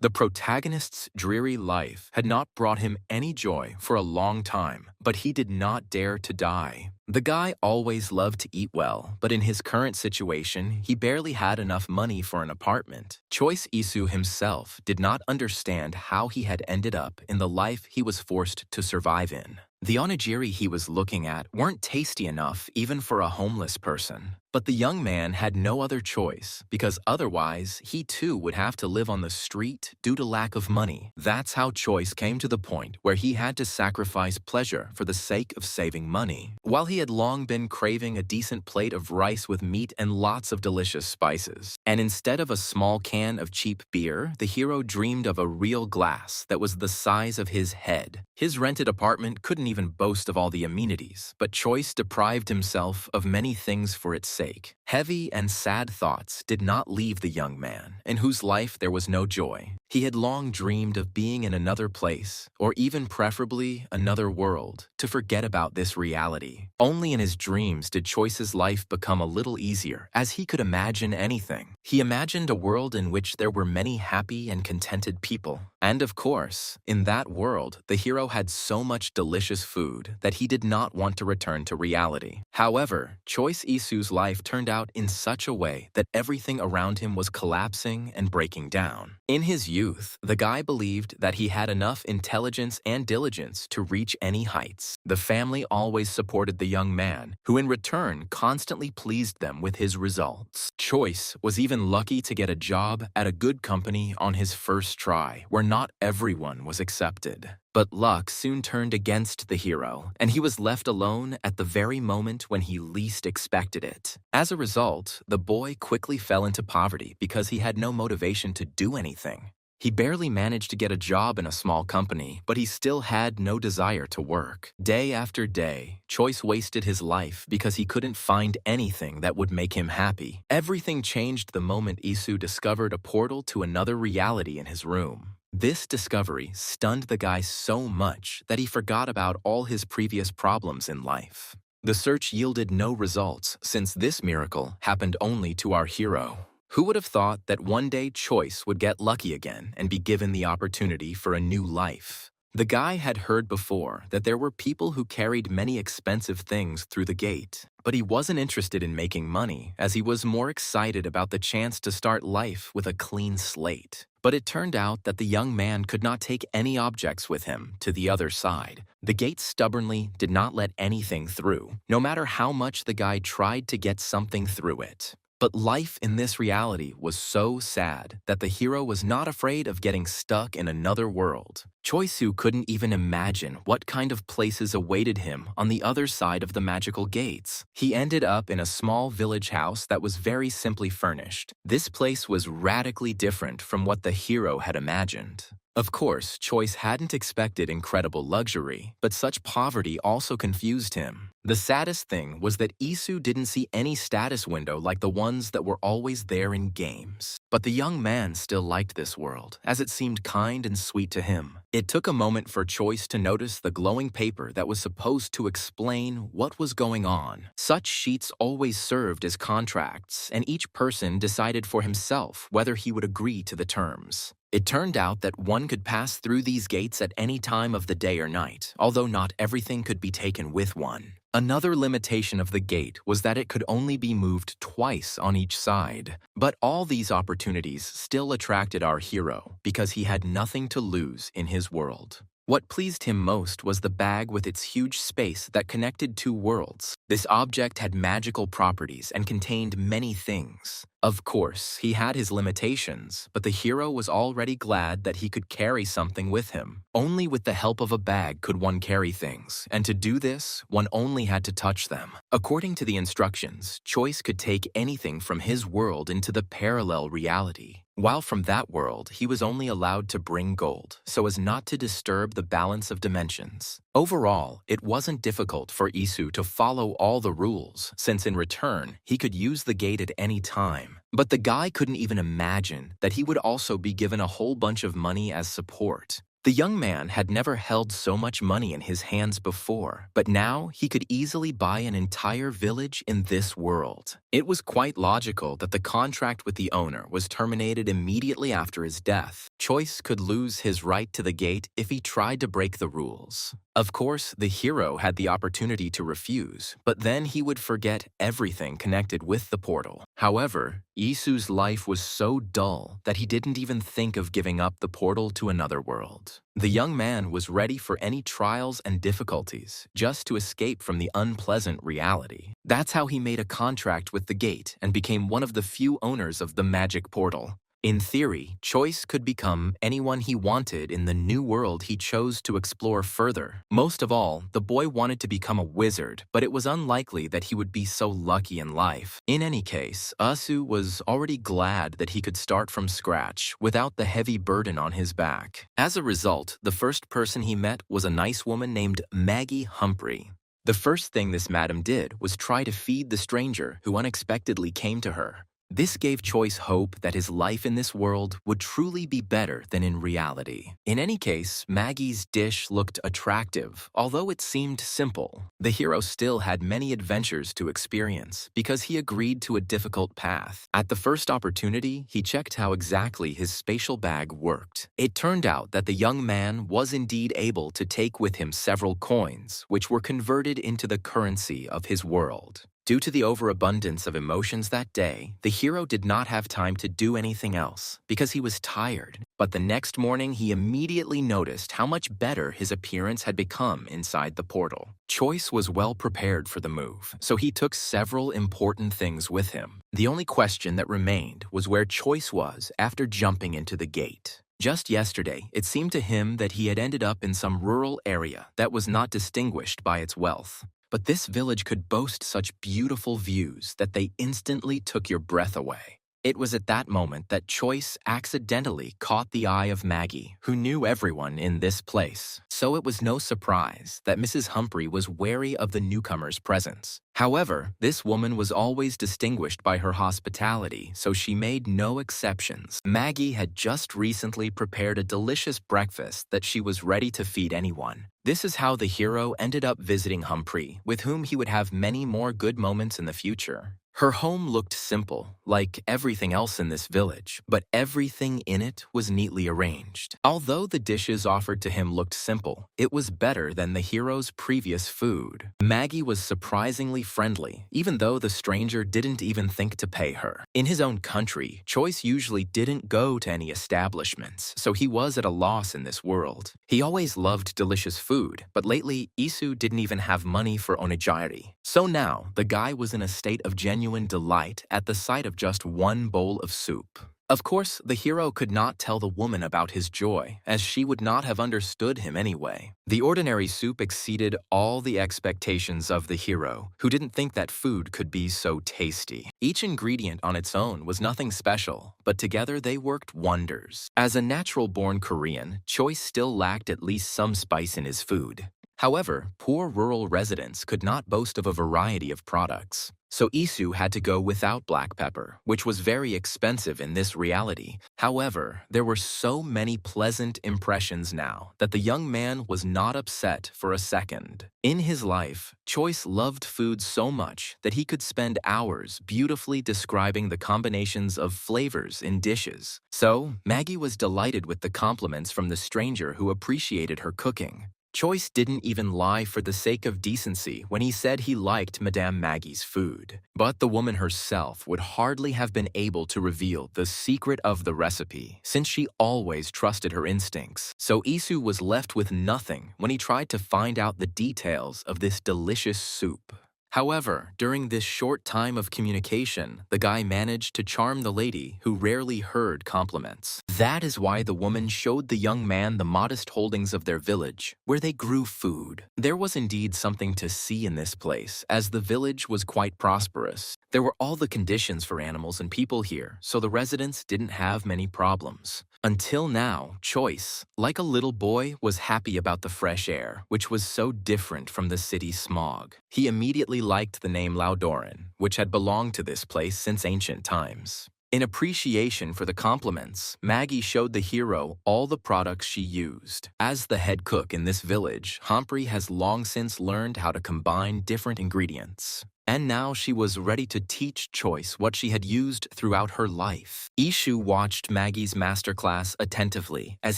The protagonist's dreary life had not brought him any joy for a long time, but he did not dare to die. The guy always loved to eat well, but in his current situation, he barely had enough money for an apartment. Choice Isu himself did not understand how he had ended up in the life he was forced to survive in. The onigiri he was looking at weren't tasty enough even for a homeless person. But the young man had no other choice, because otherwise he too would have to live on the street due to lack of money. That's how Choice came to the point where he had to sacrifice pleasure for the sake of saving money. While he had long been craving a decent plate of rice with meat and lots of delicious spices, and instead of a small can of cheap beer, the hero dreamed of a real glass that was the size of his head. His rented apartment couldn't even boast of all the amenities, but Choice deprived himself of many things for its sake. Heavy and sad thoughts did not leave the young man, in whose life there was no joy. He had long dreamed of being in another place, or even preferably another world, to forget about this reality. Only in his dreams did Choice's life become a little easier, as he could imagine anything. He imagined a world in which there were many happy and contented people. And of course, in that world, the hero had so much delicious food that he did not want to return to reality. However, Choice Isu's life turned out in such a way that everything around him was collapsing and breaking down. In his youth, the guy believed that he had enough intelligence and diligence to reach any heights. The family always supported the young man, who in return constantly pleased them with his results. Choice was even lucky to get a job at a good company on his first try, where not everyone was accepted. But luck soon turned against the hero, and he was left alone at the very moment when he least expected it. As a result, the boy quickly fell into poverty because he had no motivation to do anything. He barely managed to get a job in a small company, but he still had no desire to work. Day after day, Choice wasted his life because he couldn't find anything that would make him happy. Everything changed the moment Isu discovered a portal to another reality in his room. This discovery stunned the guy so much that he forgot about all his previous problems in life. The search yielded no results, since this miracle happened only to our hero. Who would have thought that one day Choice would get lucky again and be given the opportunity for a new life? The guy had heard before that there were people who carried many expensive things through the gate, but he wasn't interested in making money, as he was more excited about the chance to start life with a clean slate. But it turned out that the young man could not take any objects with him to the other side. The gate stubbornly did not let anything through, no matter how much the guy tried to get something through it. But life in this reality was so sad that the hero was not afraid of getting stuck in another world. Choisu couldn't even imagine what kind of places awaited him on the other side of the magical gates. He ended up in a small village house that was very simply furnished. This place was radically different from what the hero had imagined. Of course, Choice hadn't expected incredible luxury, but such poverty also confused him. The saddest thing was that Isu didn't see any status window like the ones that were always there in games. But the young man still liked this world, as it seemed kind and sweet to him. It took a moment for Choice to notice the glowing paper that was supposed to explain what was going on. Such sheets always served as contracts, and each person decided for himself whether he would agree to the terms. It turned out that one could pass through these gates at any time of the day or night, although not everything could be taken with one. Another limitation of the gate was that it could only be moved twice on each side. But all these opportunities still attracted our hero because he had nothing to lose in his world. What pleased him most was the bag with its huge space that connected two worlds. This object had magical properties and contained many things. Of course, he had his limitations, but the hero was already glad that he could carry something with him. Only with the help of a bag could one carry things, and to do this, one only had to touch them. According to the instructions, Choice could take anything from his world into the parallel reality. While from that world, he was only allowed to bring gold, so as not to disturb the balance of dimensions. Overall, it wasn't difficult for Isu to follow all the rules, since in return, he could use the gate at any time. But the guy couldn't even imagine that he would also be given a whole bunch of money as support. The young man had never held so much money in his hands before, but now he could easily buy an entire village in this world. It was quite logical that the contract with the owner was terminated immediately after his death. Choice could lose his right to the gate if he tried to break the rules. Of course, the hero had the opportunity to refuse, but then he would forget everything connected with the portal. However, Isu's life was so dull that he didn't even think of giving up the portal to another world. The young man was ready for any trials and difficulties just to escape from the unpleasant reality. That's how he made a contract with the gate and became one of the few owners of the magic portal. In theory, Choice could become anyone he wanted in the new world he chose to explore further. Most of all, the boy wanted to become a wizard, but it was unlikely that he would be so lucky in life. In any case, Asu was already glad that he could start from scratch without the heavy burden on his back. As a result, the first person he met was a nice woman named Maggie Humphrey. The first thing this madam did was try to feed the stranger who unexpectedly came to her. This gave Choice hope that his life in this world would truly be better than in reality. In any case, Maggie's dish looked attractive, although it seemed simple. The hero still had many adventures to experience because he agreed to a difficult path. At the first opportunity, he checked how exactly his spatial bag worked. It turned out that the young man was indeed able to take with him several coins, which were converted into the currency of his world. Due to the overabundance of emotions that day, the hero did not have time to do anything else because he was tired. But the next morning, he immediately noticed how much better his appearance had become inside the portal. Choice was well prepared for the move, so he took several important things with him. The only question that remained was where Choice was after jumping into the gate. Just yesterday, it seemed to him that he had ended up in some rural area that was not distinguished by its wealth. But this village could boast such beautiful views that they instantly took your breath away. It was at that moment that Choice accidentally caught the eye of Maggie, who knew everyone in this place. So it was no surprise that Mrs. Humphrey was wary of the newcomer's presence. However, this woman was always distinguished by her hospitality, so she made no exceptions. Maggie had just recently prepared a delicious breakfast that she was ready to feed anyone. This is how the hero ended up visiting Humphrey, with whom he would have many more good moments in the future. Her home looked simple, like everything else in this village, but everything in it was neatly arranged. Although the dishes offered to him looked simple, it was better than the hero's previous food. Maggie was surprisingly friendly, even though the stranger didn't even think to pay her. In his own country, Choice usually didn't go to any establishments, so he was at a loss in this world. He always loved delicious food, but lately, Isu didn't even have money for onigiri. So now, the guy was in a state of genuine delight at the sight of just one bowl of soup. Of course, the hero could not tell the woman about his joy, as she would not have understood him anyway. The ordinary soup exceeded all the expectations of the hero, who didn't think that food could be so tasty. Each ingredient on its own was nothing special, but together they worked wonders. As a natural-born Korean, Choice still lacked at least some spice in his food. However, poor rural residents could not boast of a variety of products. So Isu had to go without black pepper, which was very expensive in this reality. However, there were so many pleasant impressions now that the young man was not upset for a second. In his life, Choice loved food so much that he could spend hours beautifully describing the combinations of flavors in dishes. So, Maggie was delighted with the compliments from the stranger who appreciated her cooking. Choice didn't even lie for the sake of decency when he said he liked Madame Maggie's food. But the woman herself would hardly have been able to reveal the secret of the recipe, since she always trusted her instincts. So Isu was left with nothing when he tried to find out the details of this delicious soup. However, during this short time of communication, the guy managed to charm the lady who rarely heard compliments. That is why the woman showed the young man the modest holdings of their village, where they grew food. There was indeed something to see in this place, as the village was quite prosperous. There were all the conditions for animals and people here, so the residents didn't have many problems. Until now, Choice, like a little boy, was happy about the fresh air, which was so different from the city smog. He immediately liked the name Laudoran, which had belonged to this place since ancient times. In appreciation for the compliments, Maggie showed the hero all the products she used. As the head cook in this village, Humphrey has long since learned how to combine different ingredients. And now she was ready to teach Choice what she had used throughout her life. Ishu watched Maggie's masterclass attentively, as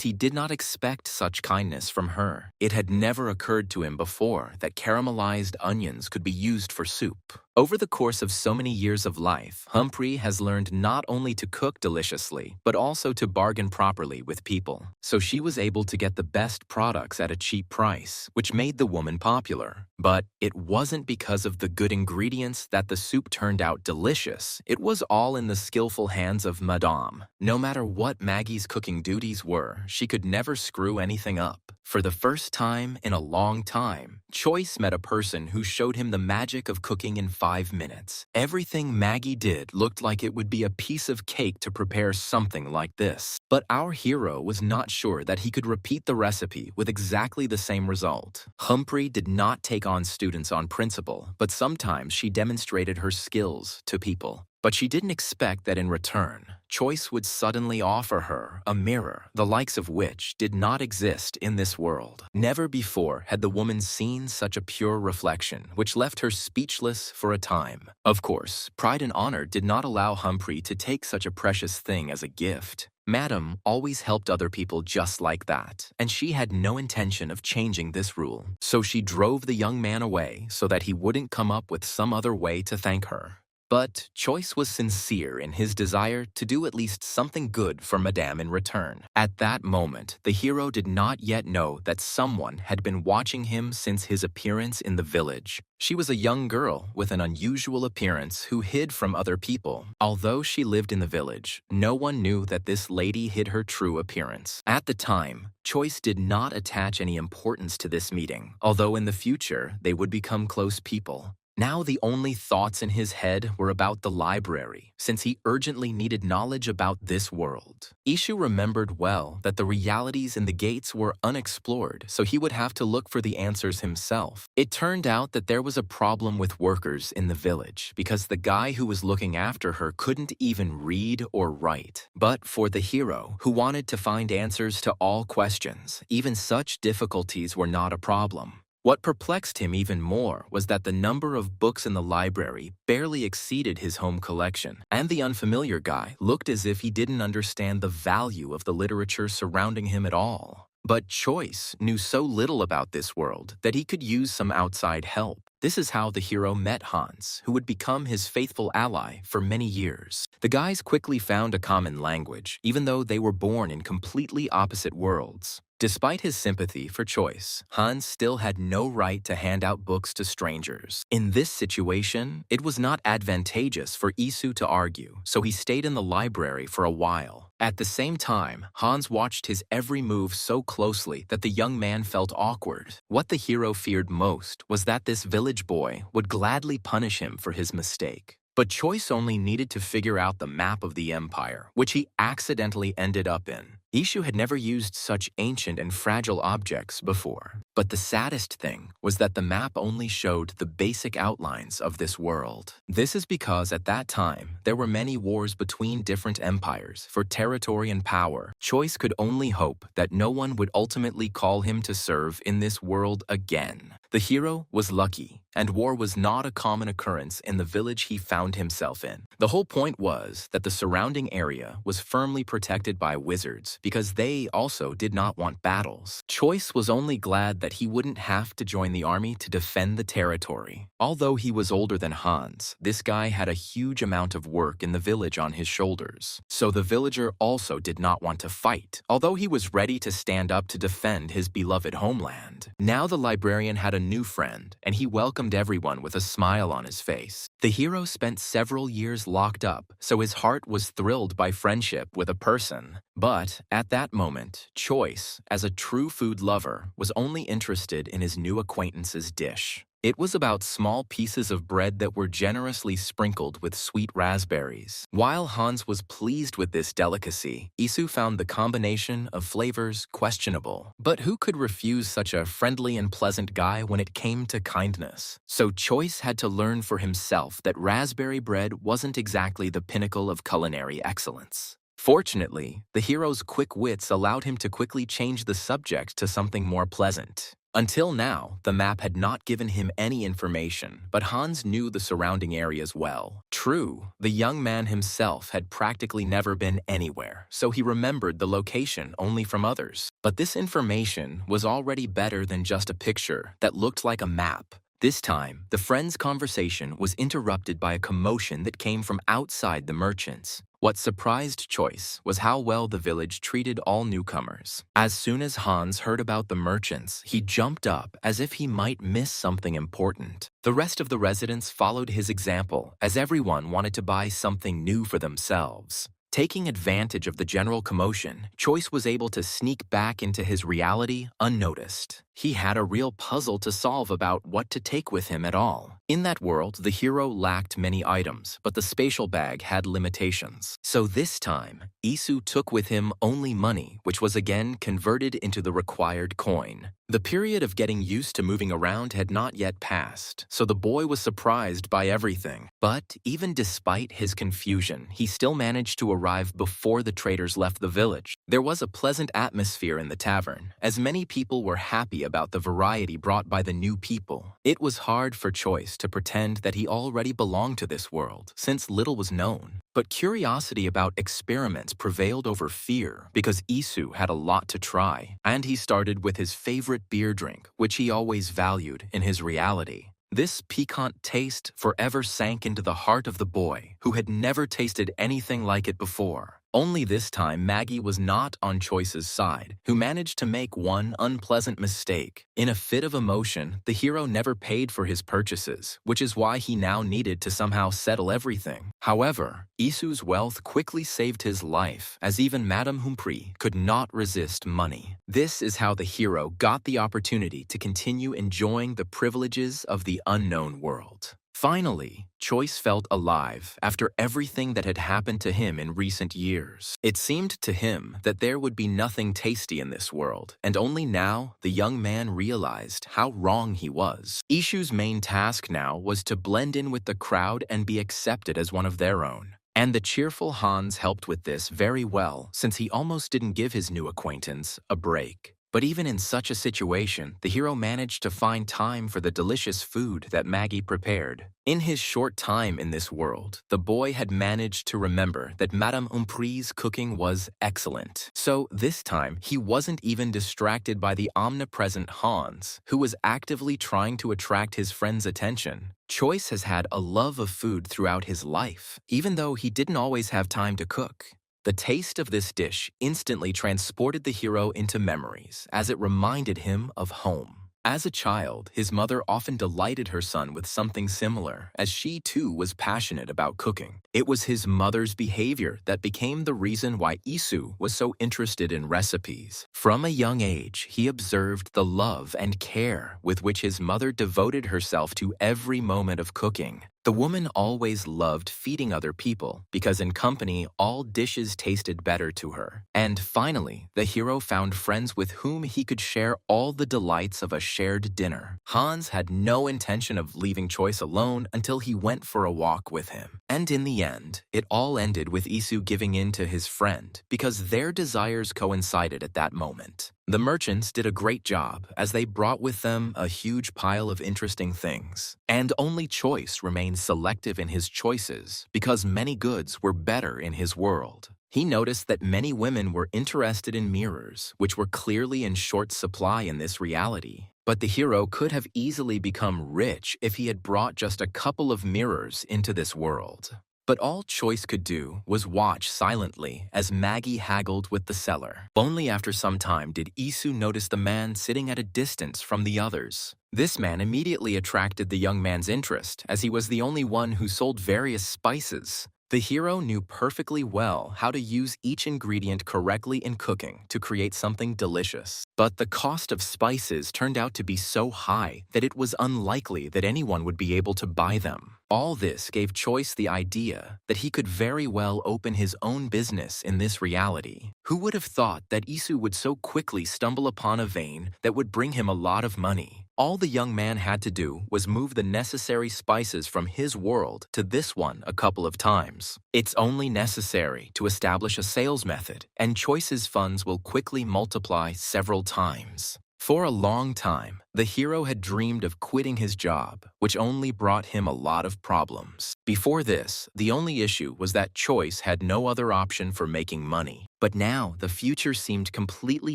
he did not expect such kindness from her. It had never occurred to him before that caramelized onions could be used for soup. Over the course of so many years of life, Humphrey has learned not only to cook deliciously, but also to bargain properly with people. So she was able to get the best products at a cheap price, which made the woman popular. But it wasn't because of the good ingredients that the soup turned out delicious. It was all in the skillful hands of Madame. No matter what Maggie's cooking duties were, she could never screw anything up. For the first time in a long time, Choice met a person who showed him the magic of cooking in 5 minutes. Everything Maggie did looked like it would be a piece of cake to prepare something like this. But our hero was not sure that he could repeat the recipe with exactly the same result. Humphrey did not take on students on principle, but sometimes she demonstrated her skills to people. But she didn't expect that in return, Choice would suddenly offer her a mirror, the likes of which did not exist in this world. Never before had the woman seen such a pure reflection, which left her speechless for a time. Of course, pride and honor did not allow Humphrey to take such a precious thing as a gift. Madam always helped other people just like that, and she had no intention of changing this rule. So she drove the young man away so that he wouldn't come up with some other way to thank her. But Choice was sincere in his desire to do at least something good for Madame in return. At that moment, the hero did not yet know that someone had been watching him since his appearance in the village. She was a young girl with an unusual appearance who hid from other people. Although she lived in the village, no one knew that this lady hid her true appearance. At the time, Choice did not attach any importance to this meeting, although in the future they would become close people. Now the only thoughts in his head were about the library, since he urgently needed knowledge about this world. Ishu remembered well that the realities in the gates were unexplored, so he would have to look for the answers himself. It turned out that there was a problem with workers in the village, because the guy who was looking after her couldn't even read or write. But for the hero, who wanted to find answers to all questions, even such difficulties were not a problem. What perplexed him even more was that the number of books in the library barely exceeded his home collection, and the unfamiliar guy looked as if he didn't understand the value of the literature surrounding him at all. But Choice knew so little about this world that he could use some outside help. This is how the hero met Hans, who would become his faithful ally for many years. The guys quickly found a common language, even though they were born in completely opposite worlds. Despite his sympathy for Choice, Hans still had no right to hand out books to strangers. In this situation, it was not advantageous for Isu to argue, so he stayed in the library for a while. At the same time, Hans watched his every move so closely that the young man felt awkward. What the hero feared most was that this village boy would gladly punish him for his mistake. But Choice only needed to figure out the map of the empire, which he accidentally ended up in. Ishu had never used such ancient and fragile objects before. But the saddest thing was that the map only showed the basic outlines of this world. This is because at that time, there were many wars between different empires for territory and power. Choice could only hope that no one would ultimately call him to serve in this world again. The hero was lucky, and war was not a common occurrence in the village he found himself in. The whole point was that the surrounding area was firmly protected by wizards because they also did not want battles. Choice was only glad that he wouldn't have to join the army to defend the territory. Although he was older than Hans, this guy had a huge amount of work in the village on his shoulders. So the villager also did not want to fight, although he was ready to stand up to defend his beloved homeland. Now the librarian had a new friend, and he welcomed everyone with a smile on his face. The hero spent several years locked up, so his heart was thrilled by friendship with a person. But at that moment, Choice, as a true food lover, was only interested in his new acquaintance's dish. It was about small pieces of bread that were generously sprinkled with sweet raspberries. While Hans was pleased with this delicacy, Isu found the combination of flavors questionable. But who could refuse such a friendly and pleasant guy when it came to kindness? So Choice had to learn for himself that raspberry bread wasn't exactly the pinnacle of culinary excellence. Fortunately, the hero's quick wits allowed him to quickly change the subject to something more pleasant. Until now, the map had not given him any information, but Hans knew the surrounding areas well. True, the young man himself had practically never been anywhere, so he remembered the location only from others. But this information was already better than just a picture that looked like a map. This time, the friends' conversation was interrupted by a commotion that came from outside the merchants. What surprised Choice was how well the village treated all newcomers. As soon as Hans heard about the merchants, he jumped up as if he might miss something important. The rest of the residents followed his example, as everyone wanted to buy something new for themselves. Taking advantage of the general commotion, Choice was able to sneak back into his reality unnoticed. He had a real puzzle to solve about what to take with him at all. In that world, the hero lacked many items, but the spatial bag had limitations. So this time, Isu took with him only money, which was again converted into the required coin. The period of getting used to moving around had not yet passed, so the boy was surprised by everything. But even despite his confusion, he still managed to arrive before the traders left the village. There was a pleasant atmosphere in the tavern, as many people were happy about the variety brought by the new people. It was hard for Choice to pretend that he already belonged to this world, since little was known. But curiosity about experiments prevailed over fear because Isu had a lot to try, and he started with his favorite beer drink, which he always valued in his reality. This piquant taste forever sank into the heart of the boy, who had never tasted anything like it before. Only this time, Maggie was not on Choice's side, who managed to make one unpleasant mistake. In a fit of emotion, the hero never paid for his purchases, which is why he now needed to somehow settle everything. However, Isu's wealth quickly saved his life, as even Madame Humphrey could not resist money. This is how the hero got the opportunity to continue enjoying the privileges of the unknown world. Finally, Choice felt alive after everything that had happened to him in recent years. It seemed to him that there would be nothing tasty in this world, and only now the young man realized how wrong he was. Ishu's main task now was to blend in with the crowd and be accepted as one of their own. And the cheerful Hans helped with this very well, since he almost didn't give his new acquaintance a break. But even in such a situation, the hero managed to find time for the delicious food that Maggie prepared. In his short time in this world, the boy had managed to remember that Madame Humphrey's cooking was excellent. So this time, he wasn't even distracted by the omnipresent Hans, who was actively trying to attract his friend's attention. Choice has had a love of food throughout his life, even though he didn't always have time to cook. The taste of this dish instantly transported the hero into memories, as it reminded him of home. As a child, his mother often delighted her son with something similar, as she too was passionate about cooking. It was his mother's behavior that became the reason why Isu was so interested in recipes. From a young age, he observed the love and care with which his mother devoted herself to every moment of cooking. The woman always loved feeding other people because in company, all dishes tasted better to her. And finally, the hero found friends with whom he could share all the delights of a shared dinner. Hans had no intention of leaving Choice alone until he went for a walk with him. And in the end, it all ended with Isu giving in to his friend because their desires coincided at that moment. The merchants did a great job as they brought with them a huge pile of interesting things. And only Choice remained selective in his choices because many goods were better in his world. He noticed that many women were interested in mirrors, which were clearly in short supply in this reality. But the hero could have easily become rich if he had brought just a couple of mirrors into this world. But all Choice could do was watch silently as Maggie haggled with the seller. Only after some time did Isu notice the man sitting at a distance from the others. This man immediately attracted the young man's interest, as he was the only one who sold various spices. The hero knew perfectly well how to use each ingredient correctly in cooking to create something delicious. But the cost of spices turned out to be so high that it was unlikely that anyone would be able to buy them. All this gave Choice the idea that he could very well open his own business in this reality. Who would have thought that Isu would so quickly stumble upon a vein that would bring him a lot of money? All the young man had to do was move the necessary spices from his world to this one a couple of times. It's only necessary to establish a sales method, and Choice's funds will quickly multiply several times. For a long time, the hero had dreamed of quitting his job, which only brought him a lot of problems. Before this, the only issue was that Choice had no other option for making money. But now, the future seemed completely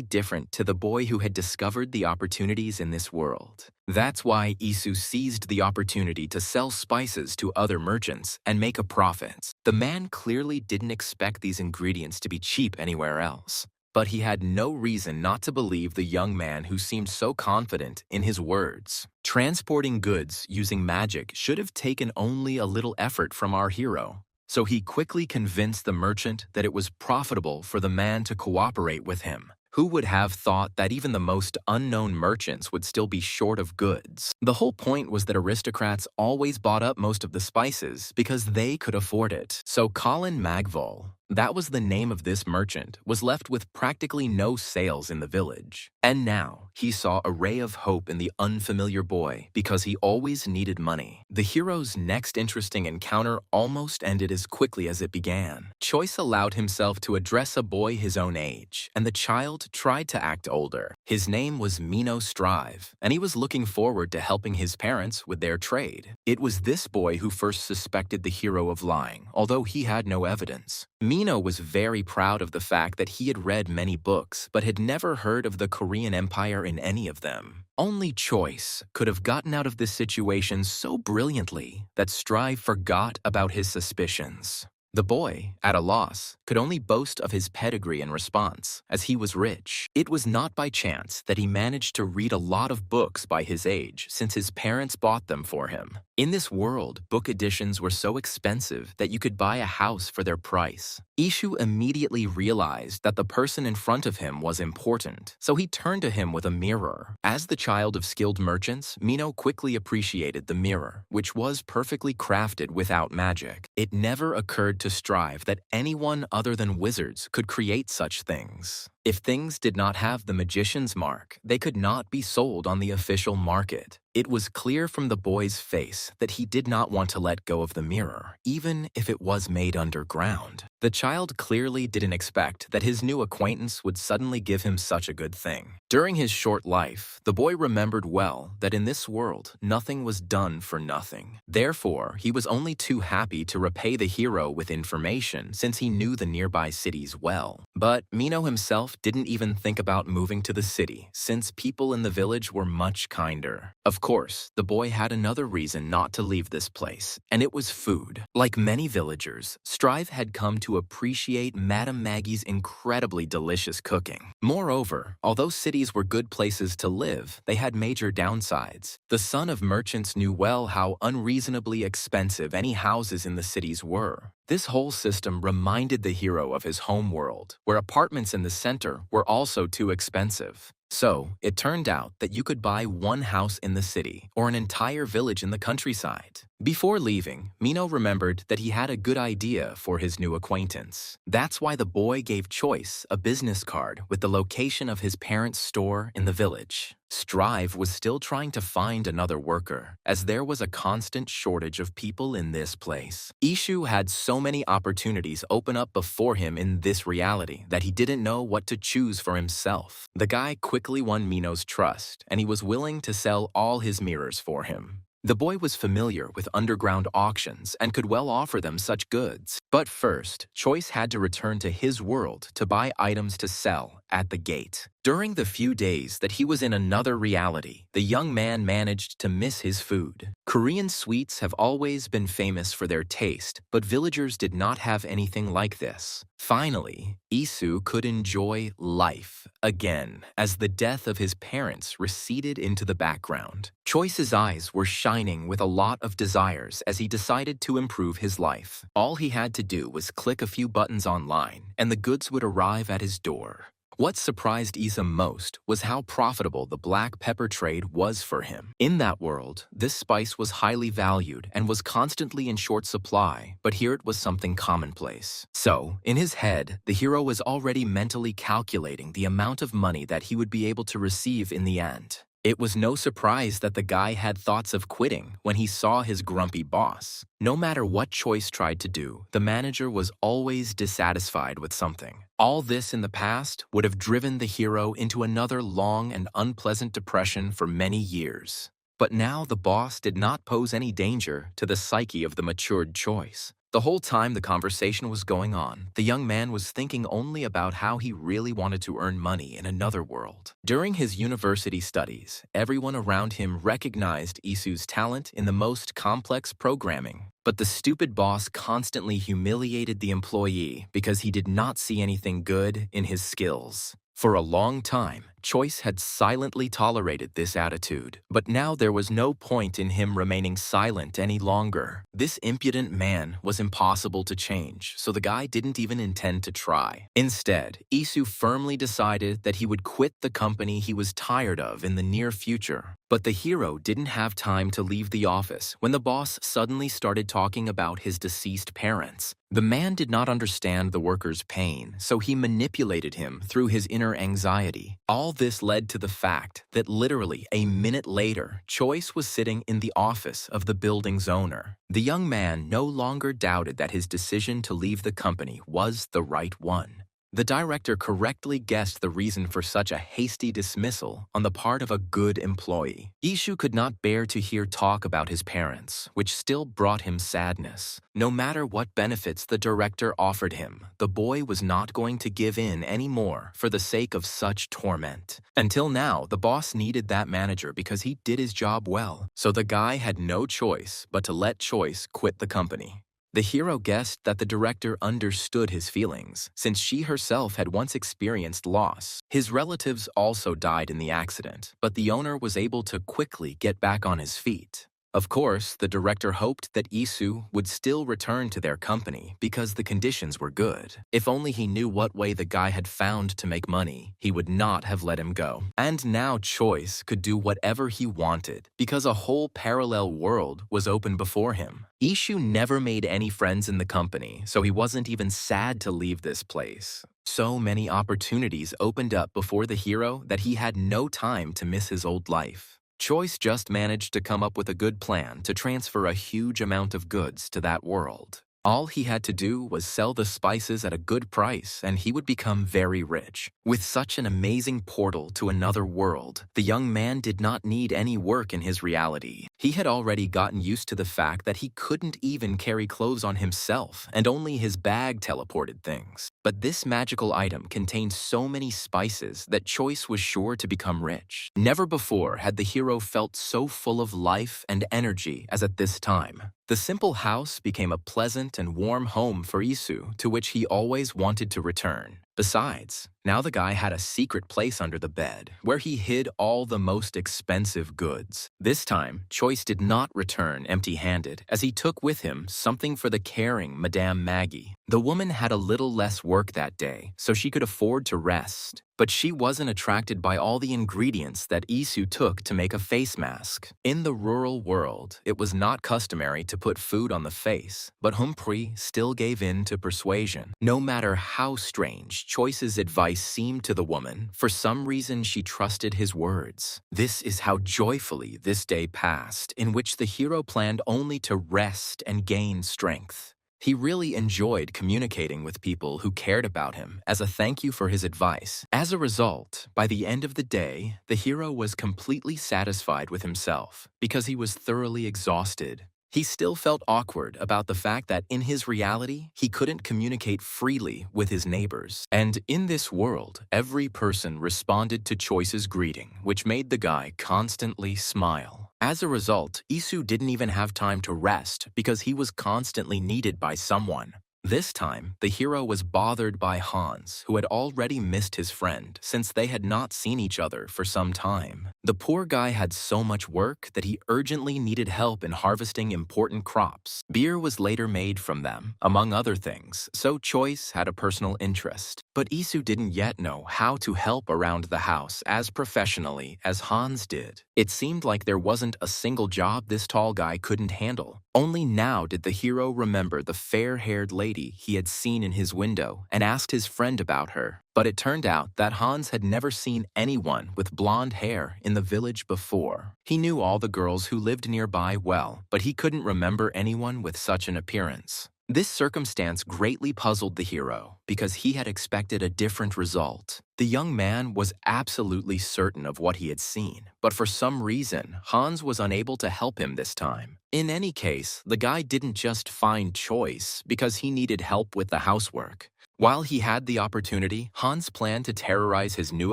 different to the boy who had discovered the opportunities in this world. That's why Isu seized the opportunity to sell spices to other merchants and make a profit. The man clearly didn't expect these ingredients to be cheap anywhere else. But he had no reason not to believe the young man who seemed so confident in his words. Transporting goods using magic should have taken only a little effort from our hero. So he quickly convinced the merchant that it was profitable for the man to cooperate with him. Who would have thought that even the most unknown merchants would still be short of goods? The whole point was that aristocrats always bought up most of the spices because they could afford it. So Colin Magvul, that was the name of this merchant, was left with practically no sales in the village. And now, he saw a ray of hope in the unfamiliar boy because he always needed money. The hero's next interesting encounter almost ended as quickly as it began. Choice allowed himself to address a boy his own age, and the child tried to act older. His name was Mino Strive, and he was looking forward to helping his parents with their trade. It was this boy who first suspected the hero of lying, although he had no evidence. Mino was very proud of the fact that he had read many books, but had never heard of the Korean Empire in any of them. Only Choice could have gotten out of this situation so brilliantly that Strive forgot about his suspicions. The boy, at a loss, could only boast of his pedigree in response, as he was rich. It was not by chance that he managed to read a lot of books by his age, since his parents bought them for him. In this world, book editions were so expensive that you could buy a house for their price. Ishu immediately realized that the person in front of him was important, so he turned to him with a mirror. As the child of skilled merchants, Mino quickly appreciated the mirror, which was perfectly crafted without magic. It never occurred to Strive that anyone other than wizards could create such things. If things did not have the magician's mark, they could not be sold on the official market. It was clear from the boy's face that he did not want to let go of the mirror, even if it was made underground. The child clearly didn't expect that his new acquaintance would suddenly give him such a good thing. During his short life, the boy remembered well that in this world, nothing was done for nothing. Therefore, he was only too happy to repay the hero with information since he knew the nearby cities well. But Mino himself didn't even think about moving to the city since people in the village were much kinder. Of course, the boy had another reason not to leave this place, and it was food. Like many villagers, Strive had come to appreciate Madame Maggie's incredibly delicious cooking. Moreover, although cities were good places to live, they had major downsides. The son of merchants knew well how unreasonably expensive any houses in the cities were. This whole system reminded the hero of his home world, where apartments in the center were also too expensive. So, it turned out that you could buy one house in the city or an entire village in the countryside. Before leaving, Mino remembered that he had a good idea for his new acquaintance. That's why the boy gave Choice a business card with the location of his parents' store in the village. Strive was still trying to find another worker, as there was a constant shortage of people in this place. Ishu had so many opportunities open up before him in this reality that he didn't know what to choose for himself. The guy quickly won Mino's trust, and he was willing to sell all his mirrors for him. The boy was familiar with underground auctions and could well offer them such goods. But first, Choice had to return to his world to buy items to sell at the gate. During the few days that he was in another reality, the young man managed to miss his food. Korean sweets have always been famous for their taste, but villagers did not have anything like this. Finally, Isu could enjoy life again, as the death of his parents receded into the background. Choice's eyes were shining with a lot of desires as he decided to improve his life. All he had to do was click a few buttons online, and the goods would arrive at his door. What surprised Isa most was how profitable the black pepper trade was for him. In that world, this spice was highly valued and was constantly in short supply, but here it was something commonplace. So, in his head, the hero was already mentally calculating the amount of money that he would be able to receive in the end. It was no surprise that the guy had thoughts of quitting when he saw his grumpy boss. No matter what Choice tried to do, the manager was always dissatisfied with something. All this in the past would have driven the hero into another long and unpleasant depression for many years. But now the boss did not pose any danger to the psyche of the matured Choice. The whole time the conversation was going on, the young man was thinking only about how he really wanted to earn money in another world. During his university studies, everyone around him recognized Isu's talent in the most complex programming. But the stupid boss constantly humiliated the employee because he did not see anything good in his skills. For a long time, Choice had silently tolerated this attitude, but now there was no point in him remaining silent any longer. This impudent man was impossible to change, so the guy didn't even intend to try. Instead, Isu firmly decided that he would quit the company he was tired of in the near future. But the hero didn't have time to leave the office when the boss suddenly started talking about his deceased parents. The man did not understand the worker's pain, so he manipulated him through his inner anxiety. All this led to the fact that literally a minute later, Choice was sitting in the office of the building's owner. The young man no longer doubted that his decision to leave the company was the right one. The director correctly guessed the reason for such a hasty dismissal on the part of a good employee. Ishu could not bear to hear talk about his parents, which still brought him sadness. No matter what benefits the director offered him, the boy was not going to give in anymore for the sake of such torment. Until now, the boss needed that manager because he did his job well, so the guy had no choice but to let Choice quit the company. The hero guessed that the director understood his feelings, since she herself had once experienced loss. His relatives also died in the accident, but the owner was able to quickly get back on his feet. Of course, the director hoped that Isu would still return to their company because the conditions were good. If only he knew what way the guy had found to make money, he would not have let him go. And now Choice could do whatever he wanted because a whole parallel world was open before him. Ishu never made any friends in the company, so he wasn't even sad to leave this place. So many opportunities opened up before the hero that he had no time to miss his old life. Choice just managed to come up with a good plan to transfer a huge amount of goods to that world. All he had to do was sell the spices at a good price and he would become very rich. With such an amazing portal to another world, the young man did not need any work in his reality. He had already gotten used to the fact that he couldn't even carry clothes on himself and only his bag teleported things. But this magical item contained so many spices that Choice was sure to become rich. Never before had the hero felt so full of life and energy as at this time. The simple house became a pleasant and warm home for Isu, to which he always wanted to return. Besides, now the guy had a secret place under the bed, where he hid all the most expensive goods. This time, Choice did not return empty-handed, as he took with him something for the caring Madame Maggie. The woman had a little less work that day, so she could afford to rest. But she wasn't attracted by all the ingredients that Isu took to make a face mask. In the rural world, it was not customary to put food on the face, but Humphrey still gave in to persuasion. No matter how strange Choice's advice seemed to the woman, for some reason she trusted his words. This is how joyfully this day passed, in which the hero planned only to rest and gain strength. He really enjoyed communicating with people who cared about him as a thank you for his advice. As a result, by the end of the day, the hero was completely satisfied with himself because he was thoroughly exhausted. He still felt awkward about the fact that in his reality, he couldn't communicate freely with his neighbors. And in this world, every person responded to Choice's greeting, which made the guy constantly smile. As a result, Isu didn't even have time to rest because he was constantly needed by someone. This time, the hero was bothered by Hans, who had already missed his friend since they had not seen each other for some time. The poor guy had so much work that he urgently needed help in harvesting important crops. Beer was later made from them, among other things, so Choice had a personal interest. But Isu didn't yet know how to help around the house as professionally as Hans did. It seemed like there wasn't a single job this tall guy couldn't handle. Only now did the hero remember the fair-haired lady he had seen in his window and asked his friend about her. But it turned out that Hans had never seen anyone with blonde hair in the village before. He knew all the girls who lived nearby well, but he couldn't remember anyone with such an appearance. This circumstance greatly puzzled the hero because he had expected a different result. The young man was absolutely certain of what he had seen, but for some reason, Hans was unable to help him this time. In any case, the guy didn't just find Choice because he needed help with the housework. While he had the opportunity, Hans planned to terrorize his new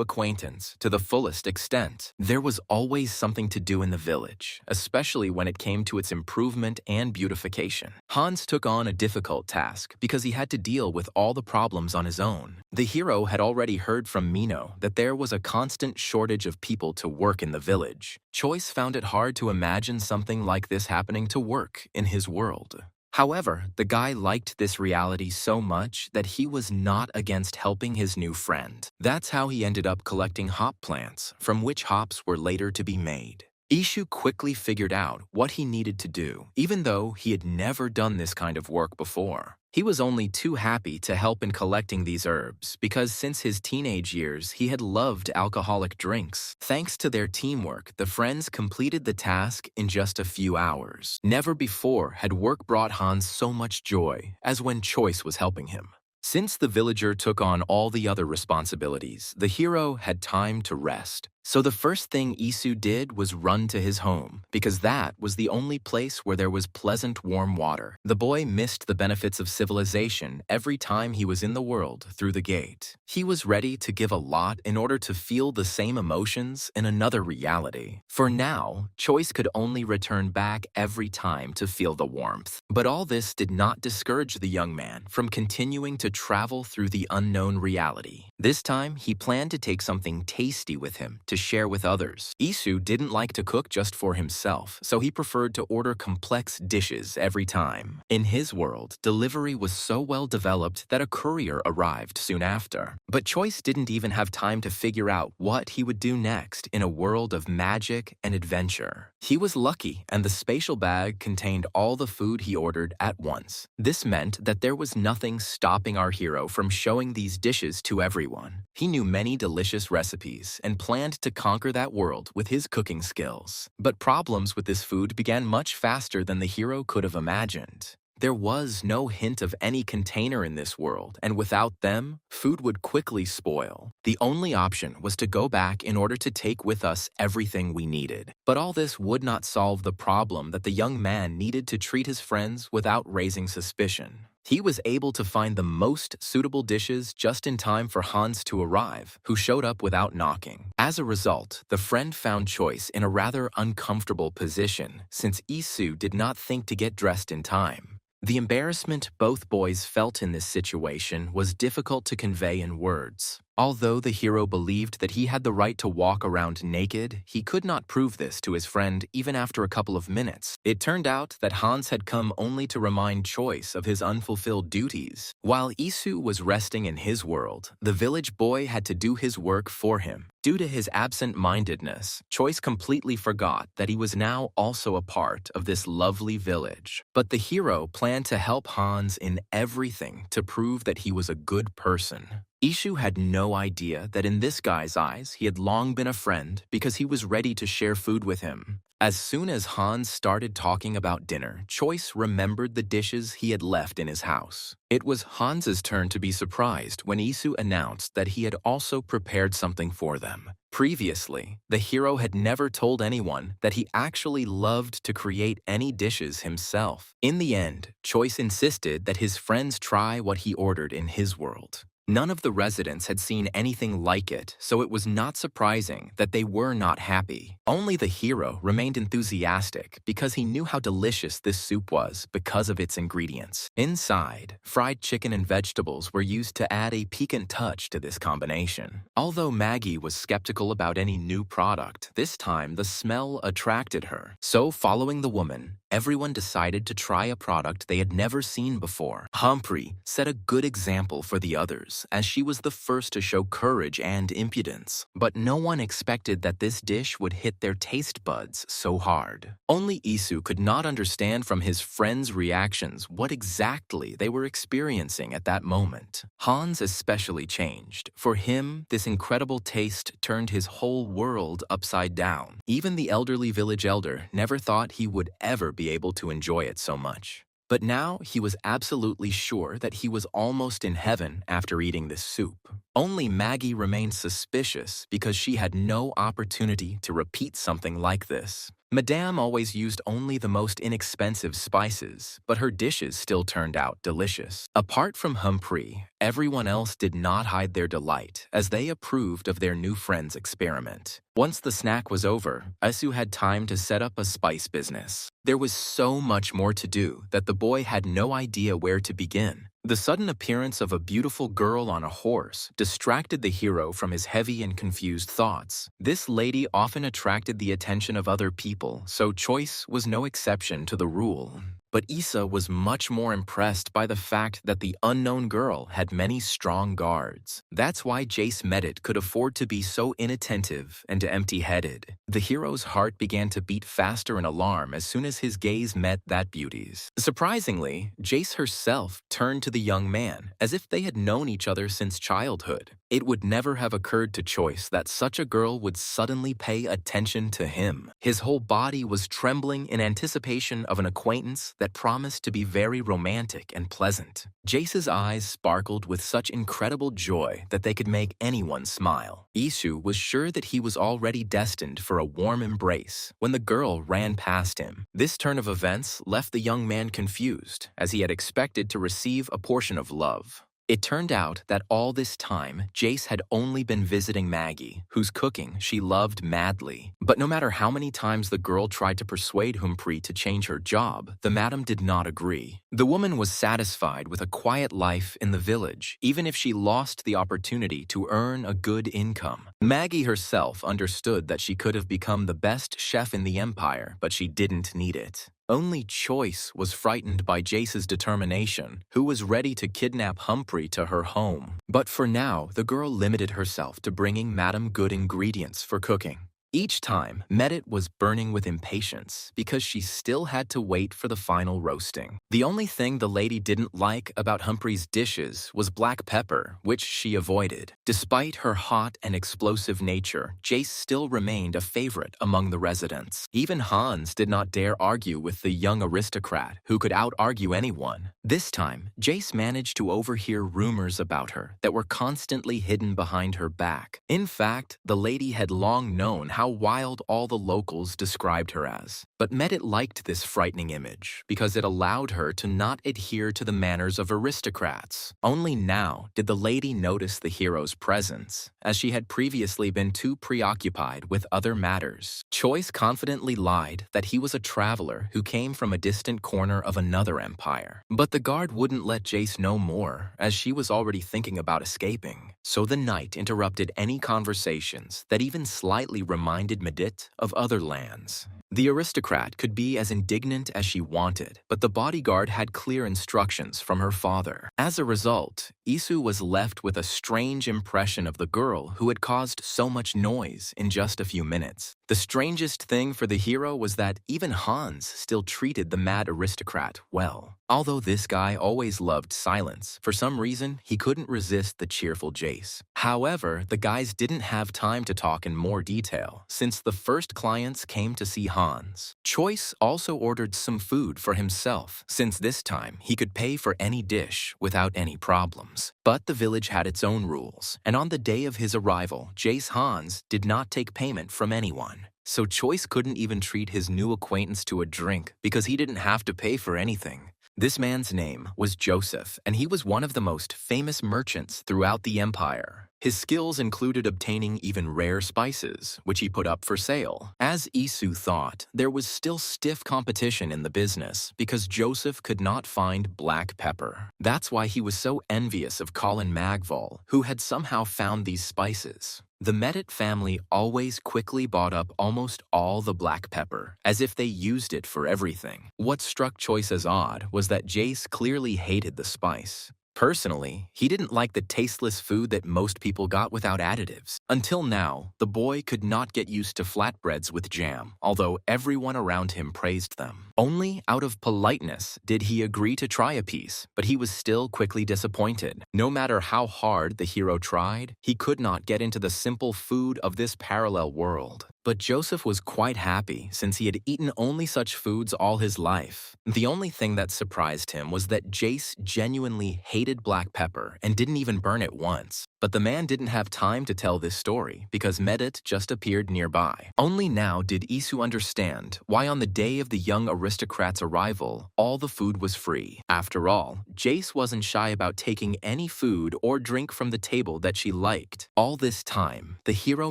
acquaintance to the fullest extent. There was always something to do in the village, especially when it came to its improvement and beautification. Hans took on a difficult task because he had to deal with all the problems on his own. The hero had already heard from Mino that there was a constant shortage of people to work in the village. Choice found it hard to imagine something like this happening to work in his world. However, the guy liked this reality so much that he was not against helping his new friend. That's how he ended up collecting hop plants, from which hops were later to be made. Ishu quickly figured out what he needed to do, even though he had never done this kind of work before. He was only too happy to help in collecting these herbs because since his teenage years, he had loved alcoholic drinks. Thanks to their teamwork, the friends completed the task in just a few hours. Never before had work brought Hans so much joy as when Choice was helping him. Since the villager took on all the other responsibilities, the hero had time to rest. So the first thing Isu did was run to his home, because that was the only place where there was pleasant warm water. The boy missed the benefits of civilization every time he was in the world through the gate. He was ready to give a lot in order to feel the same emotions in another reality. For now, Choice could only return back every time to feel the warmth. But all this did not discourage the young man from continuing to travel through the unknown reality. This time, he planned to take something tasty with him to share with others. Isu didn't like to cook just for himself, so he preferred to order complex dishes every time. In his world, delivery was so well developed that a courier arrived soon after. But Choice didn't even have time to figure out what he would do next in a world of magic and adventure. He was lucky, and the spatial bag contained all the food he ordered at once. This meant that there was nothing stopping our hero from showing these dishes to everyone. He knew many delicious recipes and planned to conquer that world with his cooking skills. But problems with this food began much faster than the hero could have imagined. There was no hint of any container in this world, and without them, food would quickly spoil. The only option was to go back in order to take with us everything we needed. But all this would not solve the problem that the young man needed to treat his friends without raising suspicion. He was able to find the most suitable dishes just in time for Hans to arrive, who showed up without knocking. As a result, the friend found Choice in a rather uncomfortable position since Isu did not think to get dressed in time. The embarrassment both boys felt in this situation was difficult to convey in words. Although the hero believed that he had the right to walk around naked, he could not prove this to his friend even after a couple of minutes. It turned out that Hans had come only to remind Choice of his unfulfilled duties. While Isu was resting in his world, the village boy had to do his work for him. Due to his absent-mindedness, Choice completely forgot that he was now also a part of this lovely village. But the hero planned to help Hans in everything to prove that he was a good person. Ishu had no idea that in this guy's eyes he had long been a friend because he was ready to share food with him. As soon as Hans started talking about dinner, Choice remembered the dishes he had left in his house. It was Hans's turn to be surprised when Isu announced that he had also prepared something for them. Previously, the hero had never told anyone that he actually loved to create any dishes himself. In the end, Choice insisted that his friends try what he ordered in his world. None of the residents had seen anything like it, so it was not surprising that they were not happy. Only the hero remained enthusiastic because he knew how delicious this soup was because of its ingredients. Inside, fried chicken and vegetables were used to add a piquant touch to this combination. Although Maggie was skeptical about any new product, this time the smell attracted her. So following the woman, everyone decided to try a product they had never seen before. Humphrey set a good example for the others. rules, as she was the first to show courage and impudence. But no one expected that this dish would hit their taste buds so hard. Only Isu could not understand from his friends' reactions what exactly they were experiencing at that moment. Hans especially changed. For him, this incredible taste turned his whole world upside down. Even the elderly village elder never thought he would ever be able to enjoy it so much. But now he was absolutely sure that he was almost in heaven after eating this soup. Only Maggie remained suspicious because she had no opportunity to repeat something like this. Madame always used only the most inexpensive spices, but her dishes still turned out delicious. Apart from Humphrey, everyone else did not hide their delight as they approved of their new friend's experiment. Once the snack was over, Isu had time to set up a spice business. There was so much more to do that the boy had no idea where to begin. The sudden appearance of a beautiful girl on a horse distracted the hero from his heavy and confused thoughts. This lady often attracted the attention of other people, so choice was no exception to the rule. But Issa was much more impressed by the fact that the unknown girl had many strong guards. That's why Jace Medit could afford to be so inattentive and empty-headed. The hero's heart began to beat faster in alarm as soon as his gaze met that beauty's. Surprisingly, Jace herself turned to the young man as if they had known each other since childhood. It would never have occurred to Choice that such a girl would suddenly pay attention to him. His whole body was trembling in anticipation of an acquaintance that promised to be very romantic and pleasant. Jace's eyes sparkled with such incredible joy that they could make anyone smile. Isu was sure that he was already destined for a warm embrace when the girl ran past him. This turn of events left the young man confused, as he had expected to receive a portion of love. It turned out that all this time, Jace had only been visiting Maggie, whose cooking she loved madly. But no matter how many times the girl tried to persuade Humphrey to change her job, the madam did not agree. The woman was satisfied with a quiet life in the village, even if she lost the opportunity to earn a good income. Maggie herself understood that she could have become the best chef in the empire, but she didn't need it. Only Choice was frightened by Jace's determination, who was ready to kidnap Humphrey to her home. But for now, the girl limited herself to bringing Madam good ingredients for cooking. Each time, Medit was burning with impatience because she still had to wait for the final roasting. The only thing the lady didn't like about Humphrey's dishes was black pepper, which she avoided. Despite her hot and explosive nature, Jace still remained a favorite among the residents. Even Hans did not dare argue with the young aristocrat, who could out-argue anyone. This time, Jace managed to overhear rumors about her that were constantly hidden behind her back. In fact, the lady had long known how wild all the locals described her as. But Medit liked this frightening image because it allowed her to not adhere to the manners of aristocrats. Only now did the lady notice the hero's presence, as she had previously been too preoccupied with other matters. Choice confidently lied that he was a traveler who came from a distant corner of another empire. But the guard wouldn't let Jace know more, as she was already thinking about escaping. So the knight interrupted any conversations that even slightly reminded Medit of other lands. The aristocrat could be as indignant as she wanted, but the bodyguard had clear instructions from her father. As a result, Isu was left with a strange impression of the girl who had caused so much noise in just a few minutes. The strangest thing for the hero was that even Hans still treated the mad aristocrat well. Although this guy always loved silence, for some reason he couldn't resist the cheerful Jace. However, the guys didn't have time to talk in more detail, since the first clients came to see Hans. Choice also ordered some food for himself, since this time he could pay for any dish without any problems. But the village had its own rules, and on the day of his arrival, Jace Hans did not take payment from anyone. So Choice couldn't even treat his new acquaintance to a drink because he didn't have to pay for anything. This man's name was Joseph, and he was one of the most famous merchants throughout the empire. His skills included obtaining even rare spices, which he put up for sale. As Isu thought, there was still stiff competition in the business because Joseph could not find black pepper. That's why he was so envious of Colin Magval, who had somehow found these spices. The Medit family always quickly bought up almost all the black pepper, as if they used it for everything. What struck Choice as odd was that Jace clearly hated the spice. Personally, he didn't like the tasteless food that most people got without additives. Until now, the boy could not get used to flatbreads with jam, although everyone around him praised them. Only out of politeness did he agree to try a piece, but he was still quickly disappointed. No matter how hard the hero tried, he could not get into the simple food of this parallel world. But Joseph was quite happy since he had eaten only such foods all his life. The only thing that surprised him was that Jace genuinely hated black pepper and didn't even burn it once. But the man didn't have time to tell this story because Medit just appeared nearby. Only now did Isu understand why on the day of the young aristocrat's arrival, all the food was free. After all, Jace wasn't shy about taking any food or drink from the table that she liked. All this time, the hero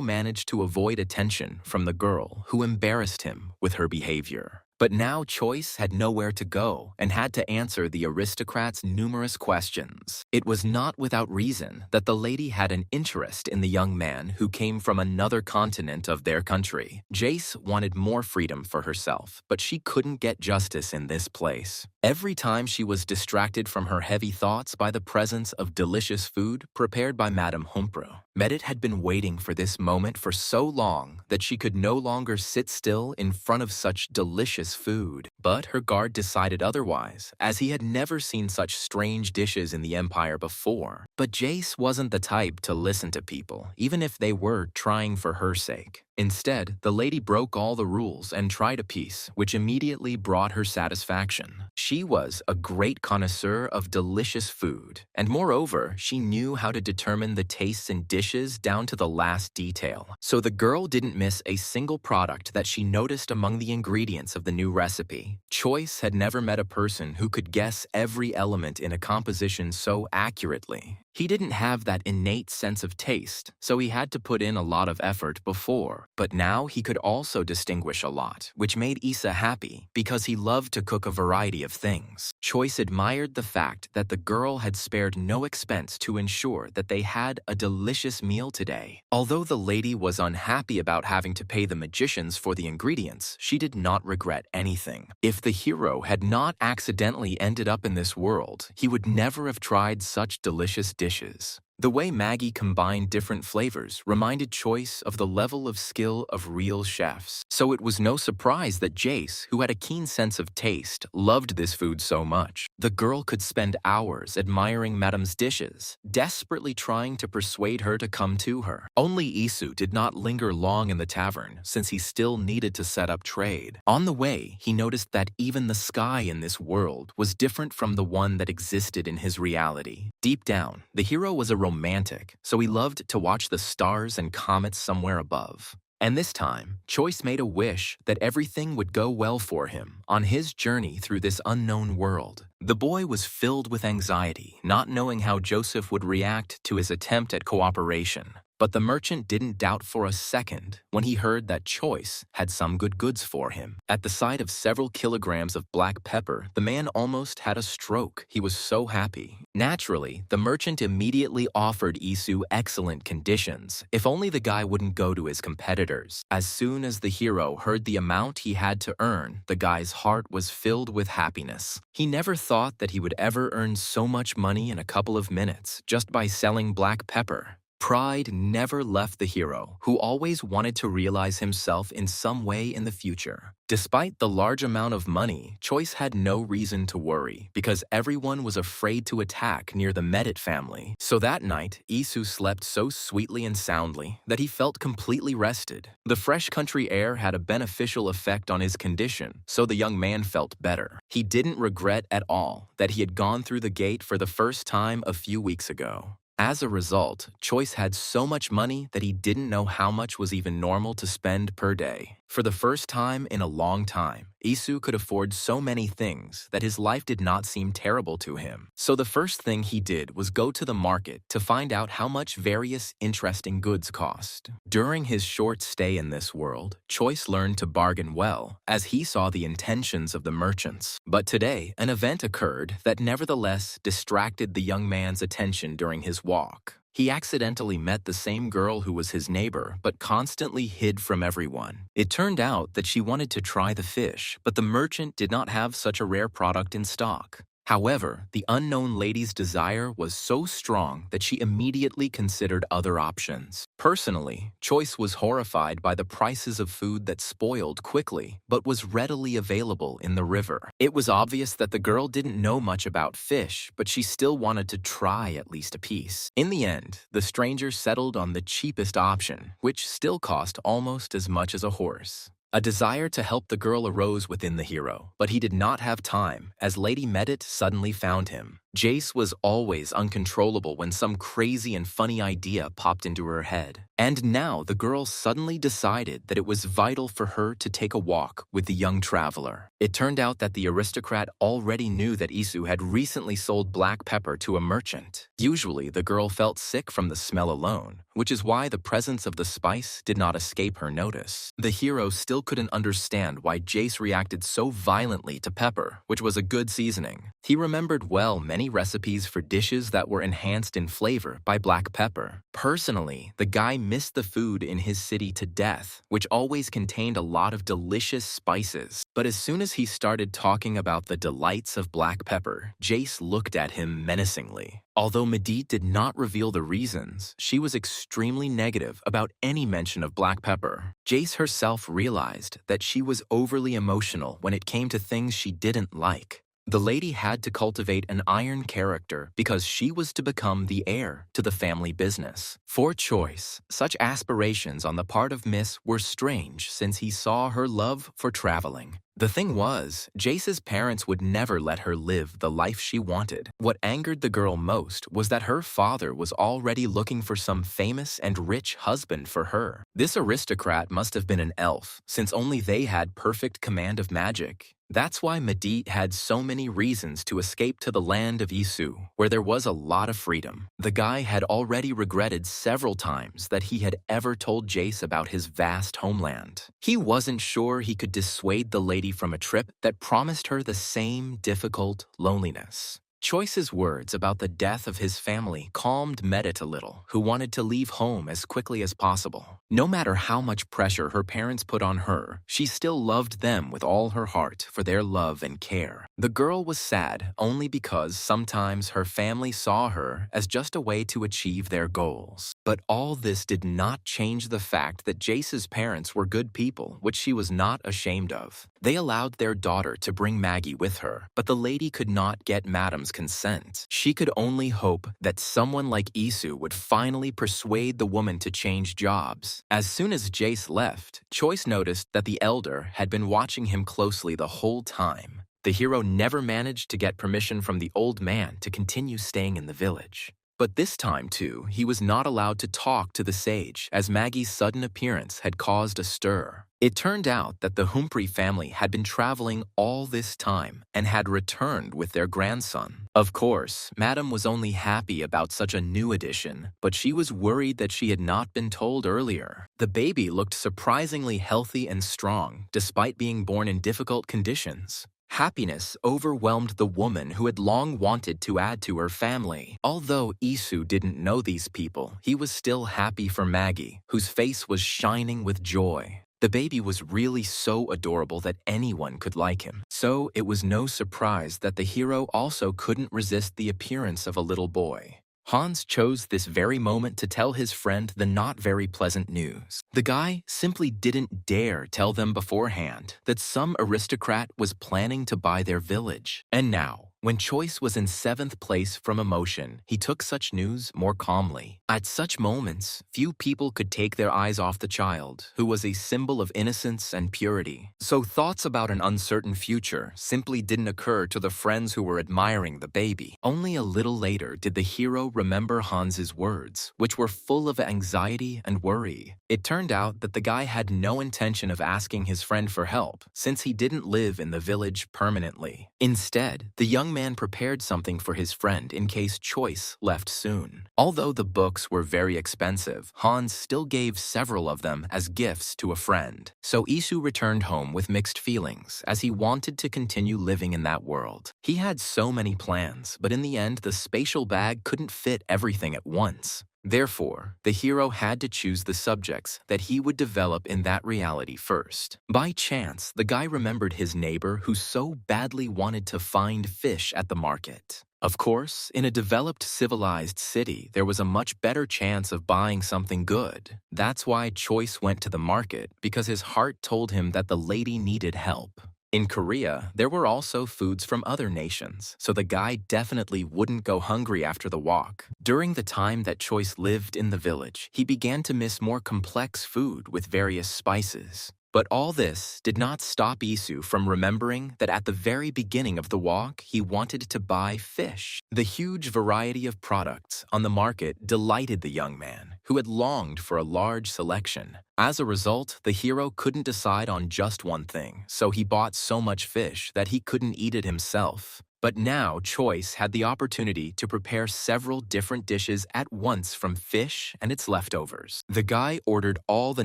managed to avoid attention from the girl who embarrassed him with her behavior. But now Choice had nowhere to go and had to answer the aristocrat's numerous questions. It was not without reason that the lady had an interest in the young man who came from another continent of their country. Jace wanted more freedom for herself, but she couldn't get justice in this place. Every time she was distracted from her heavy thoughts by the presence of delicious food prepared by Madame Humphrey. Medit had been waiting for this moment for so long that she could no longer sit still in front of such delicious food. But her guard decided otherwise, as he had never seen such strange dishes in the Empire before. But Jace wasn't the type to listen to people, even if they were trying for her sake. Instead, the lady broke all the rules and tried a piece, which immediately brought her satisfaction. She was a great connoisseur of delicious food, and moreover, she knew how to determine the tastes in dishes down to the last detail. So the girl didn't miss a single product that she noticed among the ingredients of the new recipe. Choice had never met a person who could guess every element in a composition so accurately. He didn't have that innate sense of taste, so he had to put in a lot of effort before. But now he could also distinguish a lot, which made Issa happy because he loved to cook a variety of things. Choice admired the fact that the girl had spared no expense to ensure that they had a delicious meal today. Although the lady was unhappy about having to pay the magicians for the ingredients, she did not regret anything. If the hero had not accidentally ended up in this world, he would never have tried such delicious dishes. The way Maggie combined different flavors reminded Choice of the level of skill of real chefs. So it was no surprise that Jace, who had a keen sense of taste, loved this food so much. The girl could spend hours admiring Madame's dishes, desperately trying to persuade her to come to her. Only Isu did not linger long in the tavern, since he still needed to set up trade. On the way, he noticed that even the sky in this world was different from the one that existed in his reality. Deep down, the hero was a romantic, so he loved to watch the stars and comets somewhere above. And this time, Choice made a wish that everything would go well for him on his journey through this unknown world. The boy was filled with anxiety, not knowing how Joseph would react to his attempt at cooperation. But the merchant didn't doubt for a second when he heard that Choice had some good goods for him. At the sight of several kilograms of black pepper, the man almost had a stroke. He was so happy. Naturally, the merchant immediately offered Isu excellent conditions, if only the guy wouldn't go to his competitors. As soon as the hero heard the amount he had to earn, the guy's heart was filled with happiness. He never thought that he would ever earn so much money in a couple of minutes just by selling black pepper. Pride never left the hero, who always wanted to realize himself in some way in the future. Despite the large amount of money, Choice had no reason to worry because everyone was afraid to attack near the Medit family. So that night, Isu slept so sweetly and soundly that he felt completely rested. The fresh country air had a beneficial effect on his condition, so the young man felt better. He didn't regret at all that he had gone through the gate for the first time a few weeks ago. As a result, Choice had so much money that he didn't know how much was even normal to spend per day. For the first time in a long time, Isu could afford so many things that his life did not seem terrible to him. So the first thing he did was go to the market to find out how much various interesting goods cost. During his short stay in this world, Choice learned to bargain well, as he saw the intentions of the merchants. But today, an event occurred that nevertheless distracted the young man's attention during his walk. He accidentally met the same girl who was his neighbor, but constantly hid from everyone. It turned out that she wanted to try the fish, but the merchant did not have such a rare product in stock. However, the unknown lady's desire was so strong that she immediately considered other options. Personally, Choice was horrified by the prices of food that spoiled quickly but was readily available in the river. It was obvious that the girl didn't know much about fish, but she still wanted to try at least a piece. In the end, the stranger settled on the cheapest option, which still cost almost as much as a horse. A desire to help the girl arose within the hero, but he did not have time, as Lady Medit suddenly found him. Jace was always uncontrollable when some crazy and funny idea popped into her head. And now the girl suddenly decided that it was vital for her to take a walk with the young traveler. It turned out that the aristocrat already knew that Isu had recently sold black pepper to a merchant. Usually, the girl felt sick from the smell alone, which is why the presence of the spice did not escape her notice. The hero still couldn't understand why Jace reacted so violently to pepper, which was a good seasoning. He remembered well many recipes for dishes that were enhanced in flavor by black pepper. Personally, the guy missed the food in his city to death, which always contained a lot of delicious spices. But as soon as he started talking about the delights of black pepper, Jace looked at him menacingly. Although Medit did not reveal the reasons, she was extremely negative about any mention of black pepper. Jace herself realized that she was overly emotional when it came to things she didn't like. The lady had to cultivate an iron character because she was to become the heir to the family business. For Choice, such aspirations on the part of Miss were strange since he saw her love for traveling. The thing was, Jace's parents would never let her live the life she wanted. What angered the girl most was that her father was already looking for some famous and rich husband for her. This aristocrat must have been an elf, since only they had perfect command of magic. That's why Medit had so many reasons to escape to the land of Isu, where there was a lot of freedom. The guy had already regretted several times that he had ever told Jace about his vast homeland. He wasn't sure he could dissuade the lady from a trip that promised her the same difficult loneliness. Choice's words about the death of his family calmed Medit a little, who wanted to leave home as quickly as possible. No matter how much pressure her parents put on her, she still loved them with all her heart for their love and care. The girl was sad only because sometimes her family saw her as just a way to achieve their goals. But all this did not change the fact that Jace's parents were good people, which she was not ashamed of. They allowed their daughter to bring Maggie with her, but the lady could not get Madame's consent. She could only hope that someone like Isu would finally persuade the woman to change jobs. As soon as Jace left, Choice noticed that the elder had been watching him closely the whole time. The hero never managed to get permission from the old man to continue staying in the village. But this time, too, he was not allowed to talk to the sage, as Maggie's sudden appearance had caused a stir. It turned out that the Humphrey family had been traveling all this time and had returned with their grandson. Of course, Madame was only happy about such a new addition, but she was worried that she had not been told earlier. The baby looked surprisingly healthy and strong, despite being born in difficult conditions. Happiness overwhelmed the woman who had long wanted to add to her family. Although Isu didn't know these people, he was still happy for Maggie, whose face was shining with joy. The baby was really so adorable that anyone could like him. So it was no surprise that the hero also couldn't resist the appearance of a little boy. Hans chose this very moment to tell his friend the not very pleasant news. The guy simply didn't dare tell them beforehand that some aristocrat was planning to buy their village. And now, when Choice was in 7th place from emotion, he took such news more calmly. At such moments, few people could take their eyes off the child, who was a symbol of innocence and purity. So thoughts about an uncertain future simply didn't occur to the friends who were admiring the baby. Only a little later did the hero remember Hans's words, which were full of anxiety and worry. It turned out that the guy had no intention of asking his friend for help, since he didn't live in the village permanently. Instead, the young man prepared something for his friend in case Choice left soon. Although the books were very expensive, Hans still gave several of them as gifts to a friend. So Isu returned home with mixed feelings, as he wanted to continue living in that world. He had so many plans, but in the end, the spatial bag couldn't fit everything at once. Therefore, the hero had to choose the subjects that he would develop in that reality first. By chance, the guy remembered his neighbor who so badly wanted to find fish at the market. Of course, in a developed civilized city, there was a much better chance of buying something good. That's why Choice went to the market, because his heart told him that the lady needed help. In Korea, there were also foods from other nations, so the guy definitely wouldn't go hungry after the walk. During the time that Choice lived in the village, he began to miss more complex food with various spices. But all this did not stop Isu from remembering that at the very beginning of the walk, he wanted to buy fish. The huge variety of products on the market delighted the young man, who had longed for a large selection. As a result, the hero couldn't decide on just one thing, so he bought so much fish that he couldn't eat it himself. But now Choice had the opportunity to prepare several different dishes at once from fish and its leftovers. The guy ordered all the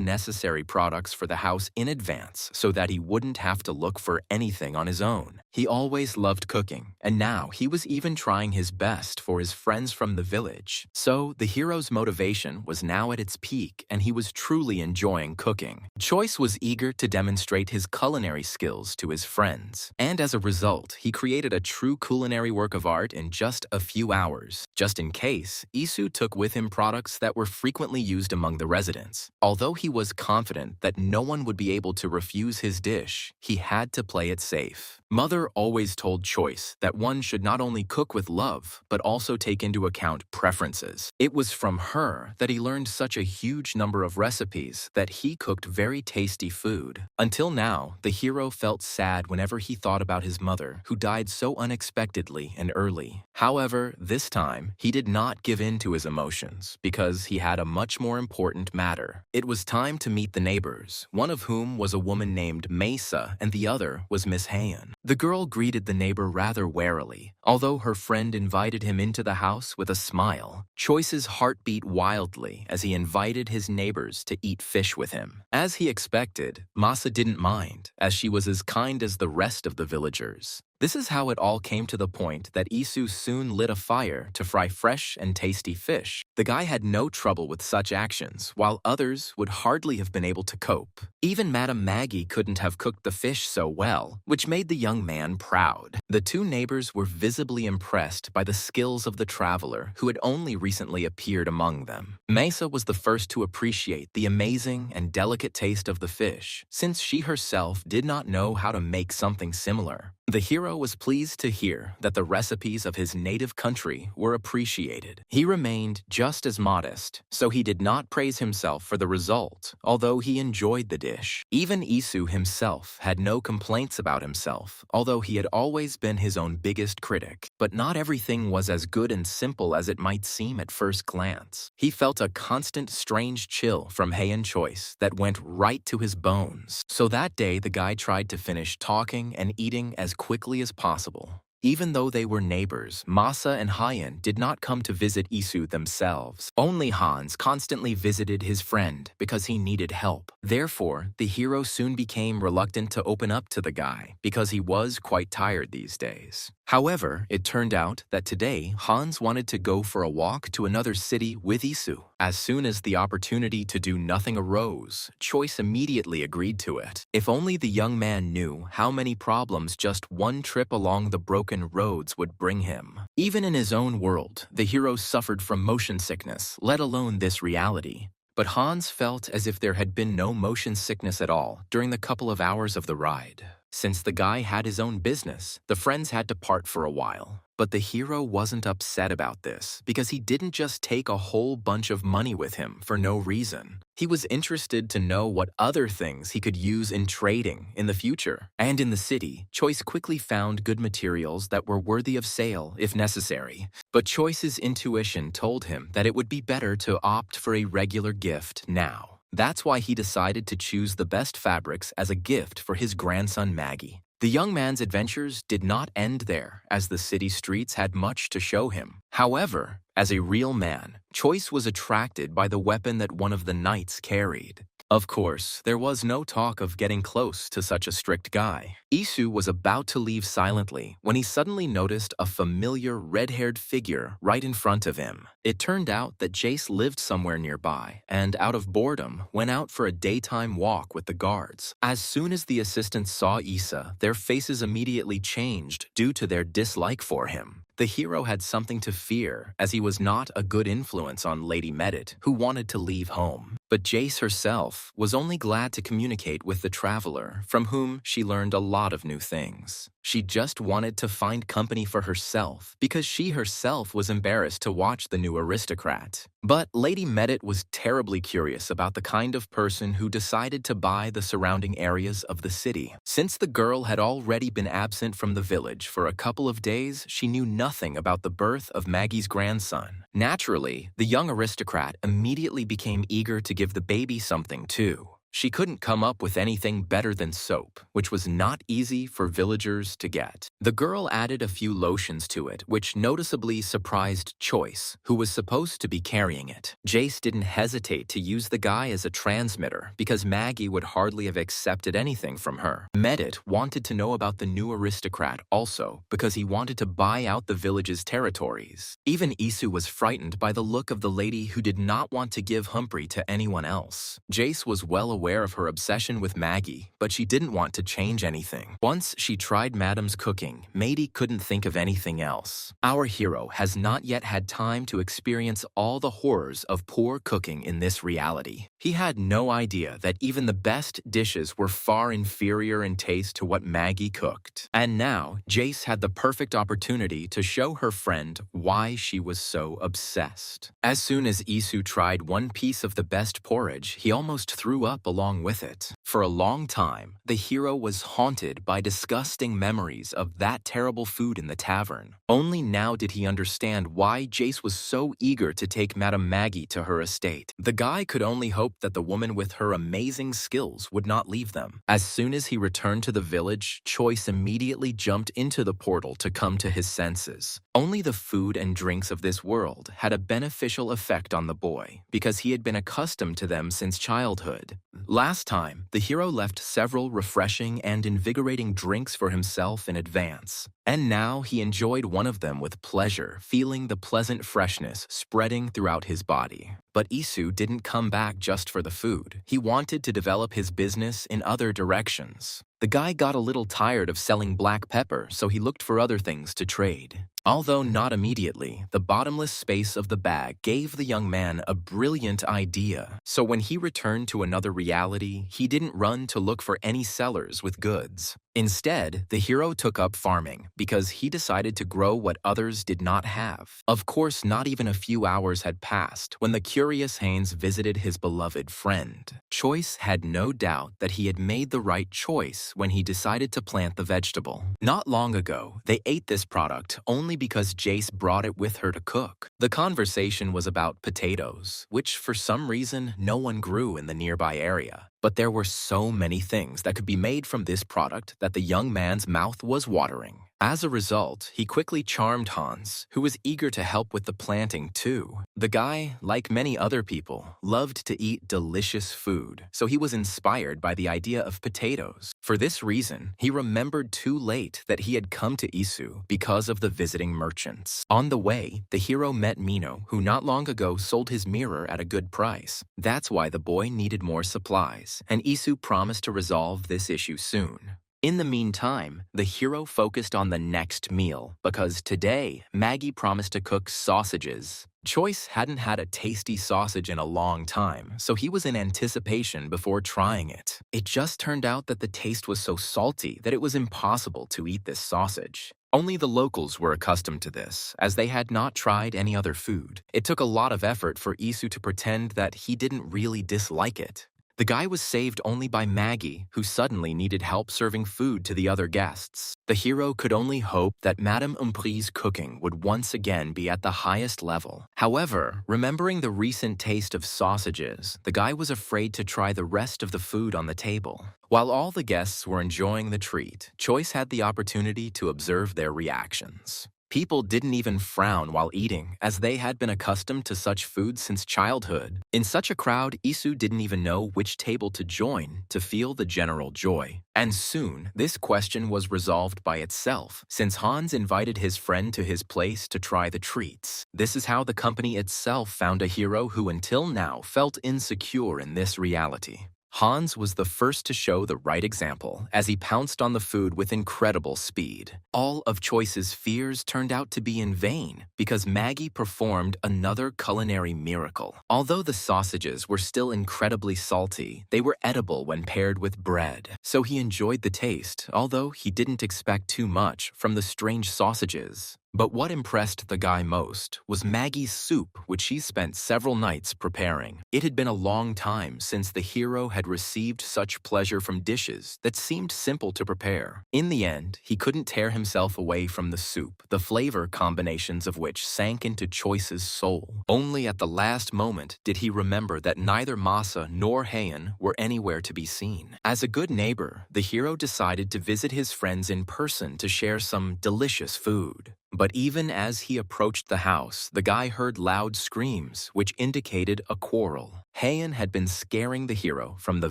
necessary products for the house in advance so that he wouldn't have to look for anything on his own. He always loved cooking, and now he was even trying his best for his friends from the village. So the hero's motivation was now at its peak, and he was truly enjoying cooking. Choice was eager to demonstrate his culinary skills to his friends, and as a result, he created a true culinary work of art in just a few hours. Just in case, Isu took with him products that were frequently used among the residents. Although he was confident that no one would be able to refuse his dish, he had to play it safe. Mother always told Choice that one should not only cook with love, but also take into account preferences. It was from her that he learned such a huge number of recipes that he cooked very tasty food. Until now, the hero felt sad whenever he thought about his mother, who died so unexpectedly and early. However, this time, he did not give in to his emotions because he had a much more important matter. It was time to meet the neighbors, one of whom was a woman named Mesa and the other was Miss Hayan. The girl greeted the neighbor rather warily, although her friend invited him into the house with a smile. Choice's heart beat wildly as he invited his neighbors to eat fish with him. As he expected, Masa didn't mind, as she was as kind as the rest of the villagers. This is how it all came to the point that Isu soon lit a fire to fry fresh and tasty fish. The guy had no trouble with such actions, while others would hardly have been able to cope. Even Madame Maggie couldn't have cooked the fish so well, which made the young man proud. The two neighbors were visibly impressed by the skills of the traveler who had only recently appeared among them. Mesa was the first to appreciate the amazing and delicate taste of the fish, since she herself did not know how to make something similar. The hero was pleased to hear that the recipes of his native country were appreciated. He remained just as modest, so he did not praise himself for the result, although he enjoyed the dish. Even Isu himself had no complaints about himself, although he had always been his own biggest critic. But not everything was as good and simple as it might seem at first glance. He felt a constant strange chill from Heian Choice that went right to his bones. So that day the guy tried to finish talking and eating as quickly as possible. Even though they were neighbors, Masa and Hyan did not come to visit Isu themselves. Only Hans constantly visited his friend because he needed help. Therefore, the hero soon became reluctant to open up to the guy because he was quite tired these days. However, it turned out that today, Hans wanted to go for a walk to another city with Isu. As soon as the opportunity to do nothing arose, Choice immediately agreed to it. If only the young man knew how many problems just one trip along the broken roads would bring him. Even in his own world, the hero suffered from motion sickness, let alone this reality. But Hans felt as if there had been no motion sickness at all during the couple of hours of the ride. Since the guy had his own business, the friends had to part for a while. But the hero wasn't upset about this because he didn't just take a whole bunch of money with him for no reason. He was interested to know what other things he could use in trading in the future. And in the city, Choice quickly found good materials that were worthy of sale if necessary. But Choice's intuition told him that it would be better to opt for a regular gift now. That's why he decided to choose the best fabrics as a gift for his grandson Maggie. The young man's adventures did not end there, as the city streets had much to show him. However, as a real man, Choice was attracted by the weapon that one of the knights carried. Of course, there was no talk of getting close to such a strict guy. Isu was about to leave silently when he suddenly noticed a familiar red-haired figure right in front of him. It turned out that Jace lived somewhere nearby and, out of boredom, went out for a daytime walk with the guards. As soon as the assistants saw Issa, their faces immediately changed due to their dislike for him. The hero had something to fear, as he was not a good influence on Lady Medit, who wanted to leave home. But Jace herself was only glad to communicate with the traveler, from whom she learned a lot of new things. She just wanted to find company for herself, because she herself was embarrassed to watch the new aristocrat. But Lady Medit was terribly curious about the kind of person who decided to buy the surrounding areas of the city. Since the girl had already been absent from the village for a couple of days, she knew nothing about the birth of Maggie's grandson. Naturally, the young aristocrat immediately became eager to give the baby something too. She couldn't come up with anything better than soap, which was not easy for villagers to get. The girl added a few lotions to it, which noticeably surprised Choice, who was supposed to be carrying it. Jace didn't hesitate to use the guy as a transmitter because Maggie would hardly have accepted anything from her. Medit wanted to know about the new aristocrat also because he wanted to buy out the village's territories. Even Isu was frightened by the look of the lady who did not want to give Humphrey to anyone else. Jace was well aware of her obsession with Maggie, but she didn't want to change anything. Once she tried Madame's cooking, Maggie couldn't think of anything else. Our hero has not yet had time to experience all the horrors of poor cooking in this reality. He had no idea that even the best dishes were far inferior in taste to what Maggie cooked. And now, Jace had the perfect opportunity to show her friend why she was so obsessed. As soon as Isu tried one piece of the best porridge, he almost threw up along with it. For a long time, the hero was haunted by disgusting memories of that terrible food in the tavern. Only now did he understand why Jace was so eager to take Madame Maggie to her estate. The guy could only hope that the woman with her amazing skills would not leave them. As soon as he returned to the village, Choice immediately jumped into the portal to come to his senses. Only the food and drinks of this world had a beneficial effect on the boy, because he had been accustomed to them since childhood. Last time, the hero left several refreshing and invigorating drinks for himself in advance. And now he enjoyed one of them with pleasure, feeling the pleasant freshness spreading throughout his body. But Isu didn't come back just for the food. He wanted to develop his business in other directions. The guy got a little tired of selling black pepper, so he looked for other things to trade. Although not immediately, the bottomless space of the bag gave the young man a brilliant idea. So when he returned to another reality, he didn't run to look for any sellers with goods. Instead, the hero took up farming because he decided to grow what others did not have. Of course, not even a few hours had passed when the curious Haynes visited his beloved friend. Choice had no doubt that he had made the right choice when he decided to plant the vegetable. Not long ago, they ate this product only because Jace brought it with her to cook. The conversation was about potatoes, which for some reason no one grew in the nearby area. But there were so many things that could be made from this product that the young man's mouth was watering. As a result, he quickly charmed Hans, who was eager to help with the planting too. The guy, like many other people, loved to eat delicious food, so he was inspired by the idea of potatoes. For this reason, he remembered too late that he had come to Isu because of the visiting merchants. On the way, the hero met Mino, who not long ago sold his mirror at a good price. That's why the boy needed more supplies, and Isu promised to resolve this issue soon. In the meantime, the hero focused on the next meal because today, Maggie promised to cook sausages. Choice hadn't had a tasty sausage in a long time, so he was in anticipation before trying it. It just turned out that the taste was so salty that it was impossible to eat this sausage. Only the locals were accustomed to this, as they had not tried any other food. It took a lot of effort for Isu to pretend that he didn't really dislike it. The guy was saved only by Maggie, who suddenly needed help serving food to the other guests. The hero could only hope that Madame Humphrey's cooking would once again be at the highest level. However, remembering the recent taste of sausages, the guy was afraid to try the rest of the food on the table. While all the guests were enjoying the treat, Choice had the opportunity to observe their reactions. People didn't even frown while eating, as they had been accustomed to such food since childhood. In such a crowd, Isu didn't even know which table to join to feel the general joy. And soon, this question was resolved by itself, since Hans invited his friend to his place to try the treats. This is how the company itself found a hero who until now felt insecure in this reality. Hans was the first to show the right example as he pounced on the food with incredible speed. All of Choice's fears turned out to be in vain because Maggie performed another culinary miracle. Although the sausages were still incredibly salty, they were edible when paired with bread. So he enjoyed the taste, although he didn't expect too much from the strange sausages. But what impressed the guy most was Maggie's soup, which she spent several nights preparing. It had been a long time since the hero had received such pleasure from dishes that seemed simple to prepare. In the end, he couldn't tear himself away from the soup, the flavor combinations of which sank into Choice's soul. Only at the last moment did he remember that neither Masa nor Heian were anywhere to be seen. As a good neighbor, the hero decided to visit his friends in person to share some delicious food. But even as he approached the house, the guy heard loud screams, which indicated a quarrel. Heian had been scaring the hero from the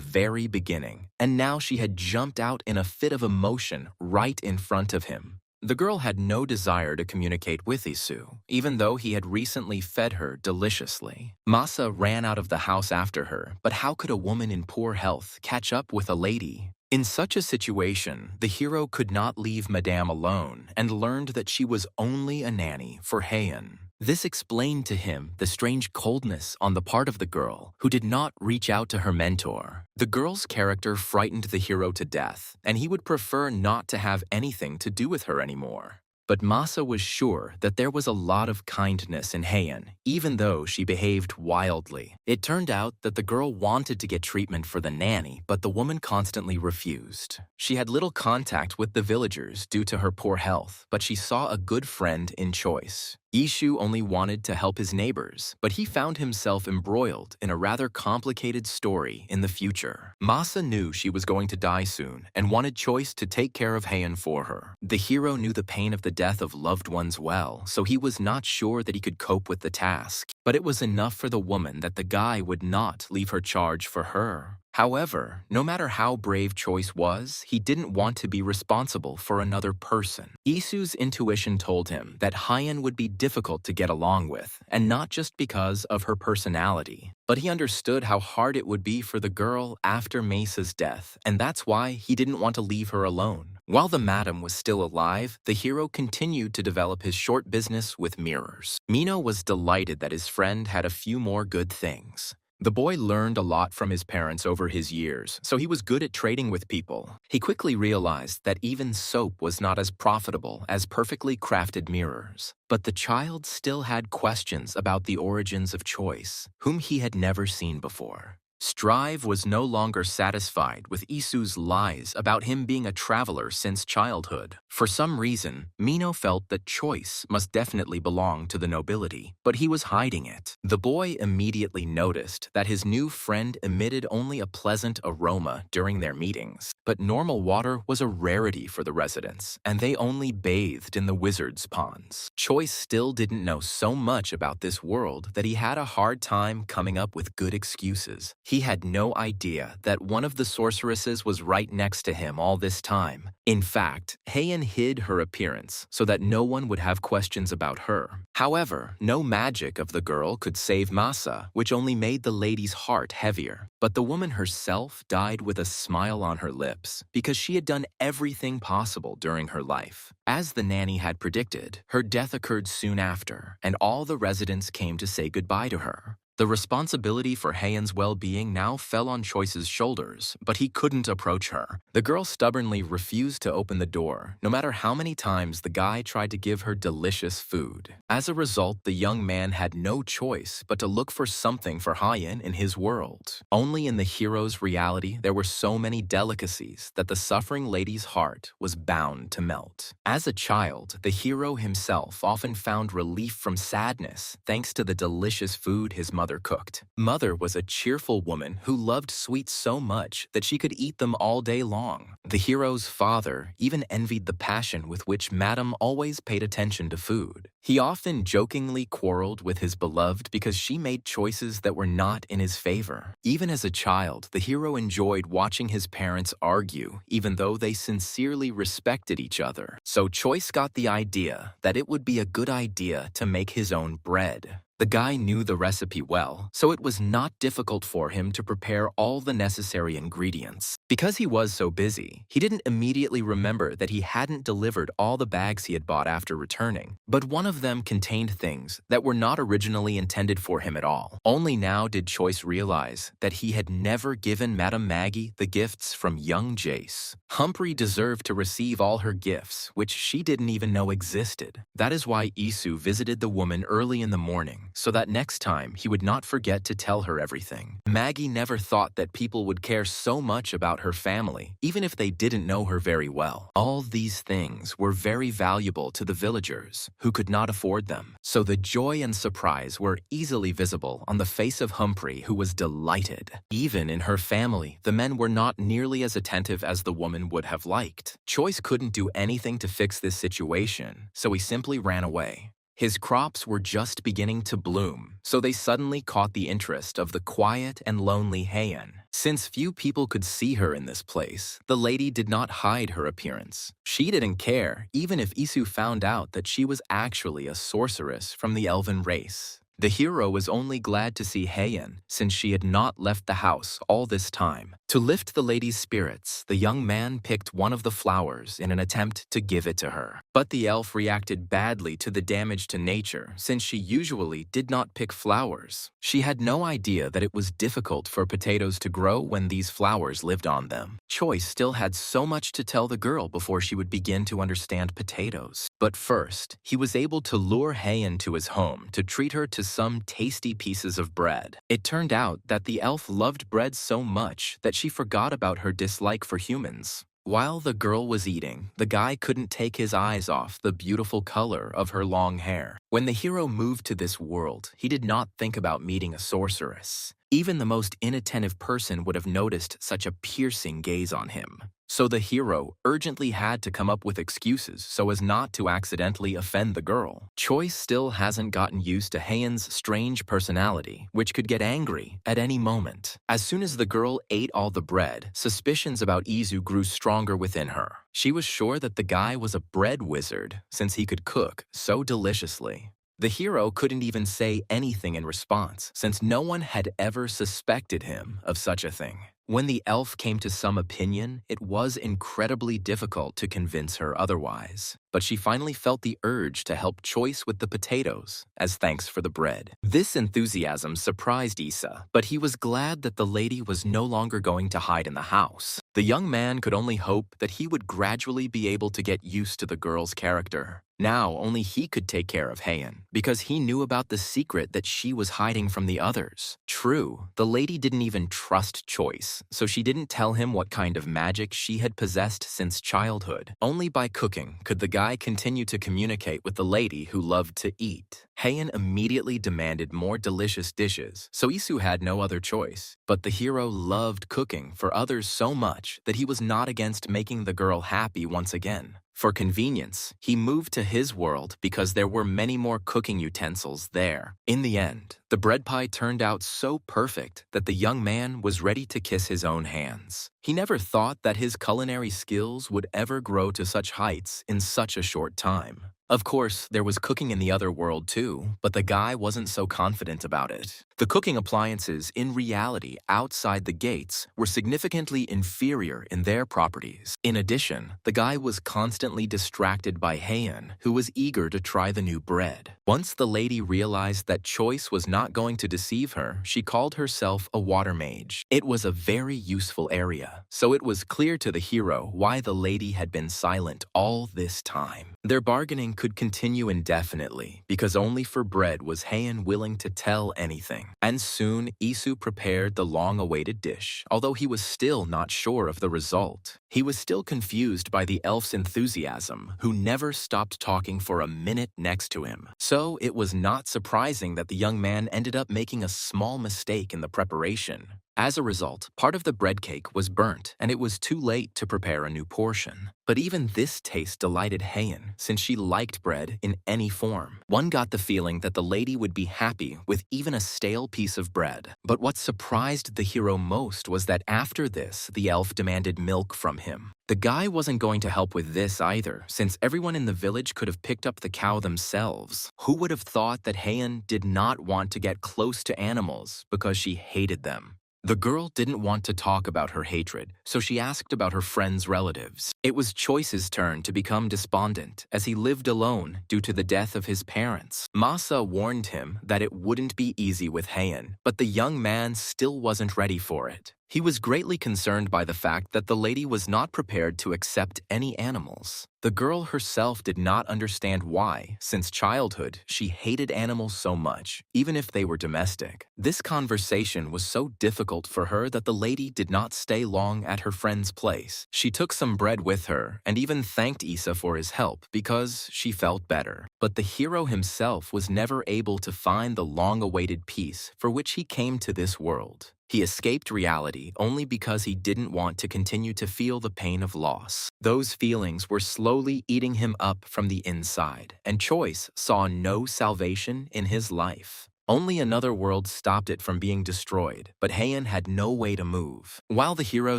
very beginning, and now she had jumped out in a fit of emotion right in front of him. The girl had no desire to communicate with Isu, even though he had recently fed her deliciously. Masa ran out of the house after her, but how could a woman in poor health catch up with a lady? In such a situation, the hero could not leave Madame alone and learned that she was only a nanny for Heian. This explained to him the strange coldness on the part of the girl, who did not reach out to her mentor. The girl's character frightened the hero to death, and he would prefer not to have anything to do with her anymore. But Masa was sure that there was a lot of kindness in Heian, even though she behaved wildly. It turned out that the girl wanted to get treatment for the nanny, but the woman constantly refused. She had little contact with the villagers due to her poor health, but she saw a good friend in Choice. Ishu only wanted to help his neighbors, but he found himself embroiled in a rather complicated story in the future. Masa knew she was going to die soon and wanted Choice to take care of Heian for her. The hero knew the pain of the death of loved ones well, so he was not sure that he could cope with the task. But it was enough for the woman that the guy would not leave her charge for her. However, no matter how brave Choice was, he didn't want to be responsible for another person. Isu's intuition told him that Heian would be difficult to get along with, and not just because of her personality. But he understood how hard it would be for the girl after Mesa's death, and that's why he didn't want to leave her alone. While the madam was still alive, the hero continued to develop his short business with mirrors. Mino was delighted that his friend had a few more good things. The boy learned a lot from his parents over his years, so he was good at trading with people. He quickly realized that even soap was not as profitable as perfectly crafted mirrors. But the child still had questions about the origins of Choice, whom he had never seen before. Strive was no longer satisfied with Isu's lies about him being a traveler since childhood. For some reason, Mino felt that Choice must definitely belong to the nobility, but he was hiding it. The boy immediately noticed that his new friend emitted only a pleasant aroma during their meetings. But normal water was a rarity for the residents, and they only bathed in the wizard's ponds. Choice still didn't know so much about this world that he had a hard time coming up with good excuses. He had no idea that one of the sorceresses was right next to him all this time. In fact, Heian hid her appearance so that no one would have questions about her. However, no magic of the girl could save Masa, which only made the lady's heart heavier. But the woman herself died with a smile on her lips because she had done everything possible during her life. As the nanny had predicted, her death occurred soon after, and all the residents came to say goodbye to her. The responsibility for Heian's well-being now fell on Choice's shoulders, but he couldn't approach her. The girl stubbornly refused to open the door, no matter how many times the guy tried to give her delicious food. As a result, the young man had no choice but to look for something for Heian in his world. Only in the hero's reality there were so many delicacies that the suffering lady's heart was bound to melt. As a child, the hero himself often found relief from sadness thanks to the delicious food his mother mother cooked. Mother was a cheerful woman who loved sweets so much that she could eat them all day long. The hero's father even envied the passion with which Madame always paid attention to food. He often jokingly quarreled with his beloved because she made choices that were not in his favor. Even as a child, the hero enjoyed watching his parents argue, even though they sincerely respected each other. So Choice got the idea that it would be a good idea to make his own bread. The guy knew the recipe well, so it was not difficult for him to prepare all the necessary ingredients. Because he was so busy, he didn't immediately remember that he hadn't delivered all the bags he had bought after returning, but one of them contained things that were not originally intended for him at all. Only now did Choice realize that he had never given Madame Maggie the gifts from young Jace. Humphrey deserved to receive all her gifts, which she didn't even know existed. That is why Isu visited the woman early in the morning, so that next time he would not forget to tell her everything. Maggie never thought that people would care so much about her family, even if they didn't know her very well. All these things were very valuable to the villagers, who could not afford them. So the joy and surprise were easily visible on the face of Humphrey, who was delighted. Even in her family, the men were not nearly as attentive as the woman would have liked. Choice couldn't do anything to fix this situation, so he simply ran away. His crops were just beginning to bloom, so they suddenly caught the interest of the quiet and lonely Heian. Since few people could see her in this place, the lady did not hide her appearance. She didn't care, even if Isu found out that she was actually a sorceress from the elven race. The hero was only glad to see Heian, since she had not left the house all this time. To lift the lady's spirits, the young man picked one of the flowers in an attempt to give it to her. But the elf reacted badly to the damage to nature, since she usually did not pick flowers. She had no idea that it was difficult for potatoes to grow when these flowers lived on them. Choice still had so much to tell the girl before she would begin to understand potatoes. But first, he was able to lure Heian to his home to treat her to some tasty pieces of bread. It turned out that the elf loved bread so much that she forgot about her dislike for humans. While the girl was eating, the guy couldn't take his eyes off the beautiful color of her long hair. When the hero moved to this world, he did not think about meeting a sorceress. Even the most inattentive person would have noticed such a piercing gaze on him. So the hero urgently had to come up with excuses so as not to accidentally offend the girl. Choice still hasn't gotten used to Heian's strange personality, which could get angry at any moment. As soon as the girl ate all the bread, suspicions about Isu grew stronger within her. She was sure that the guy was a bread wizard, since he could cook so deliciously. The hero couldn't even say anything in response, since no one had ever suspected him of such a thing. When the elf came to some opinion, it was incredibly difficult to convince her otherwise. But she finally felt the urge to help Choice with the potatoes, as thanks for the bread. This enthusiasm surprised Issa, but he was glad that the lady was no longer going to hide in the house. The young man could only hope that he would gradually be able to get used to the girl's character. Now only he could take care of Heian, because he knew about the secret that she was hiding from the others. True, the lady didn't even trust Choice, so she didn't tell him what kind of magic she had possessed since childhood. Only by cooking could the guy continue to communicate with the lady who loved to eat. Heian immediately demanded more delicious dishes, so Isu had no other choice. But the hero loved cooking for others so much that he was not against making the girl happy once again. For convenience, he moved to his world because there were many more cooking utensils there. In the end, the bread pie turned out so perfect that the young man was ready to kiss his own hands. He never thought that his culinary skills would ever grow to such heights in such a short time. Of course, there was cooking in the other world too, but the guy wasn't so confident about it. The cooking appliances, in reality, outside the gates, were significantly inferior in their properties. In addition, the guy was constantly distracted by Heian, who was eager to try the new bread. Once the lady realized that Choice was not going to deceive her, she called herself a water mage. It was a very useful area, so it was clear to the hero why the lady had been silent all this time. Their bargaining could continue indefinitely, because only for bread was Heian willing to tell anything. And soon, Isu prepared the long-awaited dish, although he was still not sure of the result. He was still confused by the elf's enthusiasm, who never stopped talking for a minute next to him. So it was not surprising that the young man ended up making a small mistake in the preparation. As a result, part of the bread cake was burnt, and it was too late to prepare a new portion. But even this taste delighted Heian, since she liked bread in any form. One got the feeling that the lady would be happy with even a stale piece of bread. But what surprised the hero most was that after this, the elf demanded milk from him. The guy wasn't going to help with this either, since everyone in the village could have picked up the cow themselves. Who would have thought that Heian did not want to get close to animals because she hated them? The girl didn't want to talk about her hatred, so she asked about her friend's relatives. It was Choice's turn to become despondent, as he lived alone due to the death of his parents. Masa warned him that it wouldn't be easy with Heian, but the young man still wasn't ready for it. He was greatly concerned by the fact that the lady was not prepared to accept any animals. The girl herself did not understand why. Since childhood, she hated animals so much, even if they were domestic. This conversation was so difficult for her that the lady did not stay long at her friend's place. She took some bread with her and even thanked Issa for his help because she felt better. But the hero himself was never able to find the long-awaited peace for which he came to this world. He escaped reality only because he didn't want to continue to feel the pain of loss. Those feelings were slowly eating him up from the inside, and Choice saw no salvation in his life. Only another world stopped it from being destroyed, but Heian had no way to move. While the hero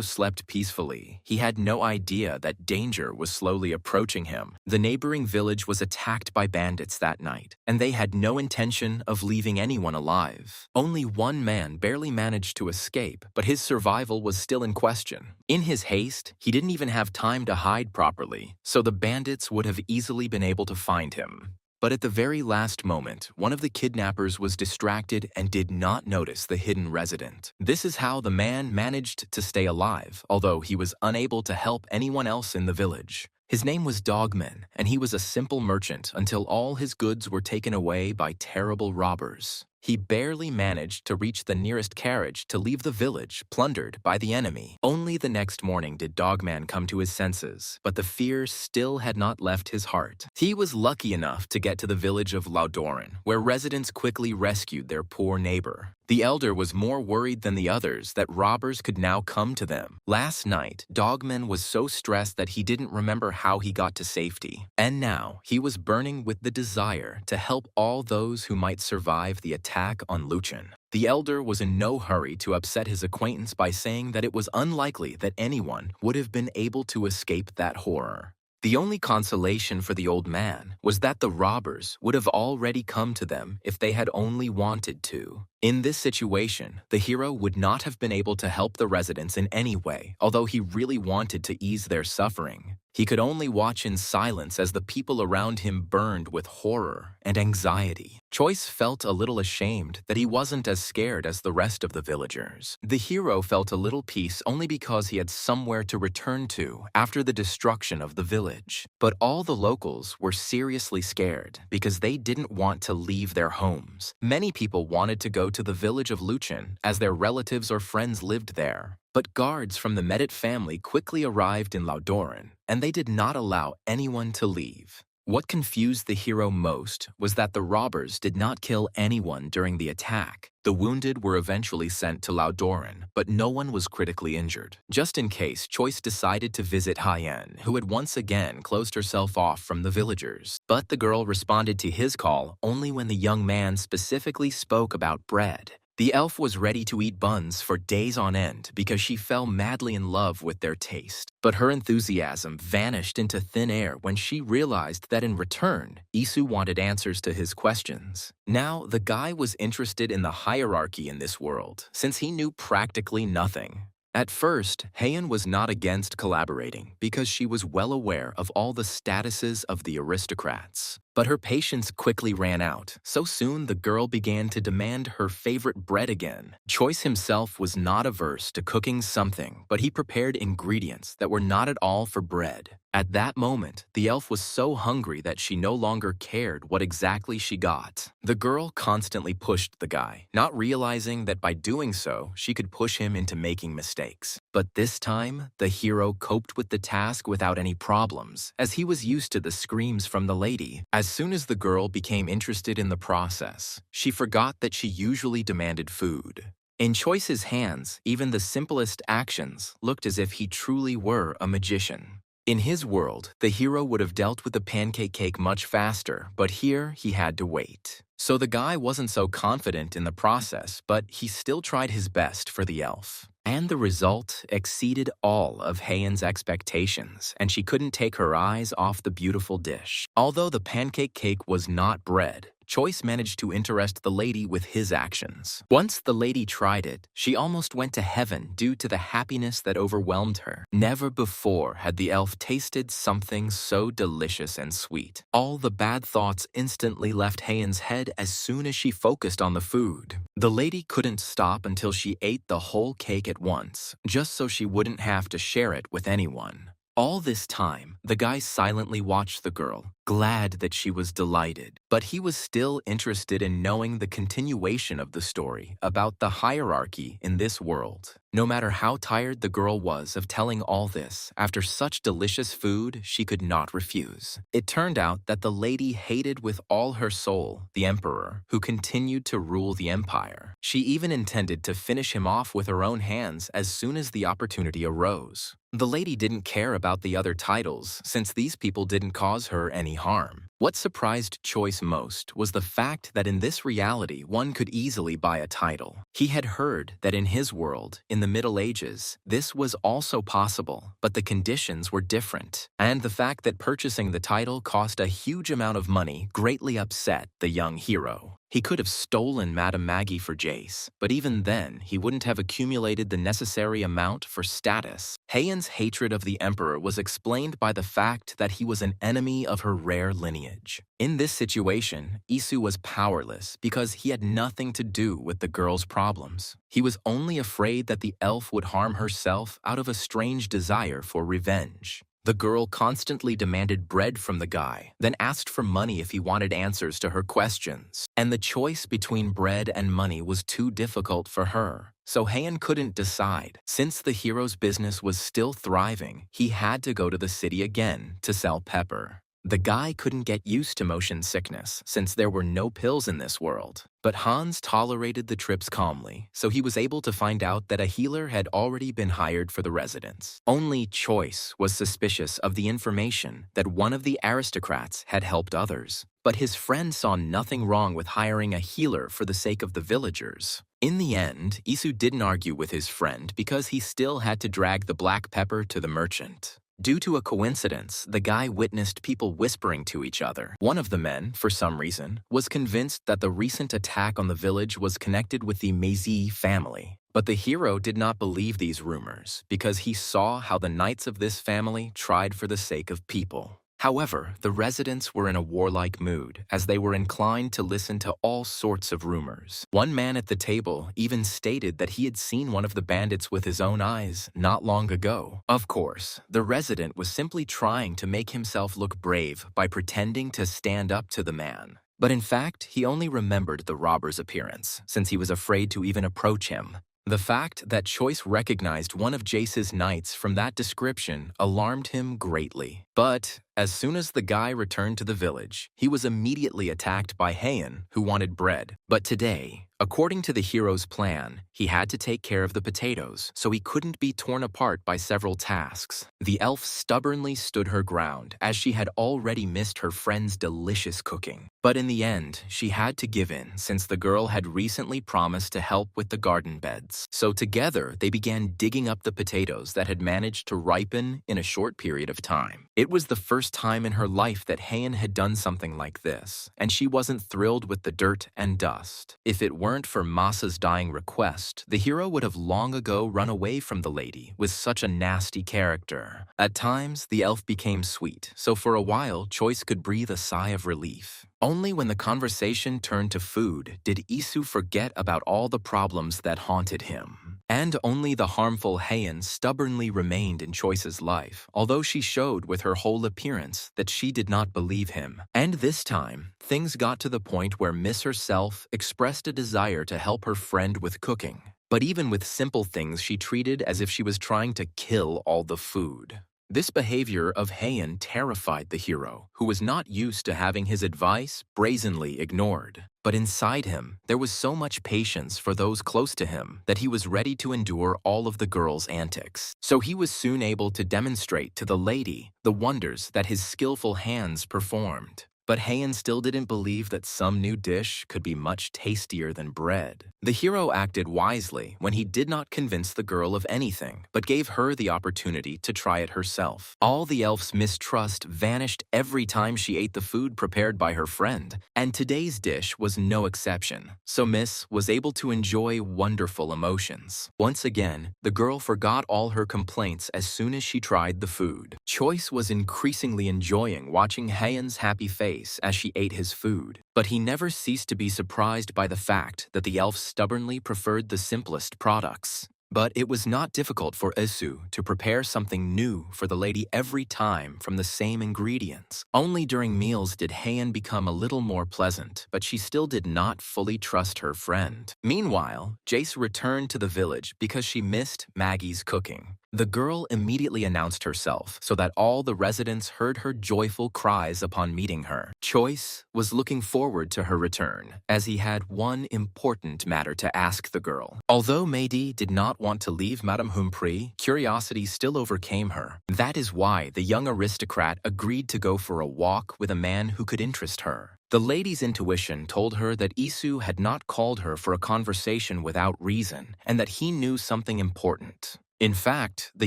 slept peacefully, he had no idea that danger was slowly approaching him. The neighboring village was attacked by bandits that night, and they had no intention of leaving anyone alive. Only one man barely managed to escape, but his survival was still in question. In his haste, he didn't even have time to hide properly, so the bandits would have easily been able to find him. But at the very last moment, one of the kidnappers was distracted and did not notice the hidden resident. This is how the man managed to stay alive, although he was unable to help anyone else in the village. His name was Dogman, and he was a simple merchant until all his goods were taken away by terrible robbers. He barely managed to reach the nearest carriage to leave the village plundered by the enemy. Only the next morning did Dogman come to his senses, but the fear still had not left his heart. He was lucky enough to get to the village of Laudoran, where residents quickly rescued their poor neighbor. The elder was more worried than the others that robbers could now come to them. Last night, Dogman was so stressed that he didn't remember how he got to safety. And now, he was burning with the desire to help all those who might survive the attack on Luchin. The elder was in no hurry to upset his acquaintance by saying that it was unlikely that anyone would have been able to escape that horror. The only consolation for the old man was that the robbers would have already come to them if they had only wanted to. In this situation, the hero would not have been able to help the residents in any way, although he really wanted to ease their suffering. He could only watch in silence as the people around him burned with horror and anxiety. Choice felt a little ashamed that he wasn't as scared as the rest of the villagers. The hero felt a little peace only because he had somewhere to return to after the destruction of the village. But all the locals were seriously scared because they didn't want to leave their homes. Many people wanted to go to the village of Luchin as their relatives or friends lived there. But guards from the Medit family quickly arrived in Laudoran, and they did not allow anyone to leave. What confused the hero most was that the robbers did not kill anyone during the attack. The wounded were eventually sent to Laudoran, but no one was critically injured. Just in case, Choice decided to visit Heian, who had once again closed herself off from the villagers. But the girl responded to his call only when the young man specifically spoke about bread. The elf was ready to eat buns for days on end because she fell madly in love with their taste. But her enthusiasm vanished into thin air when she realized that in return, Isu wanted answers to his questions. Now, the guy was interested in the hierarchy in this world, since he knew practically nothing. At first, Heian was not against collaborating because she was well aware of all the statuses of the aristocrats. But her patience quickly ran out, so soon the girl began to demand her favorite bread again. Choice himself was not averse to cooking something, but he prepared ingredients that were not at all for bread. At that moment, the elf was so hungry that she no longer cared what exactly she got. The girl constantly pushed the guy, not realizing that by doing so, she could push him into making mistakes. But this time, the hero coped with the task without any problems, as he was used to the screams from the lady. As soon as the girl became interested in the process, she forgot that she usually demanded food. In Choice's hands, even the simplest actions looked as if he truly were a magician. In his world, the hero would have dealt with the pancake cake much faster, but here he had to wait. So the guy wasn't so confident in the process, but he still tried his best for the elf. And the result exceeded all of Heian's expectations, and she couldn't take her eyes off the beautiful dish. Although the pancake cake was not bread, Choice managed to interest the lady with his actions. Once the lady tried it, she almost went to heaven due to the happiness that overwhelmed her. Never before had the elf tasted something so delicious and sweet. All the bad thoughts instantly left Heian's head as soon as she focused on the food. The lady couldn't stop until she ate the whole cake at once, just so she wouldn't have to share it with anyone. All this time, the guy silently watched the girl, glad that she was delighted. But he was still interested in knowing the continuation of the story about the hierarchy in this world. No matter how tired the girl was of telling all this, after such delicious food, she could not refuse. It turned out that the lady hated with all her soul the emperor, who continued to rule the empire. She even intended to finish him off with her own hands as soon as the opportunity arose. The lady didn't care about the other titles, since these people didn't cause her any harm. What surprised Choice most was the fact that in this reality one could easily buy a title. He had heard that in his world, in the Middle Ages, this was also possible, but the conditions were different. And the fact that purchasing the title cost a huge amount of money greatly upset the young hero. He could have stolen Madame Maggie for Jace, but even then, he wouldn't have accumulated the necessary amount for status. Heian's hatred of the Emperor was explained by the fact that he was an enemy of her rare lineage. In this situation, Isu was powerless because he had nothing to do with the girl's problems. He was only afraid that the elf would harm herself out of a strange desire for revenge. The girl constantly demanded bread from the guy, then asked for money if he wanted answers to her questions. And the choice between bread and money was too difficult for her. So Heian couldn't decide. Since the hero's business was still thriving, he had to go to the city again to sell pepper. The guy couldn't get used to motion sickness since there were no pills in this world. But Hans tolerated the trips calmly, so he was able to find out that a healer had already been hired for the residents. Only Choice was suspicious of the information that one of the aristocrats had helped others. But his friend saw nothing wrong with hiring a healer for the sake of the villagers. In the end, Isu didn't argue with his friend because he still had to drag the black pepper to the merchant. Due to a coincidence, the guy witnessed people whispering to each other. One of the men, for some reason, was convinced that the recent attack on the village was connected with the Maggie family. But the hero did not believe these rumors because he saw how the knights of this family tried for the sake of people. However, the residents were in a warlike mood, as they were inclined to listen to all sorts of rumors. One man at the table even stated that he had seen one of the bandits with his own eyes not long ago. Of course, the resident was simply trying to make himself look brave by pretending to stand up to the man. But in fact, he only remembered the robber's appearance, since he was afraid to even approach him. The fact that Choice recognized one of Jace's knights from that description alarmed him greatly. But as soon as the guy returned to the village, he was immediately attacked by Heian, who wanted bread. But today, according to the hero's plan, he had to take care of the potatoes, so he couldn't be torn apart by several tasks. The elf stubbornly stood her ground, as she had already missed her friend's delicious cooking. But in the end, she had to give in, since the girl had recently promised to help with the garden beds. So together, they began digging up the potatoes that had managed to ripen in a short period of time. It was the first time in her life that Heian had done something like this, and she wasn't thrilled with the dirt and dust. If it weren't weren't for Masa's dying request, the hero would have long ago run away from the lady with such a nasty character. At times, the elf became sweet, so for a while, Choice could breathe a sigh of relief. Only when the conversation turned to food did Isu forget about all the problems that haunted him. And only the harmful Heian stubbornly remained in Choice's life, although she showed with her whole appearance that she did not believe him. And this time, things got to the point where Miss herself expressed a desire to help her friend with cooking. But even with simple things, she treated as if she was trying to kill all the food. This behavior of Heian terrified the hero, who was not used to having his advice brazenly ignored. But inside him, there was so much patience for those close to him that he was ready to endure all of the girl's antics. So he was soon able to demonstrate to the lady the wonders that his skillful hands performed. But Heian still didn't believe that some new dish could be much tastier than bread. The hero acted wisely when he did not convince the girl of anything, but gave her the opportunity to try it herself. All the elf's mistrust vanished every time she ate the food prepared by her friend, and today's dish was no exception. So Miss was able to enjoy wonderful emotions. Once again, the girl forgot all her complaints as soon as she tried the food. Choice was increasingly enjoying watching Heian's happy face as she ate his food, but he never ceased to be surprised by the fact that the elf stubbornly preferred the simplest products. But it was not difficult for Isu to prepare something new for the lady every time from the same ingredients. Only during meals did Heian become a little more pleasant, but she still did not fully trust her friend. Meanwhile, Jace returned to the village because she missed Maggie's cooking. The girl immediately announced herself so that all the residents heard her joyful cries upon meeting her. Choice was looking forward to her return, as he had one important matter to ask the girl. Although Maggie did not want to leave Madame Humphrey, curiosity still overcame her. That is why the young aristocrat agreed to go for a walk with a man who could interest her. The lady's intuition told her that Isu had not called her for a conversation without reason, and that he knew something important. In fact, the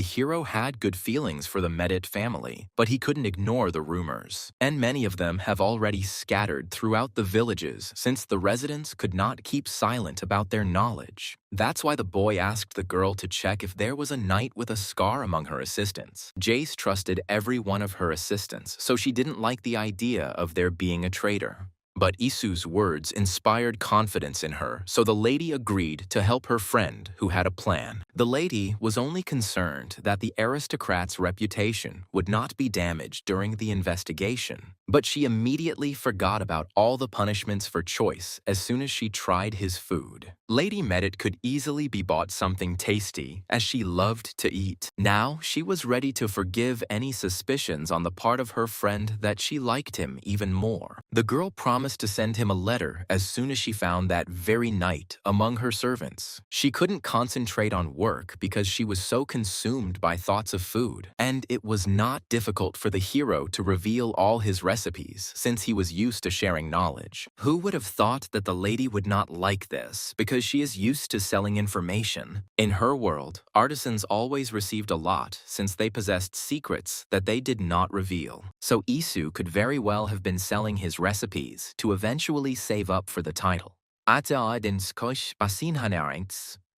hero had good feelings for the Medit family, but he couldn't ignore the rumors. And many of them have already scattered throughout the villages since the residents could not keep silent about their knowledge. That's why the boy asked the girl to check if there was a knight with a scar among her assistants. Jace trusted every one of her assistants, so she didn't like the idea of there being a traitor. But Isu's words inspired confidence in her, so the lady agreed to help her friend who had a plan. The lady was only concerned that the aristocrat's reputation would not be damaged during the investigation, but she immediately forgot about all the punishments for Choice as soon as she tried his food. Lady Medit could easily be bought something tasty, as she loved to eat. Now she was ready to forgive any suspicions on the part of her friend that she liked him even more. The girl promised to send him a letter as soon as she found that very night among her servants. She couldn't concentrate on work because she was so consumed by thoughts of food, and it was not difficult for the hero to reveal all his recipes since he was used to sharing knowledge. Who would have thought that the lady would not like this because she is used to selling information? In her world, artisans always received a lot since they possessed secrets that they did not reveal. So Isu could very well have been selling his recipes to eventually save up for the title.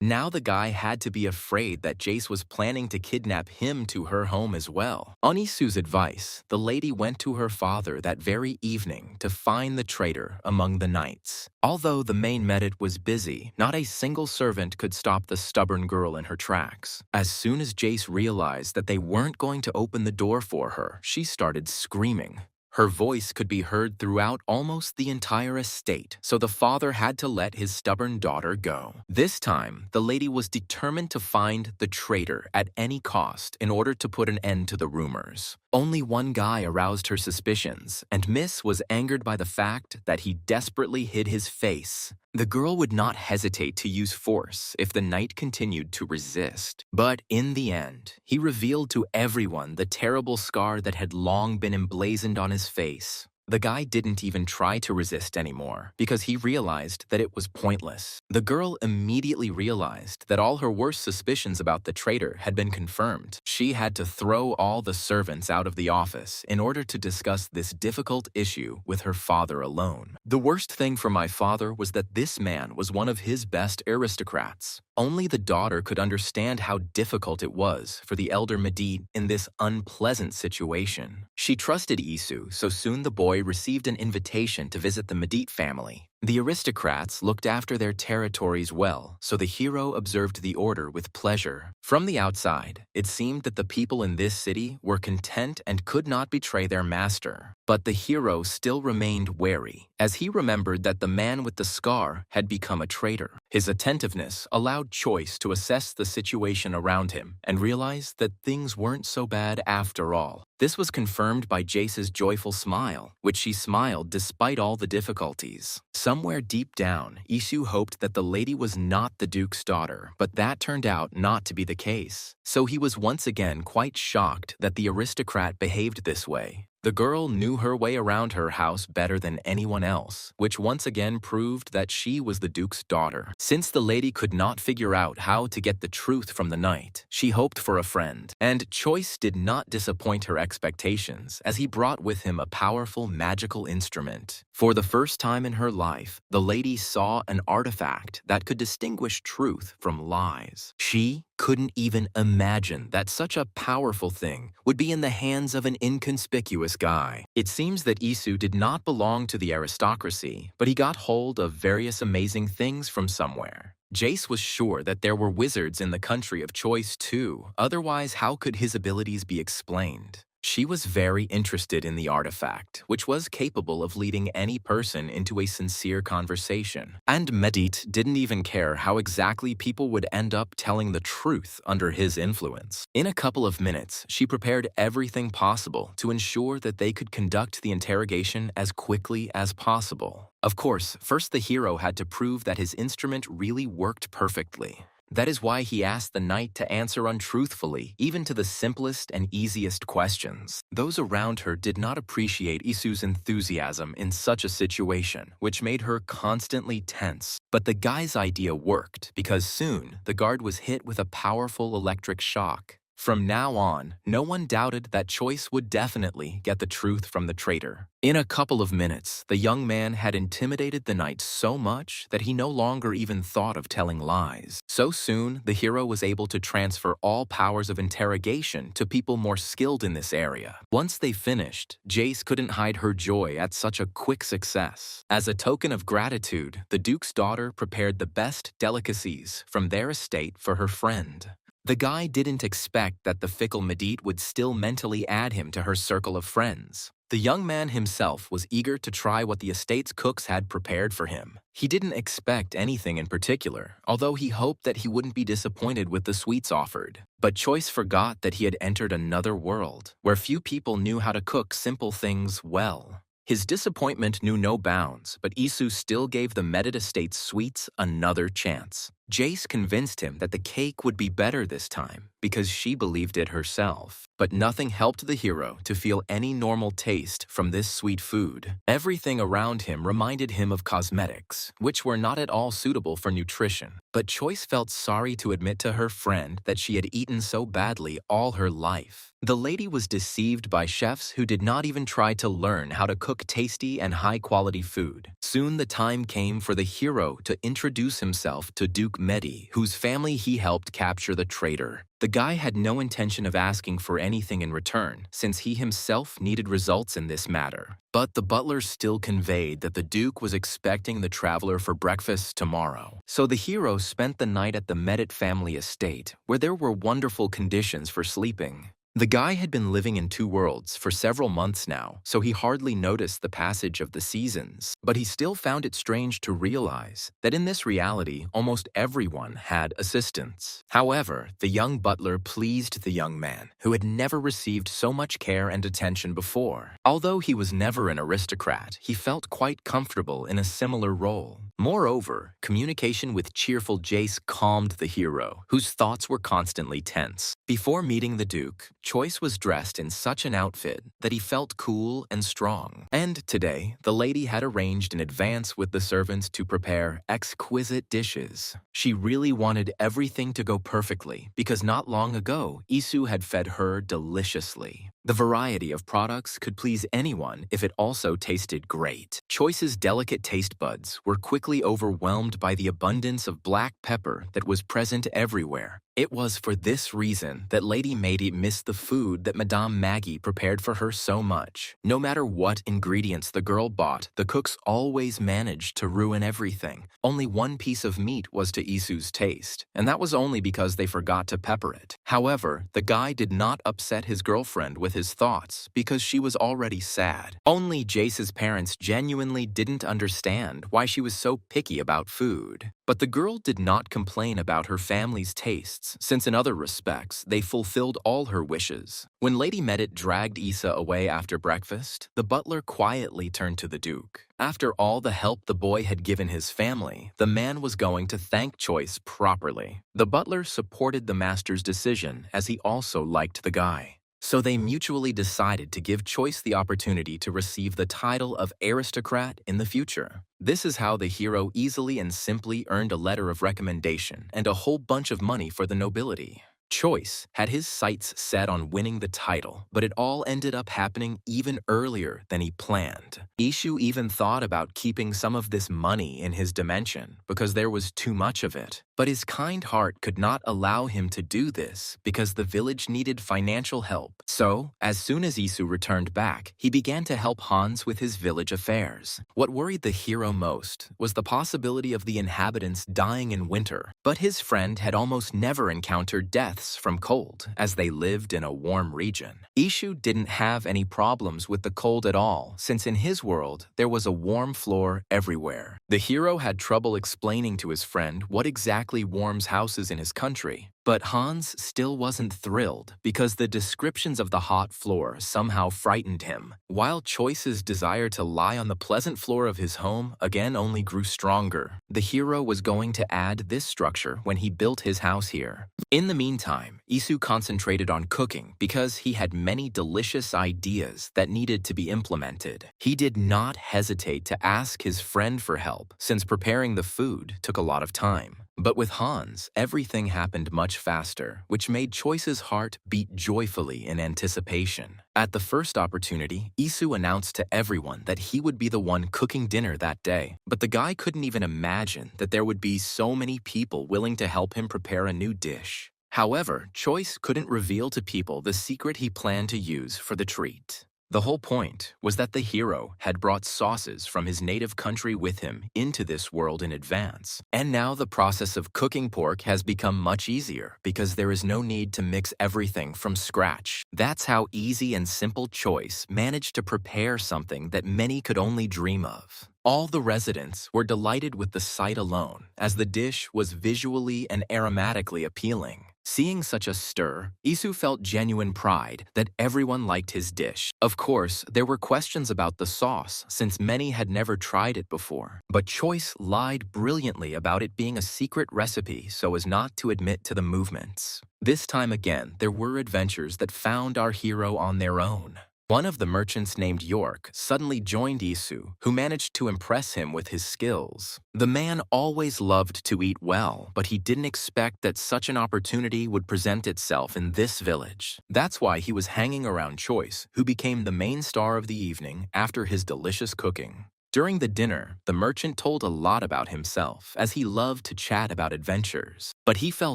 Now the guy had to be afraid that Jace was planning to kidnap him to her home as well. On Isu's advice, the lady went to her father that very evening to find the traitor among the knights. Although the main Medit was busy, not a single servant could stop the stubborn girl in her tracks. As soon as Jace realized that they weren't going to open the door for her, she started screaming. Her voice could be heard throughout almost the entire estate, so the father had to let his stubborn daughter go. This time, the lady was determined to find the traitor at any cost in order to put an end to the rumors. Only one guy aroused her suspicions, and Miss was angered by the fact that he desperately hid his face. The girl would not hesitate to use force if the knight continued to resist. But in the end, he revealed to everyone the terrible scar that had long been emblazoned on his face. The guy didn't even try to resist anymore because he realized that it was pointless. The girl immediately realized that all her worst suspicions about the traitor had been confirmed. She had to throw all the servants out of the office in order to discuss this difficult issue with her father alone. The worst thing for my father was that this man was one of his best aristocrats. Only the daughter could understand how difficult it was for the elder Medit in this unpleasant situation. She trusted Isu, so soon the boy received an invitation to visit the Medit family. The aristocrats looked after their territories well, so the hero observed the order with pleasure. From the outside, it seemed that the people in this city were content and could not betray their master. But the hero still remained wary, as he remembered that the man with the scar had become a traitor. His attentiveness allowed Choice to assess the situation around him and realize that things weren't so bad after all. This was confirmed by Jace's joyful smile, which she smiled despite all the difficulties. Somewhere deep down, Isu hoped that the lady was not the Duke's daughter, but that turned out not to be the case. So he was once again quite shocked that the aristocrat behaved this way. The girl knew her way around her house better than anyone else, which once again proved that she was the Duke's daughter. Since the lady could not figure out how to get the truth from the knight, she hoped for a friend. And Choice did not disappoint her expectations, as he brought with him a powerful magical instrument. For the first time in her life, the lady saw an artifact that could distinguish truth from lies. She couldn't even imagine that such a powerful thing would be in the hands of an inconspicuous guy. It seems that Isu did not belong to the aristocracy, but he got hold of various amazing things from somewhere. Jace was sure that there were wizards in the country of Choice too, otherwise how could his abilities be explained? She was very interested in the artifact, which was capable of leading any person into a sincere conversation. And Medit didn't even care how exactly people would end up telling the truth under his influence. In a couple of minutes, she prepared everything possible to ensure that they could conduct the interrogation as quickly as possible. Of course, first the hero had to prove that his instrument really worked perfectly. That is why he asked the knight to answer untruthfully, even to the simplest and easiest questions. Those around her did not appreciate Isu's enthusiasm in such a situation, which made her constantly tense. But the guy's idea worked, because soon the guard was hit with a powerful electric shock. From now on, no one doubted that Choice would definitely get the truth from the traitor. In a couple of minutes, the young man had intimidated the knight so much that he no longer even thought of telling lies. So soon, the hero was able to transfer all powers of interrogation to people more skilled in this area. Once they finished, Jace couldn't hide her joy at such a quick success. As a token of gratitude, the Duke's daughter prepared the best delicacies from their estate for her friend. The guy didn't expect that the fickle Medit would still mentally add him to her circle of friends. The young man himself was eager to try what the estate's cooks had prepared for him. He didn't expect anything in particular, although he hoped that he wouldn't be disappointed with the sweets offered. But Choice forgot that he had entered another world, where few people knew how to cook simple things well. His disappointment knew no bounds, but Isu still gave the Medit estate's sweets another chance. Jace convinced him that the cake would be better this time because she believed it herself. But nothing helped the hero to feel any normal taste from this sweet food. Everything around him reminded him of cosmetics, which were not at all suitable for nutrition. But Choice felt sorry to admit to her friend that she had eaten so badly all her life. The lady was deceived by chefs who did not even try to learn how to cook tasty and high-quality food. Soon the time came for the hero to introduce himself to Duke Medit, whose family he helped capture the traitor. The guy had no intention of asking for anything in return, since he himself needed results in this matter. But the butler still conveyed that the Duke was expecting the traveler for breakfast tomorrow. So the hero spent the night at the Medit family estate, where there were wonderful conditions for sleeping. The guy had been living in two worlds for several months now, so he hardly noticed the passage of the seasons. But he still found it strange to realize that in this reality, almost everyone had assistants. However, the young butler pleased the young man, who had never received so much care and attention before. Although he was never an aristocrat, he felt quite comfortable in a similar role. Moreover, communication with cheerful Jace calmed the hero, whose thoughts were constantly tense. Before meeting the Duke, Choice was dressed in such an outfit that he felt cool and strong. And today, the lady had arranged in advance with the servants to prepare exquisite dishes. She really wanted everything to go perfectly because not long ago, Isu had fed her deliciously. The variety of products could please anyone if it also tasted great. Choice's delicate taste buds were quickly overwhelmed by the abundance of black pepper that was present everywhere. It was for this reason that Lady Mady missed the food that Madame Maggie prepared for her so much. No matter what ingredients the girl bought, the cooks always managed to ruin everything. Only one piece of meat was to Isu's taste, and that was only because they forgot to pepper it. However, the guy did not upset his girlfriend with his thoughts because she was already sad. Only Jace's parents genuinely didn't understand why she was so picky about food. But the girl did not complain about her family's tastes, since in other respects, they fulfilled all her wishes. When Lady Medit dragged Issa away after breakfast, the butler quietly turned to the Duke. After all the help the boy had given his family, the man was going to thank Choice properly. The butler supported the master's decision as he also liked the guy. So they mutually decided to give Choice the opportunity to receive the title of aristocrat in the future. This is how the hero easily and simply earned a letter of recommendation and a whole bunch of money for the nobility. Choice had his sights set on winning the title, but it all ended up happening even earlier than he planned. Ishu even thought about keeping some of this money in his dimension because there was too much of it. But his kind heart could not allow him to do this because the village needed financial help. So, as soon as Isu returned back, he began to help Hans with his village affairs. What worried the hero most was the possibility of the inhabitants dying in winter. But his friend had almost never encountered deaths from cold, as they lived in a warm region. Ishu didn't have any problems with the cold at all, since in his world, there was a warm floor everywhere. The hero had trouble explaining to his friend what exactly warms houses in his country, but Hans still wasn't thrilled because the descriptions of the hot floor somehow frightened him, while Choice's desire to lie on the pleasant floor of his home again only grew stronger. The hero was going to add this structure when he built his house here. In the meantime, Isu concentrated on cooking because he had many delicious ideas that needed to be implemented. He did not hesitate to ask his friend for help, since preparing the food took a lot of time. But with Hans, everything happened much faster, which made Choice's heart beat joyfully in anticipation. At the first opportunity, Isu announced to everyone that he would be the one cooking dinner that day. But the guy couldn't even imagine that there would be so many people willing to help him prepare a new dish. However, Choice couldn't reveal to people the secret he planned to use for the treat. The whole point was that the hero had brought sauces from his native country with him into this world in advance. And now the process of cooking pork has become much easier because there is no need to mix everything from scratch. That's how easy and simple Choice managed to prepare something that many could only dream of. All the residents were delighted with the sight alone, as the dish was visually and aromatically appealing. Seeing such a stir, Isu felt genuine pride that everyone liked his dish. Of course, there were questions about the sauce, since many had never tried it before. But Choice lied brilliantly about it being a secret recipe so as not to admit to the movements. This time again, there were adventures that found our hero on their own. One of the merchants named York suddenly joined Isu, who managed to impress him with his skills. The man always loved to eat well, but he didn't expect that such an opportunity would present itself in this village. That's why he was hanging around Choice, who became the main star of the evening after his delicious cooking. During the dinner, the merchant told a lot about himself, as he loved to chat about adventures. But he fell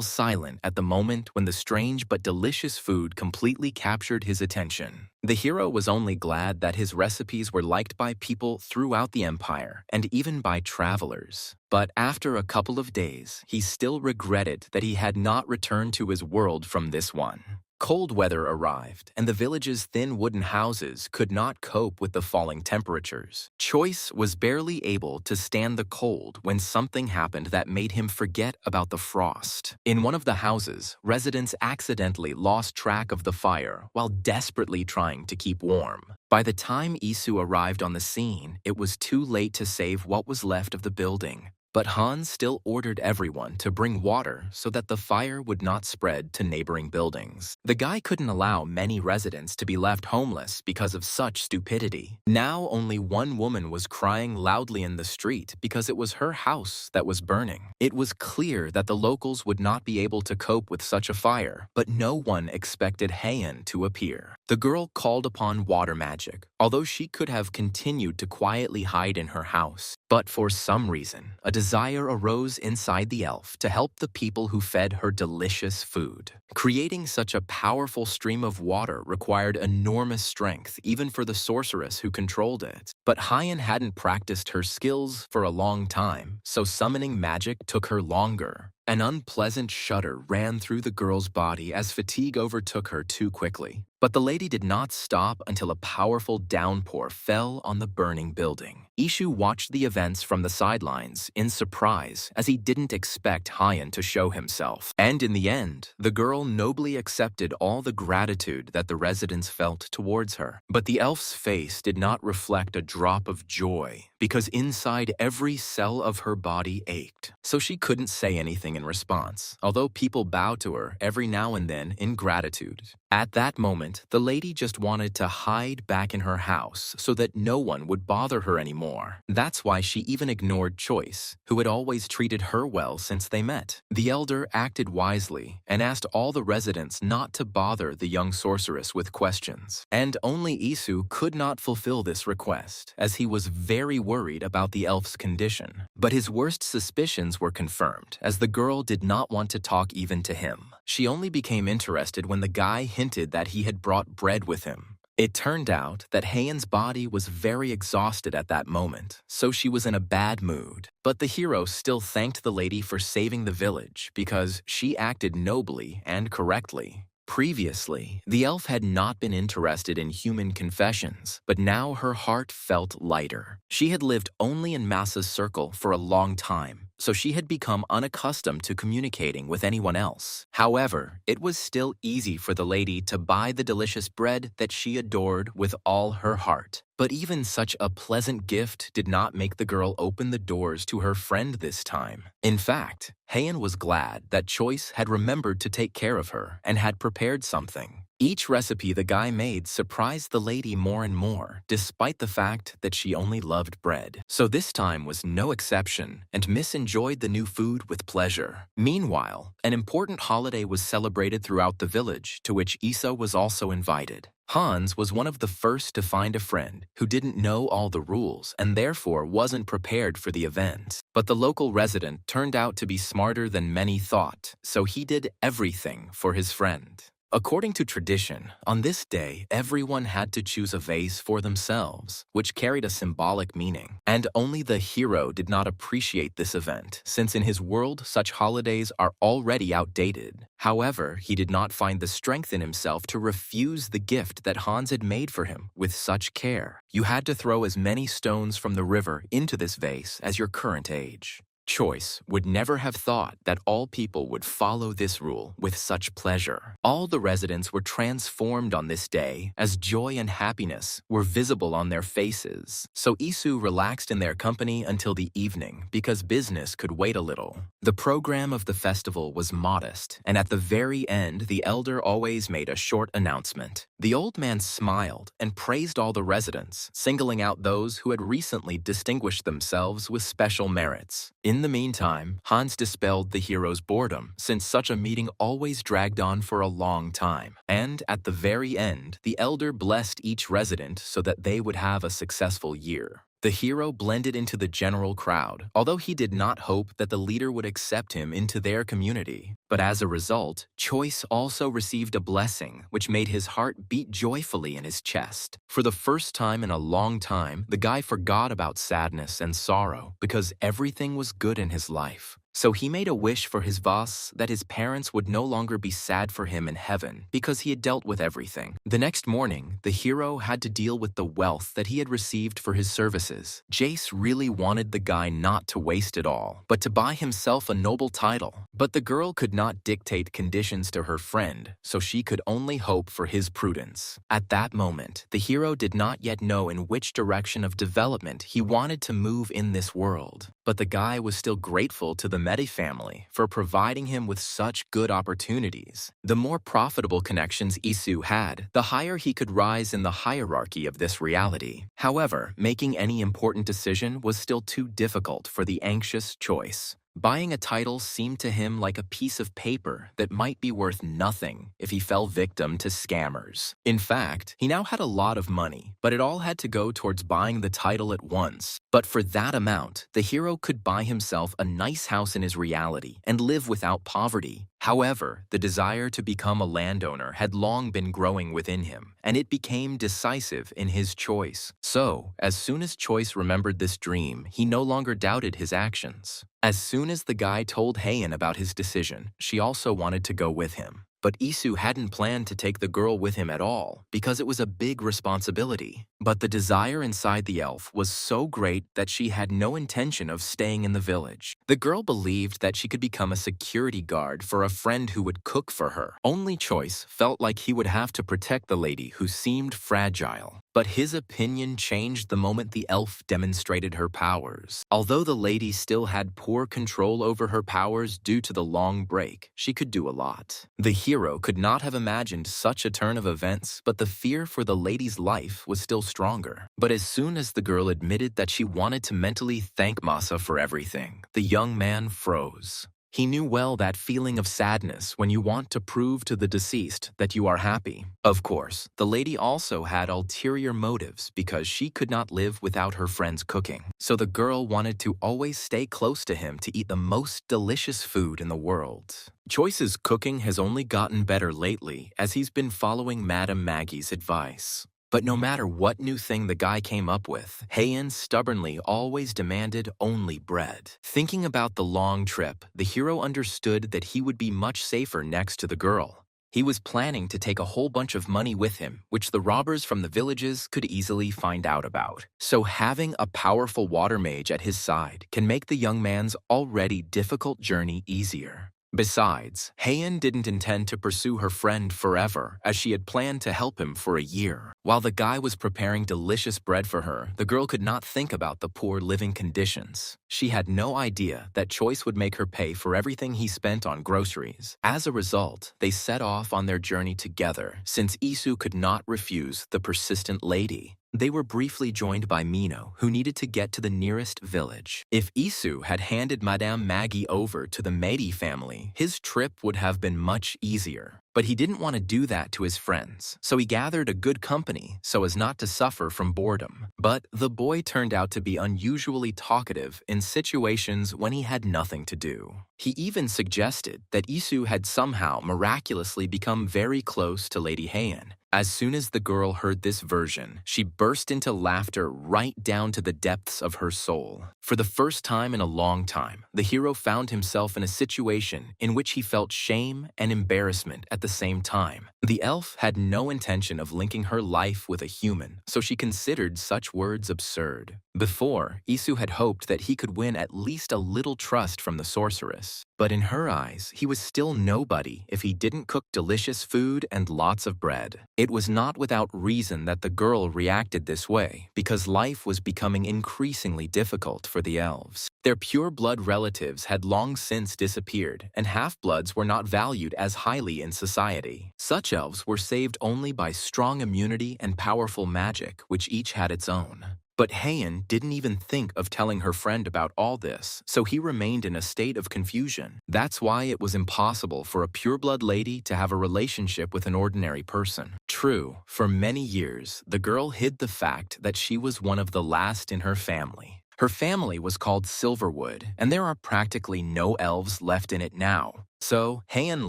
silent at the moment when the strange but delicious food completely captured his attention. The hero was only glad that his recipes were liked by people throughout the empire, and even by travelers. But after a couple of days, he still regretted that he had not returned to his world from this one. Cold weather arrived, and the village's thin wooden houses could not cope with the falling temperatures. Choice was barely able to stand the cold when something happened that made him forget about the frost. In one of the houses, residents accidentally lost track of the fire while desperately trying to keep warm. By the time Isu arrived on the scene, it was too late to save what was left of the building. But Hans still ordered everyone to bring water so that the fire would not spread to neighboring buildings. The guy couldn't allow many residents to be left homeless because of such stupidity. Now only one woman was crying loudly in the street because it was her house that was burning. It was clear that the locals would not be able to cope with such a fire, but no one expected Haeun to appear. The girl called upon water magic, although she could have continued to quietly hide in her house. But for some reason, a desire arose inside the elf to help the people who fed her delicious food. Creating such a powerful stream of water required enormous strength even for the sorceress who controlled it. But Haeun hadn't practiced her skills for a long time, so summoning magic took her longer. An unpleasant shudder ran through the girl's body as fatigue overtook her too quickly. But the lady did not stop until a powerful downpour fell on the burning building. Ishu watched the events from the sidelines in surprise as he didn't expect Haeun to show himself. And in the end, the girl nobly accepted all the gratitude that the residents felt towards her. But the elf's face did not reflect a drop of joy because inside every cell of her body ached. So she couldn't say anything in response, although people bowed to her every now and then in gratitude. At that moment, the lady just wanted to hide back in her house so that no one would bother her anymore. That's why she even ignored Choice, who had always treated her well since they met. The elder acted wisely and asked all the residents not to bother the young sorceress with questions. And only Isu could not fulfill this request, as he was very worried about the elf's condition. But his worst suspicions were confirmed, as the girl did not want to talk even to him. She only became interested when the guy hinted that he had brought bread with him. It turned out that Haeun's body was very exhausted at that moment, so she was in a bad mood. But the hero still thanked the lady for saving the village because she acted nobly and correctly. Previously, the elf had not been interested in human confessions, but now her heart felt lighter. She had lived only in Masa's circle for a long time, so she had become unaccustomed to communicating with anyone else. However, it was still easy for the lady to buy the delicious bread that she adored with all her heart. But even such a pleasant gift did not make the girl open the doors to her friend this time. In fact, Haeun was glad that Choice had remembered to take care of her and had prepared something. Each recipe the guy made surprised the lady more and more, despite the fact that she only loved bread. So this time was no exception, and Miss enjoyed the new food with pleasure. Meanwhile, an important holiday was celebrated throughout the village, to which Issa was also invited. Hans was one of the first to find a friend who didn't know all the rules and therefore wasn't prepared for the event. But the local resident turned out to be smarter than many thought, so he did everything for his friend. According to tradition, on this day, everyone had to choose a vase for themselves, which carried a symbolic meaning. And only the hero did not appreciate this event, since in his world, such holidays are already outdated. However, he did not find the strength in himself to refuse the gift that Hans had made for him with such care. You had to throw as many stones from the river into this vase as your current age. Choice would never have thought that all people would follow this rule with such pleasure. All the residents were transformed on this day as joy and happiness were visible on their faces. So Isu relaxed in their company until the evening because business could wait a little. The program of the festival was modest, and at the very end, the elder always made a short announcement. The old man smiled and praised all the residents, singling out those who had recently distinguished themselves with special merits. In the meantime, Hans dispelled the hero's boredom, since such a meeting always dragged on for a long time. And at the very end, the elder blessed each resident so that they would have a successful year. The hero blended into the general crowd, although he did not hope that the leader would accept him into their community. But as a result, Choice also received a blessing, which made his heart beat joyfully in his chest. For the first time in a long time, the guy forgot about sadness and sorrow because everything was good in his life. So he made a wish for his boss that his parents would no longer be sad for him in heaven because he had dealt with everything. The next morning, the hero had to deal with the wealth that he had received for his services. Jace really wanted the guy not to waste it all, but to buy himself a noble title. But the girl could not dictate conditions to her friend, so she could only hope for his prudence. At that moment, the hero did not yet know in which direction of development he wanted to move in this world. But the guy was still grateful to the Medi family for providing him with such good opportunities. The more profitable connections Isu had, the higher he could rise in the hierarchy of this reality. However, making any important decision was still too difficult for the anxious choice. Buying a title seemed to him like a piece of paper that might be worth nothing if he fell victim to scammers. In fact, he now had a lot of money, but it all had to go towards buying the title at once. But for that amount, the hero could buy himself a nice house in his reality and live without poverty. However, the desire to become a landowner had long been growing within him, and it became decisive in his choice. So, as soon as Choice remembered this dream, he no longer doubted his actions. As soon as the guy told Heian about his decision, she also wanted to go with him. But Isu hadn't planned to take the girl with him at all because it was a big responsibility. But the desire inside the elf was so great that she had no intention of staying in the village. The girl believed that she could become a security guard for a friend who would cook for her. Only Choice felt like he would have to protect the lady who seemed fragile. But his opinion changed the moment the elf demonstrated her powers. Although the lady still had poor control over her powers due to the long break, she could do a lot. The hero could not have imagined such a turn of events, but the fear for the lady's life was still stronger. But as soon as the girl admitted that she wanted to mentally thank Masa for everything, the young man froze. He knew well that feeling of sadness when you want to prove to the deceased that you are happy. Of course, the lady also had ulterior motives because she could not live without her friend's cooking. So the girl wanted to always stay close to him to eat the most delicious food in the world. Choice's cooking has only gotten better lately as he's been following Madame Maggie's advice. But no matter what new thing the guy came up with, Heian stubbornly always demanded only bread. Thinking about the long trip, the hero understood that he would be much safer next to the girl. He was planning to take a whole bunch of money with him, which the robbers from the villages could easily find out about. So having a powerful water mage at his side can make the young man's already difficult journey easier. Besides, Heian didn't intend to pursue her friend forever, as she had planned to help him for a year. While the guy was preparing delicious bread for her, the girl could not think about the poor living conditions. She had no idea that Choice would make her pay for everything he spent on groceries. As a result, they set off on their journey together, since Isu could not refuse the persistent lady. They were briefly joined by Mino, who needed to get to the nearest village. If Isu had handed Madame Maggie over to the Medi family, his trip would have been much easier. But he didn't want to do that to his friends, so he gathered a good company so as not to suffer from boredom. But the boy turned out to be unusually talkative in situations when he had nothing to do. He even suggested that Isu had somehow miraculously become very close to Lady Heian. As soon as the girl heard this version, she burst into laughter right down to the depths of her soul. For the first time in a long time, the hero found himself in a situation in which he felt shame and embarrassment at the same time. The elf had no intention of linking her life with a human, so she considered such words absurd. Before, Isu had hoped that he could win at least a little trust from the sorceress. But in her eyes, he was still nobody if he didn't cook delicious food and lots of bread. It was not without reason that the girl reacted this way, because life was becoming increasingly difficult for the elves. Their pure-blood relatives had long since disappeared, and half-bloods were not valued as highly in society. Such elves were saved only by strong immunity and powerful magic, which each had its own. But Heian didn't even think of telling her friend about all this, so he remained in a state of confusion. That's why it was impossible for a pureblood lady to have a relationship with an ordinary person. True, for many years, the girl hid the fact that she was one of the last in her family. Her family was called Silverwood, and there are practically no elves left in it now. So, Heian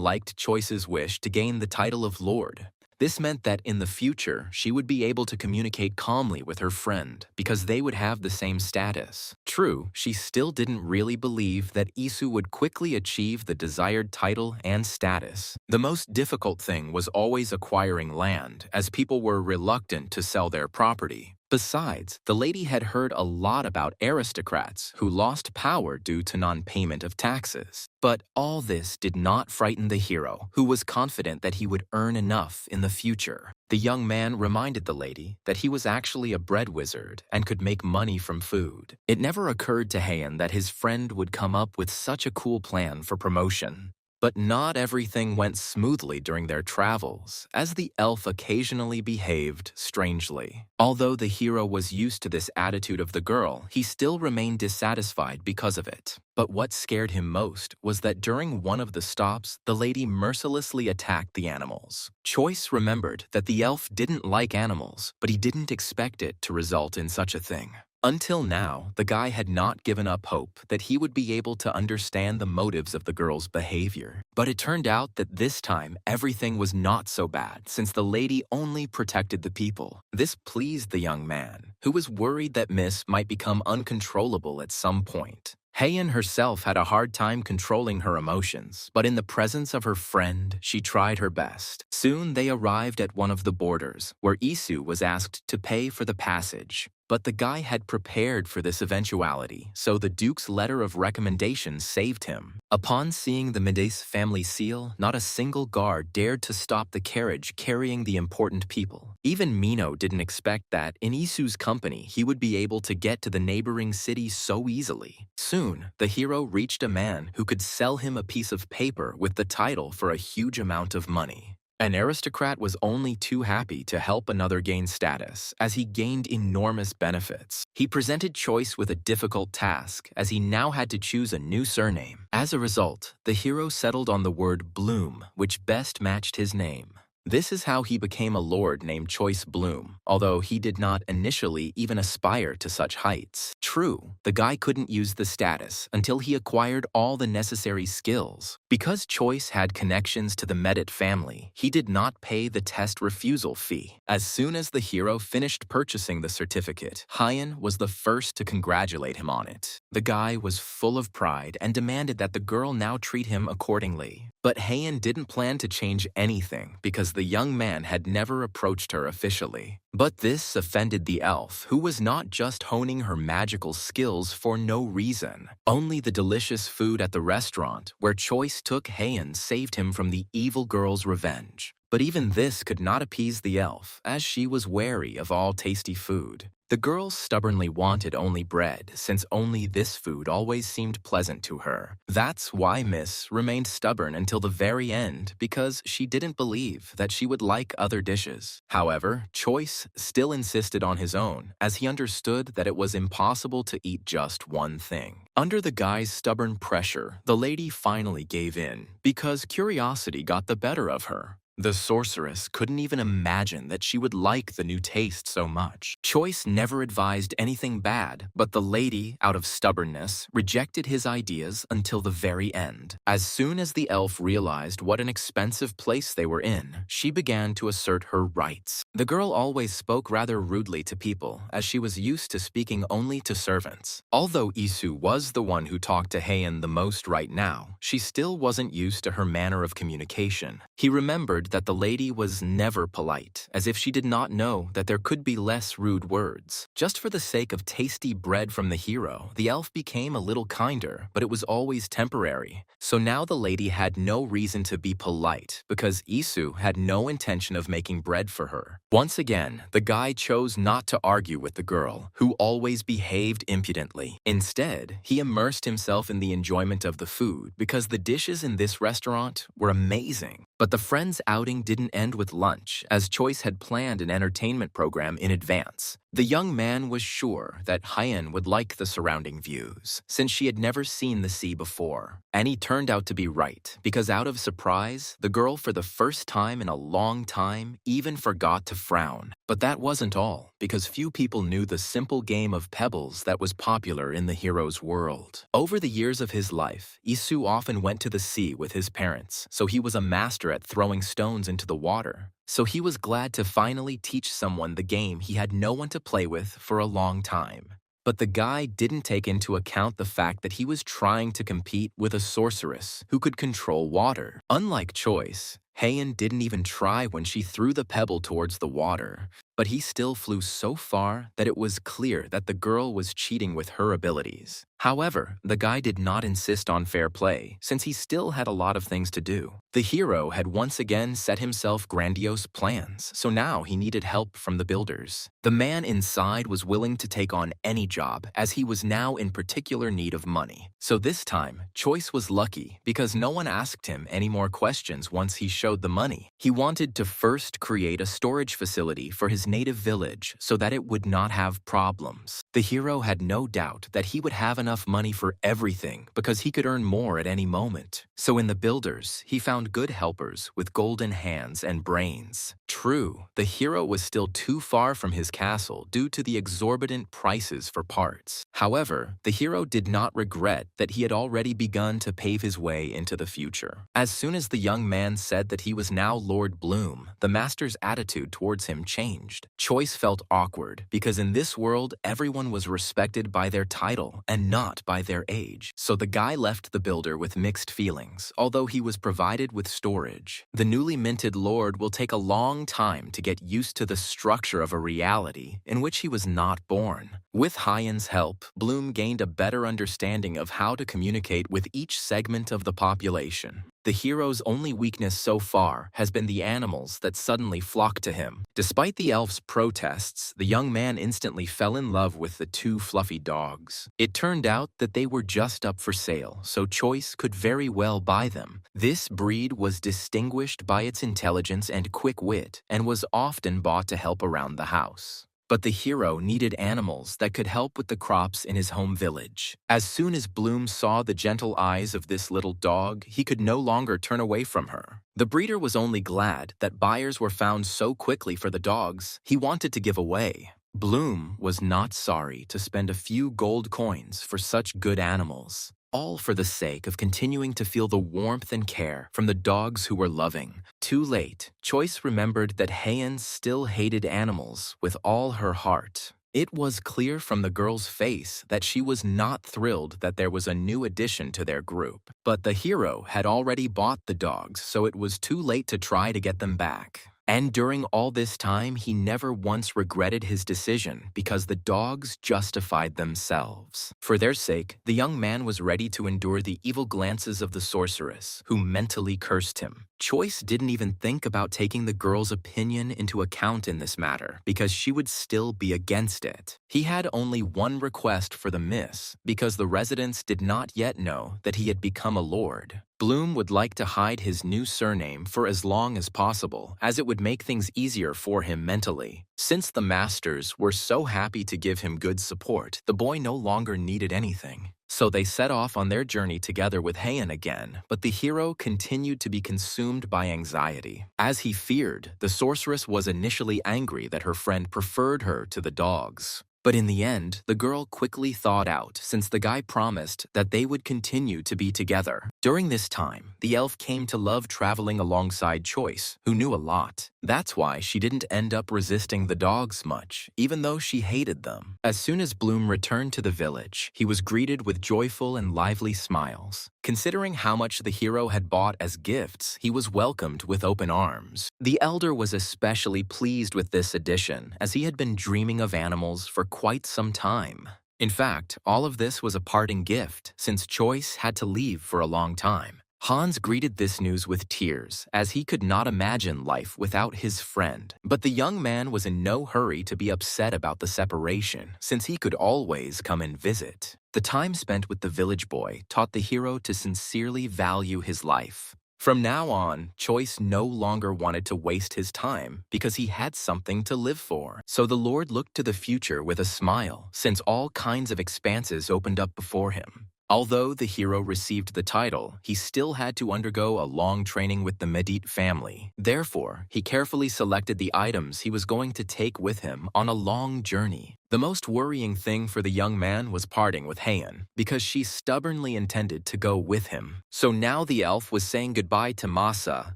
liked Choice's wish to gain the title of Lord. This meant that in the future, she would be able to communicate calmly with her friend because they would have the same status. True, she still didn't really believe that Isu would quickly achieve the desired title and status. The most difficult thing was always acquiring land, as people were reluctant to sell their property. Besides, the lady had heard a lot about aristocrats who lost power due to non-payment of taxes. But all this did not frighten the hero, who was confident that he would earn enough in the future. The young man reminded the lady that he was actually a bread wizard and could make money from food. It never occurred to Heian that his friend would come up with such a cool plan for promotion. But not everything went smoothly during their travels, as the elf occasionally behaved strangely. Although the hero was used to this attitude of the girl, he still remained dissatisfied because of it. But what scared him most was that during one of the stops, the lady mercilessly attacked the animals. Choice remembered that the elf didn't like animals, but he didn't expect it to result in such a thing. Until now, the guy had not given up hope that he would be able to understand the motives of the girl's behavior. But it turned out that this time, everything was not so bad since the lady only protected the people. This pleased the young man, who was worried that Miss might become uncontrollable at some point. Heian herself had a hard time controlling her emotions, but in the presence of her friend, she tried her best. Soon they arrived at one of the borders, where Isu was asked to pay for the passage. But the guy had prepared for this eventuality, so the Duke's letter of recommendation saved him. Upon seeing the Medici family seal, not a single guard dared to stop the carriage carrying the important people. Even Mino didn't expect that, in Isu's company, he would be able to get to the neighboring city so easily. Soon, the hero reached a man who could sell him a piece of paper with the title for a huge amount of money. An aristocrat was only too happy to help another gain status, as he gained enormous benefits. He presented Choice with a difficult task, as he now had to choose a new surname. As a result, the hero settled on the word Bloom, which best matched his name. This is how he became a lord named Choice Bloom, although he did not initially even aspire to such heights. True, the guy couldn't use the status until he acquired all the necessary skills. Because Choice had connections to the Medit family, he did not pay the test refusal fee. As soon as the hero finished purchasing the certificate, Heian was the first to congratulate him on it. The guy was full of pride and demanded that the girl now treat him accordingly. But Heian didn't plan to change anything because the young man had never approached her officially. But this offended the elf, who was not just honing her magical skills for no reason. Only the delicious food at the restaurant where Choice took Heian saved him from the evil girl's revenge. But even this could not appease the elf, as she was wary of all tasty food. The girl stubbornly wanted only bread, since only this food always seemed pleasant to her. That's why Miss remained stubborn until the very end, because she didn't believe that she would like other dishes. However, Choice still insisted on his own, as he understood that it was impossible to eat just one thing. Under the guy's stubborn pressure, the lady finally gave in, because curiosity got the better of her. The sorceress couldn't even imagine that she would like the new taste so much. Choice never advised anything bad, but the lady, out of stubbornness, rejected his ideas until the very end. As soon as the elf realized what an expensive place they were in, she began to assert her rights. The girl always spoke rather rudely to people, as she was used to speaking only to servants. Although Isu was the one who talked to Heian the most right now, she still wasn't used to her manner of communication. He remembered that the lady was never polite, as if she did not know that there could be less rude words. Just for the sake of tasty bread from the hero, the elf became a little kinder, but it was always temporary. So now the lady had no reason to be polite, because Isu had no intention of making bread for her. Once again, the guy chose not to argue with the girl, who always behaved impudently. Instead, he immersed himself in the enjoyment of the food, because the dishes in this restaurant were amazing. But the friends' outing didn't end with lunch, as Choice had planned an entertainment program in advance. The young man was sure that Heian would like the surrounding views, since she had never seen the sea before. And he turned out to be right, because out of surprise, the girl for the first time in a long time even forgot to frown. But that wasn't all, because few people knew the simple game of pebbles that was popular in the hero's world. Over the years of his life, Isu often went to the sea with his parents, so he was a master at throwing stones into the water. so he was glad to finally teach someone the game he had no one to play with for a long time. But the guy didn't take into account the fact that he was trying to compete with a sorceress who could control water. Unlike Choice, Heian didn't even try when she threw the pebble towards the water, but he still flew so far that it was clear that the girl was cheating with her abilities. However, the guy did not insist on fair play, since he still had a lot of things to do. The hero had once again set himself grandiose plans, so now he needed help from the builders. The man inside was willing to take on any job, as he was now in particular need of money. So this time, Choice was lucky because no one asked him any more questions once he showed the money. He wanted to first create a storage facility for his native village so that it would not have problems. The hero had no doubt that he would have enough money for everything because he could earn more at any moment. So in the builders, he found good helpers with golden hands and brains. True, the hero was still too far from his castle due to the exorbitant prices for parts. However, the hero did not regret that he had already begun to pave his way into the future. As soon as the young man said that he was now Lord Bloom, the master's attitude towards him changed. Choice felt awkward because in this world, everyone was respected by their title and not by their age. So the guy left the builder with mixed feelings, although he was provided with storage. The newly minted lord will take a long time to get used to the structure of a reality in which he was not born. With Hyen's help, Bloom gained a better understanding of how to communicate with each segment of the population. The hero's only weakness so far has been the animals that suddenly flocked to him. Despite the elf's protests, the young man instantly fell in love with the two fluffy dogs. It turned out that they were just up for sale, so Choice could very well buy them. This breed was distinguished by its intelligence and quick wit and was often bought to help around the house. But the hero needed animals that could help with the crops in his home village. As soon as Bloom saw the gentle eyes of this little dog, he could no longer turn away from her. The breeder was only glad that buyers were found so quickly for the dogs he wanted to give away. Bloom was not sorry to spend a few gold coins for such good animals, all for the sake of continuing to feel the warmth and care from the dogs who were loving. Too late, Choice remembered that Heian still hated animals with all her heart. It was clear from the girl's face that she was not thrilled that there was a new addition to their group. But the hero had already bought the dogs, so it was too late to try to get them back. And during all this time, he never once regretted his decision because the dogs justified themselves. For their sake, the young man was ready to endure the evil glances of the sorceress, who mentally cursed him. Choice didn't even think about taking the girl's opinion into account in this matter because she would still be against it. He had only one request for the miss because the residents did not yet know that he had become a lord. Bloom would like to hide his new surname for as long as possible, as it would make things easier for him mentally. Since the masters were so happy to give him good support, the boy no longer needed anything. So they set off on their journey together with Heian again, but the hero continued to be consumed by anxiety. As he feared, the sorceress was initially angry that her friend preferred her to the dogs. But in the end, the girl quickly thawed out since the guy promised that they would continue to be together. During this time, the elf came to love traveling alongside Choice, who knew a lot. That's why she didn't end up resisting the dogs much, even though she hated them. As soon as Bloom returned to the village, he was greeted with joyful and lively smiles. Considering how much the hero had bought as gifts, he was welcomed with open arms. The elder was especially pleased with this addition, as he had been dreaming of animals for quite some time. In fact, all of this was a parting gift, since Choice had to leave for a long time. Hans greeted this news with tears, as he could not imagine life without his friend. But the young man was in no hurry to be upset about the separation, since he could always come and visit. The time spent with the village boy taught the hero to sincerely value his life. From now on, Choice no longer wanted to waste his time because he had something to live for. So the Lord looked to the future with a smile, since all kinds of expanses opened up before him. Although the hero received the title, he still had to undergo a long training with the Medit family. Therefore, he carefully selected the items he was going to take with him on a long journey. The most worrying thing for the young man was parting with Heian, because she stubbornly intended to go with him. So now the elf was saying goodbye to Masa,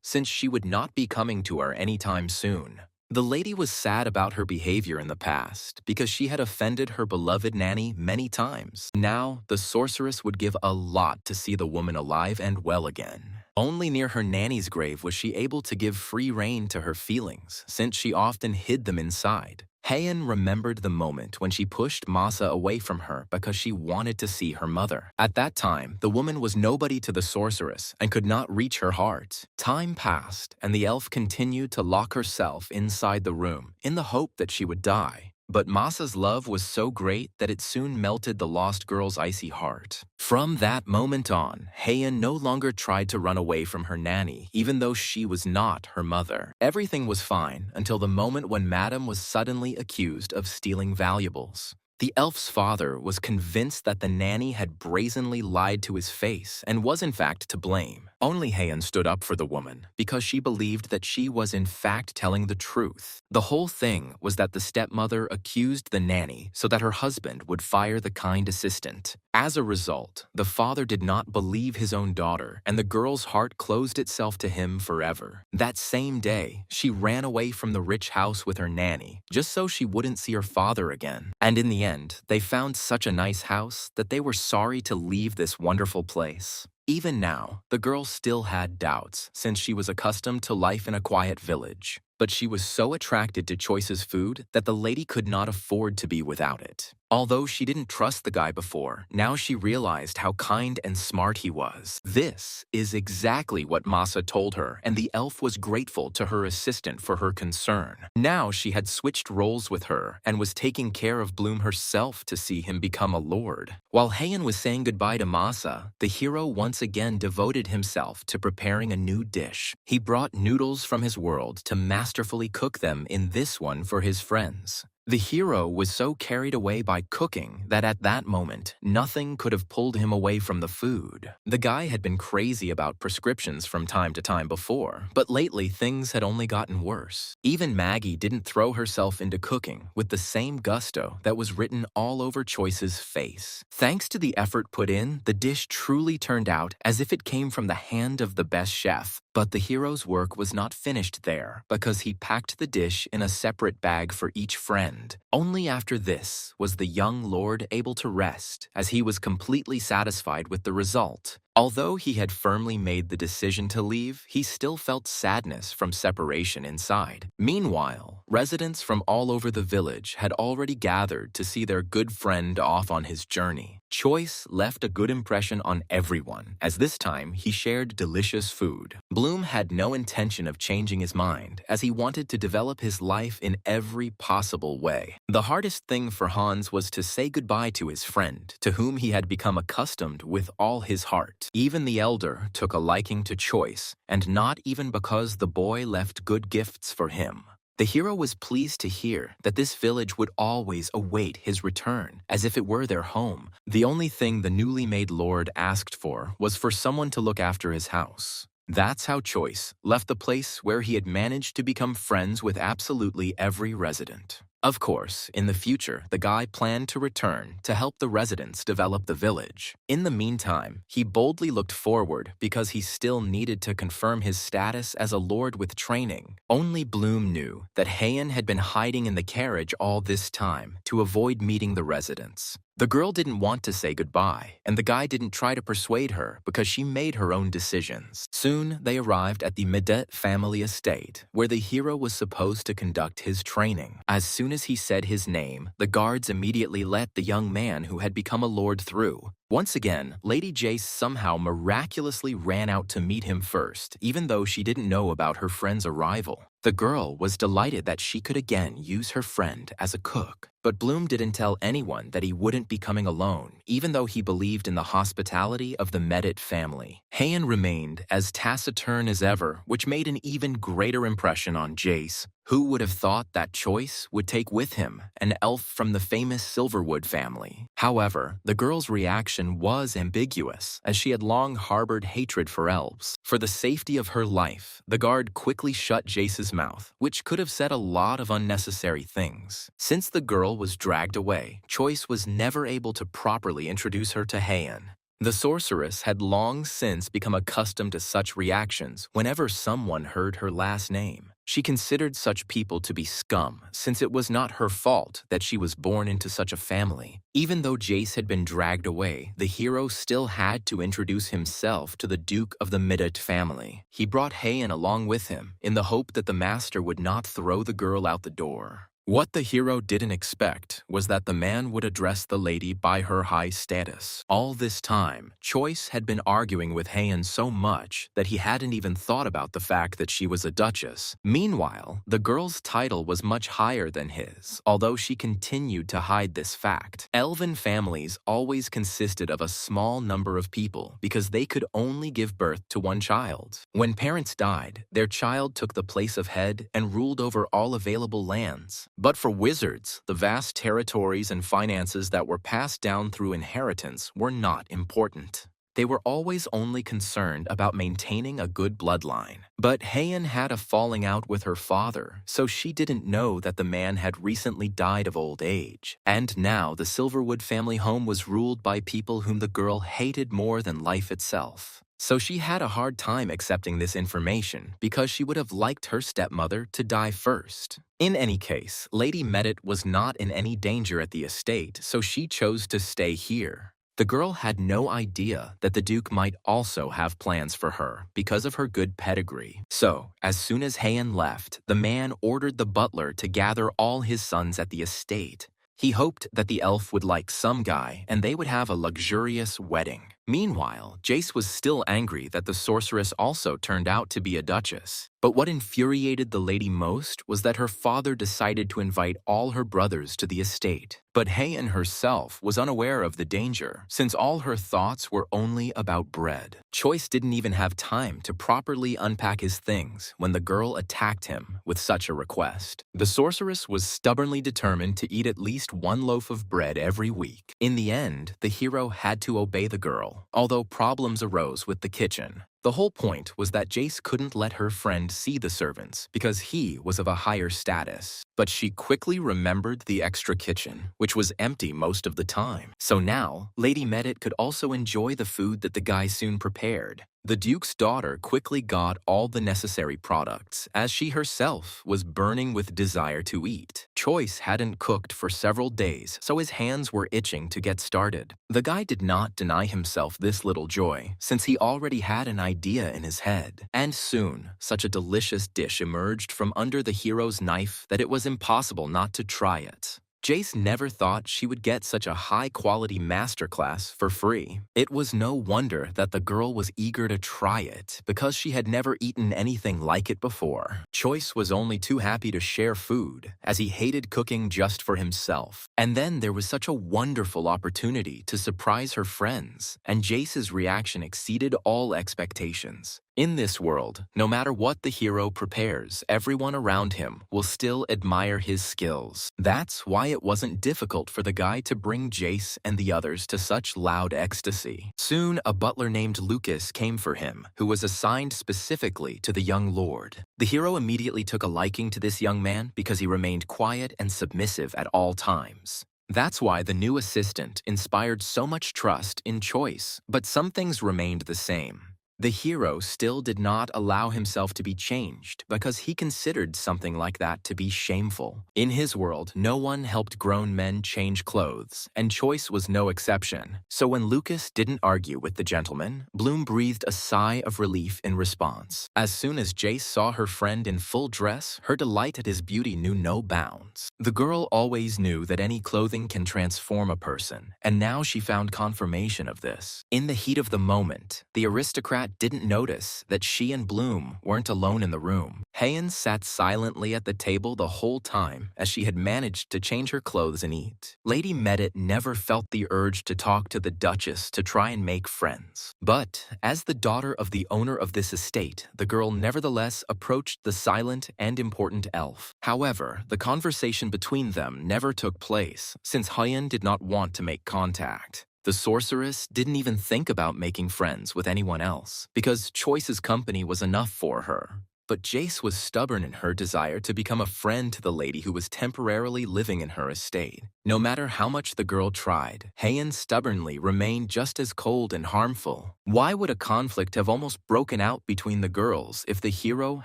since she would not be coming to her anytime soon. The lady was sad about her behavior in the past because she had offended her beloved nanny many times. Now, the sorceress would give a lot to see the woman alive and well again. Only near her nanny's grave was she able to give free rein to her feelings, since she often hid them inside. Heian remembered the moment when she pushed Masa away from her because she wanted to see her mother. At that time, the woman was nobody to the sorceress and could not reach her heart. Time passed, and the elf continued to lock herself inside the room in the hope that she would die. But Masa's love was so great that it soon melted the lost girl's icy heart. From that moment on, Heian no longer tried to run away from her nanny, even though she was not her mother. Everything was fine until the moment when Madame was suddenly accused of stealing valuables. The elf's father was convinced that the nanny had brazenly lied to his face and was in fact to blame. Only Heian stood up for the woman because she believed that she was in fact telling the truth. The whole thing was that the stepmother accused the nanny so that her husband would fire the kind assistant. As a result, the father did not believe his own daughter, and the girl's heart closed itself to him forever. That same day, she ran away from the rich house with her nanny, just so she wouldn't see her father again. And in the end, they found such a nice house that they were sorry to leave this wonderful place. Even now, the girl still had doubts, since she was accustomed to life in a quiet village. But she was so attracted to Choice's food that the lady could not afford to be without it. Although she didn't trust the guy before, now she realized how kind and smart he was. This is exactly what Masa told her, and the elf was grateful to her assistant for her concern. Now she had switched roles with her and was taking care of Bloom herself to see him become a lord. While Heian was saying goodbye to Masa, the hero once again devoted himself to preparing a new dish. He brought noodles from his world to masterfully cook them in this one for his friends. The hero was so carried away by cooking that at that moment, nothing could have pulled him away from the food. The guy had been crazy about prescriptions from time to time before, but lately things had only gotten worse. Even Maggie didn't throw herself into cooking with the same gusto that was written all over Choice's face. Thanks to the effort put in, the dish truly turned out as if it came from the hand of the best chef. But the hero's work was not finished there, because he packed the dish in a separate bag for each friend. Only after this was the young lord able to rest, as he was completely satisfied with the result. Although he had firmly made the decision to leave, he still felt sadness from separation inside. Meanwhile, residents from all over the village had already gathered to see their good friend off on his journey. Choice left a good impression on everyone, as this time he shared delicious food. Bloom had no intention of changing his mind, as he wanted to develop his life in every possible way. The hardest thing for Hans was to say goodbye to his friend, to whom he had become accustomed with all his heart. Even the elder took a liking to Choice, and not even because the boy left good gifts for him. The hero was pleased to hear that this village would always await his return, as if it were their home. The only thing the newly made lord asked for was for someone to look after his house. That's how Choice left the place where he had managed to become friends with absolutely every resident. Of course, in the future, the guy planned to return to help the residents develop the village. In the meantime, he boldly looked forward because he still needed to confirm his status as a lord with training. Only Bloom knew that Heian had been hiding in the carriage all this time to avoid meeting the residents. The girl didn't want to say goodbye, and the guy didn't try to persuade her because she made her own decisions. Soon, they arrived at the Medit family estate, where the hero was supposed to conduct his training. As soon as he said his name, the guards immediately let the young man who had become a lord through. Once again, Lady Jace somehow miraculously ran out to meet him first, even though she didn't know about her friend's arrival. The girl was delighted that she could again use her friend as a cook. But Bloom didn't tell anyone that he wouldn't be coming alone, even though he believed in the hospitality of the Medit family. Heian remained as taciturn as ever, which made an even greater impression on Jace. Who would have thought that Choice would take with him an elf from the famous Silverwood family? However, the girl's reaction was ambiguous, as she had long harbored hatred for elves. For the safety of her life, the guard quickly shut Jace's mouth, which could have said a lot of unnecessary things. Since the girl was dragged away, Choice was never able to properly introduce her to Heian. The sorceress had long since become accustomed to such reactions whenever someone heard her last name. She considered such people to be scum, since it was not her fault that she was born into such a family. Even though Jace had been dragged away, the hero still had to introduce himself to the Duke of the Middet family. He brought Heian along with him, in the hope that the master would not throw the girl out the door. What the hero didn't expect was that the man would address the lady by her high status. All this time, Choice had been arguing with Heian so much that he hadn't even thought about the fact that she was a duchess. Meanwhile, the girl's title was much higher than his, although she continued to hide this fact. Elven families always consisted of a small number of people because they could only give birth to one child. When parents died, their child took the place of head and ruled over all available lands. But for wizards, the vast territories and finances that were passed down through inheritance were not important. They were always only concerned about maintaining a good bloodline. But Heian had a falling out with her father, so she didn't know that the man had recently died of old age. And now the Silverwood family home was ruled by people whom the girl hated more than life itself. So she had a hard time accepting this information because she would have liked her stepmother to die first. In any case, Lady Medit was not in any danger at the estate, so she chose to stay here. The girl had no idea that the Duke might also have plans for her because of her good pedigree. So, as soon as Heian left, the man ordered the butler to gather all his sons at the estate. He hoped that the elf would like some guy and they would have a luxurious wedding. Meanwhile, Jace was still angry that the sorceress also turned out to be a duchess. But what infuriated the lady most was that her father decided to invite all her brothers to the estate. But Heian herself was unaware of the danger, since all her thoughts were only about bread. Choice didn't even have time to properly unpack his things when the girl attacked him with such a request. The sorceress was stubbornly determined to eat at least one loaf of bread every week. In the end, the hero had to obey the girl, although problems arose with the kitchen. The whole point was that Jace couldn't let her friend see the servants because he was of a higher status. But she quickly remembered the extra kitchen, which was empty most of the time. So now, Lady Medit could also enjoy the food that the guy soon prepared. The Duke's daughter quickly got all the necessary products, as she herself was burning with desire to eat. Choice hadn't cooked for several days, so his hands were itching to get started. The guy did not deny himself this little joy, since he already had an idea in his head. And soon, such a delicious dish emerged from under the hero's knife that it was impossible not to try it. Jace never thought she would get such a high-quality masterclass for free. It was no wonder that the girl was eager to try it, because she had never eaten anything like it before. Choice was only too happy to share food, as he hated cooking just for himself. And then there was such a wonderful opportunity to surprise her friends, and Jace's reaction exceeded all expectations. In this world, no matter what the hero prepares, everyone around him will still admire his skills. That's why it wasn't difficult for the guy to bring Jace and the others to such loud ecstasy. Soon, a butler named Lucas came for him, who was assigned specifically to the young lord. The hero immediately took a liking to this young man because he remained quiet and submissive at all times. That's why the new assistant inspired so much trust in Choice, but some things remained the same. The hero still did not allow himself to be changed because he considered something like that to be shameful. In his world, no one helped grown men change clothes, and Choice was no exception. So when Lucas didn't argue with the gentleman, Bloom breathed a sigh of relief in response. As soon as Jace saw her friend in full dress, her delight at his beauty knew no bounds. The girl always knew that any clothing can transform a person, and now she found confirmation of this. In the heat of the moment, the aristocrat aristocrat didn't notice that she and Bloom weren't alone in the room. Hayan sat silently at the table the whole time as she had managed to change her clothes and eat. Lady Medit never felt the urge to talk to the Duchess to try and make friends. But as the daughter of the owner of this estate, the girl nevertheless approached the silent and important elf. However, the conversation between them never took place, since Hayan did not want to make contact. The sorceress didn't even think about making friends with anyone else, because Choice's company was enough for her. But Jace was stubborn in her desire to become a friend to the lady who was temporarily living in her estate. No matter how much the girl tried, Hayan stubbornly remained just as cold and harmful. Why would a conflict have almost broken out between the girls if the hero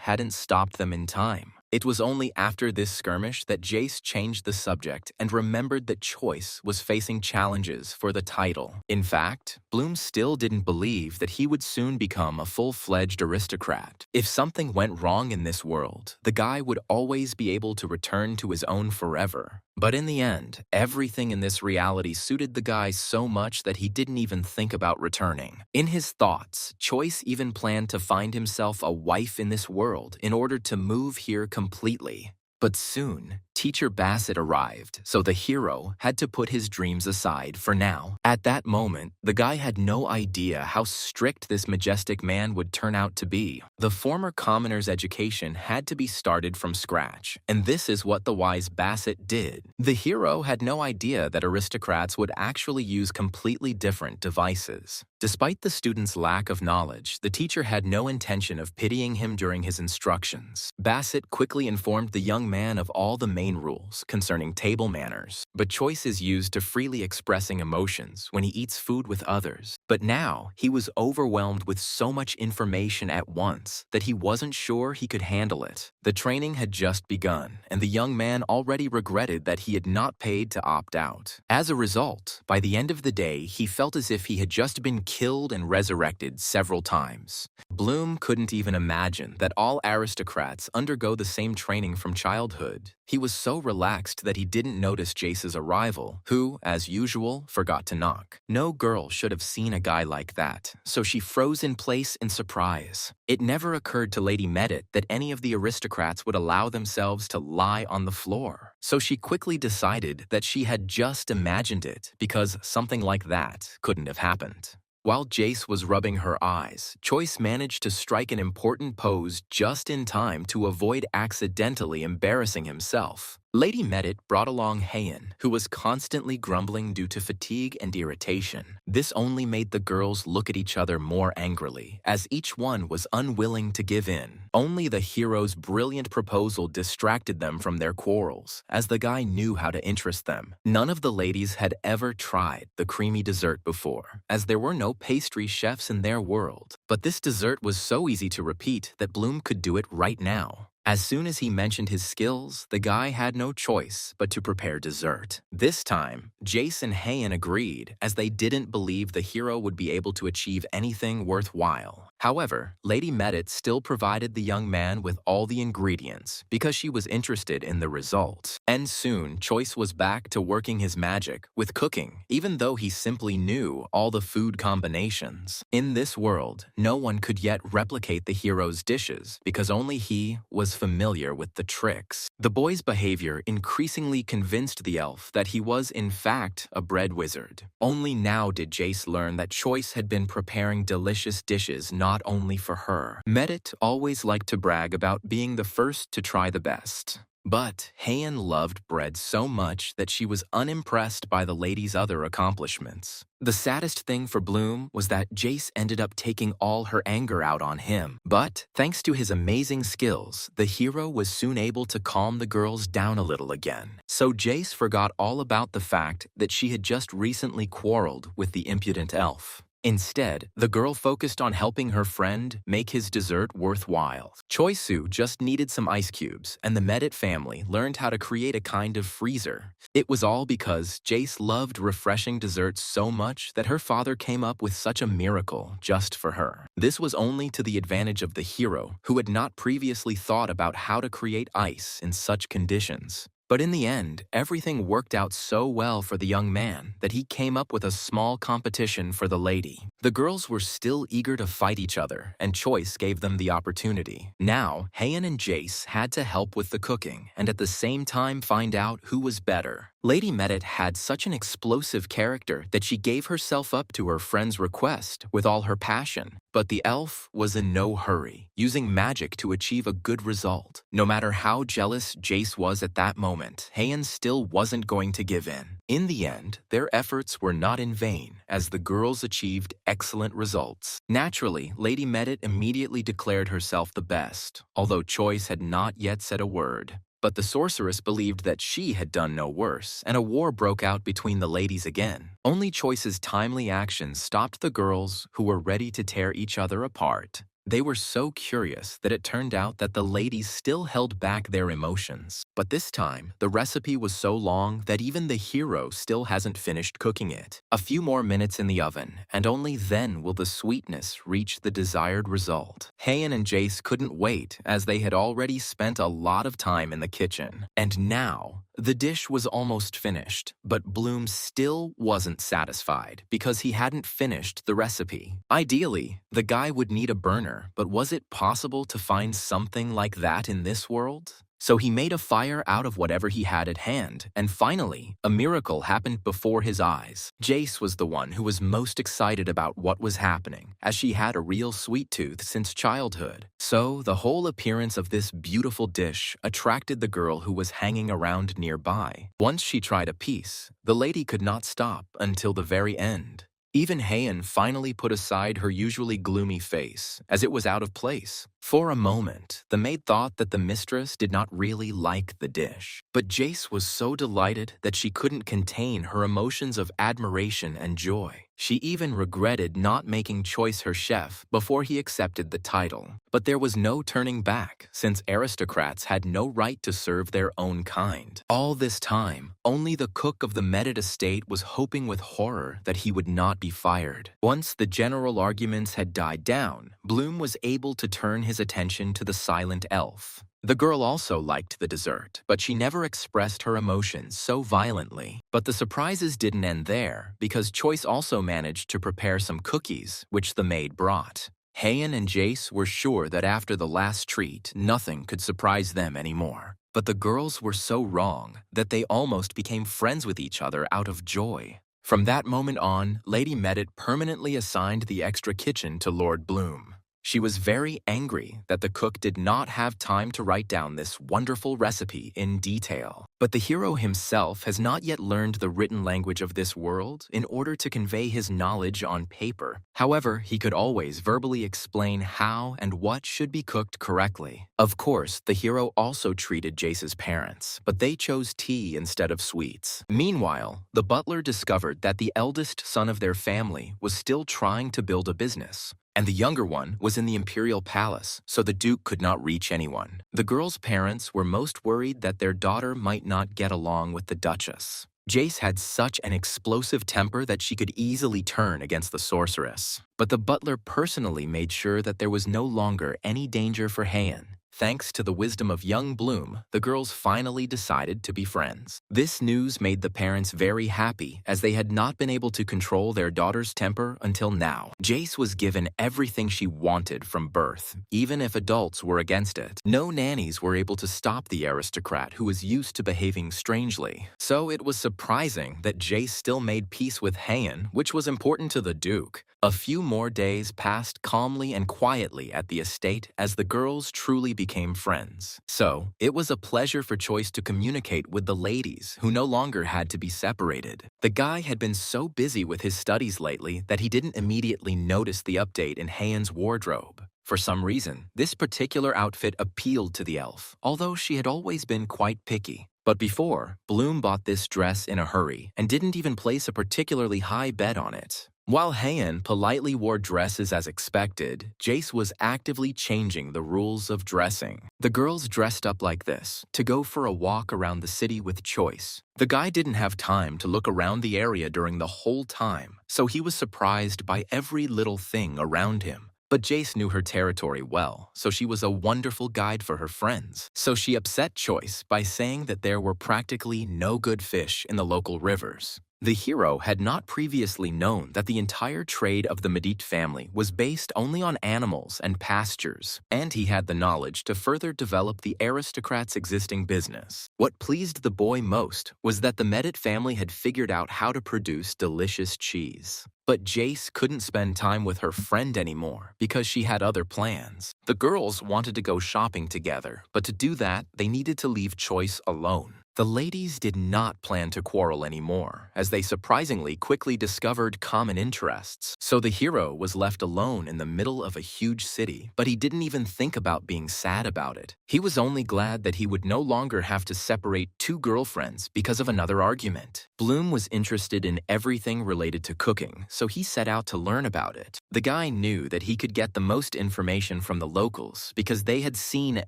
hadn't stopped them in time? It was only after this skirmish that Jace changed the subject and remembered that Choice was facing challenges for the title. In fact, Bloom still didn't believe that he would soon become a full-fledged aristocrat. If something went wrong in this world, the guy would always be able to return to his own forever. But in the end, everything in this reality suited the guy so much that he didn't even think about returning. In his thoughts, Choice even planned to find himself a wife in this world in order to move here completely. But soon, Teacher Bassett arrived, so the hero had to put his dreams aside for now. At that moment, the guy had no idea how strict this majestic man would turn out to be. The former commoner's education had to be started from scratch, and this is what the wise Bassett did. The hero had no idea that aristocrats would actually use completely different devices. Despite the student's lack of knowledge, the teacher had no intention of pitying him during his instructions. Bassett quickly informed the young man of all the main rules concerning table manners, but Choice is used to freely expressing emotions when he eats food with others. But now, he was overwhelmed with so much information at once that he wasn't sure he could handle it. The training had just begun, and the young man already regretted that he had not paid to opt out. As a result, by the end of the day, he felt as if he had just been killed and resurrected several times. Bloom couldn't even imagine that all aristocrats undergo the same training from childhood. He was so relaxed that he didn't notice Jace's arrival, who, as usual, forgot to knock. No girl should have seen a guy like that, so she froze in place in surprise. It never occurred to Lady Medit that any of the aristocrats would allow themselves to lie on the floor, so she quickly decided that she had just imagined it because something like that couldn't have happened. While Jace was rubbing her eyes, Choice managed to strike an important pose just in time to avoid accidentally embarrassing himself. Lady Medit brought along Hayan, who was constantly grumbling due to fatigue and irritation. This only made the girls look at each other more angrily, as each one was unwilling to give in. Only the hero's brilliant proposal distracted them from their quarrels, as the guy knew how to interest them. None of the ladies had ever tried the creamy dessert before, as there were no pastry chefs in their world. But this dessert was so easy to repeat that Bloom could do it right now. As soon as he mentioned his skills, the guy had no choice but to prepare dessert. This time, Jace and Hayan agreed, as they didn't believe the hero would be able to achieve anything worthwhile. However, Lady Medit still provided the young man with all the ingredients because she was interested in the results. And soon, Choice was back to working his magic with cooking, even though he simply knew all the food combinations. In this world, no one could yet replicate the hero's dishes because only he was familiar with the tricks. The boy's behavior increasingly convinced the elf that he was in fact a bread wizard. Only now did Jace learn that Choice had been preparing delicious dishes not only for her. Medit always liked to brag about being the first to try the best. But Hayan loved bread so much that she was unimpressed by the lady's other accomplishments. The saddest thing for Bloom was that Jace ended up taking all her anger out on him. But thanks to his amazing skills, the hero was soon able to calm the girls down a little again. So Jace forgot all about the fact that she had just recently quarreled with the impudent elf. Instead, the girl focused on helping her friend make his dessert worthwhile. Choisu just needed some ice cubes, and the Medit family learned how to create a kind of freezer. It was all because Jace loved refreshing desserts so much that her father came up with such a miracle just for her. This was only to the advantage of the hero, who had not previously thought about how to create ice in such conditions. But in the end, everything worked out so well for the young man that he came up with a small competition for the lady. The girls were still eager to fight each other, and choice gave them the opportunity. Now, Heian and Jace had to help with the cooking and at the same time find out who was better. Lady Medit had such an explosive character that she gave herself up to her friend's request with all her passion. But the elf was in no hurry, using magic to achieve a good result. No matter how jealous Jace was at that moment, Heian still wasn't going to give in. In the end, their efforts were not in vain, as the girls achieved excellent results. Naturally, Lady Medit immediately declared herself the best, although Choice had not yet said a word. But the sorceress believed that she had done no worse, and a war broke out between the ladies again. Only Choice's timely actions stopped the girls, who were ready to tear each other apart. They were so curious that it turned out that the ladies still held back their emotions. But this time, the recipe was so long that even the hero still hasn't finished cooking it. A few more minutes in the oven, and only then will the sweetness reach the desired result. Heian and Jace couldn't wait, as they had already spent a lot of time in the kitchen. And now, the dish was almost finished, but Bloom still wasn't satisfied because he hadn't finished the recipe. Ideally, the guy would need a burner, but was it possible to find something like that in this world? So he made a fire out of whatever he had at hand, and finally, a miracle happened before his eyes. Jace was the one who was most excited about what was happening, as she had a real sweet tooth since childhood. So the whole appearance of this beautiful dish attracted the girl who was hanging around nearby. Once she tried a piece, the lady could not stop until the very end. Even Heian finally put aside her usually gloomy face, as it was out of place. For a moment, the maid thought that the mistress did not really like the dish. But Jace was so delighted that she couldn't contain her emotions of admiration and joy. She even regretted not making Choice her chef before he accepted the title. But there was no turning back, since aristocrats had no right to serve their own kind. All this time, only the cook of the Medit estate was hoping with horror that he would not be fired. Once the general arguments had died down, Bloom was able to turn his attention to the silent elf. The girl also liked the dessert, but she never expressed her emotions so violently. But the surprises didn't end there, because Choice also managed to prepare some cookies, which the maid brought. Heian and Jace were sure that after the last treat, nothing could surprise them anymore. But the girls were so wrong that they almost became friends with each other out of joy. From that moment on, Lady Medit permanently assigned the extra kitchen to Lord Bloom. She was very angry that the cook did not have time to write down this wonderful recipe in detail. But the hero himself has not yet learned the written language of this world in order to convey his knowledge on paper. However, he could always verbally explain how and what should be cooked correctly. Of course, the hero also treated Jace's parents, but they chose tea instead of sweets. Meanwhile, the butler discovered that the eldest son of their family was still trying to build a business, and the younger one was in the imperial palace, so the duke could not reach anyone. The girl's parents were most worried that their daughter might not get along with the duchess. Jace had such an explosive temper that she could easily turn against the sorceress. But the butler personally made sure that there was no longer any danger for Heian. Thanks to the wisdom of young Bloom, the girls finally decided to be friends. This news made the parents very happy, as they had not been able to control their daughter's temper until now. Jace was given everything she wanted from birth, even if adults were against it. No nannies were able to stop the aristocrat who was used to behaving strangely. So it was surprising that Jace still made peace with Heian, which was important to the duke. A few more days passed calmly and quietly at the estate as the girls truly became friends. So, it was a pleasure for Choice to communicate with the ladies, who no longer had to be separated. The guy had been so busy with his studies lately that he didn't immediately notice the update in Heian's wardrobe. For some reason, this particular outfit appealed to the elf, although she had always been quite picky. But before, Bloom bought this dress in a hurry and didn't even place a particularly high bet on it. While Heian politely wore dresses as expected, Jace was actively changing the rules of dressing. The girls dressed up like this to go for a walk around the city with Choice. The guy didn't have time to look around the area during the whole time, so he was surprised by every little thing around him. But Jace knew her territory well, so she was a wonderful guide for her friends. So she upset Choice by saying that there were practically no good fish in the local rivers. The hero had not previously known that the entire trade of the Medit family was based only on animals and pastures, and he had the knowledge to further develop the aristocrats' existing business. What pleased the boy most was that the Medit family had figured out how to produce delicious cheese. But Jace couldn't spend time with her friend anymore because she had other plans. The girls wanted to go shopping together, but to do that, they needed to leave Choice alone. The ladies did not plan to quarrel anymore, as they surprisingly quickly discovered common interests. So the hero was left alone in the middle of a huge city, but he didn't even think about being sad about it. He was only glad that he would no longer have to separate two girlfriends because of another argument. Bloom was interested in everything related to cooking, so he set out to learn about it. The guy knew that he could get the most information from the locals because they had seen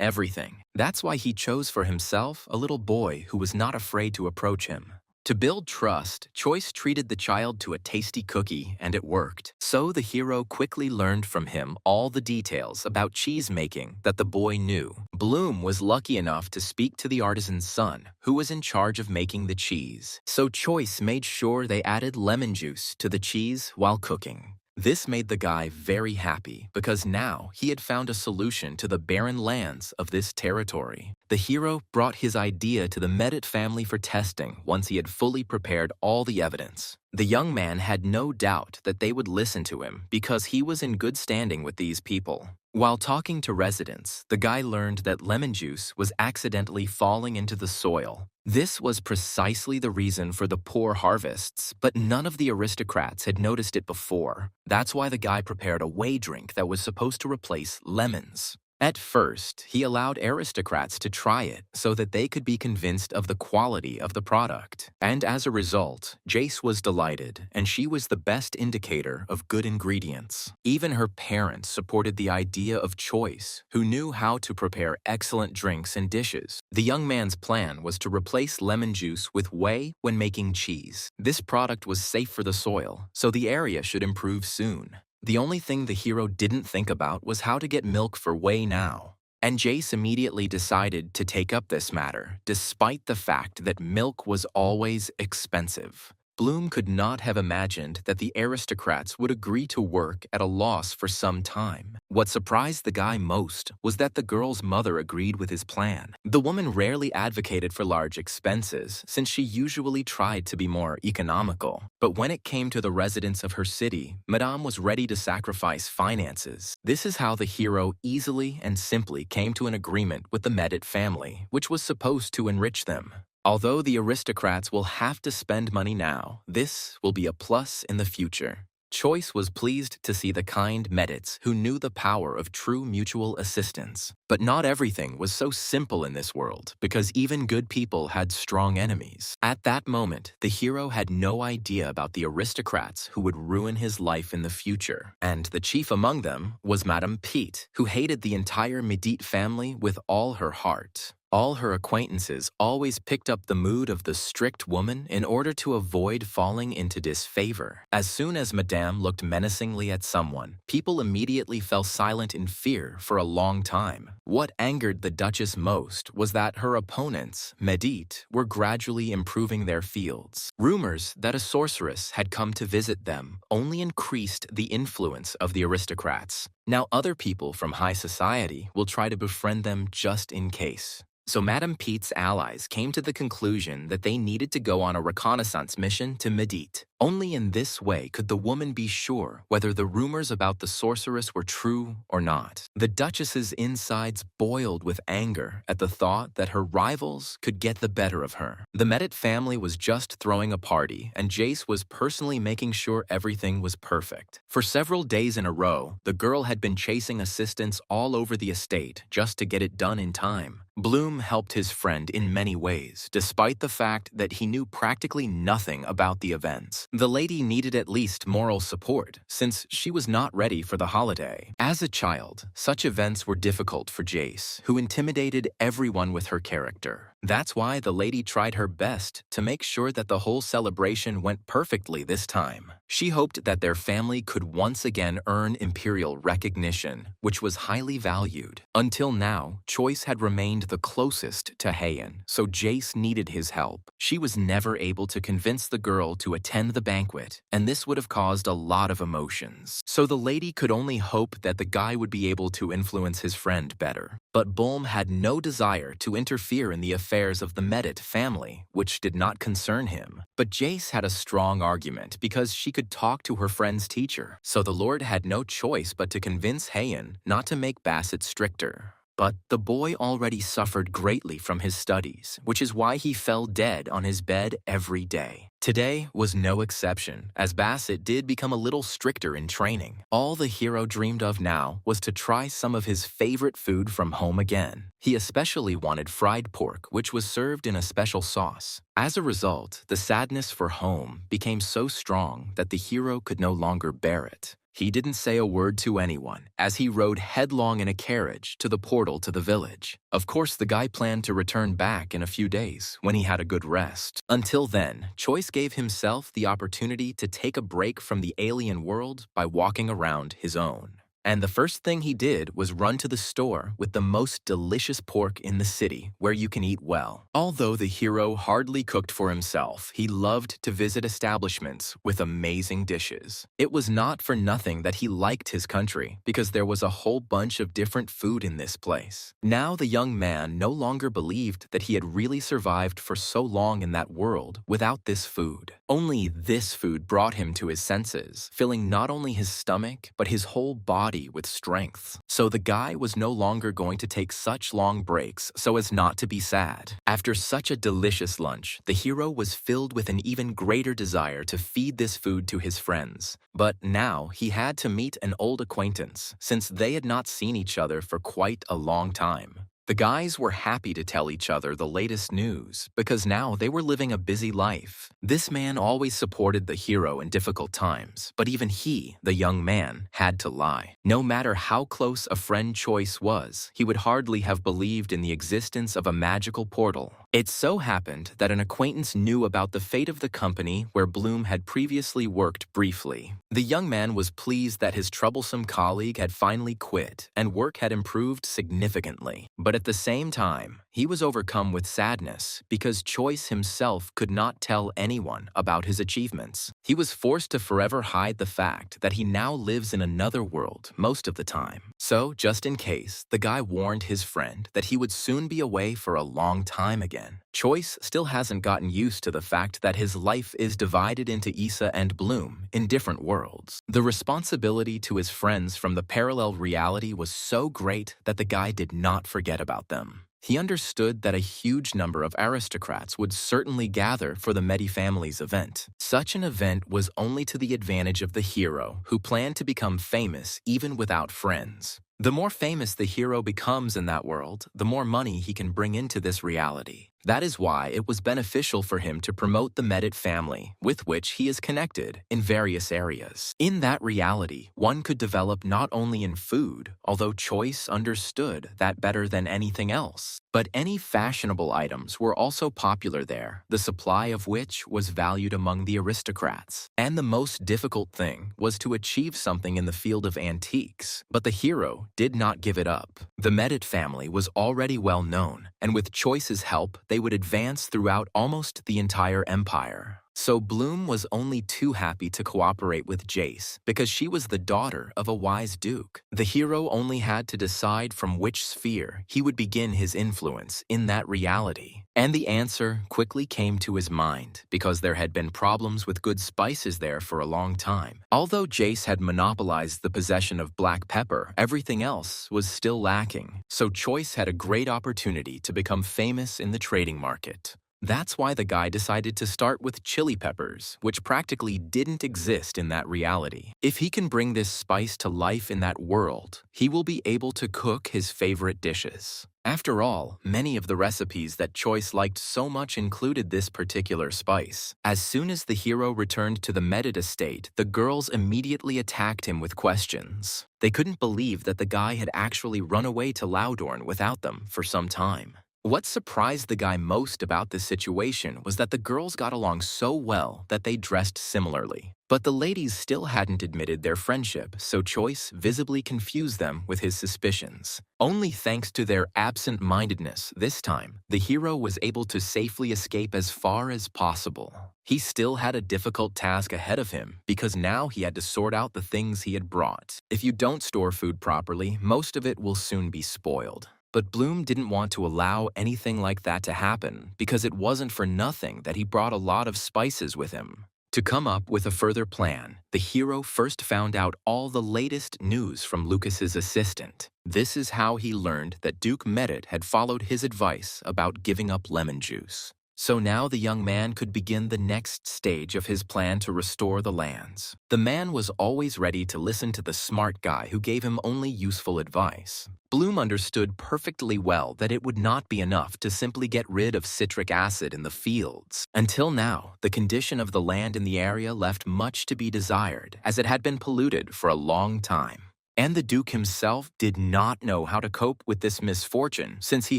everything. That's why he chose for himself a little boy who was not afraid to approach him. To build trust, Choice treated the child to a tasty cookie, and it worked. So the hero quickly learned from him all the details about cheese making that the boy knew. Bloom was lucky enough to speak to the artisan's son, who was in charge of making the cheese. So Choice made sure they added lemon juice to the cheese while cooking. This made the guy very happy because now he had found a solution to the barren lands of this territory. The hero brought his idea to the Medit family for testing once he had fully prepared all the evidence. The young man had no doubt that they would listen to him because he was in good standing with these people. While talking to residents, the guy learned that lemon juice was accidentally falling into the soil. This was precisely the reason for the poor harvests, but none of the aristocrats had noticed it before. That's why the guy prepared a whey drink that was supposed to replace lemons. At first, he allowed aristocrats to try it so that they could be convinced of the quality of the product. And as a result, Jace was delighted, and she was the best indicator of good ingredients. Even her parents supported the idea of Choice, who knew how to prepare excellent drinks and dishes. The young man's plan was to replace lemon juice with whey when making cheese. This product was safe for the soil, so the area should improve soon. The only thing the hero didn't think about was how to get milk for whey now. And Jace immediately decided to take up this matter, despite the fact that milk was always expensive. Bloom could not have imagined that the aristocrats would agree to work at a loss for some time. What surprised the guy most was that the girl's mother agreed with his plan. The woman rarely advocated for large expenses, since she usually tried to be more economical. But when it came to the residents of her city, Madame was ready to sacrifice finances. This is how the hero easily and simply came to an agreement with the Medit family, which was supposed to enrich them. Although the aristocrats will have to spend money now, this will be a plus in the future. Choice was pleased to see the kind Medits who knew the power of true mutual assistance. But not everything was so simple in this world, because even good people had strong enemies. At that moment, the hero had no idea about the aristocrats who would ruin his life in the future. And the chief among them was Madame Pete, who hated the entire Medit family with all her heart. All her acquaintances always picked up the mood of the strict woman in order to avoid falling into disfavor. As soon as Madame looked menacingly at someone, people immediately fell silent in fear for a long time. What angered the Duchess most was that her opponents, Medit, were gradually improving their fields. Rumors that a sorceress had come to visit them only increased the influence of the aristocrats. Now other people from high society will try to befriend them just in case. So Madame Pete's allies came to the conclusion that they needed to go on a reconnaissance mission to Medit. Only in this way could the woman be sure whether the rumors about the sorceress were true or not. The Duchess's insides boiled with anger at the thought that her rivals could get the better of her. The Medit family was just throwing a party, and Jace was personally making sure everything was perfect. For several days in a row, the girl had been chasing assistants all over the estate just to get it done in time. Bloom helped his friend in many ways, despite the fact that he knew practically nothing about the events. The lady needed at least moral support, since she was not ready for the holiday. As a child, such events were difficult for Jace, who intimidated everyone with her character. That's why the lady tried her best to make sure that the whole celebration went perfectly this time. She hoped that their family could once again earn imperial recognition, which was highly valued. Until now, Choice had remained the closest to Heian, so Jace needed his help. She was never able to convince the girl to attend the banquet, and this would have caused a lot of emotions. So the lady could only hope that the guy would be able to influence his friend better. But Bulm had no desire to interfere in the affairs of the Medit family, which did not concern him. But Jace had a strong argument because she could talk to her friend's teacher, so the Lord had no choice but to convince Heian not to make Bassett stricter. But the boy already suffered greatly from his studies, which is why he fell dead on his bed every day. Today was no exception, as Bassett did become a little stricter in training. All the hero dreamed of now was to try some of his favorite food from home again. He especially wanted fried pork, which was served in a special sauce. As a result, the sadness for home became so strong that the hero could no longer bear it. He didn't say a word to anyone as he rode headlong in a carriage to the portal to the village. Of course, the guy planned to return back in a few days when he had a good rest. Until then, Choice gave himself the opportunity to take a break from the alien world by walking around his own. And the first thing he did was run to the store with the most delicious pork in the city, where you can eat well. Although the hero hardly cooked for himself, he loved to visit establishments with amazing dishes. It was not for nothing that he liked his country, because there was a whole bunch of different food in this place. Now the young man no longer believed that he had really survived for so long in that world without this food. Only this food brought him to his senses, filling not only his stomach, but his whole body with strength. So the guy was no longer going to take such long breaks so as not to be sad. After such a delicious lunch, the hero was filled with an even greater desire to feed this food to his friends. But now he had to meet an old acquaintance, since they had not seen each other for quite a long time. The guys were happy to tell each other the latest news because now they were living a busy life. This man always supported the hero in difficult times, but even he, the young man, had to lie. No matter how close a friend Choice was, he would hardly have believed in the existence of a magical portal. It so happened that an acquaintance knew about the fate of the company where Bloom had previously worked briefly. The young man was pleased that his troublesome colleague had finally quit and work had improved significantly. But at the same time, he was overcome with sadness because Choice himself could not tell anyone about his achievements. He was forced to forever hide the fact that he now lives in another world most of the time. So, just in case, the guy warned his friend that he would soon be away for a long time again. Choice still hasn't gotten used to the fact that his life is divided into Issa and Bloom in different worlds. The responsibility to his friends from the parallel reality was so great that the guy did not forget about them. He understood that a huge number of aristocrats would certainly gather for the Medi family's event. Such an event was only to the advantage of the hero, who planned to become famous even without friends. The more famous the hero becomes in that world, the more money he can bring into this reality. That is why it was beneficial for him to promote the Medit family, with which he is connected in various areas. In that reality, one could develop not only in food, although Choice understood that better than anything else, but any fashionable items were also popular there, the supply of which was valued among the aristocrats. And the most difficult thing was to achieve something in the field of antiques, but the hero did not give it up. The Medit family was already well known, and with Choice's help, they would advance throughout almost the entire empire. So Bloom was only too happy to cooperate with Jace because she was the daughter of a wise duke. The hero only had to decide from which sphere he would begin his influence in that reality. And the answer quickly came to his mind because there had been problems with good spices there for a long time. Although Jace had monopolized the possession of black pepper, everything else was still lacking. So Choice had a great opportunity to become famous in the trading market. That's why the guy decided to start with chili peppers, which practically didn't exist in that reality. If he can bring this spice to life in that world, he will be able to cook his favorite dishes. After all, many of the recipes that Choice liked so much included this particular spice. As soon as the hero returned to the Medit estate, the girls immediately attacked him with questions. They couldn't believe that the guy had actually run away to Loudorn without them for some time. What surprised the guy most about this situation was that the girls got along so well that they dressed similarly. But the ladies still hadn't admitted their friendship, so Choice visibly confused them with his suspicions. Only thanks to their absent-mindedness this time, the hero was able to safely escape as far as possible. He still had a difficult task ahead of him because now he had to sort out the things he had brought. If you don't store food properly, most of it will soon be spoiled. But Bloom didn't want to allow anything like that to happen because it wasn't for nothing that he brought a lot of spices with him. To come up with a further plan, the hero first found out all the latest news from Lucas's assistant. This is how he learned that Duke Medit had followed his advice about giving up lemon juice. So now the young man could begin the next stage of his plan to restore the lands. The man was always ready to listen to the smart guy who gave him only useful advice. Bloom understood perfectly well that it would not be enough to simply get rid of citric acid in the fields. Until now, the condition of the land in the area left much to be desired, as it had been polluted for a long time. And the Duke himself did not know how to cope with this misfortune since he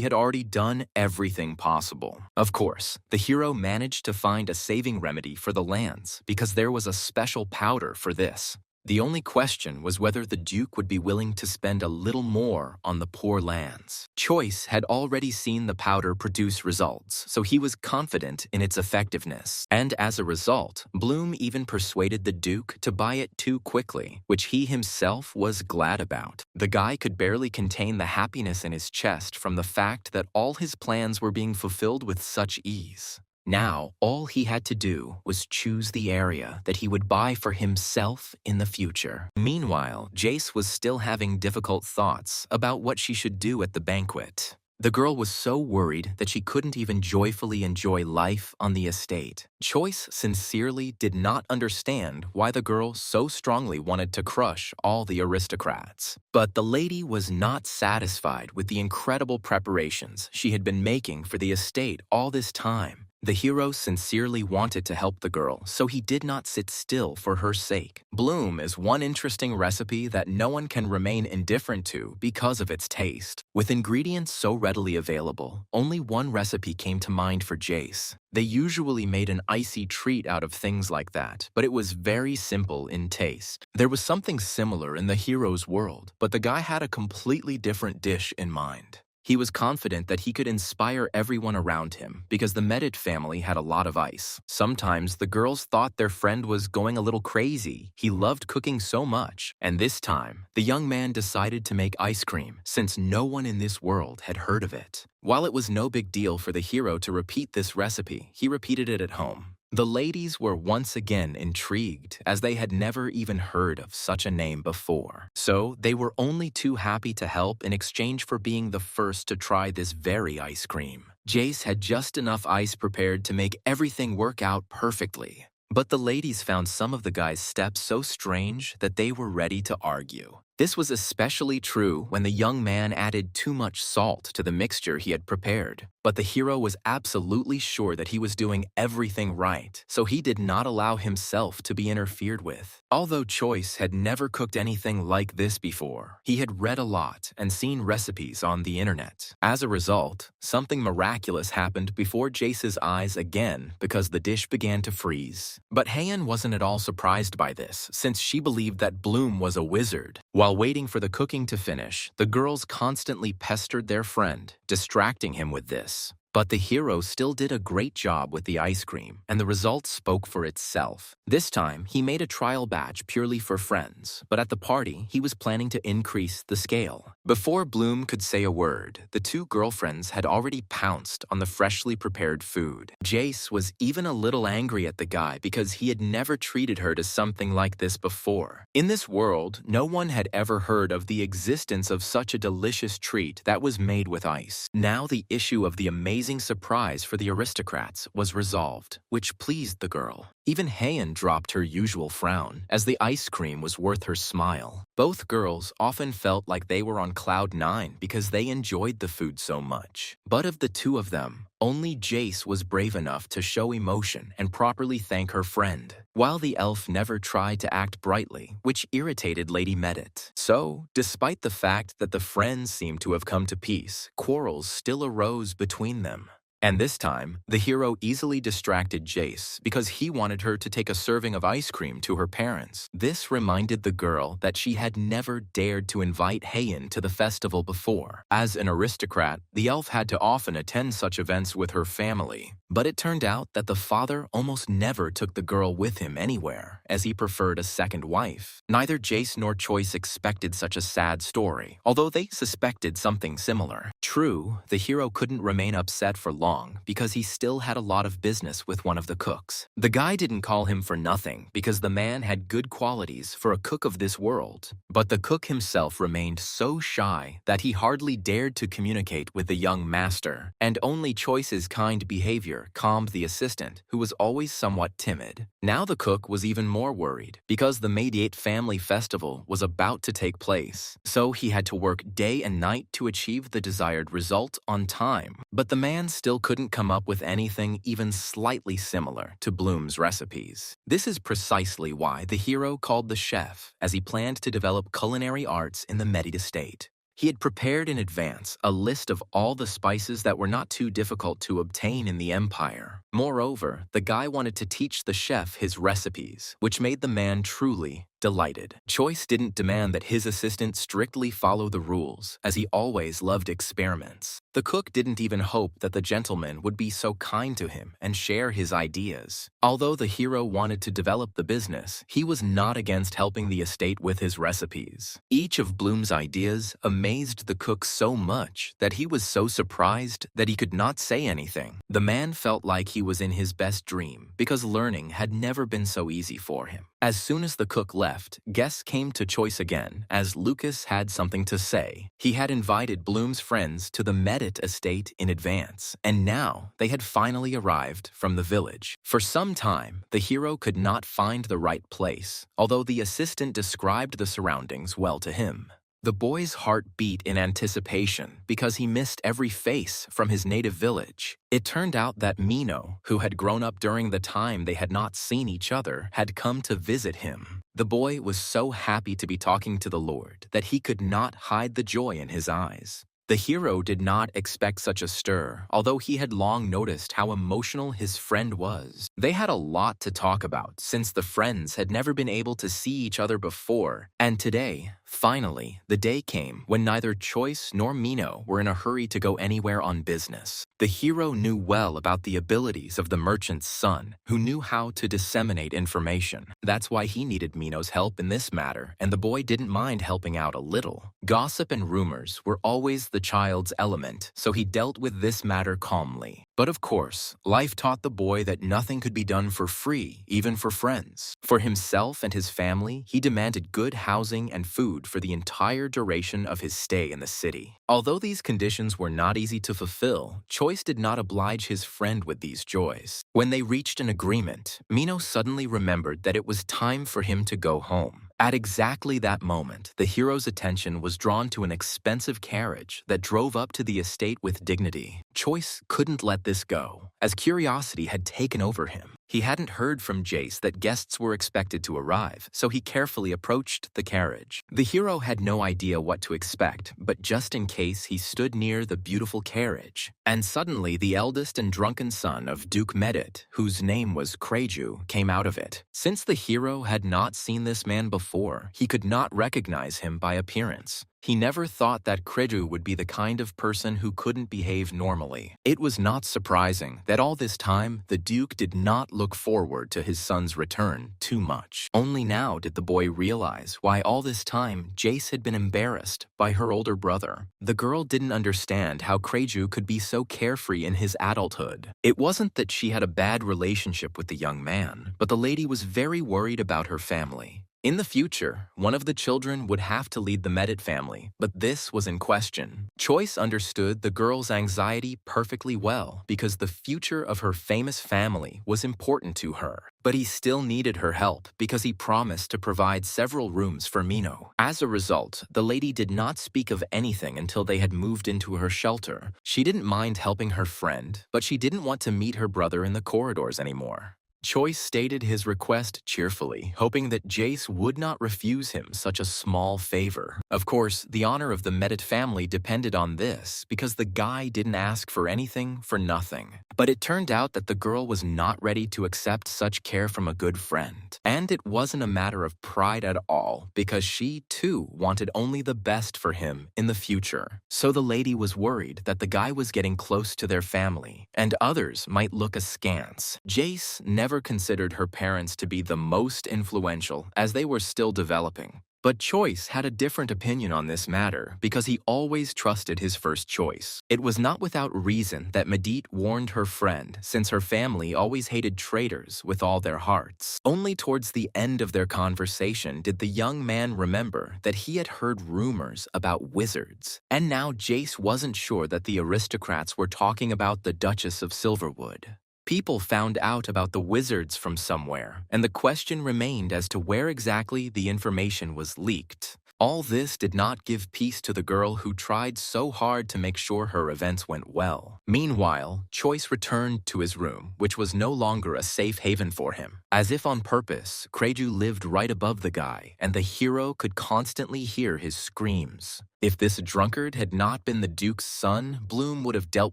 had already done everything possible. Of course, the hero managed to find a saving remedy for the lands because there was a special powder for this. The only question was whether the Duke would be willing to spend a little more on the poor lands. Choice had already seen the powder produce results, so he was confident in its effectiveness. And as a result, Bloom even persuaded the Duke to buy it too quickly, which he himself was glad about. The guy could barely contain the happiness in his chest from the fact that all his plans were being fulfilled with such ease. Now, all he had to do was choose the area that he would buy for himself in the future. Meanwhile, Jace was still having difficult thoughts about what she should do at the banquet. The girl was so worried that she couldn't even joyfully enjoy life on the estate. Choice sincerely did not understand why the girl so strongly wanted to crush all the aristocrats. But the lady was not satisfied with the incredible preparations she had been making for the estate all this time. The hero sincerely wanted to help the girl, so he did not sit still for her sake. Bloom is one interesting recipe that no one can remain indifferent to because of its taste. With ingredients so readily available, only one recipe came to mind for Jace. They usually made an icy treat out of things like that, but it was very simple in taste. There was something similar in the hero's world, but the guy had a completely different dish in mind. He was confident that he could inspire everyone around him because the Medit family had a lot of ice. Sometimes the girls thought their friend was going a little crazy. He loved cooking so much. And this time, the young man decided to make ice cream since no one in this world had heard of it. While it was no big deal for the hero to repeat this recipe, he repeated it at home. The ladies were once again intrigued, as they had never even heard of such a name before. So they were only too happy to help in exchange for being the first to try this very ice cream. Jace had just enough ice prepared to make everything work out perfectly. But the ladies found some of the guy's steps so strange that they were ready to argue. This was especially true when the young man added too much salt to the mixture he had prepared. But the hero was absolutely sure that he was doing everything right, so he did not allow himself to be interfered with. Although Choice had never cooked anything like this before, he had read a lot and seen recipes on the internet. As a result, something miraculous happened before Jace's eyes again because the dish began to freeze. But Hayan wasn't at all surprised by this, since she believed that Bloom was a wizard. While waiting for the cooking to finish, the girls constantly pestered their friend, distracting him with this. But the hero still did a great job with the ice cream, and the result spoke for itself. This time, he made a trial batch purely for friends, but at the party, he was planning to increase the scale. Before Bloom could say a word, the two girlfriends had already pounced on the freshly prepared food. Jace was even a little angry at the guy because he had never treated her to something like this before. In this world, no one had ever heard of the existence of such a delicious treat that was made with ice. Now the issue of the amazing surprise for the aristocrats was resolved, which pleased the girl. Even Heian dropped her usual frown, as the ice cream was worth her smile. Both girls often felt like they were on cloud nine because they enjoyed the food so much. But of the two of them, only Jace was brave enough to show emotion and properly thank her friend, while the elf never tried to act brightly, which irritated Lady Medit. So, despite the fact that the friends seemed to have come to peace, quarrels still arose between them. And this time, the hero easily distracted Jace because he wanted her to take a serving of ice cream to her parents. This reminded the girl that she had never dared to invite Heian to the festival before. As an aristocrat, the elf had to often attend such events with her family. But it turned out that the father almost never took the girl with him anywhere, as he preferred a second wife. Neither Jace nor Choice expected such a sad story, although they suspected something similar. True, the hero couldn't remain upset for long because he still had a lot of business with one of the cooks. The guy didn't call him for nothing because the man had good qualities for a cook of this world. But the cook himself remained so shy that he hardly dared to communicate with the young master, and only Choice's kind behavior calmed the assistant, who was always somewhat timid. Now the cook was even more worried because the Mediate family festival was about to take place, so he had to work day and night to achieve the desired result on time. But the man still couldn't come up with anything even slightly similar to Bloom's recipes. This is precisely why the hero called the chef, as he planned to develop culinary arts in the Mediate estate. He had prepared in advance a list of all the spices that were not too difficult to obtain in the empire. Moreover, the guy wanted to teach the chef his recipes, which made the man truly delighted. Choice didn't demand that his assistant strictly follow the rules, as he always loved experiments. The cook didn't even hope that the gentleman would be so kind to him and share his ideas. Although the hero wanted to develop the business, he was not against helping the estate with his recipes. Each of Bloom's ideas amazed the cook so much that he was so surprised that he could not say anything. The man felt like he was in his best dream because learning had never been so easy for him. As soon as the cook left, guests came to Choice again, as Lucas had something to say. He had invited Bloom's friends to the Medit estate in advance, and now they had finally arrived from the village. For some time, the hero could not find the right place, although the assistant described the surroundings well to him. The boy's heart beat in anticipation because he missed every face from his native village. It turned out that Mino, who had grown up during the time they had not seen each other, had come to visit him. The boy was so happy to be talking to the Lord that he could not hide the joy in his eyes. The hero did not expect such a stir, although he had long noticed how emotional his friend was. They had a lot to talk about since the friends had never been able to see each other before, and today, finally, the day came when neither Choice nor Mino were in a hurry to go anywhere on business. The hero knew well about the abilities of the merchant's son, who knew how to disseminate information. That's why he needed Mino's help in this matter, and the boy didn't mind helping out a little. Gossip and rumors were always the child's element, so he dealt with this matter calmly. But of course, life taught the boy that nothing could be done for free, even for friends. For himself and his family, he demanded good housing and food for the entire duration of his stay in the city. Although these conditions were not easy to fulfill, Choice did not oblige his friend with these joys. When they reached an agreement, Mino suddenly remembered that it was time for him to go home. At exactly that moment, the hero's attention was drawn to an expensive carriage that drove up to the estate with dignity. Choice couldn't let this go, as curiosity had taken over him. He hadn't heard from Jace that guests were expected to arrive, so he carefully approached the carriage. The hero had no idea what to expect, but just in case, he stood near the beautiful carriage. And suddenly, the eldest and drunken son of Duke Medit, whose name was Kreju, came out of it. Since the hero had not seen this man before, he could not recognize him by appearance. He never thought that Kreju would be the kind of person who couldn't behave normally. It was not surprising that all this time, the Duke did not look forward to his son's return too much. Only now did the boy realize why all this time Jace had been embarrassed by her older brother. The girl didn't understand how Kreju could be so carefree in his adulthood. It wasn't that she had a bad relationship with the young man, but the lady was very worried about her family. In the future, one of the children would have to lead the Medit family, but this was in question. Choice understood the girl's anxiety perfectly well because the future of her famous family was important to her. But he still needed her help because he promised to provide several rooms for Mino. As a result, the lady did not speak of anything until they had moved into her shelter. She didn't mind helping her friend, but she didn't want to meet her brother in the corridors anymore. Choice stated his request cheerfully, hoping that Jace would not refuse him such a small favor. Of course, the honor of the Medit family depended on this because the guy didn't ask for anything for nothing. But it turned out that the girl was not ready to accept such care from a good friend. And it wasn't a matter of pride at all because she, too, wanted only the best for him in the future. So the lady was worried that the guy was getting close to their family, and others might look askance. Jace never considered her parents to be the most influential as they were still developing. But Choice had a different opinion on this matter because he always trusted his first choice. It was not without reason that Medit warned her friend since her family always hated traitors with all their hearts. Only towards the end of their conversation did the young man remember that he had heard rumors about wizards. And now Jace wasn't sure that the aristocrats were talking about the Duchess of Silverwood. People found out about the wizards from somewhere, and the question remained as to where exactly the information was leaked. All this did not give peace to the girl who tried so hard to make sure her events went well. Meanwhile, Choice returned to his room, which was no longer a safe haven for him. As if on purpose, Kreju lived right above the guy, and the hero could constantly hear his screams. If this drunkard had not been the Duke's son, Bloom would have dealt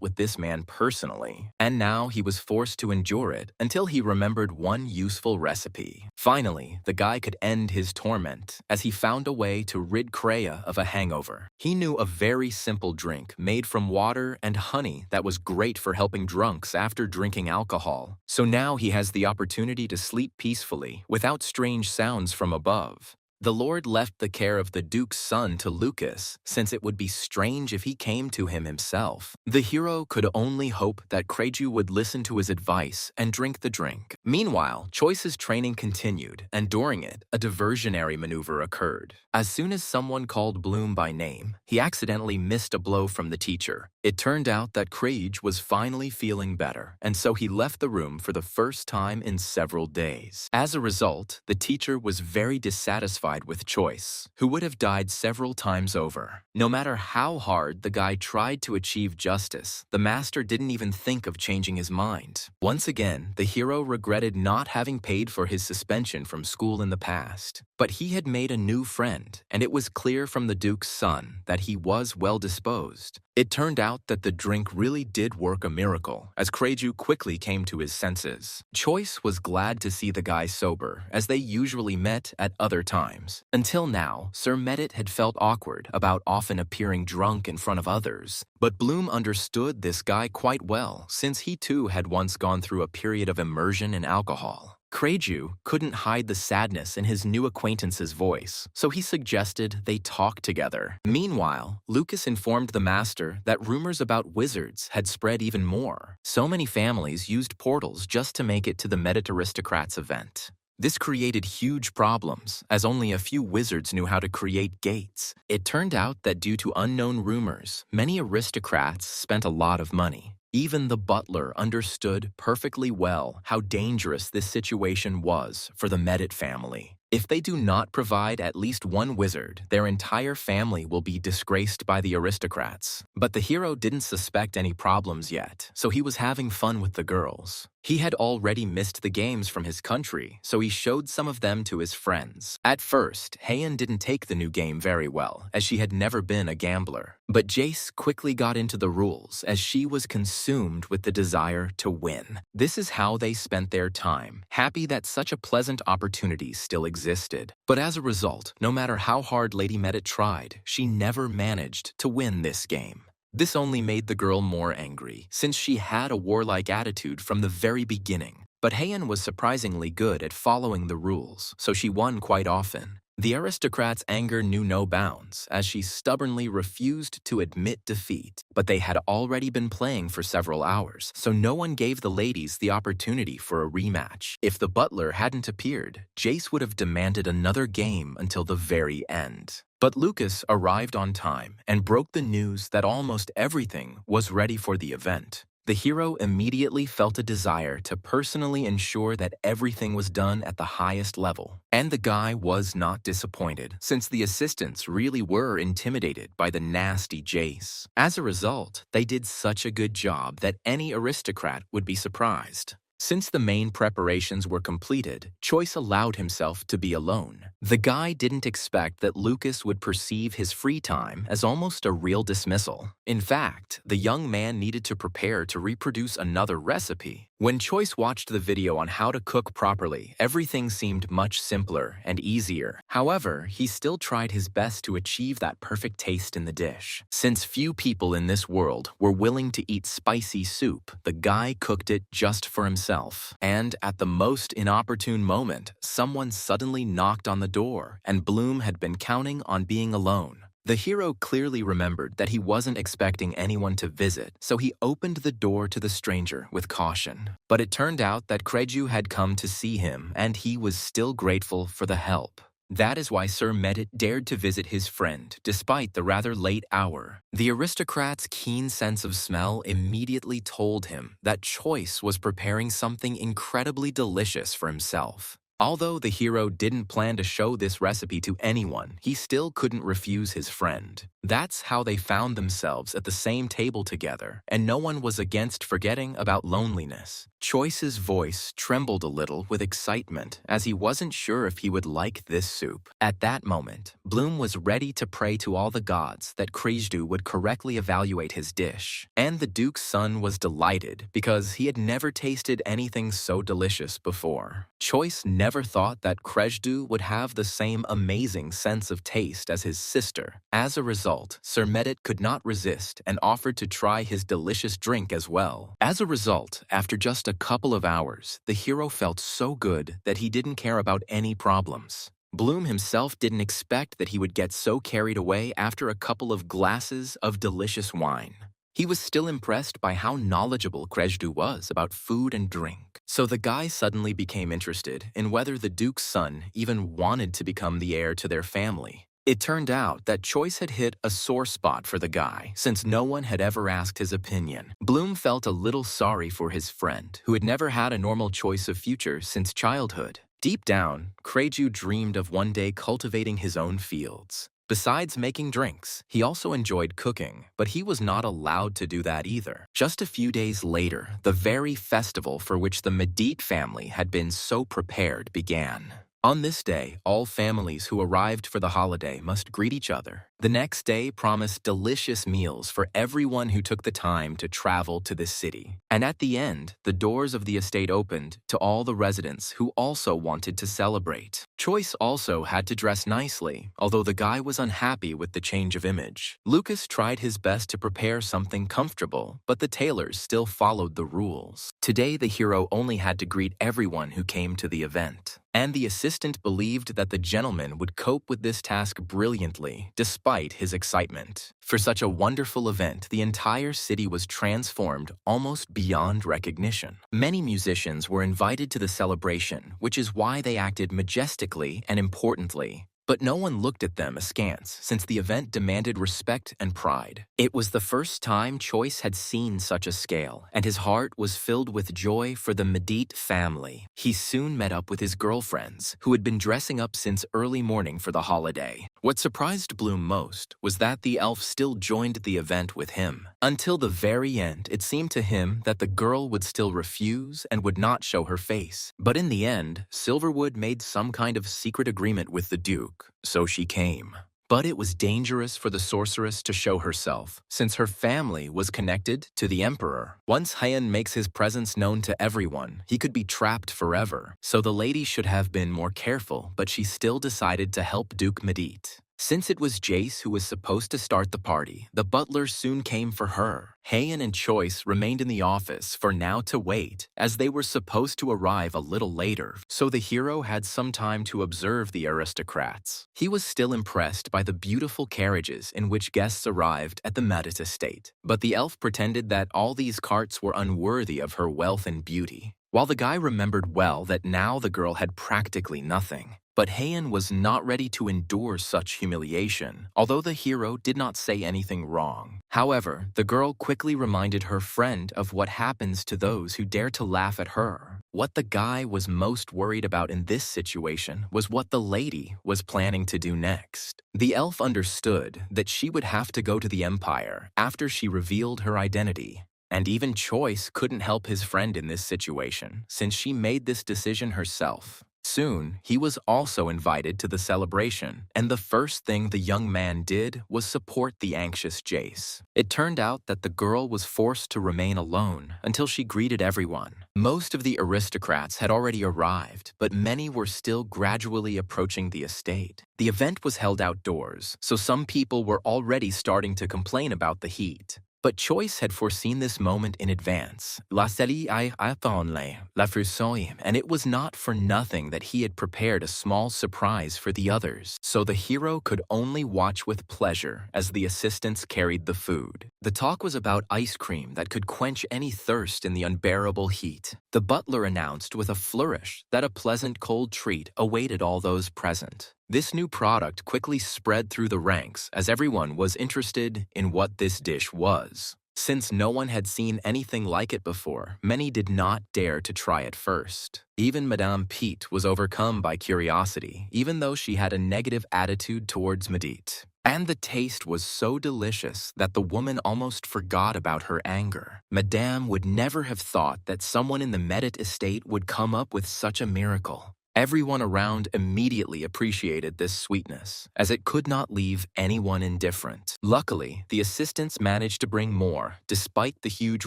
with this man personally. And now he was forced to endure it until he remembered one useful recipe. Finally, the guy could end his torment as he found a way to rid Kreia of a hangover. He knew a very simple drink made from water and honey that was great for helping drunks after drinking alcohol. So now he has the opportunity to sleep peacefully without strange sounds from above. The Lord left the care of the Duke's son to Lucas, since it would be strange if he came to him himself. The hero could only hope that Kreju would listen to his advice and drink the drink. Meanwhile, Choice's training continued, and during it, a diversionary maneuver occurred. As soon as someone called Bloom by name, he accidentally missed a blow from the teacher. It turned out that Kreij was finally feeling better, and so he left the room for the first time in several days. As a result, the teacher was very dissatisfied with Choice, who would have died several times over. No matter how hard the guy tried to achieve justice, the master didn't even think of changing his mind. Once again, the hero regretted not having paid for his suspension from school in the past. But he had made a new friend, and it was clear from the Duke's son that he was well disposed. It turned out that the drink really did work a miracle, as Kreju quickly came to his senses. Choice was glad to see the guy sober, as they usually met at other times. Until now, Sir Medit had felt awkward about often appearing drunk in front of others. But Bloom understood this guy quite well, since he too had once gone through a period of immersion in alcohol. Kreju couldn't hide the sadness in his new acquaintance's voice, so he suggested they talk together. Meanwhile, Lucas informed the master that rumors about wizards had spread even more. So many families used portals just to make it to the Medit Aristocrats event. This created huge problems, as only a few wizards knew how to create gates. It turned out that due to unknown rumors, many aristocrats spent a lot of money. Even the butler understood perfectly well how dangerous this situation was for the Medit family. If they do not provide at least one wizard, their entire family will be disgraced by the aristocrats. But the hero didn't suspect any problems yet, so he was having fun with the girls. He had already missed the games from his country, so he showed some of them to his friends. At first, Heian didn't take the new game very well, as she had never been a gambler. But Jace quickly got into the rules, as she was consumed with the desire to win. This is how they spent their time, happy that such a pleasant opportunity still existed. But as a result, no matter how hard Lady Medit tried, she never managed to win this game. This only made the girl more angry, since she had a warlike attitude from the very beginning. But Heian was surprisingly good at following the rules, so she won quite often. The aristocrat's anger knew no bounds, as she stubbornly refused to admit defeat. But they had already been playing for several hours, so no one gave the ladies the opportunity for a rematch. If the butler hadn't appeared, Jace would have demanded another game until the very end. But Lucas arrived on time and broke the news that almost everything was ready for the event. The hero immediately felt a desire to personally ensure that everything was done at the highest level. And the guy was not disappointed, since the assistants really were intimidated by the nasty Jace. As a result, they did such a good job that any aristocrat would be surprised. Since the main preparations were completed, Choice allowed himself to be alone. The guy didn't expect that Lucas would perceive his free time as almost a real dismissal. In fact, the young man needed to prepare to reproduce another recipe. When Choice watched the video on how to cook properly, everything seemed much simpler and easier. However, he still tried his best to achieve that perfect taste in the dish. Since few people in this world were willing to eat spicy soup, the guy cooked it just for himself. And at the most inopportune moment, someone suddenly knocked on the door, and Bloom had been counting on being alone. The hero clearly remembered that he wasn't expecting anyone to visit, so he opened the door to the stranger with caution. But it turned out that Kreju had come to see him, and he was still grateful for the help. That is why Sir Medit dared to visit his friend, despite the rather late hour. The aristocrat's keen sense of smell immediately told him that Choice was preparing something incredibly delicious for himself. Although the hero didn't plan to show this recipe to anyone, he still couldn't refuse his friend. That's how they found themselves at the same table together, and no one was against forgetting about loneliness. Choice's voice trembled a little with excitement, as he wasn't sure if he would like this soup. At that moment, Bloom was ready to pray to all the gods that Krejdu would correctly evaluate his dish. And the Duke's son was delighted, because he had never tasted anything so delicious before. Choice never thought that Krejdu would have the same amazing sense of taste as his sister. As a result, Sir Medit could not resist and offered to try his delicious drink as well. As a result, after just a couple of hours, the hero felt so good that he didn't care about any problems. Bloom himself didn't expect that he would get so carried away after a couple of glasses of delicious wine. He was still impressed by how knowledgeable Krejdu was about food and drink. So the guy suddenly became interested in whether the Duke's son even wanted to become the heir to their family. It turned out that Choice had hit a sore spot for the guy, since no one had ever asked his opinion. Bloom felt a little sorry for his friend, who had never had a normal choice of future since childhood. Deep down, Kreju dreamed of one day cultivating his own fields. Besides making drinks, he also enjoyed cooking, but he was not allowed to do that either. Just a few days later, the very festival for which the Medit family had been so prepared began. On this day, all families who arrived for the holiday must greet each other. The next day promised delicious meals for everyone who took the time to travel to this city. And at the end, the doors of the estate opened to all the residents who also wanted to celebrate. Choice also had to dress nicely, although the guy was unhappy with the change of image. Lucas tried his best to prepare something comfortable, but the tailors still followed the rules. Today, the hero only had to greet everyone who came to the event. And the assistant believed that the gentleman would cope with this task brilliantly, despite his excitement. For such a wonderful event, the entire city was transformed almost beyond recognition. Many musicians were invited to the celebration, which is why they acted majestically and importantly. But no one looked at them askance, since the event demanded respect and pride. It was the first time Choice had seen such a scale, and his heart was filled with joy for the Medit family. He soon met up with his girlfriends, who had been dressing up since early morning for the holiday. What surprised Bloom most was that the elf still joined the event with him. Until the very end, it seemed to him that the girl would still refuse and would not show her face. But in the end, Silverwood made some kind of secret agreement with the Duke, so she came. But it was dangerous for the sorceress to show herself, since her family was connected to the Emperor. Once Heian makes his presence known to everyone, he could be trapped forever. So the lady should have been more careful, but she still decided to help Duke Medit. Since it was Jace who was supposed to start the party, the butler soon came for her. Heian and Choice remained in the office for now to wait, as they were supposed to arrive a little later, so the hero had some time to observe the aristocrats. He was still impressed by the beautiful carriages in which guests arrived at the Merit estate, but the elf pretended that all these carts were unworthy of her wealth and beauty, while the guy remembered well that now the girl had practically nothing. But Heian was not ready to endure such humiliation, although the hero did not say anything wrong. However, the girl quickly reminded her friend of what happens to those who dare to laugh at her. What the guy was most worried about in this situation was what the lady was planning to do next. The elf understood that she would have to go to the Empire after she revealed her identity. And even Choice couldn't help his friend in this situation, since she made this decision herself. Soon, he was also invited to the celebration, and the first thing the young man did was support the anxious Jace. It turned out that the girl was forced to remain alone until she greeted everyone. Most of the aristocrats had already arrived, but many were still gradually approaching the estate. The event was held outdoors, so some people were already starting to complain about the heat. But Choice had foreseen this moment in advance. La série a attendait la fusée, and it was not for nothing that he had prepared a small surprise for the others, so the hero could only watch with pleasure as the assistants carried the food. The talk was about ice cream that could quench any thirst in the unbearable heat. The butler announced with a flourish that a pleasant cold treat awaited all those present. This new product quickly spread through the ranks as everyone was interested in what this dish was. Since no one had seen anything like it before, many did not dare to try it first. Even Madame Pete was overcome by curiosity, even though she had a negative attitude towards Medit. And the taste was so delicious that the woman almost forgot about her anger. Madame would never have thought that someone in the Medit estate would come up with such a miracle. Everyone around immediately appreciated this sweetness, as it could not leave anyone indifferent. Luckily, the assistants managed to bring more, despite the huge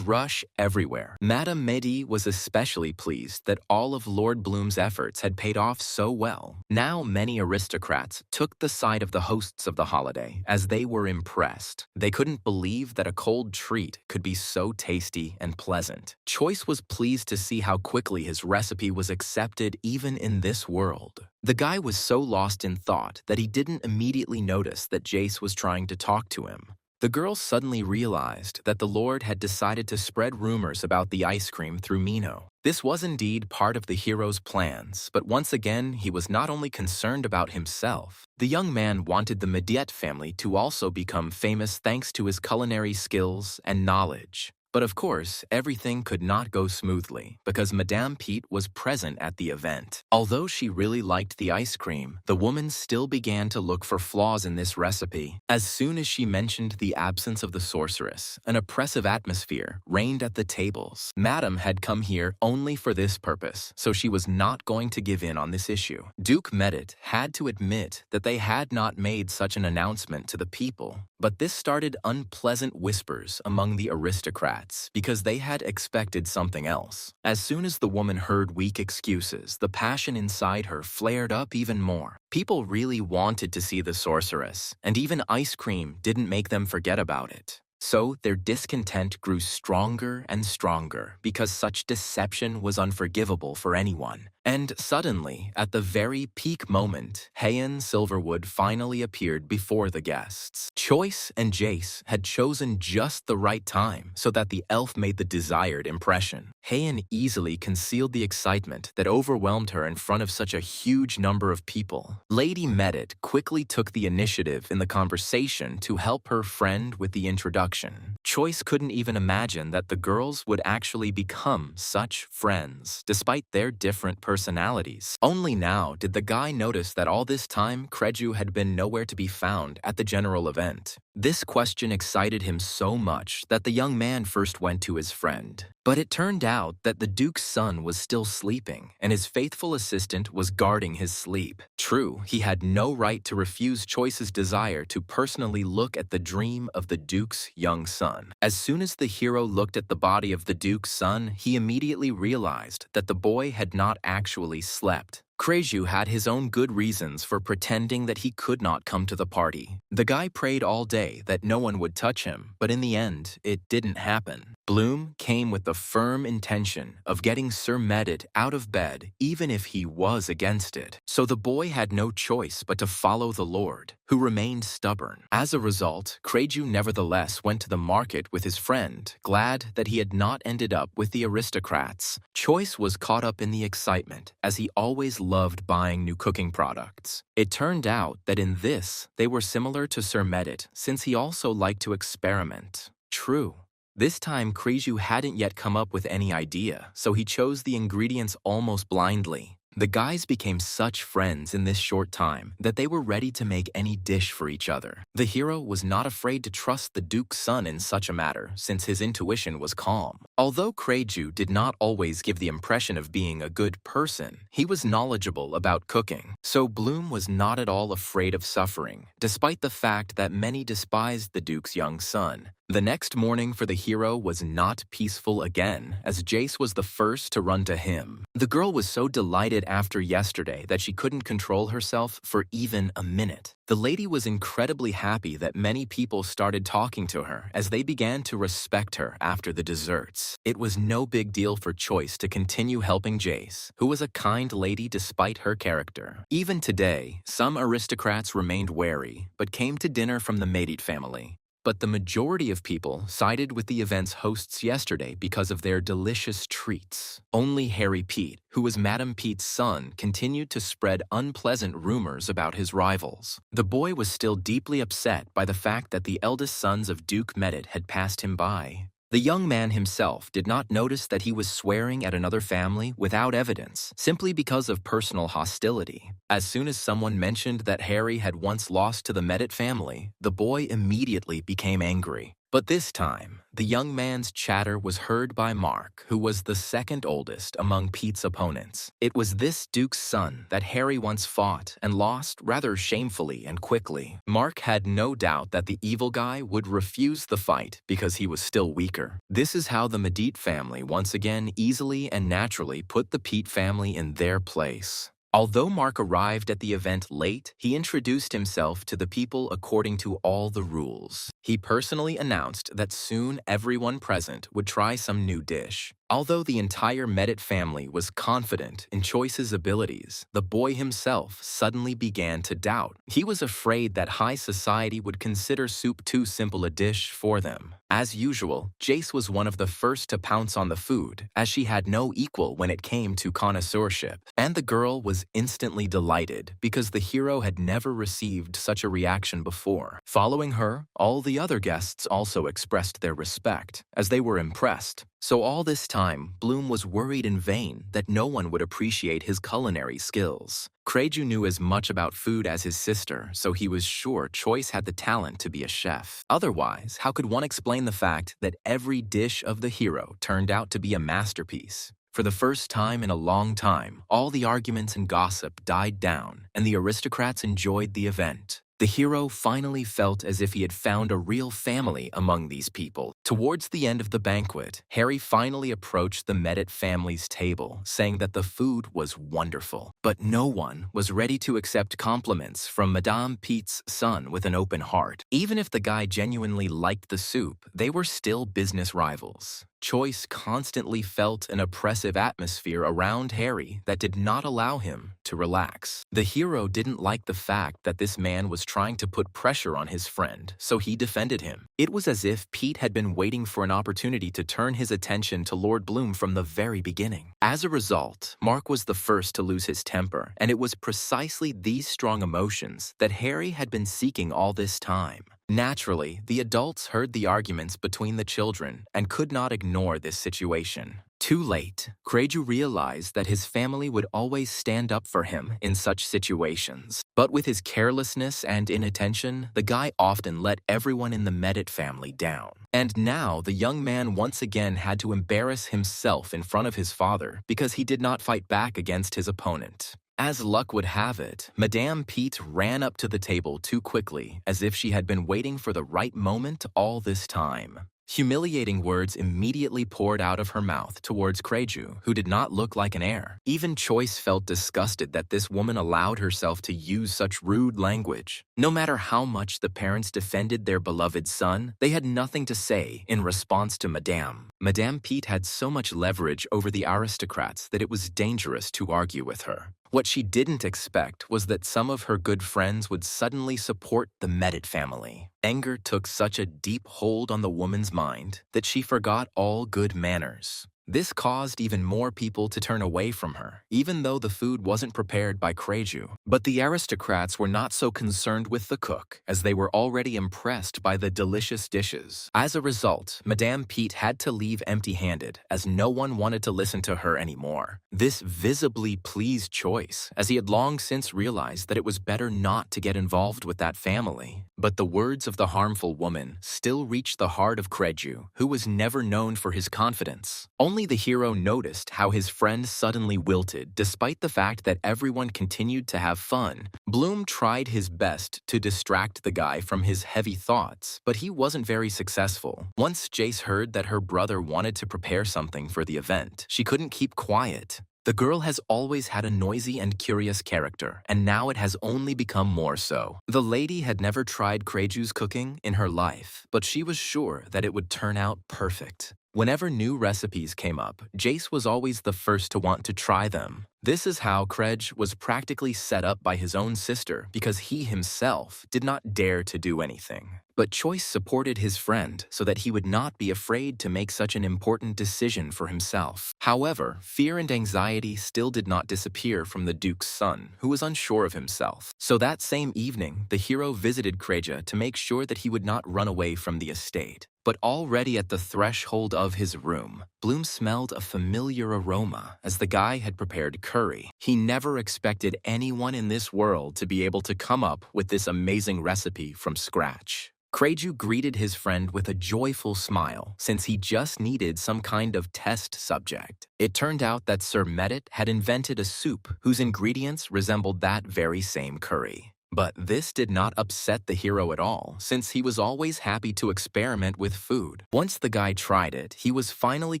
rush everywhere. Madame Medi was especially pleased that all of Lord Bloom's efforts had paid off so well. Now many aristocrats took the side of the hosts of the holiday, as they were impressed. They couldn't believe that a cold treat could be so tasty and pleasant. Choice was pleased to see how quickly his recipe was accepted even in this world. The guy was so lost in thought that he didn't immediately notice that Jace was trying to talk to him. The girl suddenly realized that the Lord had decided to spread rumors about the ice cream through Mino. This was indeed part of the hero's plans, but once again he was not only concerned about himself. The young man wanted the Mediet family to also become famous thanks to his culinary skills and knowledge. But of course, everything could not go smoothly because Madame Pete was present at the event. Although she really liked the ice cream, the woman still began to look for flaws in this recipe. As soon as she mentioned the absence of the sorceress, an oppressive atmosphere reigned at the tables. Madame had come here only for this purpose, so she was not going to give in on this issue. Duke Medit had to admit that they had not made such an announcement to the people, but this started unpleasant whispers among the aristocrats because they had expected something else. As soon as the woman heard weak excuses, the passion inside her flared up even more. People really wanted to see the sorceress, and even ice cream didn't make them forget about it. So their discontent grew stronger and stronger because such deception was unforgivable for anyone. And suddenly, at the very peak moment, Heian Silverwood finally appeared before the guests. Choice and Jace had chosen just the right time so that the elf made the desired impression. Heian easily concealed the excitement that overwhelmed her in front of such a huge number of people. Lady Medit quickly took the initiative in the conversation to help her friend with the introduction. Choice couldn't even imagine that the girls would actually become such friends, despite their different personalities. Only now did the guy notice that all this time Kreju had been nowhere to be found at the general event. This question excited him so much that the young man first went to his friend. But it turned out that the Duke's son was still sleeping, and his faithful assistant was guarding his sleep. True, he had no right to refuse Choice's desire to personally look at the dream of the Duke's young son. As soon as the hero looked at the body of the Duke's son, he immediately realized that the boy had not actually slept. Kreju had his own good reasons for pretending that he could not come to the party. The guy prayed all day that no one would touch him, but in the end, it didn't happen. Bloom came with the firm intention of getting Sir Medit out of bed even if he was against it. So the boy had no choice but to follow the Lord, who remained stubborn. As a result, Kreju nevertheless went to the market with his friend, glad that he had not ended up with the aristocrats. Choice was caught up in the excitement, as he always loved buying new cooking products. It turned out that in this, they were similar to Sir Medit, since he also liked to experiment. True. This time, Kreju hadn't yet come up with any idea, so he chose the ingredients almost blindly. The guys became such friends in this short time that they were ready to make any dish for each other. The hero was not afraid to trust the Duke's son in such a matter, since his intuition was calm. Although Kreju did not always give the impression of being a good person, he was knowledgeable about cooking. So Bloom was not at all afraid of suffering, despite the fact that many despised the Duke's young son. The next morning for the hero was not peaceful again, as Jace was the first to run to him. The girl was so delighted after yesterday that she couldn't control herself for even a minute. The lady was incredibly happy that many people started talking to her as they began to respect her after the desserts. It was no big deal for Choice to continue helping Jace, who was a kind lady despite her character. Even today, some aristocrats remained wary, but came to dinner from the Medit family. But the majority of people sided with the event's hosts yesterday because of their delicious treats. Only Harry Pete, who was Madame Pete's son, continued to spread unpleasant rumors about his rivals. The boy was still deeply upset by the fact that the eldest sons of Duke Medit had passed him by. The young man himself did not notice that he was swearing at another family without evidence, simply because of personal hostility. As soon as someone mentioned that Harry had once lost to the Medit family, the boy immediately became angry. But this time, the young man's chatter was heard by Mark, who was the second oldest among Pete's opponents. It was this Duke's son that Harry once fought and lost rather shamefully and quickly. Mark had no doubt that the evil guy would refuse the fight because he was still weaker. This is how the Medit family once again easily and naturally put the Pete family in their place. Although Mark arrived at the event late, he introduced himself to the people according to all the rules. He personally announced that soon everyone present would try some new dish. Although the entire Medit family was confident in Choice's abilities, the boy himself suddenly began to doubt. He was afraid that high society would consider soup too simple a dish for them. As usual, Jace was one of the first to pounce on the food, as she had no equal when it came to connoisseurship. And the girl was instantly delighted because the hero had never received such a reaction before. Following her, all the other guests also expressed their respect, as they were impressed. So all this time, Bloom was worried in vain that no one would appreciate his culinary skills. Kreju knew as much about food as his sister, so he was sure Choice had the talent to be a chef. Otherwise, how could one explain the fact that every dish of the hero turned out to be a masterpiece? For the first time in a long time, all the arguments and gossip died down, and the aristocrats enjoyed the event. The hero finally felt as if he had found a real family among these people. Towards the end of the banquet, Harry finally approached the Medit family's table, saying that the food was wonderful. But no one was ready to accept compliments from Madame Pete's son with an open heart. Even if the guy genuinely liked the soup, they were still business rivals. Choice constantly felt an oppressive atmosphere around Harry that did not allow him to relax. The hero didn't like the fact that this man was trying to put pressure on his friend, so he defended him. It was as if Pete had been waiting for an opportunity to turn his attention to Lord Bloom from the very beginning. As a result, Mark was the first to lose his temper, and it was precisely these strong emotions that Harry had been seeking all this time. Naturally, the adults heard the arguments between the children and could not ignore this situation. Too late, Kreju realized that his family would always stand up for him in such situations. But with his carelessness and inattention, the guy often let everyone in the Medit family down. And now the young man once again had to embarrass himself in front of his father because he did not fight back against his opponent. As luck would have it, Madame Pete ran up to the table too quickly, as if she had been waiting for the right moment all this time. Humiliating words immediately poured out of her mouth towards Kreju, who did not look like an heir. Even Choice felt disgusted that this woman allowed herself to use such rude language. No matter how much the parents defended their beloved son, they had nothing to say in response to Madame. Madame Pete had so much leverage over the aristocrats that it was dangerous to argue with her. What she didn't expect was that some of her good friends would suddenly support the Medit family. Anger took such a deep hold on the woman's mind that she forgot all good manners. This caused even more people to turn away from her, even though the food wasn't prepared by Kreju. But the aristocrats were not so concerned with the cook, as they were already impressed by the delicious dishes. As a result, Madame Pete had to leave empty-handed, as no one wanted to listen to her anymore. This visibly pleased Choice, as he had long since realized that it was better not to get involved with that family. But the words of the harmful woman still reached the heart of Kreju, who was never known for his confidence. Only the hero noticed how his friend suddenly wilted despite the fact that everyone continued to have fun. Bloom tried his best to distract the guy from his heavy thoughts, but he wasn't very successful. Once Jace heard that her brother wanted to prepare something for the event, she couldn't keep quiet. The girl has always had a noisy and curious character, and now it has only become more so. The lady had never tried Kreju's cooking in her life, but she was sure that it would turn out perfect. Whenever new recipes came up, Jace was always the first to want to try them. This is how Krej was practically set up by his own sister because he himself did not dare to do anything. But Choice supported his friend so that he would not be afraid to make such an important decision for himself. However, fear and anxiety still did not disappear from the Duke's son, who was unsure of himself. So that same evening, the hero visited Kreja to make sure that he would not run away from the estate. But already at the threshold of his room, Bloom smelled a familiar aroma as the guy had prepared curry. He never expected anyone in this world to be able to come up with this amazing recipe from scratch. Kreju greeted his friend with a joyful smile since he just needed some kind of test subject. It turned out that Sir Medit had invented a soup whose ingredients resembled that very same curry. But this did not upset the hero at all, since he was always happy to experiment with food. Once the guy tried it, he was finally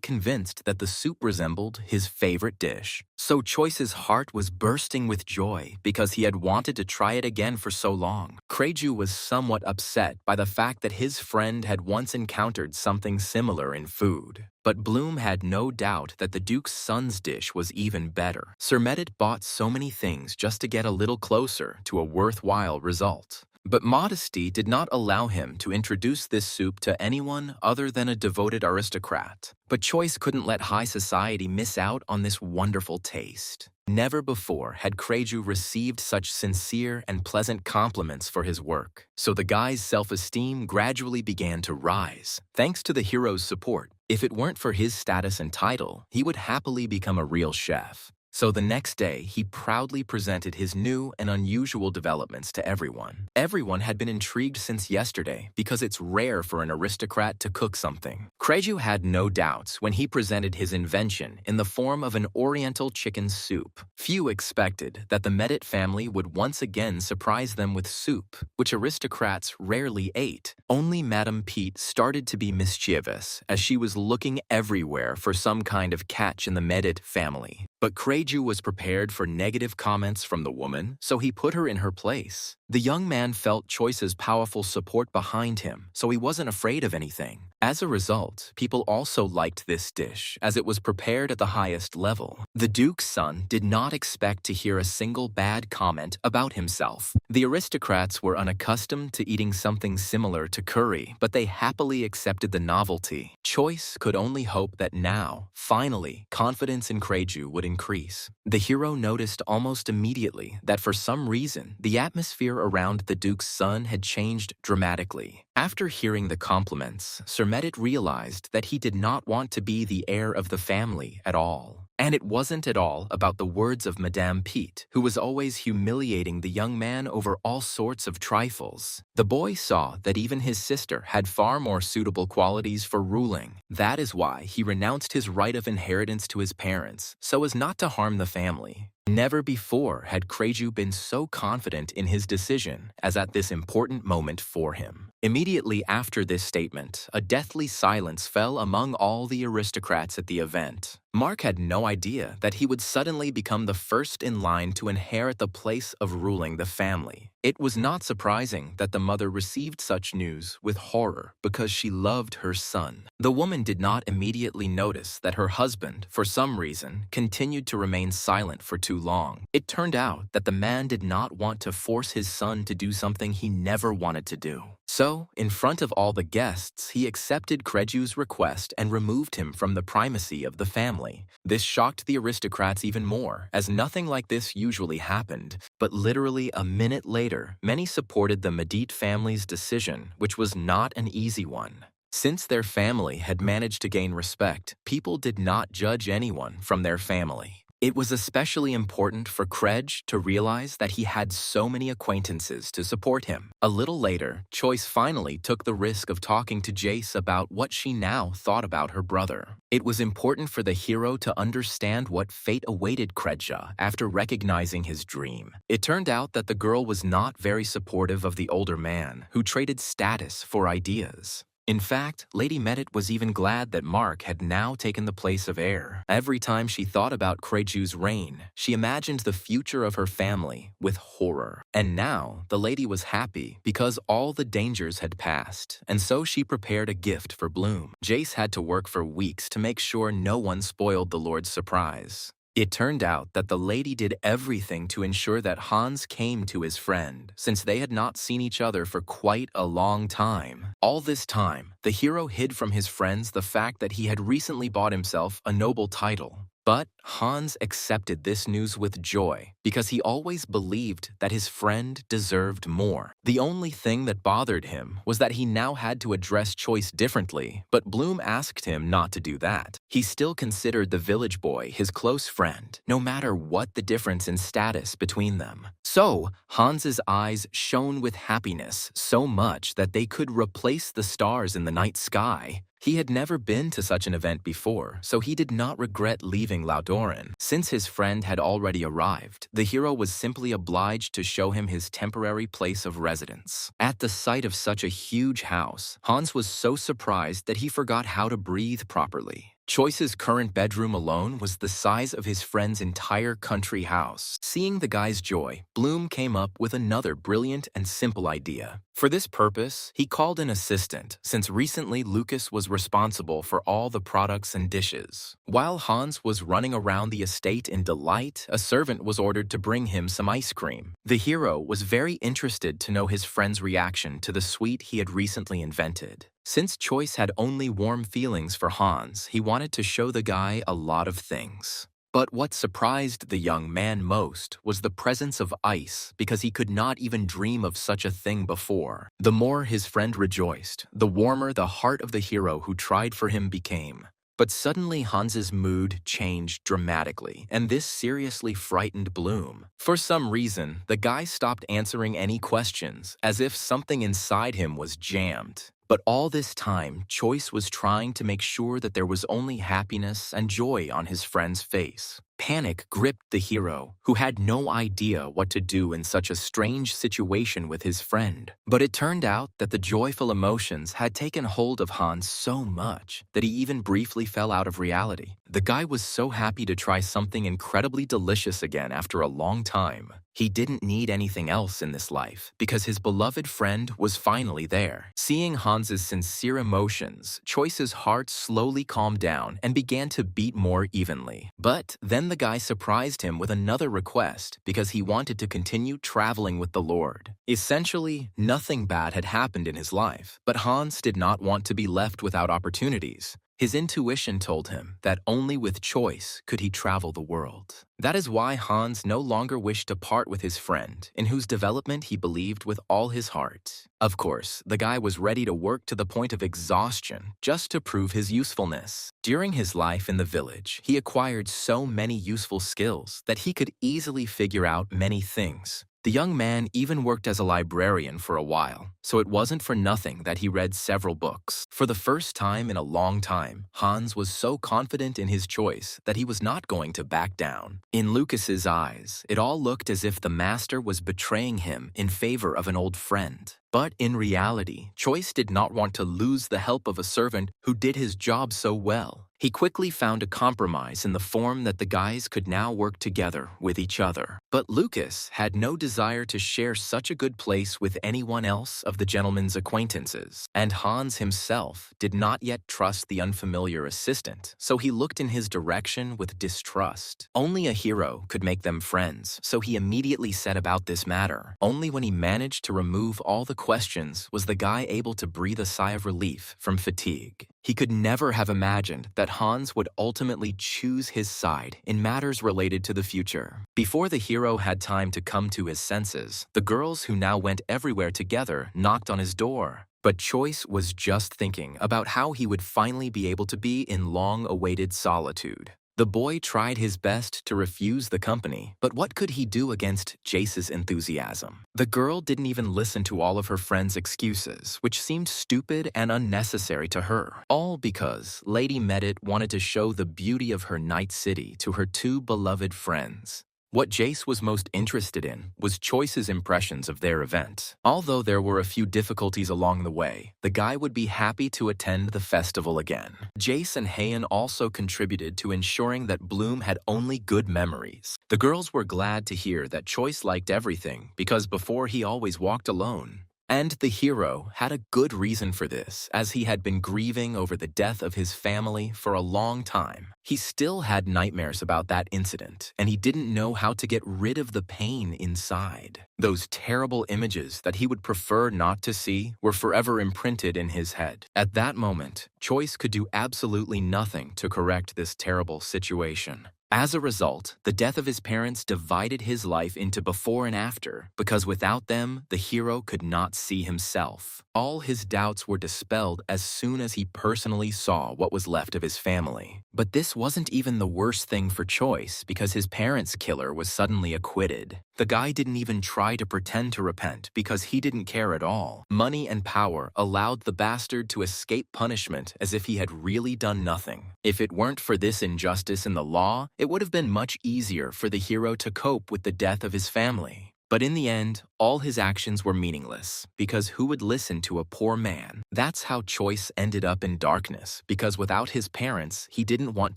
convinced that the soup resembled his favorite dish. So Choice's heart was bursting with joy because he had wanted to try it again for so long. Kreju was somewhat upset by the fact that his friend had once encountered something similar in food. But Bloom had no doubt that the Duke's son's dish was even better. Sir Medit bought so many things just to get a little closer to a worthwhile result. But modesty did not allow him to introduce this soup to anyone other than a devoted aristocrat. But Choice couldn't let high society miss out on this wonderful taste. Never before had Kreju received such sincere and pleasant compliments for his work. So the guy's self-esteem gradually began to rise, thanks to the hero's support. If it weren't for his status and title, he would happily become a real chef. So the next day, he proudly presented his new and unusual developments to everyone. Everyone had been intrigued since yesterday because it's rare for an aristocrat to cook something. Kreju had no doubts when he presented his invention in the form of an oriental chicken soup. Few expected that the Medit family would once again surprise them with soup, which aristocrats rarely ate. Only Madame Pete started to be mischievous as she was looking everywhere for some kind of catch in the Medit family. But Kreju was prepared for negative comments from the woman, so he put her in her place. The young man felt Choice's powerful support behind him, so he wasn't afraid of anything. As a result, people also liked this dish, as it was prepared at the highest level. The Duke's son did not expect to hear a single bad comment about himself. The aristocrats were unaccustomed to eating something similar to curry, but they happily accepted the novelty. Choice could only hope that now, finally, confidence in Kreju would increase. The hero noticed almost immediately that for some reason, the atmosphere around the Duke's son had changed dramatically. After hearing the compliments, Sir Medit realized that he did not want to be the heir of the family at all. And it wasn't at all about the words of Madame Pete, who was always humiliating the young man over all sorts of trifles. The boy saw that even his sister had far more suitable qualities for ruling. That is why he renounced his right of inheritance to his parents, so as not to harm the family. Never before had Kreju been so confident in his decision as at this important moment for him. Immediately after this statement, a deathly silence fell among all the aristocrats at the event. Mark had no idea that he would suddenly become the first in line to inherit the place of ruling the family. It was not surprising that the mother received such news with horror because she loved her son. The woman did not immediately notice that her husband, for some reason, continued to remain silent for too long. It turned out that the man did not want to force his son to do something he never wanted to do. So, in front of all the guests, he accepted Kreju's request and removed him from the primacy of the family. This shocked the aristocrats even more, as nothing like this usually happened. But literally a minute later, many supported the Medit family's decision, which was not an easy one. Since their family had managed to gain respect, people did not judge anyone from their family. It was especially important for Krej to realize that he had so many acquaintances to support him. A little later, Choice finally took the risk of talking to Jace about what she now thought about her brother. It was important for the hero to understand what fate awaited Krej after recognizing his dream. It turned out that the girl was not very supportive of the older man, who traded status for ideas. In fact, Lady Medit was even glad that Mark had now taken the place of heir. Every time she thought about Kreju's reign, she imagined the future of her family with horror. And now, the lady was happy because all the dangers had passed, and so she prepared a gift for Bloom. Jace had to work for weeks to make sure no one spoiled the Lord's surprise. It turned out that the lady did everything to ensure that Hans came to his friend, since they had not seen each other for quite a long time. All this time, the hero hid from his friends the fact that he had recently bought himself a noble title. But Hans accepted this news with joy because he always believed that his friend deserved more. The only thing that bothered him was that he now had to address Choice differently, but Bloom asked him not to do that. He still considered the village boy his close friend, no matter what the difference in status between them. So, Hans's eyes shone with happiness so much that they could replace the stars in the night sky. He had never been to such an event before, so he did not regret leaving Laudoran. Since his friend had already arrived, the hero was simply obliged to show him his temporary place of residence. At the sight of such a huge house, Hans was so surprised that he forgot how to breathe properly. Choice's current bedroom alone was the size of his friend's entire country house. Seeing the guy's joy, Bloom came up with another brilliant and simple idea. For this purpose, he called an assistant, since recently Lucas was responsible for all the products and dishes. While Hans was running around the estate in delight, a servant was ordered to bring him some ice cream. The hero was very interested to know his friend's reaction to the sweet he had recently invented. Since Choice had only warm feelings for Hans, he wanted to show the guy a lot of things. But what surprised the young man most was the presence of ice, because he could not even dream of such a thing before. The more his friend rejoiced, the warmer the heart of the hero who tried for him became. But suddenly Hans's mood changed dramatically, and this seriously frightened Bloom. For some reason, the guy stopped answering any questions, as if something inside him was jammed. But all this time, Choice was trying to make sure that there was only happiness and joy on his friend's face. Panic gripped the hero, who had no idea what to do in such a strange situation with his friend. But it turned out that the joyful emotions had taken hold of Hans so much that he even briefly fell out of reality. The guy was so happy to try something incredibly delicious again after a long time. He didn't need anything else in this life because his beloved friend was finally there. Seeing Hans's sincere emotions, Choice's heart slowly calmed down and began to beat more evenly. But then the guy surprised him with another request because he wanted to continue traveling with the Lord. Essentially, nothing bad had happened in his life, but Hans did not want to be left without opportunities. His intuition told him that only with Choice could he travel the world. That is why Hans no longer wished to part with his friend, in whose development he believed with all his heart. Of course, the guy was ready to work to the point of exhaustion just to prove his usefulness. During his life in the village, he acquired so many useful skills that he could easily figure out many things. The young man even worked as a librarian for a while, so it wasn't for nothing that he read several books. For the first time in a long time, Hans was so confident in his choice that he was not going to back down. In Lucas's eyes, it all looked as if the master was betraying him in favor of an old friend. But in reality, Choice did not want to lose the help of a servant who did his job so well. He quickly found a compromise in the form that the guys could now work together with each other. But Lucas had no desire to share such a good place with anyone else of the gentleman's acquaintances, and Hans himself did not yet trust the unfamiliar assistant, so he looked in his direction with distrust. Only a hero could make them friends, so he immediately set about this matter. Only when he managed to remove all the questions was the guy able to breathe a sigh of relief from fatigue. He could never have imagined that Hans would ultimately choose his side in matters related to the future. Before the hero had time to come to his senses, the girls who now went everywhere together knocked on his door. But Choice was just thinking about how he would finally be able to be in long-awaited solitude. The boy tried his best to refuse the company, but what could he do against Jace's enthusiasm? The girl didn't even listen to all of her friends' excuses, which seemed stupid and unnecessary to her, all because Lady Medit wanted to show the beauty of her night city to her two beloved friends. What Jace was most interested in was Choice's impressions of their event. Although there were a few difficulties along the way, the guy would be happy to attend the festival again. Jace and Heian also contributed to ensuring that Bloom had only good memories. The girls were glad to hear that Choice liked everything because before he always walked alone. And the hero had a good reason for this, as he had been grieving over the death of his family for a long time. He still had nightmares about that incident, and he didn't know how to get rid of the pain inside. Those terrible images that he would prefer not to see were forever imprinted in his head. At that moment, Choice could do absolutely nothing to correct this terrible situation. As a result, the death of his parents divided his life into before and after, because without them, the hero could not see himself. All his doubts were dispelled as soon as he personally saw what was left of his family. But this wasn't even the worst thing for Choice, because his parents' killer was suddenly acquitted. The guy didn't even try to pretend to repent because he didn't care at all. Money and power allowed the bastard to escape punishment as if he had really done nothing. If it weren't for this injustice in the law, it would have been much easier for the hero to cope with the death of his family. But in the end, all his actions were meaningless, because who would listen to a poor man? That's how Choice ended up in darkness, because without his parents, he didn't want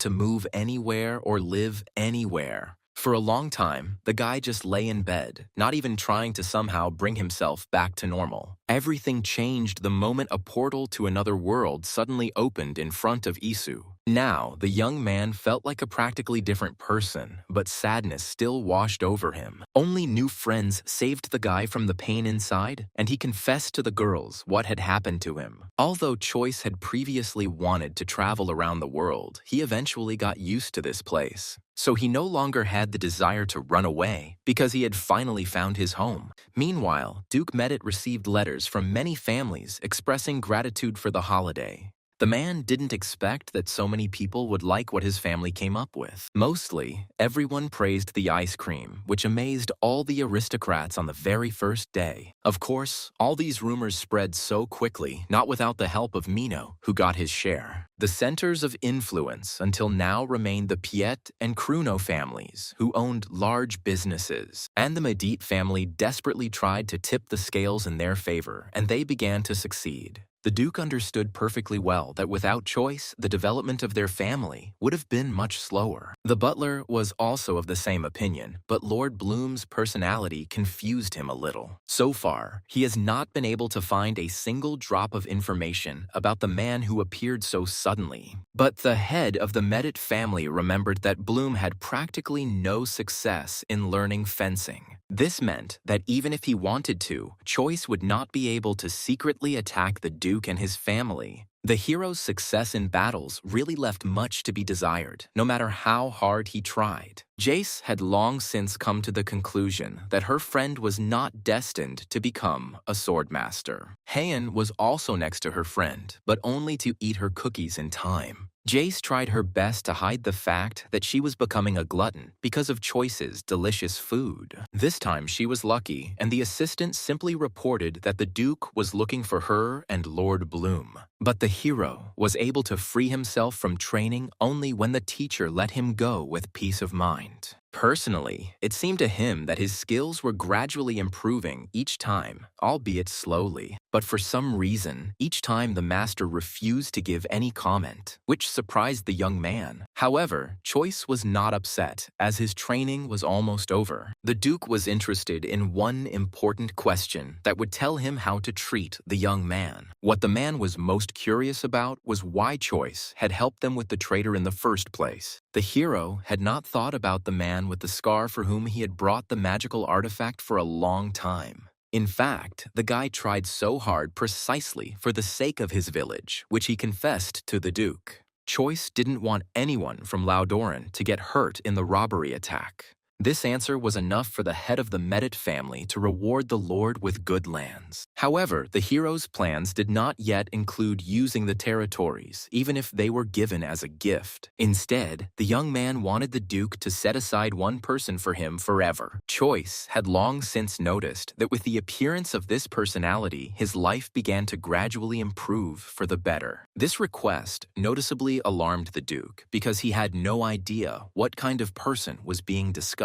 to move anywhere or live anywhere. For a long time, the guy just lay in bed, not even trying to somehow bring himself back to normal. Everything changed the moment a portal to another world suddenly opened in front of Isu. Now, the young man felt like a practically different person, but sadness still washed over him. Only new friends saved the guy from the pain inside, and he confessed to the girls what had happened to him. Although Choice had previously wanted to travel around the world, he eventually got used to this place. So he no longer had the desire to run away, because he had finally found his home. Meanwhile, Duke Medit received letters from many families expressing gratitude for the holiday. The man didn't expect that so many people would like what his family came up with. Mostly, everyone praised the ice cream, which amazed all the aristocrats on the very first day. Of course, all these rumors spread so quickly, not without the help of Mino, who got his share. The centers of influence until now remained the Piet and Kruno families, who owned large businesses. And the Medit family desperately tried to tip the scales in their favor, and they began to succeed. The Duke understood perfectly well that without Choice, the development of their family would have been much slower. The butler was also of the same opinion, but Lord Bloom's personality confused him a little. So far, he has not been able to find a single drop of information about the man who appeared so suddenly. But the head of the Medit family remembered that Bloom had practically no success in learning fencing. This meant that even if he wanted to, Choice would not be able to secretly attack the Duke and his family. The hero's success in battles really left much to be desired, no matter how hard he tried. Jace had long since come to the conclusion that her friend was not destined to become a swordmaster. Heian was also next to her friend, but only to eat her cookies in time. Jace tried her best to hide the fact that she was becoming a glutton because of Choice's delicious food. This time she was lucky, and the assistant simply reported that the Duke was looking for her and Lord Bloom. But the hero was able to free himself from training only when the teacher let him go with peace of mind. Personally, it seemed to him that his skills were gradually improving each time, albeit slowly. But for some reason, each time the master refused to give any comment, which surprised the young man. However, Choice was not upset, as his training was almost over. The Duke was interested in one important question that would tell him how to treat the young man. What the man was most curious about was why Choice had helped them with the traitor in the first place. The hero had not thought about the man with the scar for whom he had brought the magical artifact for a long time. In fact, the guy tried so hard precisely for the sake of his village, which he confessed to the Duke. Choice didn't want anyone from Laudoran to get hurt in the robbery attack. This answer was enough for the head of the Medit family to reward the Lord with good lands. However, the hero's plans did not yet include using the territories, even if they were given as a gift. Instead, the young man wanted the Duke to set aside one person for him forever. Choice had long since noticed that with the appearance of this personality, his life began to gradually improve for the better. This request noticeably alarmed the Duke because he had no idea what kind of person was being discussed.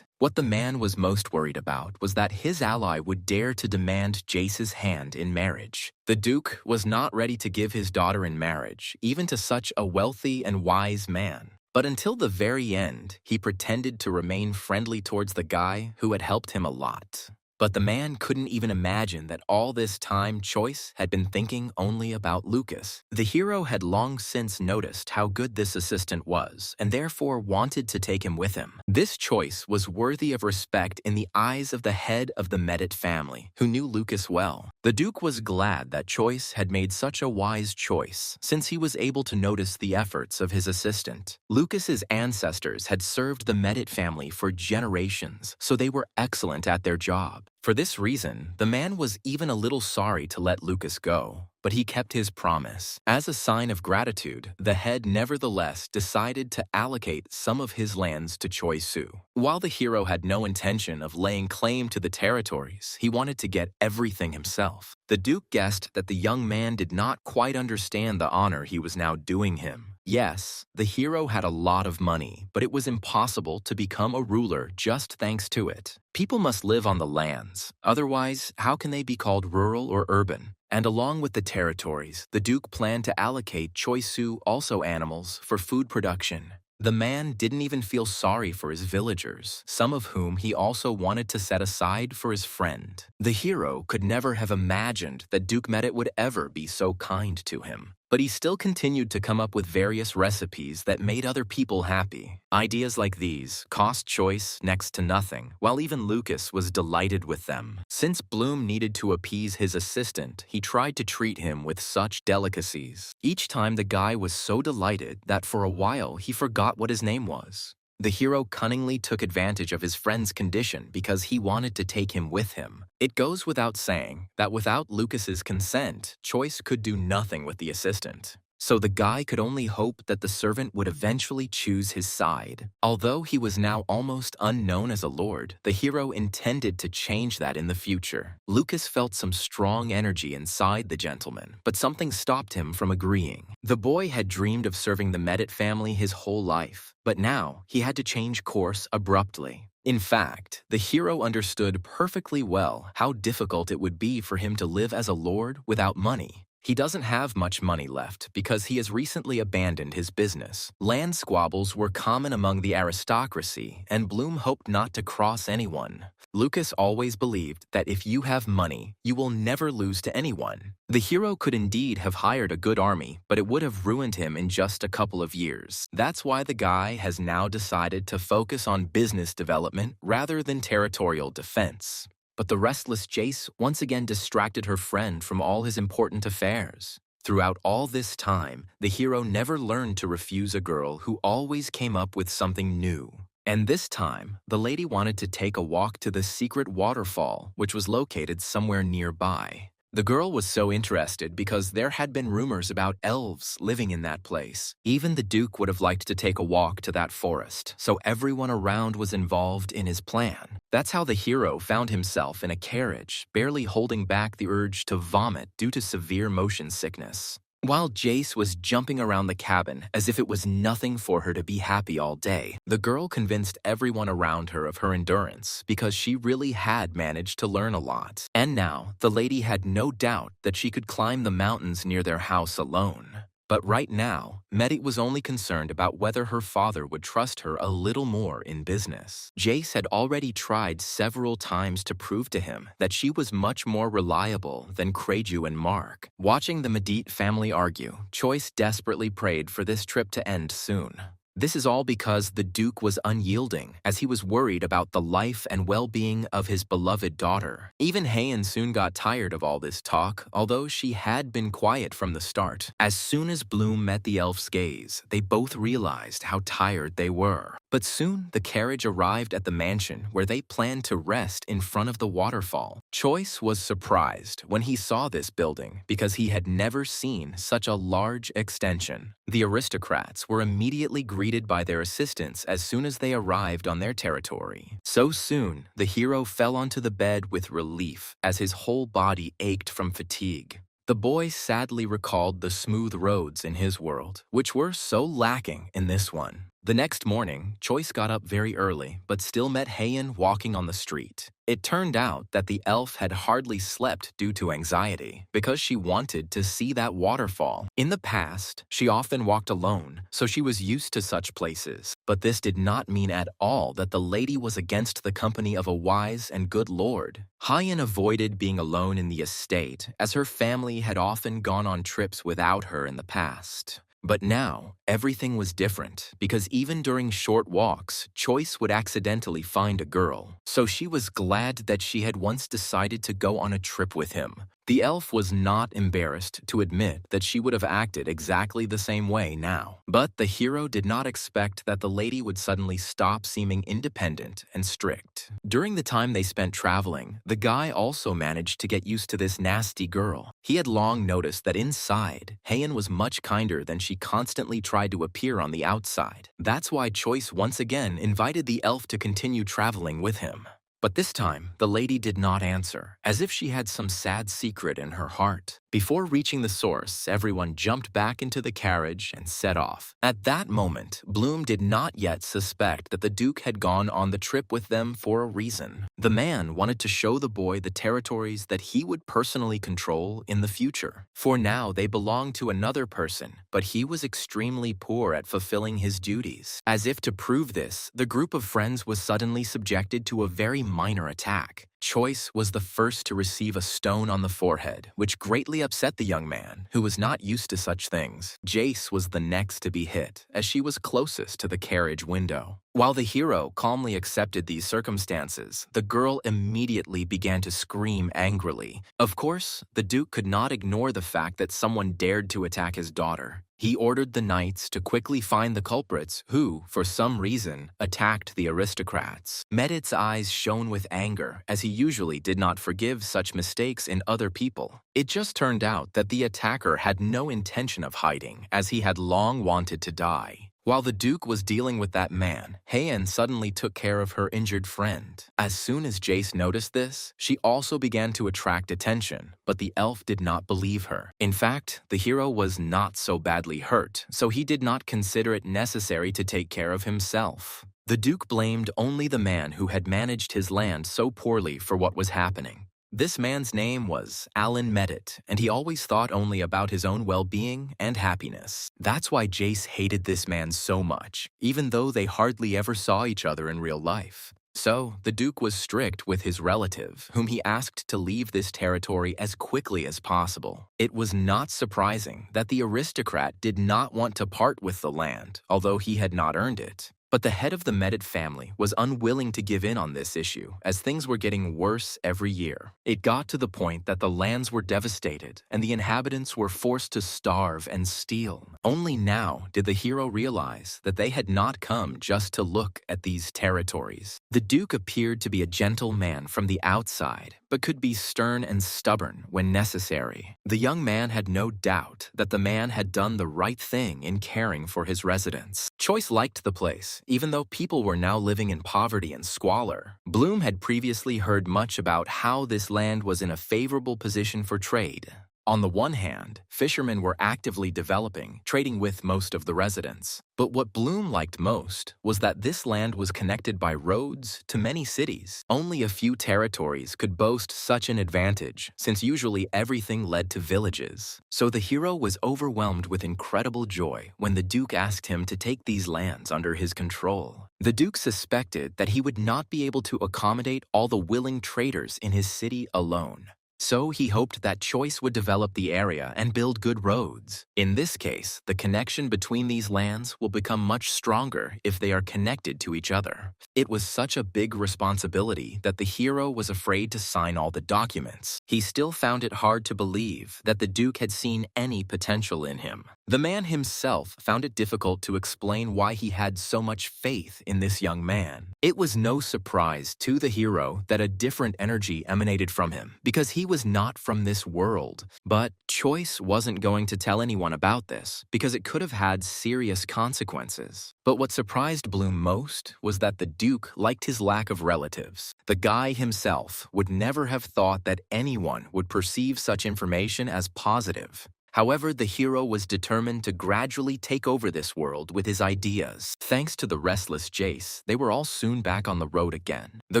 What the man was most worried about was that his ally would dare to demand Jace's hand in marriage. The Duke was not ready to give his daughter in marriage, even to such a wealthy and wise man. But until the very end, he pretended to remain friendly towards the guy who had helped him a lot. But the man couldn't even imagine that all this time Choice had been thinking only about Lucas. The hero had long since noticed how good this assistant was, and therefore wanted to take him with him. This choice was worthy of respect in the eyes of the head of the Medit family, who knew Lucas well. The Duke was glad that Choice had made such a wise choice, since he was able to notice the efforts of his assistant. Lucas's ancestors had served the Medit family for generations, so they were excellent at their job. For this reason, the man was even a little sorry to let Lucas go, but he kept his promise. As a sign of gratitude, the head nevertheless decided to allocate some of his lands to Choi Su. While the hero had no intention of laying claim to the territories, he wanted to get everything himself. The Duke guessed that the young man did not quite understand the honor he was now doing him. Yes, the hero had a lot of money, but it was impossible to become a ruler just thanks to it. People must live on the lands, otherwise how can they be called rural or urban? And along with the territories, the Duke planned to allocate Choi Su also animals for food production. The man didn't even feel sorry for his villagers, some of whom he also wanted to set aside for his friend. The hero could never have imagined that Duke Medit would ever be so kind to him. But he still continued to come up with various recipes that made other people happy. Ideas like these cost Choice next to nothing, while even Lucas was delighted with them. Since Bloom needed to appease his assistant, he tried to treat him with such delicacies. Each time the guy was so delighted that for a while he forgot what his name was. The hero cunningly took advantage of his friend's condition because he wanted to take him with him. It goes without saying that without Lucas's consent, Choice could do nothing with the assistant. So the guy could only hope that the servant would eventually choose his side. Although he was now almost unknown as a lord, the hero intended to change that in the future. Lucas felt some strong energy inside the gentleman, but something stopped him from agreeing. The boy had dreamed of serving the Medit family his whole life, but now he had to change course abruptly. In fact, the hero understood perfectly well how difficult it would be for him to live as a lord without money. He doesn't have much money left because he has recently abandoned his business. Land squabbles were common among the aristocracy, and Bloom hoped not to cross anyone. Lucas always believed that if you have money, you will never lose to anyone. The hero could indeed have hired a good army, but it would have ruined him in just a couple of years. That's why the guy has now decided to focus on business development rather than territorial defense. But the restless Jace once again distracted her friend from all his important affairs. Throughout all this time, the hero never learned to refuse a girl who always came up with something new. And this time, the lady wanted to take a walk to the secret waterfall, which was located somewhere nearby. The girl was so interested because there had been rumors about elves living in that place. Even the Duke would have liked to take a walk to that forest, so everyone around was involved in his plan. That's how the hero found himself in a carriage, barely holding back the urge to vomit due to severe motion sickness. While Jace was jumping around the cabin as if it was nothing for her to be happy all day, the girl convinced everyone around her of her endurance because she really had managed to learn a lot. And now, the lady had no doubt that she could climb the mountains near their house alone. But right now, Medit was only concerned about whether her father would trust her a little more in business. Jace had already tried several times to prove to him that she was much more reliable than Kreju and Mark. Watching the Medit family argue, Choice desperately prayed for this trip to end soon. This is all because the Duke was unyielding, as he was worried about the life and well-being of his beloved daughter. Even Heian soon got tired of all this talk, although she had been quiet from the start. As soon as Bloom met the elf's gaze, they both realized how tired they were. But soon, the carriage arrived at the mansion where they planned to rest in front of the waterfall. Choice was surprised when he saw this building because he had never seen such a large extension. The aristocrats were immediately greeted by their assistants as soon as they arrived on their territory. So soon, the hero fell onto the bed with relief as his whole body ached from fatigue. The boy sadly recalled the smooth roads in his world, which were so lacking in this one. The next morning, Choice got up very early, but still met Heian walking on the street. It turned out that the elf had hardly slept due to anxiety because she wanted to see that waterfall. In the past, she often walked alone, so she was used to such places. But this did not mean at all that the lady was against the company of a wise and good lord. Heian avoided being alone in the estate, as her family had often gone on trips without her in the past. But now, everything was different because even during short walks, Choice would accidentally find a girl. So she was glad that she had once decided to go on a trip with him. The elf was not embarrassed to admit that she would have acted exactly the same way now. But the hero did not expect that the lady would suddenly stop seeming independent and strict. During the time they spent traveling, the guy also managed to get used to this nasty girl. He had long noticed that inside, Heian was much kinder than she constantly tried to appear on the outside. That's why Choice once again invited the elf to continue traveling with him. But this time, the lady did not answer, as if she had some sad secret in her heart. Before reaching the source, everyone jumped back into the carriage and set off. At that moment, Bloom did not yet suspect that the Duke had gone on the trip with them for a reason. The man wanted to show the boy the territories that he would personally control in the future. For now, they belonged to another person, but he was extremely poor at fulfilling his duties. As if to prove this, the group of friends was suddenly subjected to a very minor attack. Choice was the first to receive a stone on the forehead, which greatly upset the young man, who was not used to such things. Jace was the next to be hit, as she was closest to the carriage window. While the hero calmly accepted these circumstances, the girl immediately began to scream angrily. Of course, the Duke could not ignore the fact that someone dared to attack his daughter. He ordered the knights to quickly find the culprits who, for some reason, attacked the aristocrats. Medit's eyes shone with anger, as he usually did not forgive such mistakes in other people. It just turned out that the attacker had no intention of hiding, as he had long wanted to die. While the Duke was dealing with that man, Heian suddenly took care of her injured friend. As soon as Jace noticed this, she also began to attract attention, but the elf did not believe her. In fact, the hero was not so badly hurt, so he did not consider it necessary to take care of himself. The Duke blamed only the man who had managed his land so poorly for what was happening. This man's name was Alan Medit, and he always thought only about his own well-being and happiness. That's why Jace hated this man so much, even though they hardly ever saw each other in real life. So, the Duke was strict with his relative, whom he asked to leave this territory as quickly as possible. It was not surprising that the aristocrat did not want to part with the land, although he had not earned it. But the head of the Medit family was unwilling to give in on this issue, as things were getting worse every year. It got to the point that the lands were devastated, and the inhabitants were forced to starve and steal. Only now did the hero realize that they had not come just to look at these territories. The Duke appeared to be a gentle man from the outside, but could be stern and stubborn when necessary. The young man had no doubt that the man had done the right thing in caring for his residents. Choice liked the place, even though people were now living in poverty and squalor. Bloom had previously heard much about how this land was in a favorable position for trade. On the one hand, fishermen were actively developing, trading with most of the residents. But what Bloom liked most was that this land was connected by roads to many cities. Only a few territories could boast such an advantage, since usually everything led to villages. So the hero was overwhelmed with incredible joy when the Duke asked him to take these lands under his control. The Duke suspected that he would not be able to accommodate all the willing traders in his city alone. So he hoped that Choice would develop the area and build good roads. In this case, the connection between these lands will become much stronger if they are connected to each other. It was such a big responsibility that the hero was afraid to sign all the documents. He still found it hard to believe that the Duke had seen any potential in him. The man himself found it difficult to explain why he had so much faith in this young man. It was no surprise to the hero that a different energy emanated from him because he was not from this world. But Choice wasn't going to tell anyone about this because it could have had serious consequences. But what surprised Bloom most was that the Duke liked his lack of relatives. The guy himself would never have thought that anyone would perceive such information as positive. However, the hero was determined to gradually take over this world with his ideas. Thanks to the restless Jace, they were all soon back on the road again. The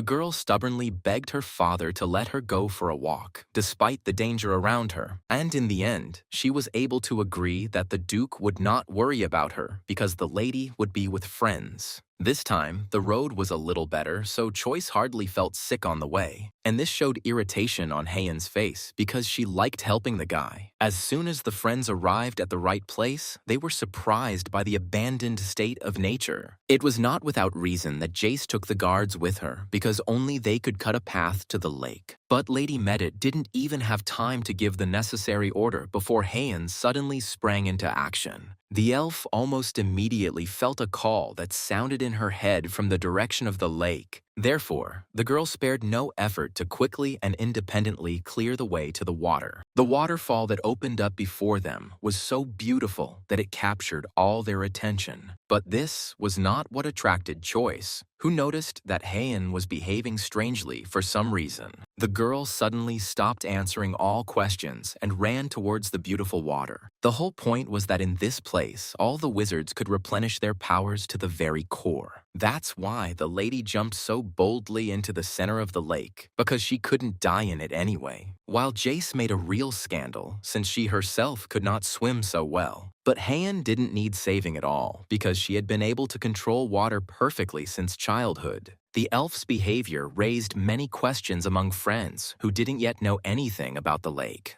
girl stubbornly begged her father to let her go for a walk, despite the danger around her. And in the end, she was able to agree that the Duke would not worry about her because the lady would be with friends. This time, the road was a little better, so Choice hardly felt sick on the way. And this showed irritation on Hayen's face because she liked helping the guy. As soon as the friends arrived at the right place, they were surprised by the abandoned state of nature. It was not without reason that Jace took the guards with her because only they could cut a path to the lake. But Lady Medit didn't even have time to give the necessary order before Hayen suddenly sprang into action. The elf almost immediately felt a call that sounded in her head from the direction of the lake. Therefore, the girl spared no effort to quickly and independently clear the way to the water. The waterfall that opened up before them was so beautiful that it captured all their attention. But this was not what attracted Choice, who noticed that Hayen was behaving strangely for some reason. The girl suddenly stopped answering all questions and ran towards the beautiful water. The whole point was that in this place, all the wizards could replenish their powers to the very core. That's why the lady jumped so boldly into the center of the lake, because she couldn't die in it anyway. While Jace made a real scandal, since she herself could not swim so well. But Hayen didn't need saving at all, because she had been able to control water perfectly since childhood. The elf's behavior raised many questions among friends who didn't yet know anything about the lake.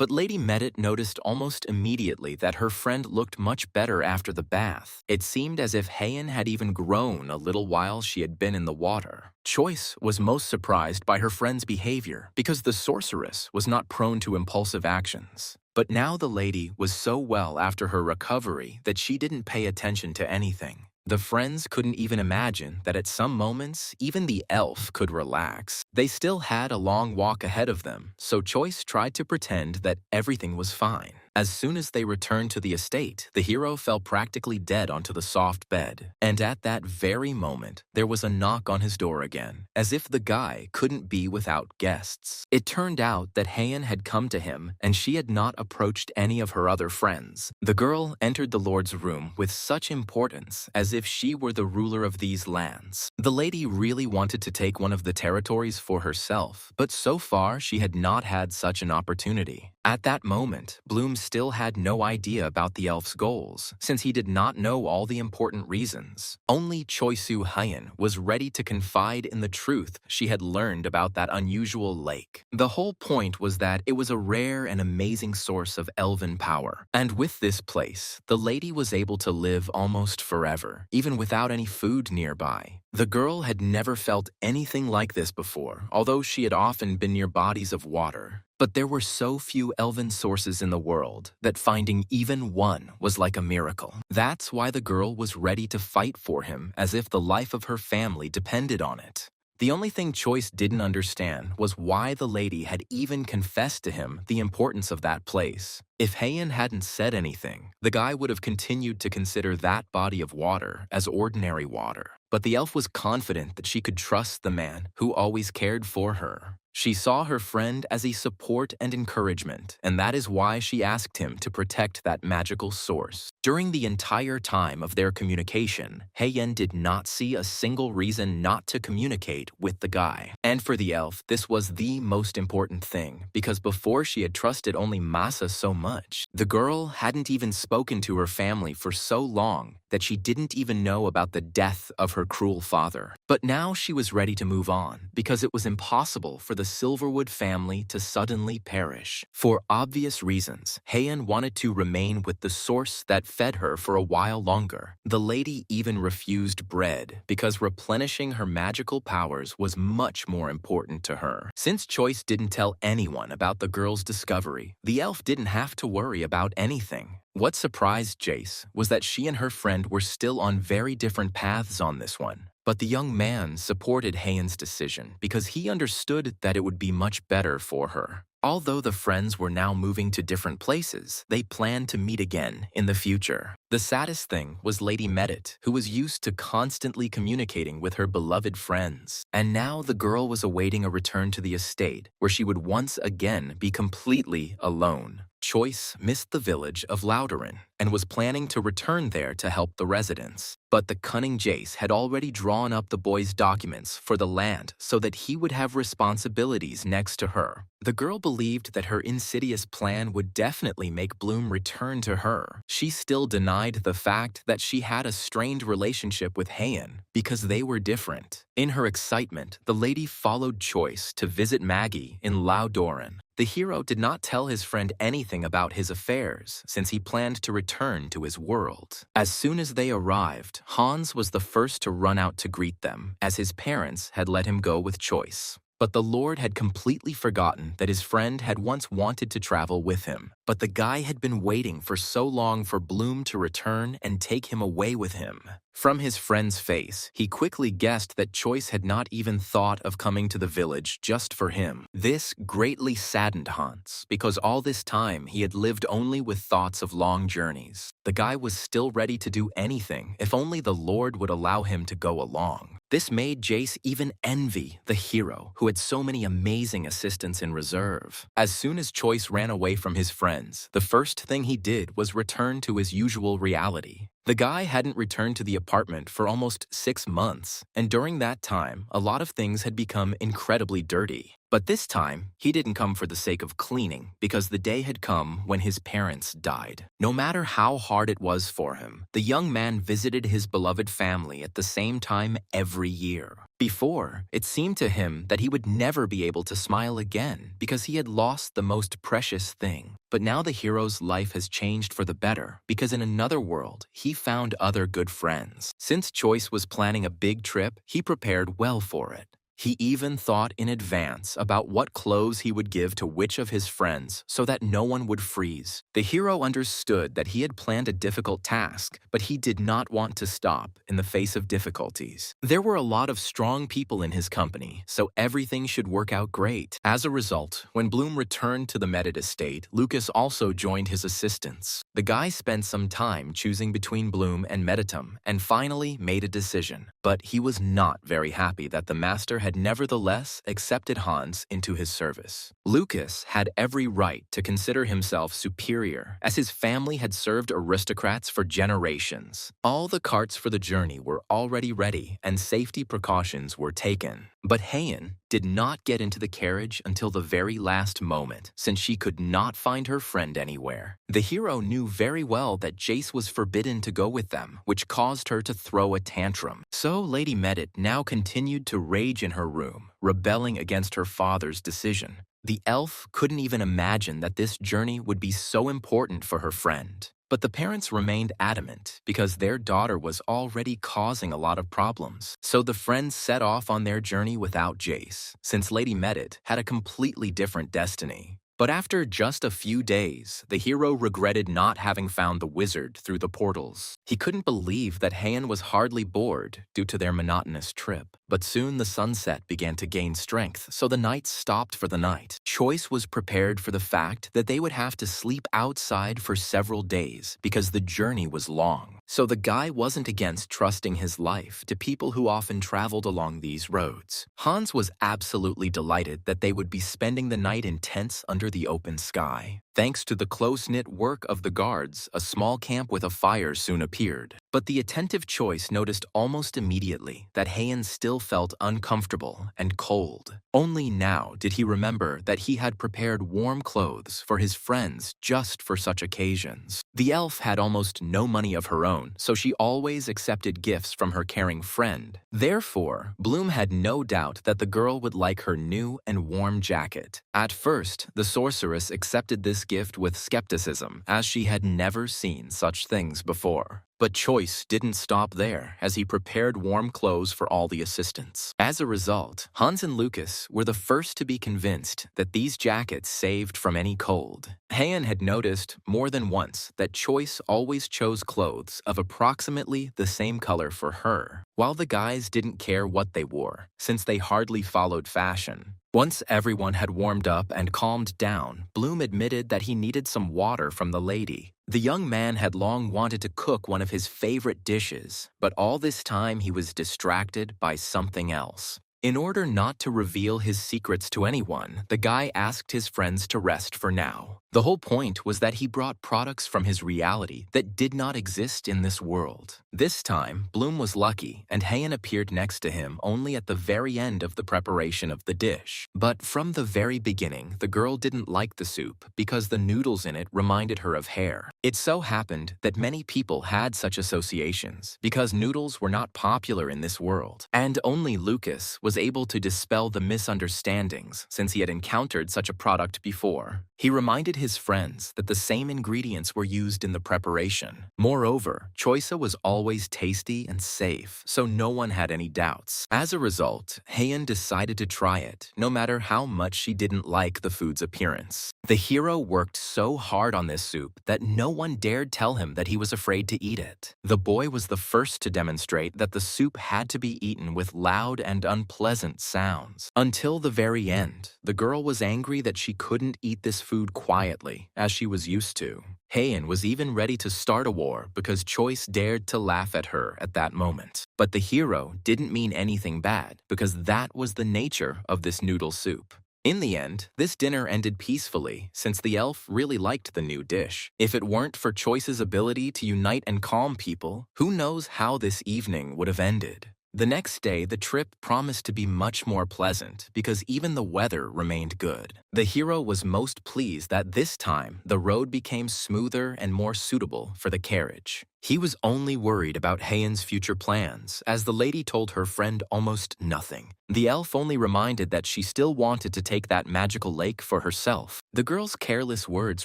But Lady Medit noticed almost immediately that her friend looked much better after the bath. It seemed as if Hayen had even grown a little while she had been in the water. Choice was most surprised by her friend's behavior because the sorceress was not prone to impulsive actions. But now the lady was so well after her recovery that she didn't pay attention to anything. The friends couldn't even imagine that at some moments, even the elf could relax. They still had a long walk ahead of them, so Choice tried to pretend that everything was fine. As soon as they returned to the estate, the hero fell practically dead onto the soft bed. And at that very moment, there was a knock on his door again, as if the guy couldn't be without guests. It turned out that Hayen had come to him, and she had not approached any of her other friends. The girl entered the lord's room with such importance, as if she were the ruler of these lands. The lady really wanted to take one of the territories for herself, but so far she had not had such an opportunity. At that moment, Bloom still had no idea about the elf's goals, since he did not know all the important reasons. Only Choisu Hayen was ready to confide in the truth she had learned about that unusual lake. The whole point was that it was a rare and amazing source of elven power. And with this place, the lady was able to live almost forever, even without any food nearby. The girl had never felt anything like this before, although she had often been near bodies of water. But there were so few elven sources in the world that finding even one was like a miracle. That's why the girl was ready to fight for him as if the life of her family depended on it. The only thing Choice didn't understand was why the lady had even confessed to him the importance of that place. If Hayen hadn't said anything, the guy would have continued to consider that body of water as ordinary water. but the elf was confident that she could trust the man who always cared for her. She saw her friend as a support and encouragement, and that is why she asked him to protect that magical source. During the entire time of their communication, Heian did not see a single reason not to communicate with the guy. And for the elf, this was the most important thing, because before she had trusted only Masa so much, the girl hadn't even spoken to her family for so long that she didn't even know about the death of her cruel father. But now she was ready to move on, because it was impossible for the Silverwood family to suddenly perish. For obvious reasons, Heian wanted to remain with the source that fed her for a while longer. The lady even refused bread, because replenishing her magical powers was much more important to her. Since Choice didn't tell anyone about the girl's discovery, the elf didn't have to worry about anything. What surprised Jace was that she and her friend were still on very different paths on this one. But the young man supported Heian's decision because he understood that it would be much better for her. Although the friends were now moving to different places, they planned to meet again in the future. The saddest thing was Lady Medit, who was used to constantly communicating with her beloved friends. And now the girl was awaiting a return to the estate, where she would once again be completely alone. Choice missed the village of Louderin and was planning to return there to help the residents. But the cunning Jace had already drawn up the boy's documents for the land so that he would have responsibilities next to her. The girl believed that her insidious plan would definitely make Bloom return to her. She still denied the fact that she had a strained relationship with Heian because they were different. In her excitement, the lady followed Choice to visit Maggie in Louderin. The hero did not tell his friend anything about his affairs since he planned to return to his world. As soon as they arrived, Hans was the first to run out to greet them, as his parents had let him go with Choice. But the Lord had completely forgotten that his friend had once wanted to travel with him. But the guy had been waiting for so long for Bloom to return and take him away with him. From his friend's face, he quickly guessed that Choice had not even thought of coming to the village just for him. This greatly saddened Hans, because all this time he had lived only with thoughts of long journeys. The guy was still ready to do anything if only the Lord would allow him to go along. This made Jace even envy the hero, who had so many amazing assistants in reserve. As soon as Choice ran away from his friends, the first thing he did was return to his usual reality. The guy hadn't returned to the apartment for almost 6 months, and during that time, a lot of things had become incredibly dirty. But this time, he didn't come for the sake of cleaning, because the day had come when his parents died. No matter how hard it was for him, the young man visited his beloved family at the same time every year. Before, it seemed to him that he would never be able to smile again because he had lost the most precious thing. But now the hero's life has changed for the better because in another world, he found other good friends. Since Choice was planning a big trip, he prepared well for it. He even thought in advance about what clothes he would give to which of his friends so that no one would freeze. The hero understood that he had planned a difficult task, but he did not want to stop in the face of difficulties. There were a lot of strong people in his company, so everything should work out great. As a result, when Bloom returned to the Medit estate, Lucas also joined his assistants. The guy spent some time choosing between Bloom and Meditum and finally made a decision. But he was not very happy that the master had nevertheless accepted Hans into his service. Lucas had every right to consider himself superior, as his family had served aristocrats for generations. All the carts for the journey were already ready, and safety precautions were taken. But Heian did not get into the carriage until the very last moment, since she could not find her friend anywhere. The hero knew very well that Jace was forbidden to go with them, which caused her to throw a tantrum. So Lady Medit now continued to rage in her room, rebelling against her father's decision. The elf couldn't even imagine that this journey would be so important for her friend. But the parents remained adamant because their daughter was already causing a lot of problems. So the friends set off on their journey without Jace, since Lady Medit had a completely different destiny. But after just a few days, the hero regretted not having found the wizard through the portals. He couldn't believe that Heian was hardly bored due to their monotonous trip. But soon the sunset began to gain strength, so the night stopped for the night. Choice was prepared for the fact that they would have to sleep outside for several days because the journey was long. So the guy wasn't against trusting his life to people who often traveled along these roads. Hans was absolutely delighted that they would be spending the night in tents under the open sky. Thanks to the close-knit work of the guards, a small camp with a fire soon appeared. But the attentive Choice noticed almost immediately that Heian still felt uncomfortable and cold. Only now did he remember that he had prepared warm clothes for his friends just for such occasions. The elf had almost no money of her own, so she always accepted gifts from her caring friend. Therefore, Bloom had no doubt that the girl would like her new and warm jacket. At first, the sorceress accepted this gift with skepticism, as she had never seen such things before. But Choice didn't stop there, as he prepared warm clothes for all the assistants. As a result, Hans and Lucas were the first to be convinced that these jackets saved from any cold. Heian had noticed more than once that Choice always chose clothes of approximately the same color for her, while the guys didn't care what they wore, since they hardly followed fashion. Once everyone had warmed up and calmed down, Bloom admitted that he needed some water from the lady. The young man had long wanted to cook one of his favorite dishes, but all this time he was distracted by something else. In order not to reveal his secrets to anyone, the guy asked his friends to rest for now. The whole point was that he brought products from his reality that did not exist in this world. This time, Bloom was lucky, and Heian appeared next to him only at the very end of the preparation of the dish. But from the very beginning, the girl didn't like the soup because the noodles in it reminded her of hair. It so happened that many people had such associations because noodles were not popular in this world, and only Lucas was able to dispel the misunderstandings since he had encountered such a product before. He reminded his friends that the same ingredients were used in the preparation. Moreover, choice was always tasty and safe, so no one had any doubts. As a result, Heian decided to try it, no matter how much she didn't like the food's appearance. The hero worked so hard on this soup that no one dared tell him that he was afraid to eat it. The boy was the first to demonstrate that the soup had to be eaten with loud and unpleasant sounds. Until the very end, the girl was angry that she couldn't eat this food quietly, as she was used to. Heian was even ready to start a war because Choice dared to laugh at her at that moment. But the hero didn't mean anything bad because that was the nature of this noodle soup. In the end, this dinner ended peacefully since the elf really liked the new dish. If it weren't for Choice's ability to unite and calm people, who knows how this evening would have ended. The next day, the trip promised to be much more pleasant because even the weather remained good. The hero was most pleased that this time the road became smoother and more suitable for the carriage. He was only worried about Heian's future plans, as the lady told her friend almost nothing. The elf only reminded that she still wanted to take that magical lake for herself. The girl's careless words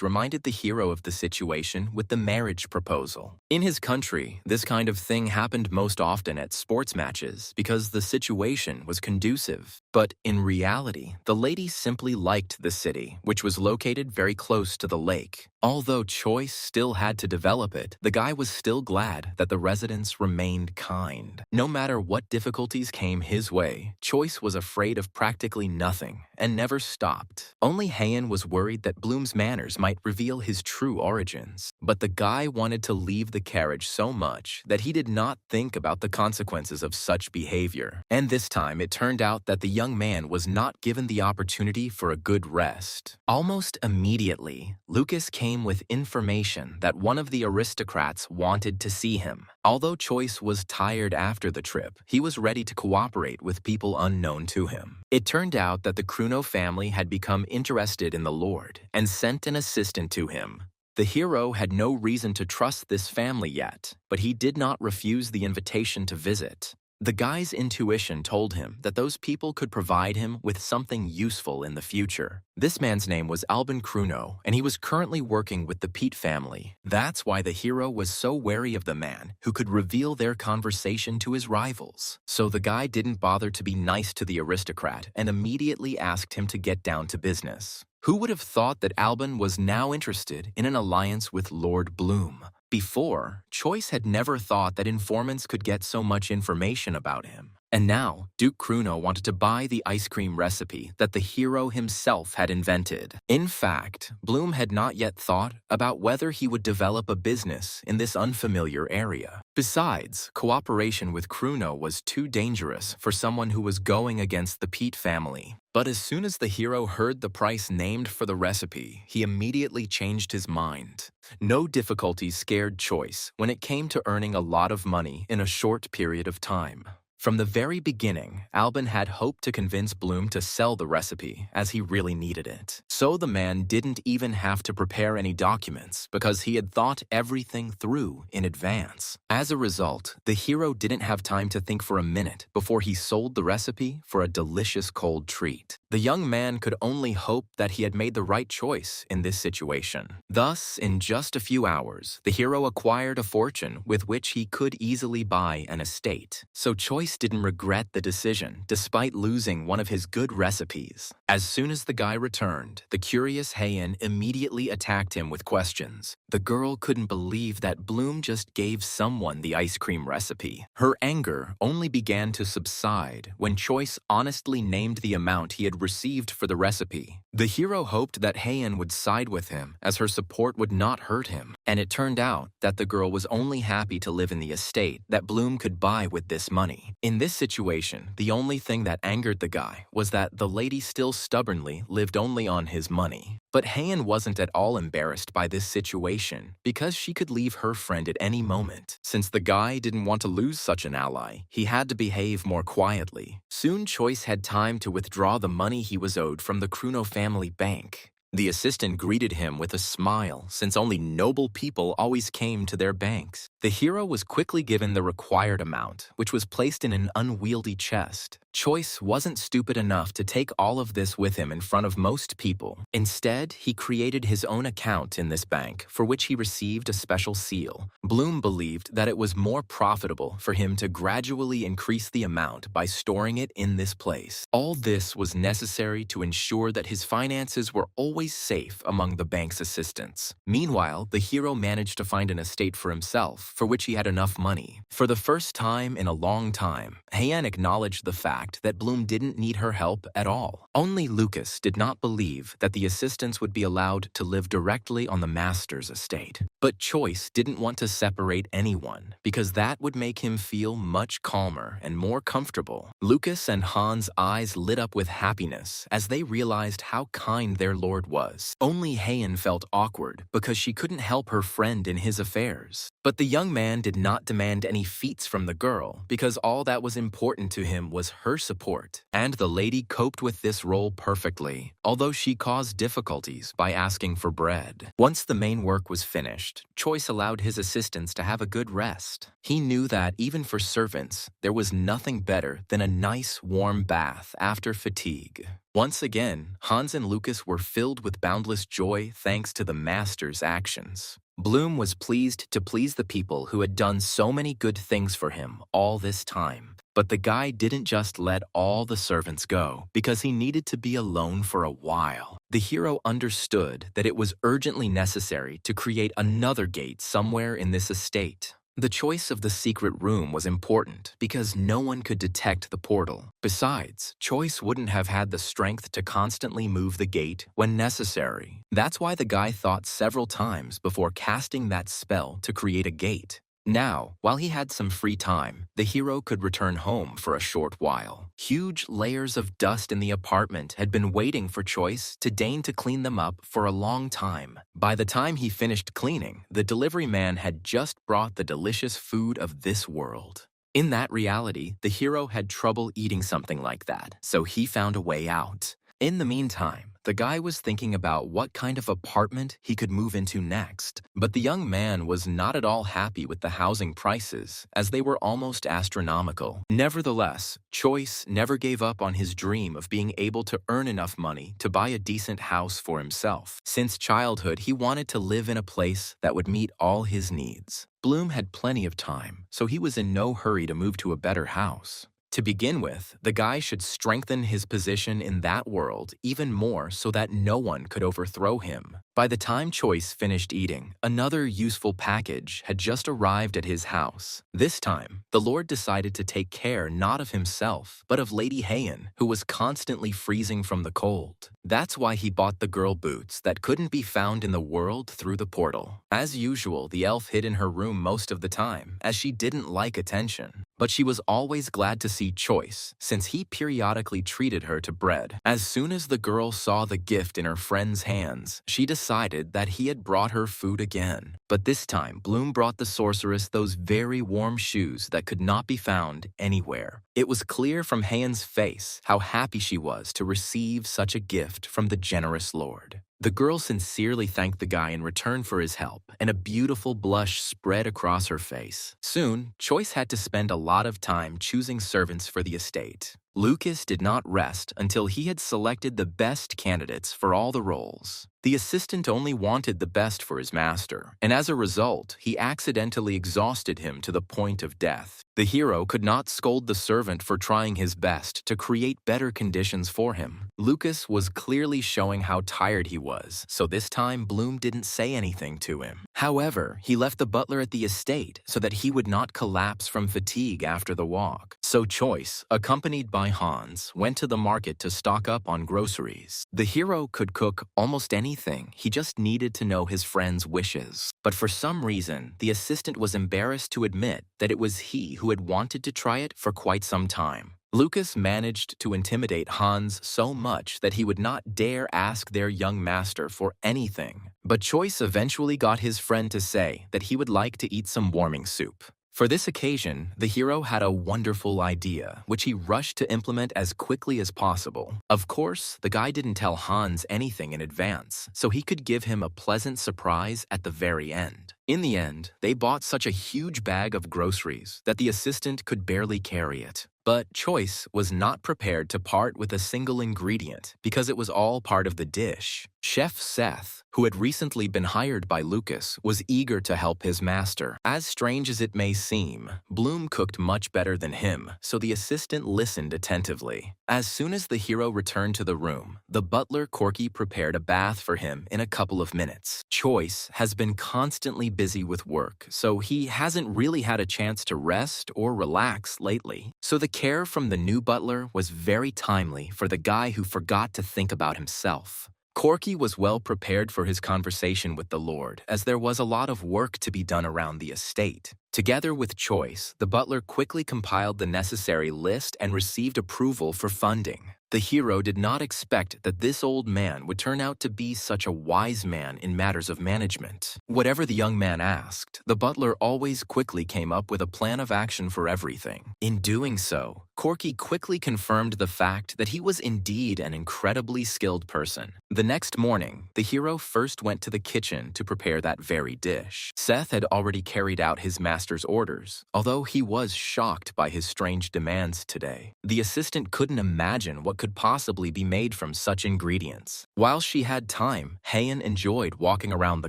reminded the hero of the situation with the marriage proposal. In his country, this kind of thing happened most often at sports matches because the situation was conducive. But in reality, the lady simply liked the city, which was located very close to the lake. Although Choice still had to develop it, the guy was still glad that the residents remained kind. No matter what difficulties came his way, Choice was afraid of practically nothing and never stopped. Only Heian was worried that Bloom's manners might reveal his true origins. But the guy wanted to leave the carriage so much that he did not think about the consequences of such behavior. And this time it turned out that the young man was not given the opportunity for a good rest. Almost immediately, Lucas came with information that one of the aristocrats wanted to see him. Although Choice was tired after the trip, he was ready to cooperate with people unknown to him. It turned out that the Kruno family had become interested in the Lord and sent an assistant to him. The hero had no reason to trust this family yet, but he did not refuse the invitation to visit. The guy's intuition told him that those people could provide him with something useful in the future. This man's name was Albin Kruno, and he was currently working with the Pete family. That's why the hero was so wary of the man who could reveal their conversation to his rivals. So the guy didn't bother to be nice to the aristocrat and immediately asked him to get down to business. Who would have thought that Albin was now interested in an alliance with Lord Bloom? Before, Choice had never thought that informants could get so much information about him. And now, Duke Kruno wanted to buy the ice cream recipe that the hero himself had invented. In fact, Bloom had not yet thought about whether he would develop a business in this unfamiliar area. Besides, cooperation with Kruno was too dangerous for someone who was going against the Pete family. But as soon as the hero heard the price named for the recipe, he immediately changed his mind. No difficulties scared Choice when it came to earning a lot of money in a short period of time. From the very beginning, Albin had hoped to convince Bloom to sell the recipe as he really needed it. So the man didn't even have to prepare any documents because he had thought everything through in advance. As a result, the hero didn't have time to think for a minute before he sold the recipe for a delicious cold treat. The young man could only hope that he had made the right choice in this situation. Thus, in just a few hours, the hero acquired a fortune with which he could easily buy an estate. So Choice didn't regret the decision, despite losing one of his good recipes. As soon as the guy returned, the curious Heian immediately attacked him with questions. The girl couldn't believe that Bloom just gave someone the ice cream recipe. Her anger only began to subside when Choice honestly named the amount he had received for the recipe. The hero hoped that Heian would side with him, as her support would not hurt him, and it turned out that the girl was only happy to live in the estate that Bloom could buy with this money. In this situation, the only thing that angered the guy was that the lady still stubbornly lived only on his money. But Heian wasn't at all embarrassed by this situation because she could leave her friend at any moment. Since the guy didn't want to lose such an ally, he had to behave more quietly. Soon Choice had time to withdraw the money he was owed from the Kruno family bank. The assistant greeted him with a smile, since only noble people always came to their banks. The hero was quickly given the required amount, which was placed in an unwieldy chest. Choice wasn't stupid enough to take all of this with him in front of most people. Instead, he created his own account in this bank, for which he received a special seal. Bloom believed that it was more profitable for him to gradually increase the amount by storing it in this place. All this was necessary to ensure that his finances were always safe among the bank's assistants. Meanwhile, the hero managed to find an estate for himself, for which he had enough money. For the first time in a long time, Heian acknowledged the fact that Bloom didn't need her help at all. Only Lucas did not believe that the assistants would be allowed to live directly on the master's estate. But Choice didn't want to separate anyone, because that would make him feel much calmer and more comfortable. Lucas and Han's eyes lit up with happiness as they realized how kind their lord was. Only Heian felt awkward because she couldn't help her friend in his affairs. But the young man did not demand any feats from the girl because all that was important to him was her support. And the lady coped with this role perfectly, although she caused difficulties by asking for bread. Once the main work was finished, Choice allowed his assistants to have a good rest. He knew that even for servants, there was nothing better than a nice warm bath after fatigue. Once again, Hans and Lucas were filled with boundless joy thanks to the master's actions. Bloom was pleased to please the people who had done so many good things for him all this time. But the guy didn't just let all the servants go because he needed to be alone for a while. The hero understood that it was urgently necessary to create another gate somewhere in this estate. The choice of the secret room was important because no one could detect the portal. Besides, Choice wouldn't have had the strength to constantly move the gate when necessary. That's why the guy thought several times before casting that spell to create a gate. Now, while he had some free time, the hero could return home for a short while. Huge layers of dust in the apartment had been waiting for Choice to deign to clean them up for a long time. By the time he finished cleaning, the delivery man had just brought the delicious food of this world. In that reality, the hero had trouble eating something like that, so he found a way out. In the meantime, the guy was thinking about what kind of apartment he could move into next. But the young man was not at all happy with the housing prices, as they were almost astronomical. Nevertheless, Choice never gave up on his dream of being able to earn enough money to buy a decent house for himself. Since childhood, he wanted to live in a place that would meet all his needs. Bloom had plenty of time, so he was in no hurry to move to a better house. To begin with, the guy should strengthen his position in that world even more so that no one could overthrow him. By the time Choice finished eating, another useful package had just arrived at his house. This time, the Lord decided to take care not of himself, but of Lady Heian, who was constantly freezing from the cold. That's why he bought the girl boots that couldn't be found in the world through the portal. As usual, the elf hid in her room most of the time, as she didn't like attention. But she was always glad to see Choice, since he periodically treated her to bread. As soon as the girl saw the gift in her friend's hands, she decided that he had brought her food again. But this time, Bloom brought the sorceress those very warm shoes that could not be found anywhere. It was clear from Heian's face how happy she was to receive such a gift from the generous lord. The girl sincerely thanked the guy in return for his help, and a beautiful blush spread across her face. Soon, Choice had to spend a lot of time choosing servants for the estate. Lucas did not rest until he had selected the best candidates for all the roles. The assistant only wanted the best for his master, and as a result, he accidentally exhausted him to the point of death. The hero could not scold the servant for trying his best to create better conditions for him. Lucas was clearly showing how tired he was, so this time Bloom didn't say anything to him. However, he left the butler at the estate so that he would not collapse from fatigue after the walk. So Choice, accompanied by Hans, went to the market to stock up on groceries. The hero could cook almost anything, he just needed to know his friend's wishes. But for some reason, the assistant was embarrassed to admit that it was he who had wanted to try it for quite some time. Lucas managed to intimidate Hans so much that he would not dare ask their young master for anything. But Choice eventually got his friend to say that he would like to eat some warming soup. For this occasion, the hero had a wonderful idea, which he rushed to implement as quickly as possible. Of course, the guy didn't tell Hans anything in advance, so he could give him a pleasant surprise at the very end. In the end, they bought such a huge bag of groceries that the assistant could barely carry it. But Choice was not prepared to part with a single ingredient because it was all part of the dish. Chef Seth, who had recently been hired by Lucas, was eager to help his master. As strange as it may seem, Bloom cooked much better than him, so the assistant listened attentively. As soon as the hero returned to the room, the butler Corky prepared a bath for him in a couple of minutes. Choice has been constantly busy with work, so he hasn't really had a chance to rest or relax lately. So the care from the new butler was very timely for the guy who forgot to think about himself. Corky was well prepared for his conversation with the Lord, as there was a lot of work to be done around the estate. Together with Choice, the butler quickly compiled the necessary list and received approval for funding. The hero did not expect that this old man would turn out to be such a wise man in matters of management. Whatever the young man asked, the butler always quickly came up with a plan of action for everything. In doing so, Corky quickly confirmed the fact that he was indeed an incredibly skilled person. The next morning, the hero first went to the kitchen to prepare that very dish. Seth had already carried out his master's orders, although he was shocked by his strange demands today. The assistant couldn't imagine what could possibly be made from such ingredients. While she had time, Heian enjoyed walking around the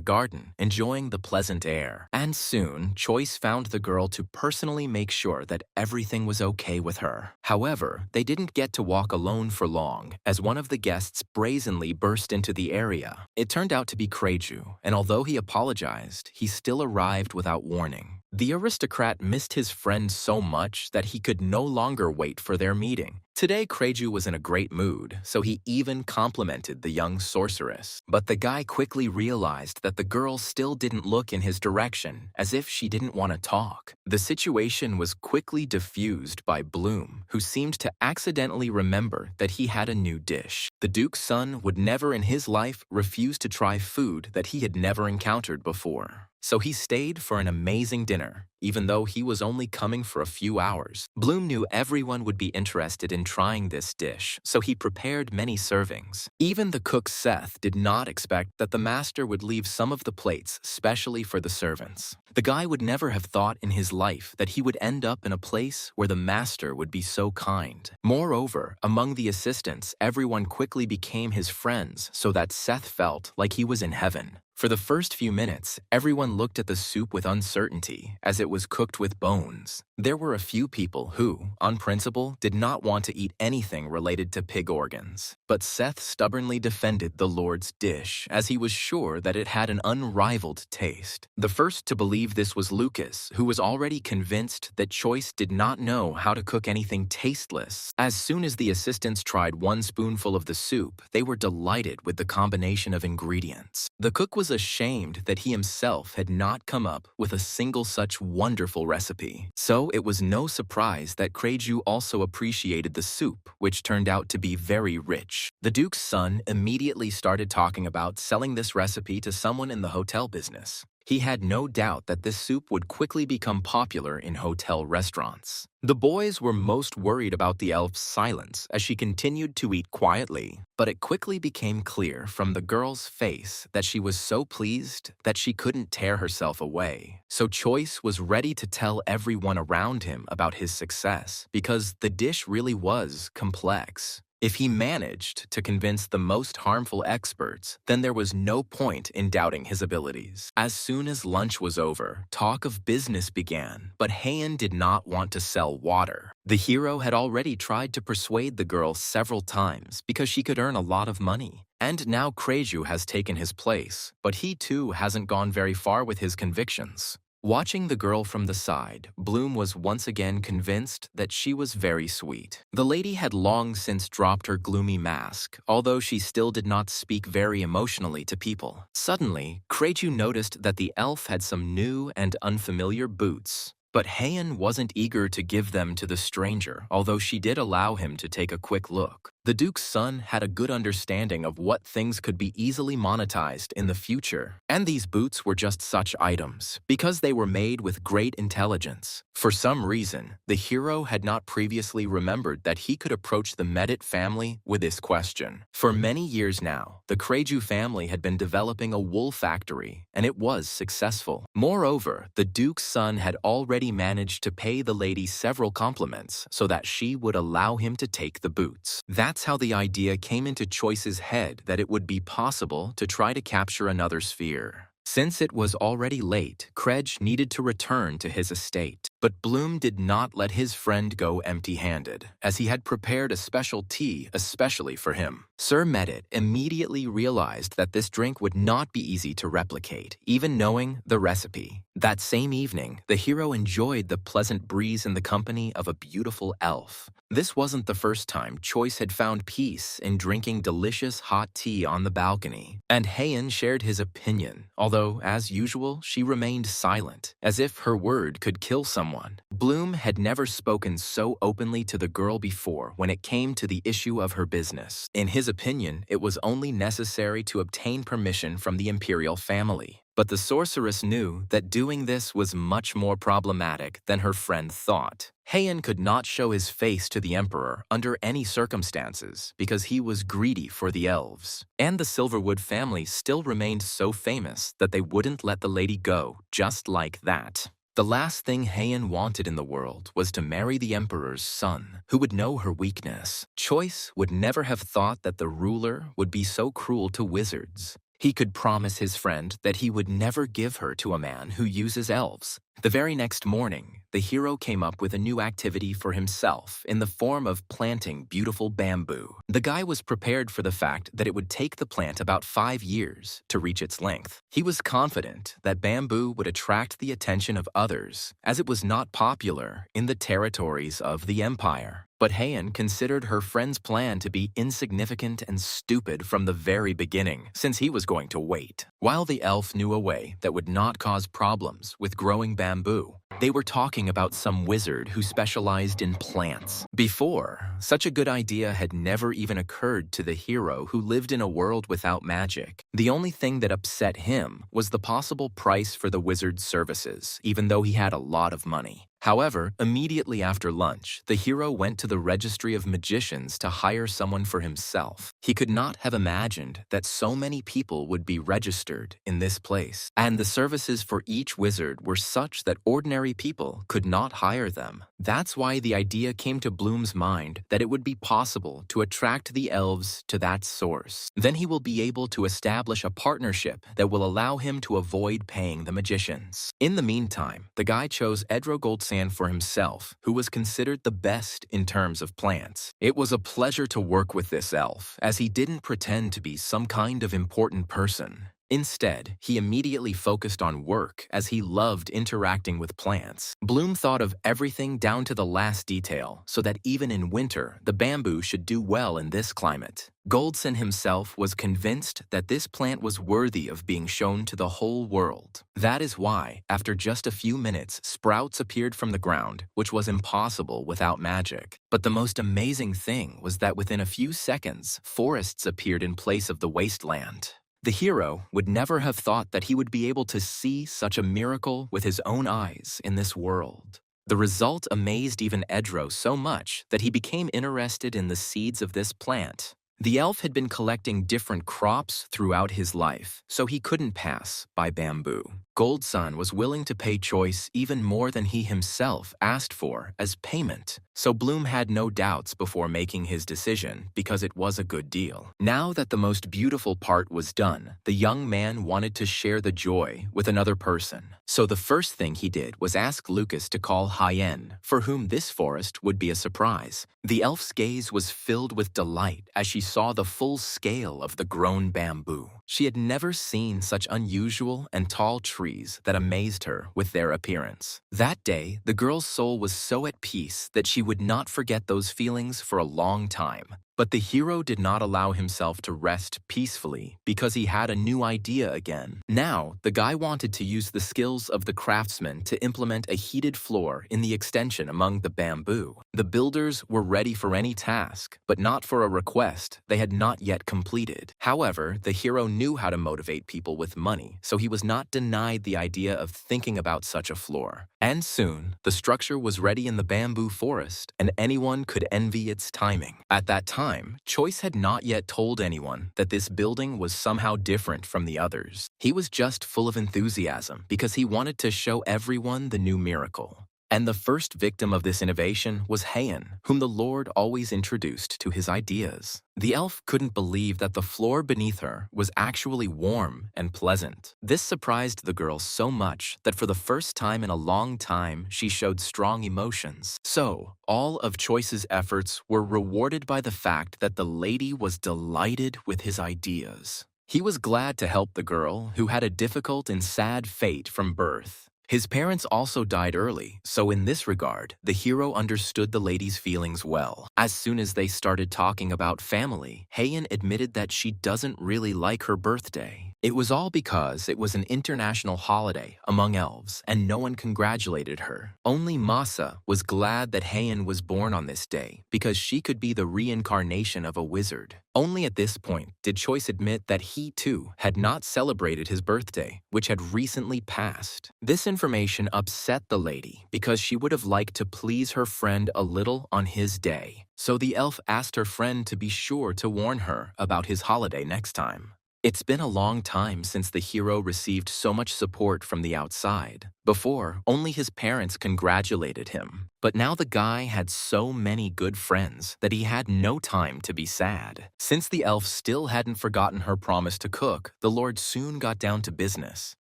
garden, enjoying the pleasant air. And soon, Choice found the girl to personally make sure that everything was okay with her. However, they didn't get to walk alone for long, as one of the guests brazenly burst into the area. It turned out to be Kreju, and although he apologized, he still arrived without warning. The aristocrat missed his friend so much that he could no longer wait for their meeting. Today, Kreju was in a great mood, so he even complimented the young sorceress. But the guy quickly realized that the girl still didn't look in his direction, as if she didn't want to talk. The situation was quickly diffused by Bloom, who seemed to accidentally remember that he had a new dish. The Duke's son would never in his life refuse to try food that he had never encountered before. So he stayed for an amazing dinner, even though he was only coming for a few hours. Bloom knew everyone would be interested in trying this dish, so he prepared many servings. Even the cook Seth did not expect that the master would leave some of the plates specially for the servants. The guy would never have thought in his life that he would end up in a place where the master would be so kind. Moreover, among the assistants, everyone quickly became his friends so that Seth felt like he was in heaven. For the first few minutes, everyone looked at the soup with uncertainty as it was cooked with bones. There were a few people who, on principle, did not want to eat anything related to pig organs. But Seth stubbornly defended the Lord's dish as he was sure that it had an unrivaled taste. The first to believe this was Lucas, who was already convinced that Choice did not know how to cook anything tasteless. As soon as the assistants tried one spoonful of the soup, they were delighted with the combination of ingredients. The cook was ashamed that he himself had not come up with a single such wonderful recipe. So it was no surprise that Kreju also appreciated the soup, which turned out to be very rich. The Duke's son immediately started talking about selling this recipe to someone in the hotel business. He had no doubt that this soup would quickly become popular in hotel restaurants. The boys were most worried about the elf's silence as she continued to eat quietly, but it quickly became clear from the girl's face that she was so pleased that she couldn't tear herself away. So Choice was ready to tell everyone around him about his success because the dish really was complex. If he managed to convince the most harmful experts, then there was no point in doubting his abilities. As soon as lunch was over, talk of business began, but Heian did not want to sell water. The hero had already tried to persuade the girl several times because she could earn a lot of money. And now Kreju has taken his place, but he too hasn't gone very far with his convictions. Watching the girl from the side, Bloom was once again convinced that she was very sweet. The lady had long since dropped her gloomy mask, although she still did not speak very emotionally to people. Suddenly, Kreju noticed that the elf had some new and unfamiliar boots. But Heian wasn't eager to give them to the stranger, although she did allow him to take a quick look. The Duke's son had a good understanding of what things could be easily monetized in the future, and these boots were just such items, because they were made with great intelligence. For some reason, the hero had not previously remembered that he could approach the Medit family with this question. For many years now, the Kreju family had been developing a wool factory, and it was successful. Moreover, the Duke's son had already managed to pay the lady several compliments so that she would allow him to take the boots. That's how the idea came into Choice's head that it would be possible to try to capture another sphere. Since it was already late, Krej needed to return to his estate. But Bloom did not let his friend go empty-handed, as he had prepared a special tea especially for him. Sir Medit immediately realized that this drink would not be easy to replicate, even knowing the recipe. That same evening, the hero enjoyed the pleasant breeze in the company of a beautiful elf. This wasn't the first time Choice had found peace in drinking delicious hot tea on the balcony, and Heian shared his opinion, although, as usual, she remained silent, as if her word could kill someone. Bloom had never spoken so openly to the girl before when it came to the issue of her business. In his opinion, it was only necessary to obtain permission from the imperial family. But the sorceress knew that doing this was much more problematic than her friend thought. Heian could not show his face to the emperor under any circumstances because he was greedy for the elves. And the Silverwood family still remained so famous that they wouldn't let the lady go just like that. The last thing Heian wanted in the world was to marry the emperor's son, who would know her weakness. Choice would never have thought that the ruler would be so cruel to wizards. He could promise his friend that he would never give her to a man who uses elves. The very next morning, the hero came up with a new activity for himself in the form of planting beautiful bamboo. The guy was prepared for the fact that it would take the plant about 5 years to reach its length. He was confident that bamboo would attract the attention of others, as it was not popular in the territories of the empire. But Heian considered her friend's plan to be insignificant and stupid from the very beginning, since he was going to wait. While the elf knew a way that would not cause problems with growing bamboo, they were talking about some wizard who specialized in plants. Before, such a good idea had never even occurred to the hero who lived in a world without magic. The only thing that upset him was the possible price for the wizard's services, even though he had a lot of money. However, immediately after lunch, the hero went to the registry of magicians to hire someone for himself. He could not have imagined that so many people would be registered in this place, and the services for each wizard were such that ordinary people could not hire them. That's why the idea came to Bloom's mind that it would be possible to attract the elves to that source. Then he will be able to establish a partnership that will allow him to avoid paying the magicians. In the meantime, the guy chose Edro Goldsand for himself, who was considered the best in terms of plants. It was a pleasure to work with this elf, as he didn't pretend to be some kind of important person. Instead, he immediately focused on work as he loved interacting with plants. Bloom thought of everything down to the last detail so that even in winter, the bamboo should do well in this climate. Goldson himself was convinced that this plant was worthy of being shown to the whole world. That is why, after just a few minutes, sprouts appeared from the ground, which was impossible without magic. But the most amazing thing was that within a few seconds, forests appeared in place of the wasteland. The hero would never have thought that he would be able to see such a miracle with his own eyes in this world. The result amazed even Edro so much that he became interested in the seeds of this plant. The elf had been collecting different crops throughout his life, so he couldn't pass by bamboo. Goldsun was willing to pay Choice even more than he himself asked for as payment, so Bloom had no doubts before making his decision because it was a good deal. Now that the most beautiful part was done, the young man wanted to share the joy with another person. So the first thing he did was ask Lucas to call Hyen, for whom this forest would be a surprise. The elf's gaze was filled with delight as she saw the full scale of the grown bamboo. She had never seen such unusual and tall trees that amazed her with their appearance. That day, the girl's soul was so at peace that she would not forget those feelings for a long time. But the hero did not allow himself to rest peacefully because he had a new idea again. Now, the guy wanted to use the skills of the craftsman to implement a heated floor in the extension among the bamboo. The builders were ready for any task, but not for a request they had not yet completed. However, the hero knew how to motivate people with money, so he was not denied the idea of thinking about such a floor. And soon, the structure was ready in the bamboo forest, and anyone could envy its timing. At that time, Choice had not yet told anyone that this building was somehow different from the others. He was just full of enthusiasm because he wanted to show everyone the new miracle. And the first victim of this innovation was Hyen, whom the Lord always introduced to his ideas. The elf couldn't believe that the floor beneath her was actually warm and pleasant. This surprised the girl so much that for the first time in a long time, she showed strong emotions. So, all of Choice's efforts were rewarded by the fact that the lady was delighted with his ideas. He was glad to help the girl who had a difficult and sad fate from birth. His parents also died early, so in this regard, the hero understood the lady's feelings well. As soon as they started talking about family, Hyen admitted that she doesn't really like her birthday. It was all because it was an international holiday among elves, and no one congratulated her. Only Masa was glad that Hyen was born on this day, because she could be the reincarnation of a wizard. Only at this point did Choice admit that he, too, had not celebrated his birthday, which had recently passed. This information upset the lady because she would have liked to please her friend a little on his day. So the elf asked her friend to be sure to warn her about his holiday next time. It's been a long time since the hero received so much support from the outside. Before, only his parents congratulated him. But now the guy had so many good friends that he had no time to be sad. Since the elf still hadn't forgotten her promise to cook, the Lord soon got down to business.